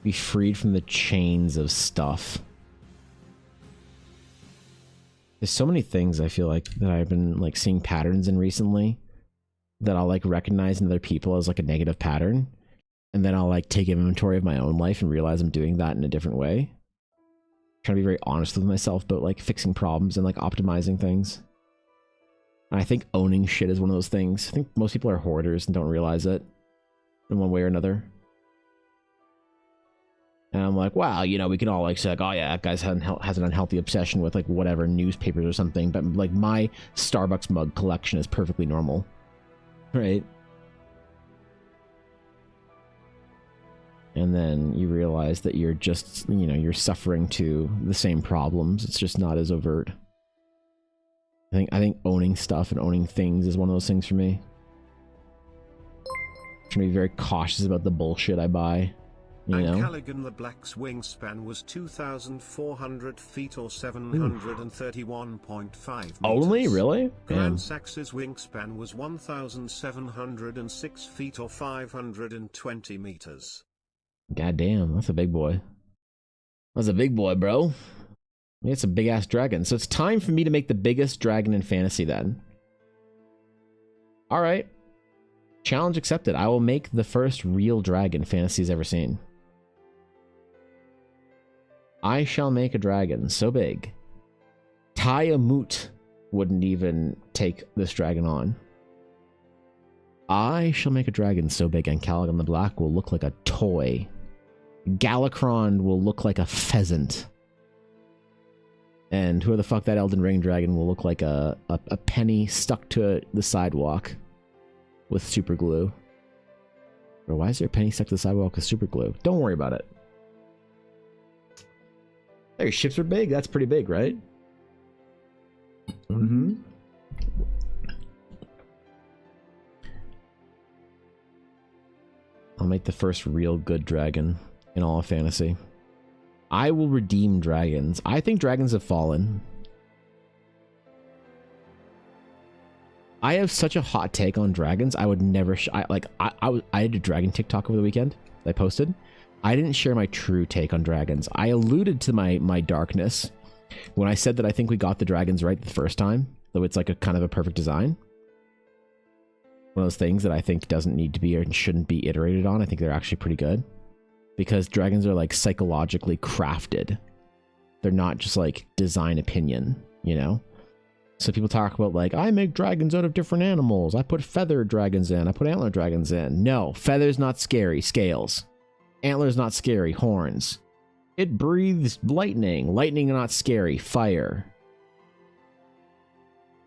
Be freed from the chains of stuff. There's so many things I feel like that I've been like seeing patterns in recently that I'll like recognize in other people as like a negative pattern. And then I'll like take inventory of my own life and realize I'm doing that in a different way. Trying to be very honest with myself about like fixing problems and like optimizing things. And I think owning shit is one of those things. I think most people are hoarders and don't realize it in one way or another. And I'm like, wow, you know, we can all like say, like, oh yeah, that guy's has an unhealthy obsession with like whatever newspapers or something. But like my Starbucks mug collection is perfectly normal, right? and then you realize that you're just, you know, you're suffering to the same problems. It's just not as overt. I think owning stuff and owning things is one of those things for me. I'm trying to be very cautious about the bullshit I buy. You know? Callaghan the Black's wingspan was 2,400 feet or 731.5 meters. Only? Really? Grand Sax's wingspan was 1,706 feet or 520 meters. God damn, that's a big boy. That's a big boy, bro. It's a big ass dragon. So it's time for me to make the biggest dragon in fantasy then. Alright. Challenge accepted. I will make the first real dragon fantasy's ever seen. I shall make a dragon so big, Tiamut wouldn't even take this dragon on. I shall make a dragon so big, and Callaghan the Black will look like a toy. Galakrond will look like a pheasant. And who the fuck that Elden Ring dragon will look like a penny stuck to the sidewalk with super glue. Or why is there a penny stuck to the sidewalk with super glue? Don't worry about it. Their ships are big. That's pretty big, right? Mm-hmm. I'll make the first real good dragon in all of fantasy. I will redeem dragons. I think dragons have fallen. I have such a hot take on dragons. I would never. I had a dragon TikTok over the weekend that I posted. I didn't share my true take on dragons. I alluded to my darkness when I said that I think we got the dragons right the first time, though it's like a kind of a perfect design. One of those things that I think doesn't need to be or shouldn't be iterated on. I think they're actually pretty good because dragons are like psychologically crafted. They're not just like design opinion, you know? So people talk about like, I make dragons out of different animals. I put feathered dragons in. I put antler dragons in. No, feathers not scary. Scales. Antlers not scary. Horns. It breathes lightning. Lightning not scary. Fire.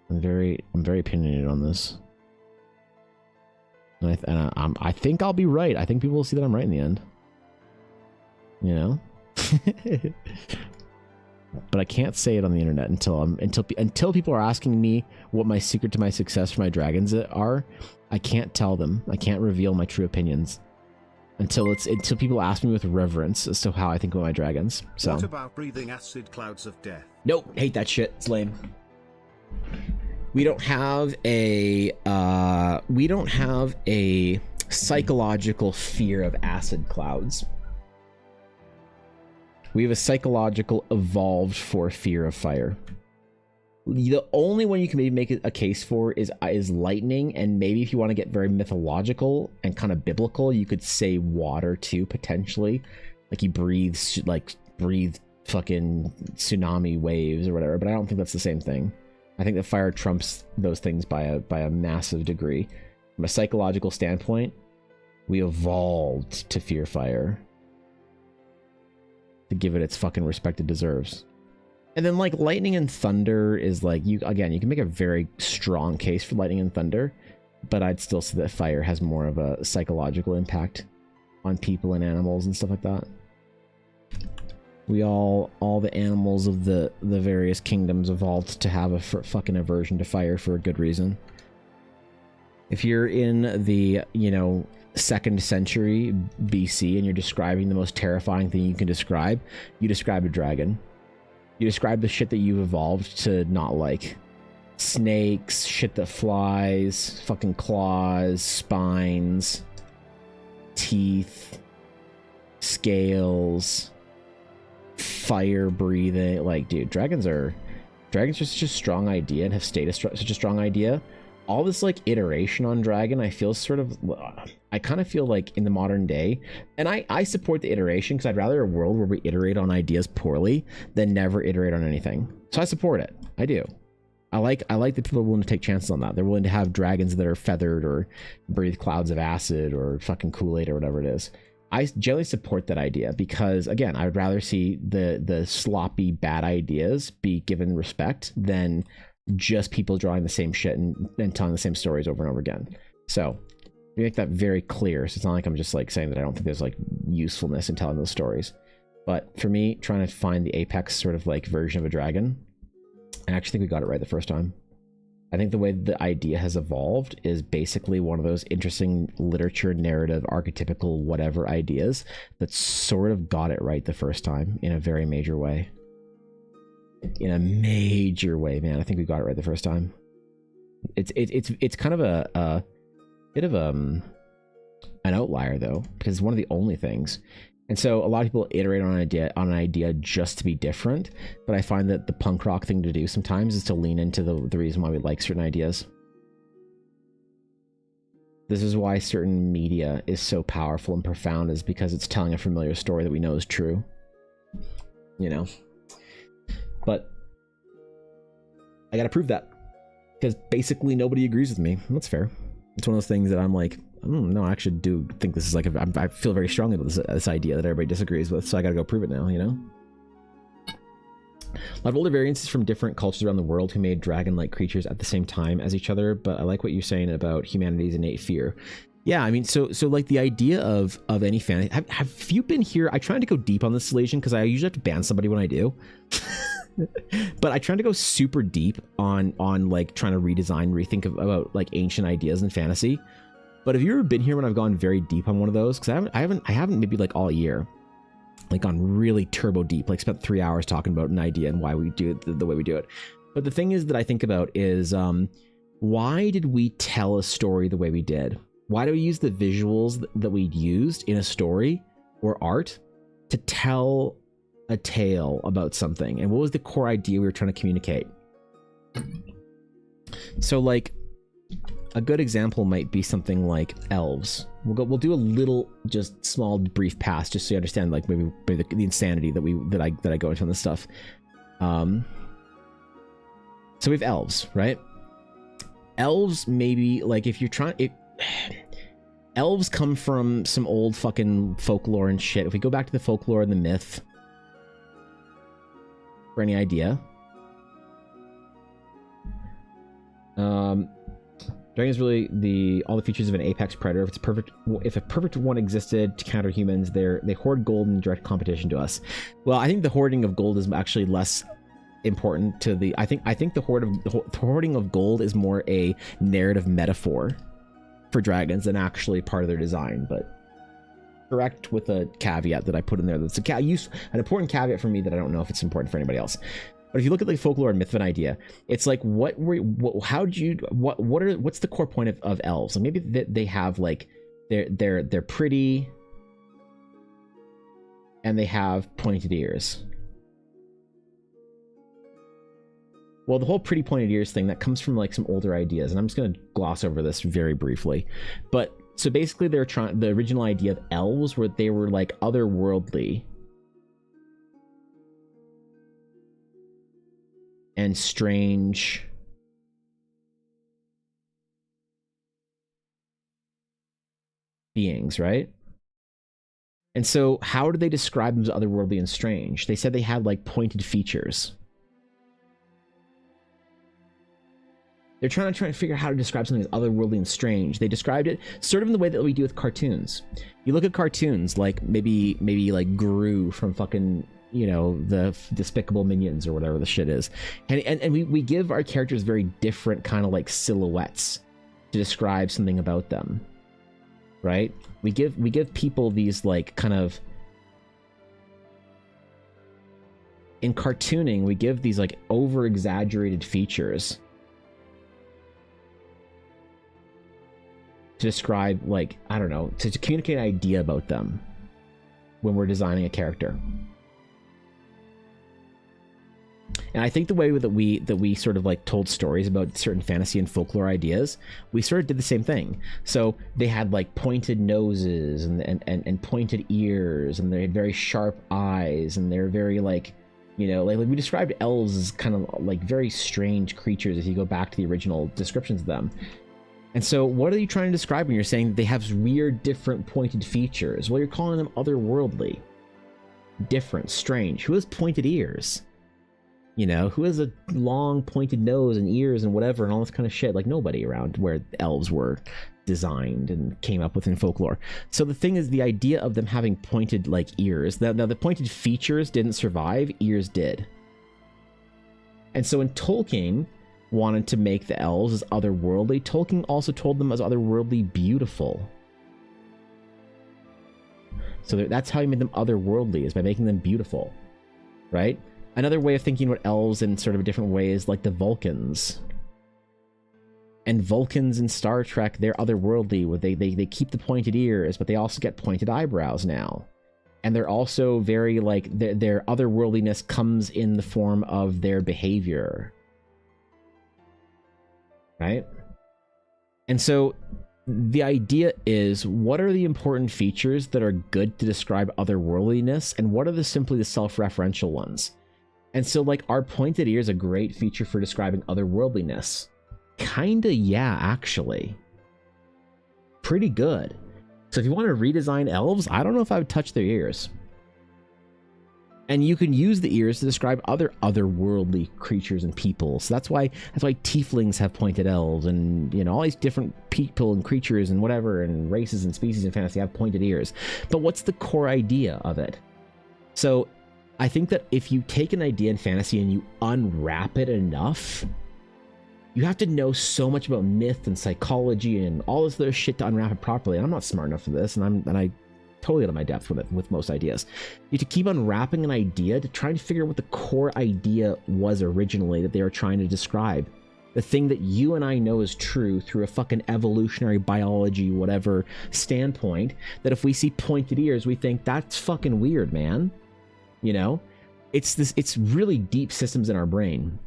I'm very opinionated on this. And I think I'll be right. I think people will see that I'm right in the end. You know? But I can't say it on the internet until people are asking me what my secret to my success for my dragons are. I can't tell them. I can't reveal my true opinions until people ask me with reverence as to how I think about my dragons. So what about breathing acid clouds of death? Nope, hate that shit. It's lame. We don't have a psychological fear of acid clouds. We have a psychological evolved for fear of fire. The only one you can maybe make a case for is lightning, and maybe if you want to get very mythological and kind of biblical, you could say water too, potentially. Like you breathe fucking tsunami waves or whatever, but I don't think that's the same thing. I think that fire trumps those things by a massive degree. From a psychological standpoint, we evolved to fear fire. To give it its fucking respect it deserves. And then like lightning and thunder is like, you can make a very strong case for lightning and thunder, but I'd still say that fire has more of a psychological impact on people and animals and stuff like that. We all the animals of the various kingdoms evolved to have a fucking aversion to fire for a good reason. If you're in the, 2nd century BC and you're describing the most terrifying thing you can describe, you describe a dragon. You describe the shit that you've evolved to not like. Snakes, shit that flies, fucking claws, spines, teeth, scales, fire breathing. Like, dude, dragons are such a strong idea and have stayed such a strong idea. All this like iteration on dragon, I kind of feel like in the modern day, and I support the iteration because I'd rather a world where we iterate on ideas poorly than never iterate on anything. So I support it. I do. I like that people are willing to take chances on that. They're willing to have dragons that are feathered or breathe clouds of acid or fucking Kool-Aid or whatever it is. I generally support that idea because, again, I would rather see the sloppy bad ideas be given respect than just people drawing the same shit and telling the same stories over and over again. So We make that very clear, so it's not like I'm just like saying that I don't think there's like usefulness in telling those stories. But for me, trying to find the apex sort of like version of a dragon, I actually think we got it right the first time. I think the way the idea has evolved is basically one of those interesting literature, narrative, archetypical, whatever ideas that sort of got it right the first time in a very major way. In a major way, man. I think we got it right the first time. It's kind of a bit of an outlier though, because it's one of the only things. And so a lot of people iterate on an idea just to be different, but I find that the punk rock thing to do sometimes is to lean into the reason why we like certain ideas. This is why certain media is so powerful and profound, is because it's telling a familiar story that we know is true. You know? But I gotta prove that, because basically nobody agrees with me. That's fair. It's one of those things that I'm like, no, I actually do think this is like, I feel very strongly about this idea that everybody disagrees with, so I gotta go prove it now, you know? A lot of older variants from different cultures around the world who made dragon-like creatures at the same time as each other, but I like what you're saying about humanity's innate fear. Yeah, I mean, so like the idea of any fan, have you been here? I tried to go deep on this, Salesian, because I usually have to ban somebody when I do. But I try to go super deep on like trying to rethink about like ancient ideas and fantasy. But have you ever been here when I've gone very deep on one of those? Because I haven't maybe like all year, like gone really turbo deep, like spent 3 hours talking about an idea and why we do it the way we do it. But the thing is that I think about is why did we tell a story the way we did? Why do we use the visuals that we used in a story or art to tell a tale about something? And what was the core idea we were trying to communicate? So like a good example might be something like elves. We'll do a little just small brief pass just so you understand like maybe the insanity that I go into on this stuff. So we have elves, right? Elves, maybe like if you're trying, elves come from some old fucking folklore and shit. If we go back to the folklore and the myth, for any idea, dragon is really all the features of an apex predator. If a perfect one existed to counter humans, they hoard gold in direct competition to us. Well, I think the hoarding of gold is actually less important to the. I think the hoarding of gold is more a narrative metaphor for dragons than actually part of their design. But correct with a caveat that I put in there. That's an important caveat for me that I don't know if it's important for anybody else. But if you look at the folklore and myth of an idea, it's like what's the core point of elves? And maybe they have like they're pretty and they have pointed ears. Well, the whole pretty pointed ears thing that comes from like some older ideas, and I'm just going to gloss over this very briefly. But so basically the original idea of elves were they were like otherworldly and strange beings, right? And so how do they describe them as otherworldly and strange? They said they had like pointed features. They're trying to figure out how to describe something as otherworldly and strange. They described it sort of in the way that we do with cartoons. You look at cartoons like maybe like Gru from fucking, you know, the Despicable Minions or whatever the shit is. And we give our characters very different kind of like silhouettes to describe something about them. Right? We give people these like kind of, in cartooning, we give these like over exaggerated features to describe, like, I don't know, to communicate an idea about them when we're designing a character. And I think the way that we sort of like told stories about certain fantasy and folklore ideas, we sort of did the same thing. So they had like pointed noses and pointed ears, and they had very sharp eyes, and they're very like, you know, like we described elves as kind of like very strange creatures if you go back to the original descriptions of them. And so what are you trying to describe when you're saying they have weird, different pointed features? Well, you're calling them otherworldly, different, strange. Who has pointed ears? You know, who has a long pointed nose and ears and whatever and all this kind of shit? Like nobody around where elves were designed and came up with in folklore. So the thing is, the idea of them having pointed like ears, now the pointed features didn't survive, ears did. And so when Tolkien wanted to make the elves as otherworldly, Tolkien also told them as otherworldly beautiful. So that's how he made them otherworldly, is by making them beautiful, right? Another way of thinking about elves in sort of a different way is like the Vulcans. And Vulcans in Star Trek, they're otherworldly. They keep the pointed ears, but they also get pointed eyebrows now. And they're also very like, their otherworldliness comes in the form of their behavior. Right? And so the idea is, what are the important features that are good to describe otherworldliness, and what are simply the self-referential ones? And so, like, are pointed ears a great feature for describing otherworldliness? Kinda, yeah, actually. Pretty good. So if you want to redesign elves, I don't know if I would touch their ears. And you can use the ears to describe other otherworldly creatures and people. So that's why tieflings have pointed elves, and you know, all these different people and creatures and whatever and races and species in fantasy have pointed ears. But what's the core idea of it? So I think that if you take an idea in fantasy and you unwrap it enough, you have to know so much about myth and psychology and all this other shit to unwrap it properly. And I'm not smart enough for this, and I totally out of my depth with it, with most ideas. You have to keep unwrapping an idea to try and figure out what the core idea was originally that they were trying to describe. The thing that you and I know is true through a fucking evolutionary biology, whatever standpoint, that if we see pointed ears, we think that's fucking weird, man. You know, it's really deep systems in our brain.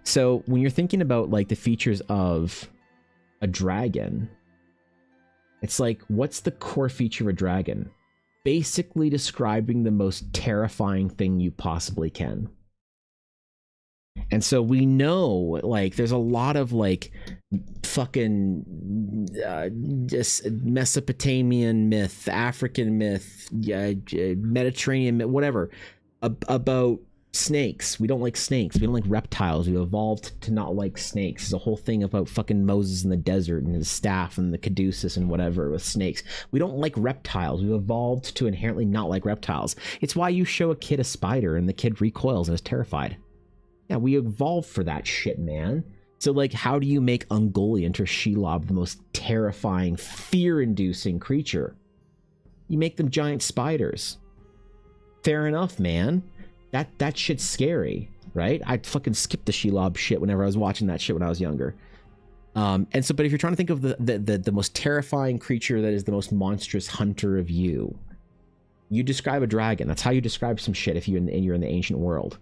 So when you're thinking about like the features of a dragon, it's like, what's the core feature of a dragon? Basically describing the most terrifying thing you possibly can. And so we know, like, there's a lot of like fucking just Mesopotamian myth, African myth, Mediterranean myth, whatever, about snakes. We don't like snakes. We don't like reptiles. We evolved to not like snakes. There's a whole thing about fucking Moses in the desert and his staff and the caduceus and whatever with snakes. We don't like reptiles. We evolved to inherently not like reptiles. It's why you show a kid a spider and the kid recoils and is terrified. Yeah, we evolved for that shit, man. So, like, how do you make Ungoliant or Shelob the most terrifying, fear-inducing creature? You make them giant spiders. Fair enough, man. That shit's scary, right? I'd fucking skip the Shelob shit whenever I was watching that shit when I was younger. And so, but if you're trying to think of the most terrifying creature that is the most monstrous hunter of you, you describe a dragon. That's how you describe some shit if you're in the ancient world,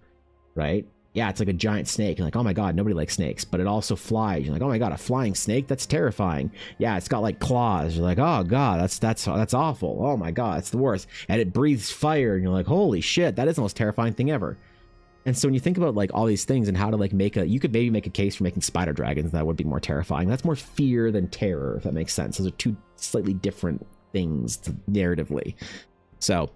right? Yeah, it's like a giant snake. You're like, oh my god, nobody likes snakes. But it also flies. You're like, oh my god, a flying snake? That's terrifying. Yeah, it's got like claws. You're like, oh god, that's awful. Oh my god, it's the worst. And it breathes fire. And you're like, holy shit, that is the most terrifying thing ever. And so when you think about like all these things and how to like you could maybe make a case for making spider dragons that would be more terrifying. That's more fear than terror, if that makes sense. Those are two slightly different things narratively. So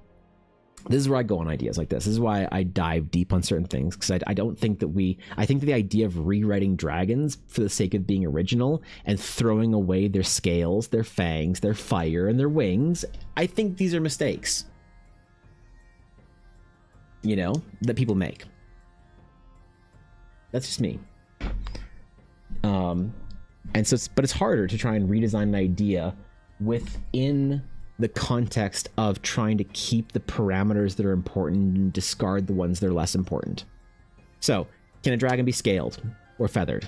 this is where I go on ideas like this. This is why I dive deep on certain things, because I don't think that I think that the idea of rewriting dragons for the sake of being original and throwing away their scales, their fangs, their fire, and their wings, I think these are mistakes, you know, that people make. That's just me. And so, but it's harder to try and redesign an idea within the context of trying to keep the parameters that are important and discard the ones that are less important. So, can a dragon be scaled or feathered?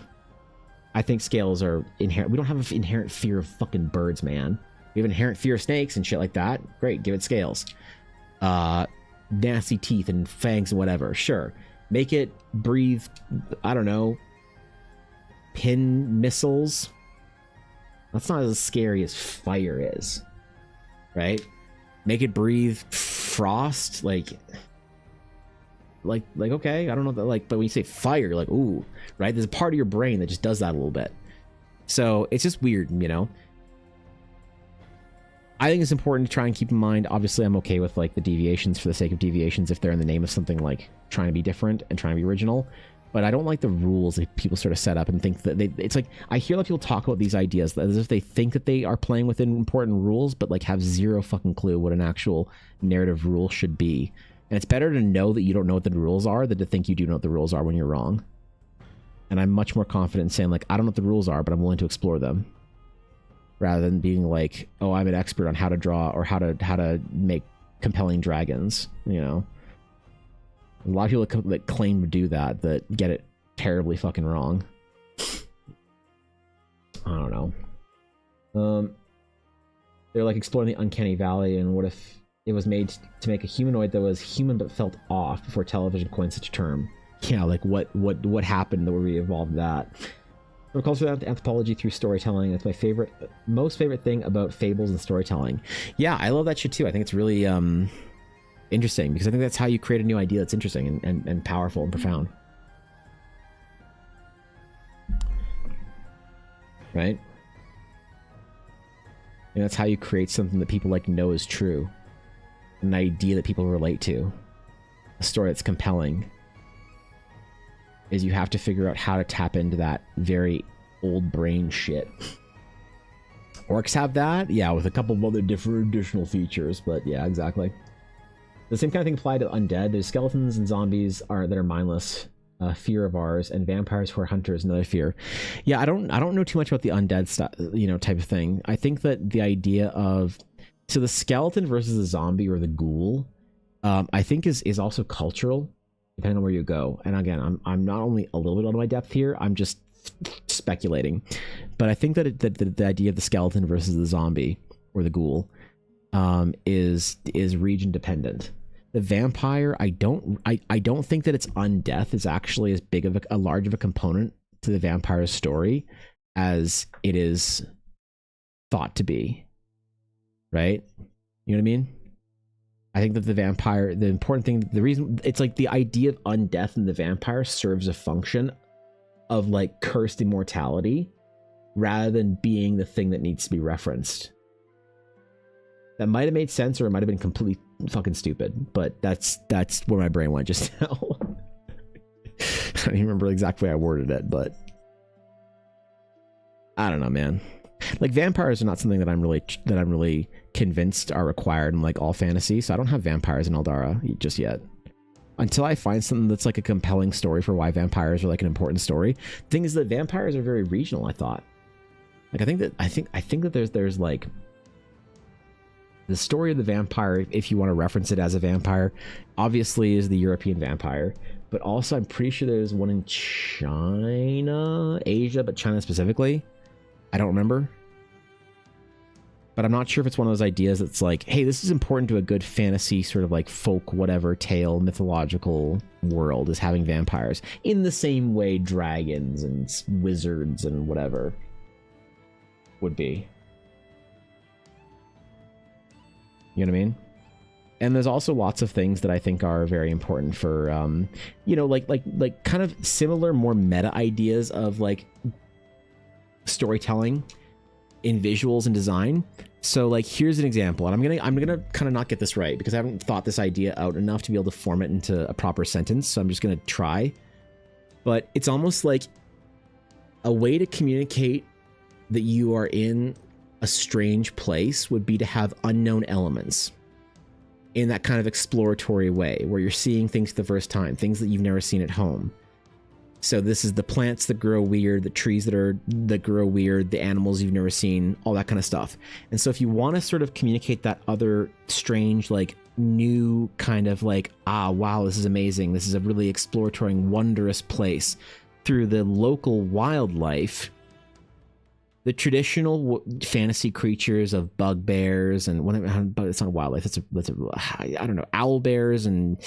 I think scales are inherent. We don't have an inherent fear of fucking birds, man. We have an inherent fear of snakes and shit like that. Great, give it scales. Nasty teeth and fangs and whatever. Sure. Make it breathe, I don't know, pin missiles. That's not as scary as fire is. Right? Make it breathe frost, like okay, I don't know that, like, but when you say fire, you're like, ooh, right? There's a part of your brain that just does that a little bit. So it's just weird, you know. I think it's important to try and keep in mind. Obviously, I'm okay with like the deviations for the sake of deviations if they're in the name of something like trying to be different and trying to be original. But I don't like the rules that people sort of set up and think that it's like, I hear a lot of people talk about these ideas as if they think that they are playing within important rules, but like have zero fucking clue what an actual narrative rule should be. And it's better to know that you don't know what the rules are than to think you do know what the rules are when you're wrong. And I'm much more confident in saying like, I don't know what the rules are, but I'm willing to explore them. Rather than being like, oh, I'm an expert on how to draw or how to make compelling dragons, you know? A lot of people that claim to do that get it terribly fucking wrong. I don't know. They're like exploring the uncanny valley, and what if it was made to make a humanoid that was human but felt off before television coined such a term? Yeah, like what happened that would we evolved that? It calls for anthropology through storytelling. It's my most favorite thing about fables and storytelling. Yeah, I love that shit too. I think it's really interesting because I think that's how you create a new idea that's interesting and powerful and profound. Right? And that's how you create something that people like know is true. An idea that people relate to. A story that's compelling. Is you have to figure out how to tap into that very old brain shit. Orcs have that, yeah, with a couple of other different additional features, but yeah, exactly. The same kind of thing applied to undead. There's skeletons and zombies that are mindless, fear of ours, and vampires who are hunters, another fear. Yeah, I don't know too much about the undead stuff, you know, type of thing. I think that the idea of the skeleton versus the zombie or the ghoul, I think is also cultural. Depending on where you go. And again, I'm not only a little bit out of my depth here, I'm just speculating. But I think that the idea of the skeleton versus the zombie or the ghoul is region dependent. The vampire, I don't think that its undeath is actually as big of a large of a component to the vampire's story as it is thought to be. Right? You know what I mean? I think that the vampire, the important thing, the reason, it's like the idea of undeath in the vampire serves a function of like cursed immortality rather than being the thing that needs to be referenced. That might have made sense or it might have been completely fucking stupid, but that's where my brain went just now. I don't even remember exactly how I worded it, but I don't know, man. Like vampires are not something that I'm really convinced are required in like all fantasy, so I don't have vampires in Eldara just yet. Until I find something that's like a compelling story for why vampires are like an important story. The thing is that vampires are very regional, I thought. Like I think that there's like the story of the vampire, if you want to reference it as a vampire, obviously is the European vampire. But also I'm pretty sure there's one in China, Asia, but China specifically. I don't remember. But I'm not sure if it's one of those ideas that's like, hey, this is important to a good fantasy sort of like folk, whatever, tale, mythological world is having vampires. In the same way dragons and wizards and whatever would be. You know what I mean? And there's also lots of things that I think are very important for, you know, like kind of similar, more meta ideas of like storytelling in visuals and design. So like here's an example, and I'm gonna kind of not get this right because I haven't thought this idea out enough to be able to form it into a proper sentence, so I'm just gonna try. But it's almost like a way to communicate that you are in a strange place would be to have unknown elements in that kind of exploratory way where you're seeing things for the first time, things that you've never seen at home. So this is the plants that grow weird, the trees that grow weird, the animals you've never seen, all that kind of stuff. And so if you want to sort of communicate that other strange, like new kind of like, ah, wow, this is amazing. This is a really exploratory, wondrous place through the local wildlife, the traditional fantasy creatures of bugbears and but it's not wildlife. It's I don't know, owl bears and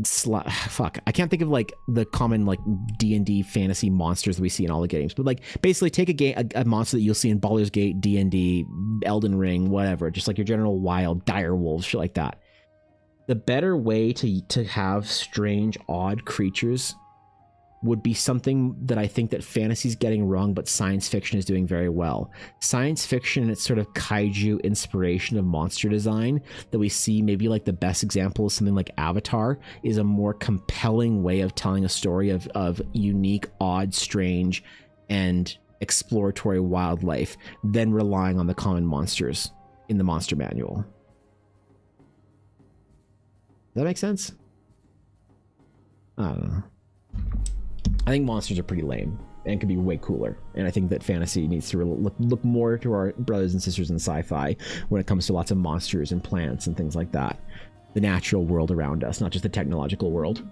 fuck. I can't think of like the common like D&D fantasy monsters that we see in all the games. But like basically take a monster that you'll see in Baldur's Gate, D&D, Elden Ring, whatever. Just like your general wild dire wolves, shit like that. The better way to have strange, odd creatures would be something that I think that fantasy's getting wrong, but science fiction is doing very well. Science fiction and its sort of kaiju inspiration of monster design that we see, maybe like the best example is something like Avatar, is a more compelling way of telling a story of unique, odd, strange, and exploratory wildlife than relying on the common monsters in the monster manual. Does that make sense? I don't know. I think monsters are pretty lame and could be way cooler. And I think that fantasy needs to look more to our brothers and sisters in sci-fi when it comes to lots of monsters and plants and things like that. The natural world around us, not just the technological world.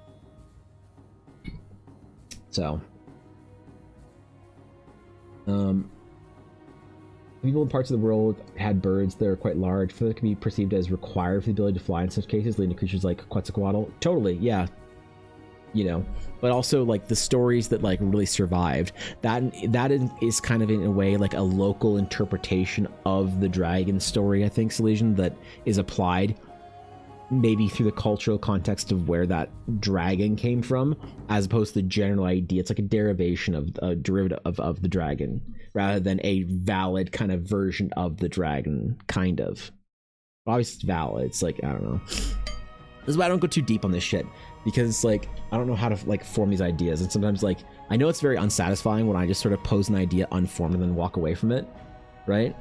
So, people in parts of the world had birds that are quite large, for that can be perceived as required for the ability to fly in such cases, leading to creatures like Quetzalcoatl. Totally, yeah. You know, but also like the stories that like really survived, that is kind of in a way like a local interpretation of the dragon story, I think, Silesian, that is applied maybe through the cultural context of where that dragon came from, as opposed to the general idea. It's like a derivation of a derivative of the dragon rather than a valid kind of version of the dragon, kind of. Obviously it's valid. It's like, I don't know. This is why I don't go too deep on this shit, because like I don't know how to like form these ideas, and sometimes like I know it's very unsatisfying when I just sort of pose an idea unformed and then walk away from it, right?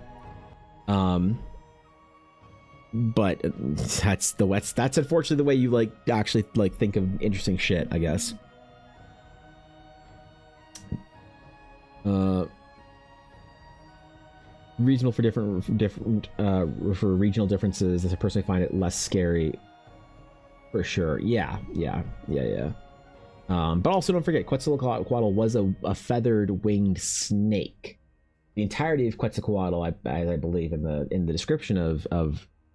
But that's unfortunately the way you like actually like think of interesting shit, I guess. Regional for different for regional differences. I personally find it less scary. For sure, yeah. But also don't forget, Quetzalcoatl was a feathered winged snake. The entirety of Quetzalcoatl, I believe, in the description of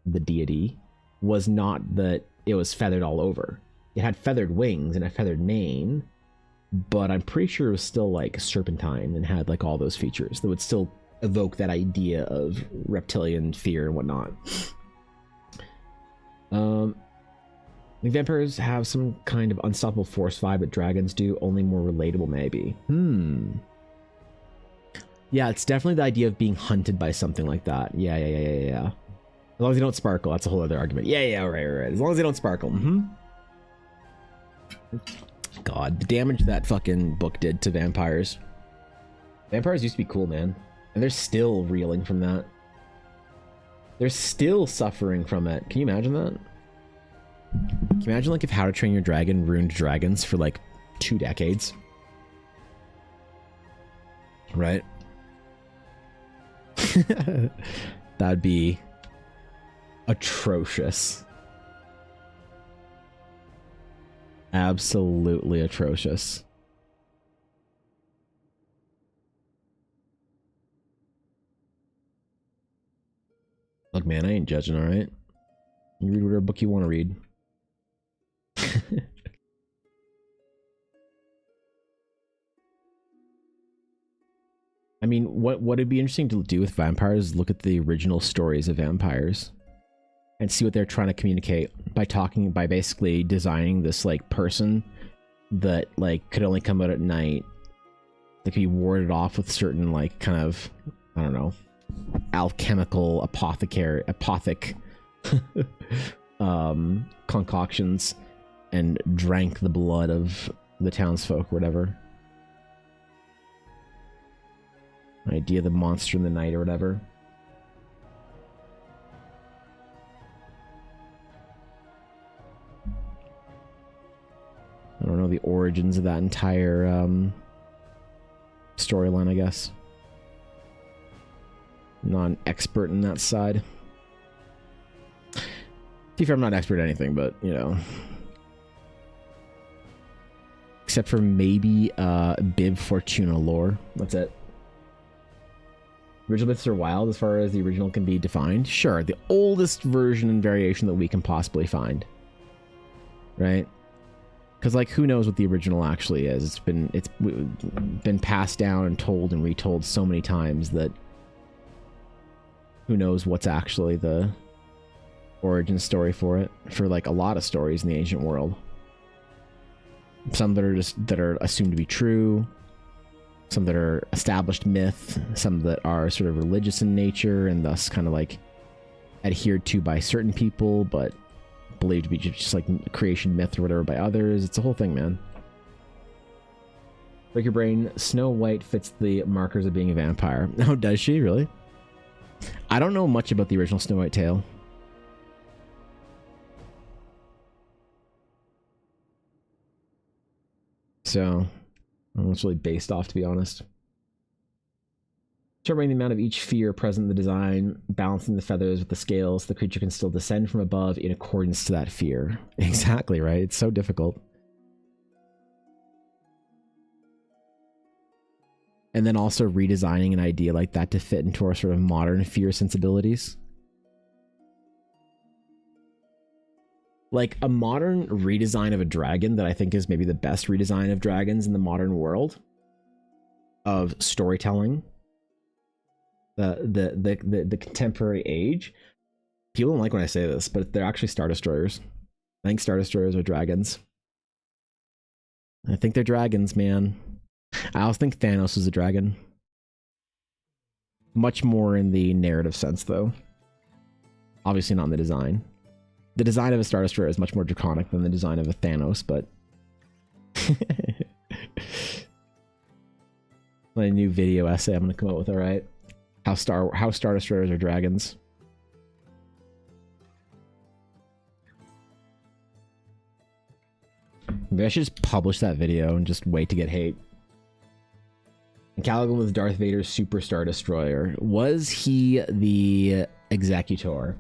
the deity, was not that it was feathered all over. It had feathered wings and a feathered mane, but I'm pretty sure it was still like serpentine and had like all those features that would still evoke that idea of reptilian fear and whatnot. Vampires have some kind of unstoppable force vibe, but dragons do, only more relatable maybe. Yeah, it's definitely the idea of being hunted by something like that. Yeah. As long as they don't sparkle, that's a whole other argument. Yeah, right. As long as they don't sparkle. God, the damage that fucking book did to vampires. Vampires used to be cool, man. And they're still reeling from that. They're still suffering from it. Can you imagine that? Can you imagine like if How to Train Your Dragon ruined dragons for like 2 decades? Right? That'd be atrocious. Absolutely atrocious. Look, man, I ain't judging, alright? You read whatever book you want to read. I mean, what would be interesting to do with vampires is look at the original stories of vampires and see what they're trying to communicate by basically designing this like person that like could only come out at night, that could be warded off with certain like kind of, I don't know, alchemical apothic concoctions, and drank the blood of the townsfolk or whatever. Idea of the monster in the night or whatever. I don't know the origins of that entire storyline, I guess. I'm not an expert in that side. To be fair, I'm not an expert at anything, but, you know. Except for maybe Bib Fortuna lore. That's it. Original myths are wild as far as the original can be defined. Sure, the oldest version and variation that we can possibly find. Right? Because, like, who knows what the original actually is? It's been passed down and told and retold so many times that who knows what's actually the origin story for it, for like a lot of stories in the ancient world. Some that are assumed to be true, some that are established myth, some that are sort of religious in nature and thus kind of like adhered to by certain people, but believed to be just like creation myth or whatever by others. It's a whole thing, man. Break your brain. Snow White fits the markers of being a vampire. Oh, does she really? I don't know much about the original Snow White tale. So, I don't know what it's really based off, to be honest. Determining the amount of each fear present in the design, balancing the feathers with the scales, the creature can still descend from above in accordance to that fear. Exactly, right? It's so difficult. And then also redesigning an idea like that to fit into our sort of modern fear sensibilities. Like a modern redesign of a dragon that I think is maybe the best redesign of dragons in the modern world of storytelling, the contemporary age. People don't like when I say this, but they're actually Star Destroyers. I think Star Destroyers are dragons. I think they're dragons, man. I also think Thanos is a dragon. Much more in the narrative sense, though. Obviously not in the design. The design of a Star Destroyer is much more draconic than the design of a Thanos, but... My new video essay I'm going to come up with, alright? How Star Destroyers are dragons. Maybe I should just publish that video and just wait to get hate. And Caliban was Darth Vader's Super Star Destroyer. Was he the executor?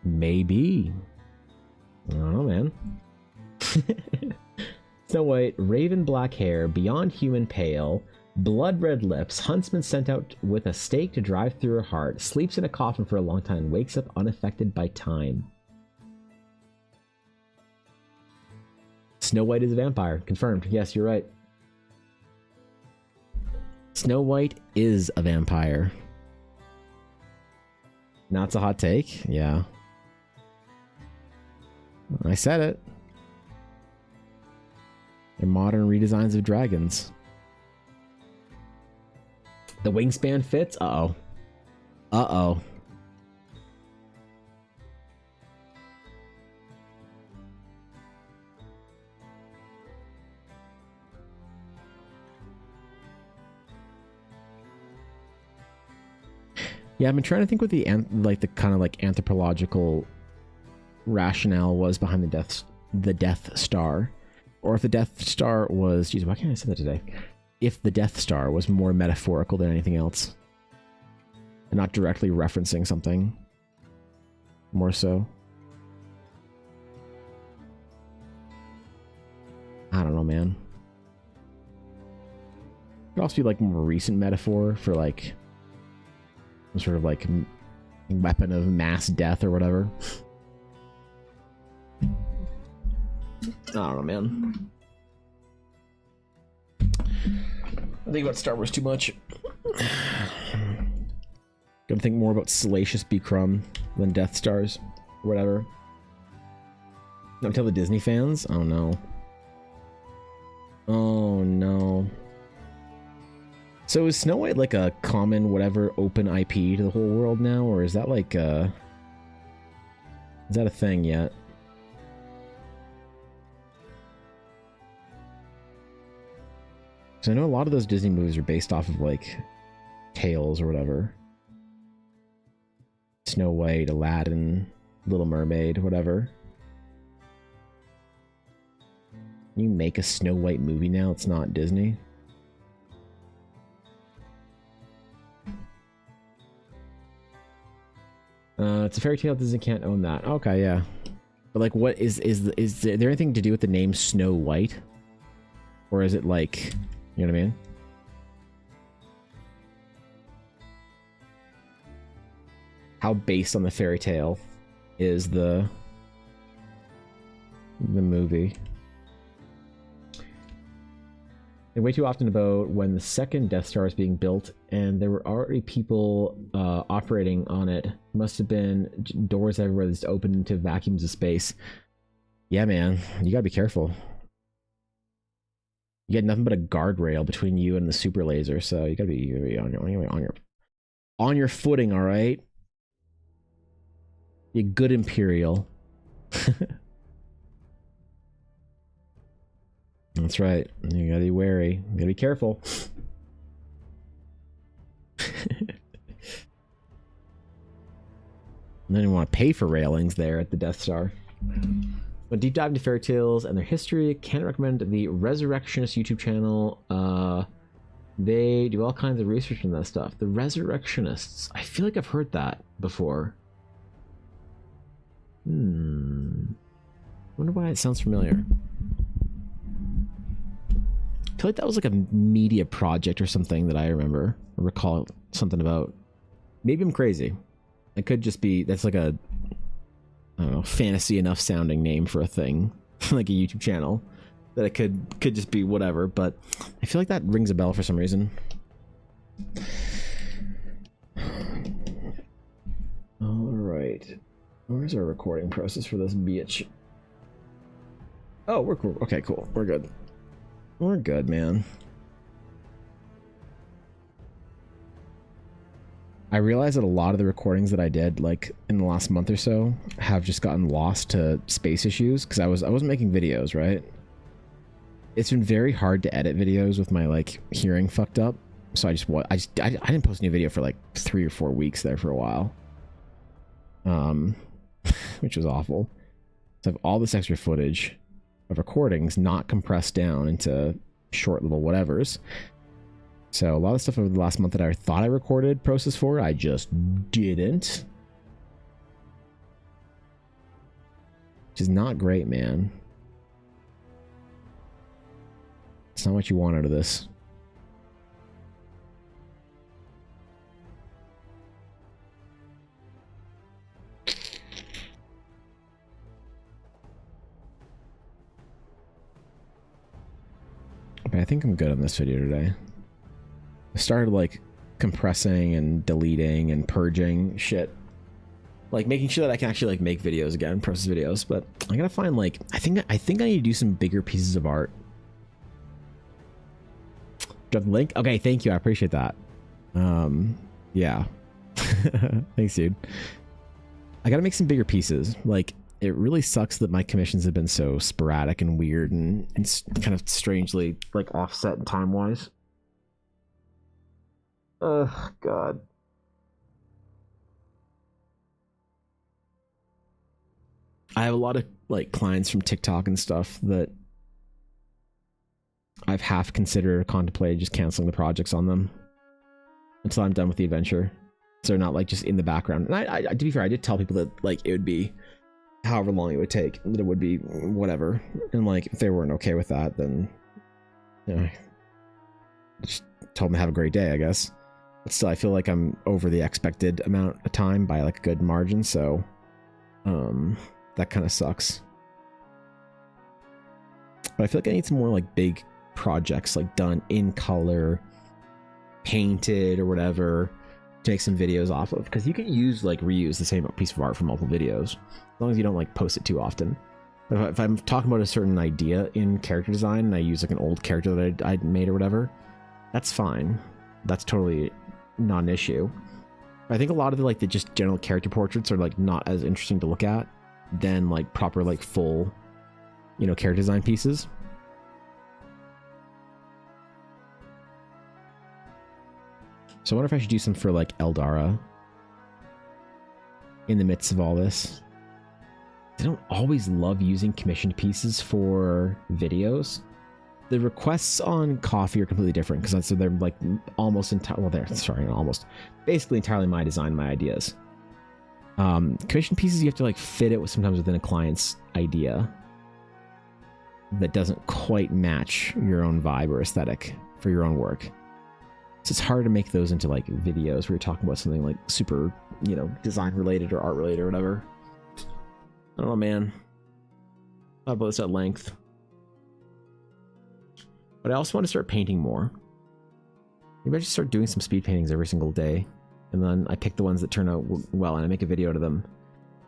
Maybe. I don't know, man. Snow White, raven black hair, beyond human pale, blood red lips, huntsman sent out with a stake to drive through her heart, sleeps in a coffin for a long time, wakes up unaffected by time. Snow White is a vampire. Confirmed. Yes, you're right. Snow White is a vampire. Now it's a hot take? Yeah. I said it. They're modern redesigns of dragons. The wingspan fits? Uh-oh. Uh-oh. Yeah, I've been trying to think what the kind of like anthropological rationale was behind the Death Star, or if the Death Star was, geez, why can't I say that today? If the Death Star was more metaphorical than anything else, and not directly referencing something more so. I don't know, man. It could also be like more recent metaphor for like some sort of like weapon of mass death or whatever. I don't know, man. I think about Star Wars too much. Gotta think more about Salacious B. Crumb than Death Stars or whatever. Don't tell the Disney fans? Oh no. Oh no. So is Snow White like a common whatever open IP to the whole world now, or is that like is that a thing yet? Because I know a lot of those Disney movies are based off of like tales or whatever. Snow White, Aladdin, Little Mermaid, whatever. Can you make a Snow White movie now? It's not Disney. It's a fairy tale. Disney can't own that. Okay, yeah. But like, what is there anything to do with the name Snow White, or is it like, you know what I mean? How based on the fairy tale is the movie? way too often about when the second Death Star is being built and there were already people operating on it. Must have been doors everywhere that's open into vacuums of space. Yeah, man, you gotta be careful. You got nothing but a guardrail between you and the super laser, so you gotta be on your footing, all right? You good Imperial. That's right. You gotta be wary. You gotta be careful. And then you want to pay for railings there at the Death Star. But deep dive into fairy tales and their history, can't recommend the Resurrectionist YouTube channel. They do all kinds of research on that stuff. The Resurrectionists. I feel like I've heard that before. Wonder why it sounds familiar. I feel like that was like a media project or something that I recall something about. Maybe I'm crazy. It could just be, that's like a, I don't know, fantasy enough sounding name for a thing, like a YouTube channel, that it could just be whatever, but I feel like that rings a bell for some reason. Alright. Where's our recording process for this bitch? Oh, we're cool. Okay, cool. We're good. We're good, man. I realized that a lot of the recordings that I did, like in the last month or so, have just gotten lost to space issues because I wasn't making videos, right? It's been very hard to edit videos with my like hearing fucked up, so I didn't post a new video for like 3 or 4 weeks there for a while, which was awful. So I have all this extra footage of recordings not compressed down into short little whatevers. So a lot of stuff over the last month that I thought I recorded process for, I just didn't. Which is not great, man. It's not what you want out of this. But I think I'm good on this video today. I started like compressing and deleting and purging shit, like making sure that I can actually like make videos again, process videos. But I gotta find like I think I need to do some bigger pieces of art. Do you have the link? Okay, thank you. I appreciate that. Yeah. Thanks, dude. I gotta make some bigger pieces. Like, it really sucks that my commissions have been so sporadic and weird and kind of strangely like offset time wise. God. I have a lot of like clients from TikTok and stuff that I've half considered or contemplated just canceling the projects on them until I'm done with the adventure. So they're not like just in the background. And I to be fair, I did tell people that like it would be however long it would take, that it would be whatever. And like if they weren't okay with that, then you know, just told them to have a great day, I guess. But still, I feel like I'm over the expected amount of time by like a good margin, so that kind of sucks. But I feel like I need some more like big projects like done in color, painted or whatever, to make some videos off of, because you can use like reuse the same piece of art for multiple videos as long as you don't like post it too often. But if I'm talking about a certain idea in character design and I use like an old character that I made or whatever, that's fine. That's totally not an issue. I think a lot of the like the just general character portraits are like not as interesting to look at than like proper like full, you know, character design pieces. So I wonder if I should do some for like Eldara in the midst of all this. I don't always love using commissioned pieces for videos. The requests on Coffee are completely different because they're like almost entirely, well, they're sorry, not almost, basically entirely my design, my ideas. Commissioned pieces, you have to like fit it with sometimes within a client's idea that doesn't quite match your own vibe or aesthetic for your own work. So it's hard to make those into like videos where you're talking about something like super, you know, design related or art related or whatever. I don't know, man. Thought about this at length. But I also want to start painting more. Maybe I just start doing some speed paintings every single day. And then I pick the ones that turn out well and I make a video out of them.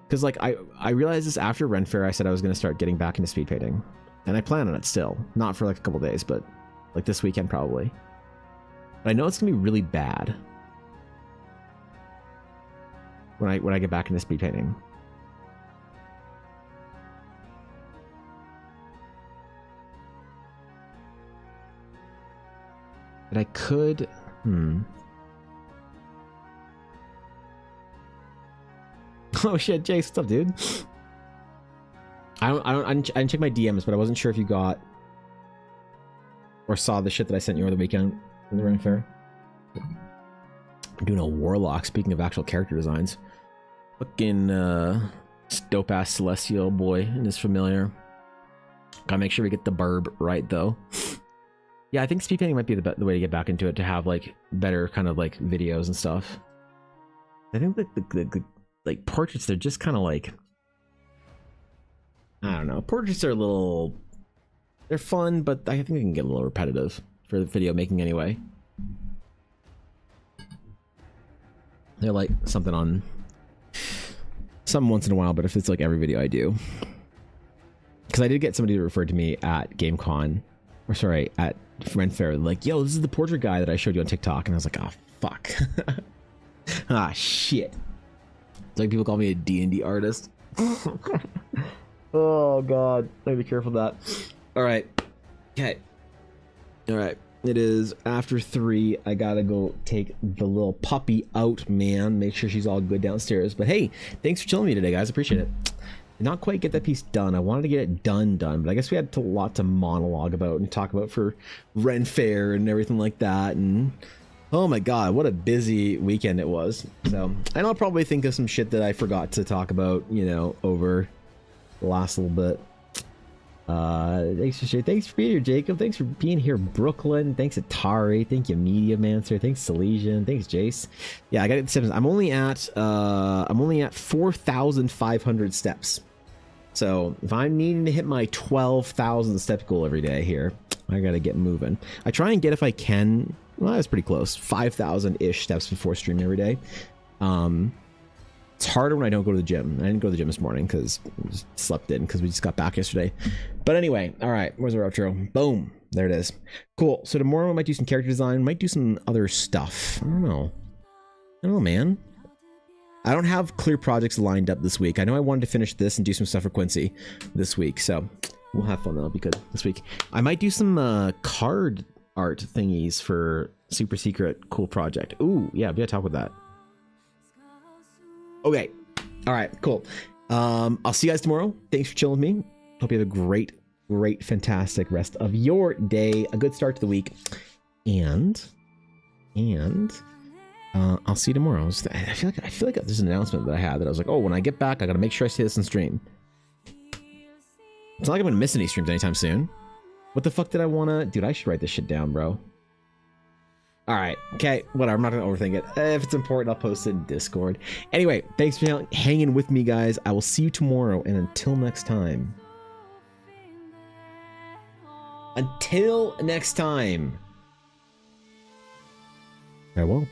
Because like I realized this after RENFAIRE, I said I was going to start getting back into speed painting. And I plan on it still. Not for like a couple days, but like this weekend probably. But I know it's going to be really bad. When I get back into speed painting. But I could... Oh shit, Jace, what's up, dude? I didn't check my DMs, but I wasn't sure if you got or saw the shit that I sent you over the weekend in the RENFAIRE. I'm doing a warlock, speaking of actual character designs. Fucking dope ass celestial boy and his familiar. Gotta make sure we get the burb right though. Yeah, I think speed painting might be the way to get back into it, to have like better kind of like videos and stuff. I think the like portraits, they're just kind of like, I don't know, portraits are a little, they're fun, but I think they can get a little repetitive for the video making anyway. They're like something once in a while, but if it's like every video I do. Because I did get somebody to refer to me at GameCon, or sorry, at RENFAIRE, like, yo, this is the portrait guy that I showed you on TikTok, and I was like, oh fuck. Ah shit. It's like people call me a D&D artist. Oh god, gotta be careful of that. All right, okay, all right. It is after 3. I gotta go take the little puppy out, man. Make sure she's all good downstairs. But hey, thanks for chilling with me today, guys. Appreciate it. Did not quite get that piece done. I wanted to get it done, but I guess we had a lot to monologue about and talk about for RENFAIRE and everything like that. And oh my god, what a busy weekend it was. So, and I'll probably think of some shit that I forgot to talk about, you know, over the last little bit. Thanks for being here, Jacob. Thanks for being here, Brooklyn. Thanks, Atari. Thank you, Mediamancer. Thanks, Salesian. Thanks, Jace. Yeah, I got it. I'm only at 4,500 steps. So if I'm needing to hit my 12,000 step goal every day here, I gotta get moving. I try and get, if I can, well, that's pretty close, 5,000-ish steps before streaming every day. It's harder when I don't go to the gym. I didn't go to the gym this morning because I slept in because we just got back yesterday. But anyway, all right, where's our outro? Boom, there it is. Cool. So tomorrow I might do some character design, might do some other stuff. I don't know, man. I don't have clear projects lined up this week. I know I wanted to finish this and do some stuff for Quincy this week, so we'll have fun. That'll be good this week. I might do some card art thingies for super secret cool project. Ooh, yeah, we gotta talk about that. Okay. All right, cool. I'll see you guys tomorrow. Thanks for chilling with me. Hope you have a great, fantastic rest of your day. A good start to the week. And I'll see you tomorrow. I feel like there's an announcement that I had that I was like, oh, when I get back, I gotta make sure I see this on stream. It's not like I'm gonna miss any streams anytime soon. What the fuck did I wanna... Dude, I should write this shit down, bro. Alright, okay, whatever, I'm not gonna overthink it. If it's important, I'll post it in Discord. Anyway, thanks for hanging with me, guys. I will see you tomorrow, and until next time. Farewell.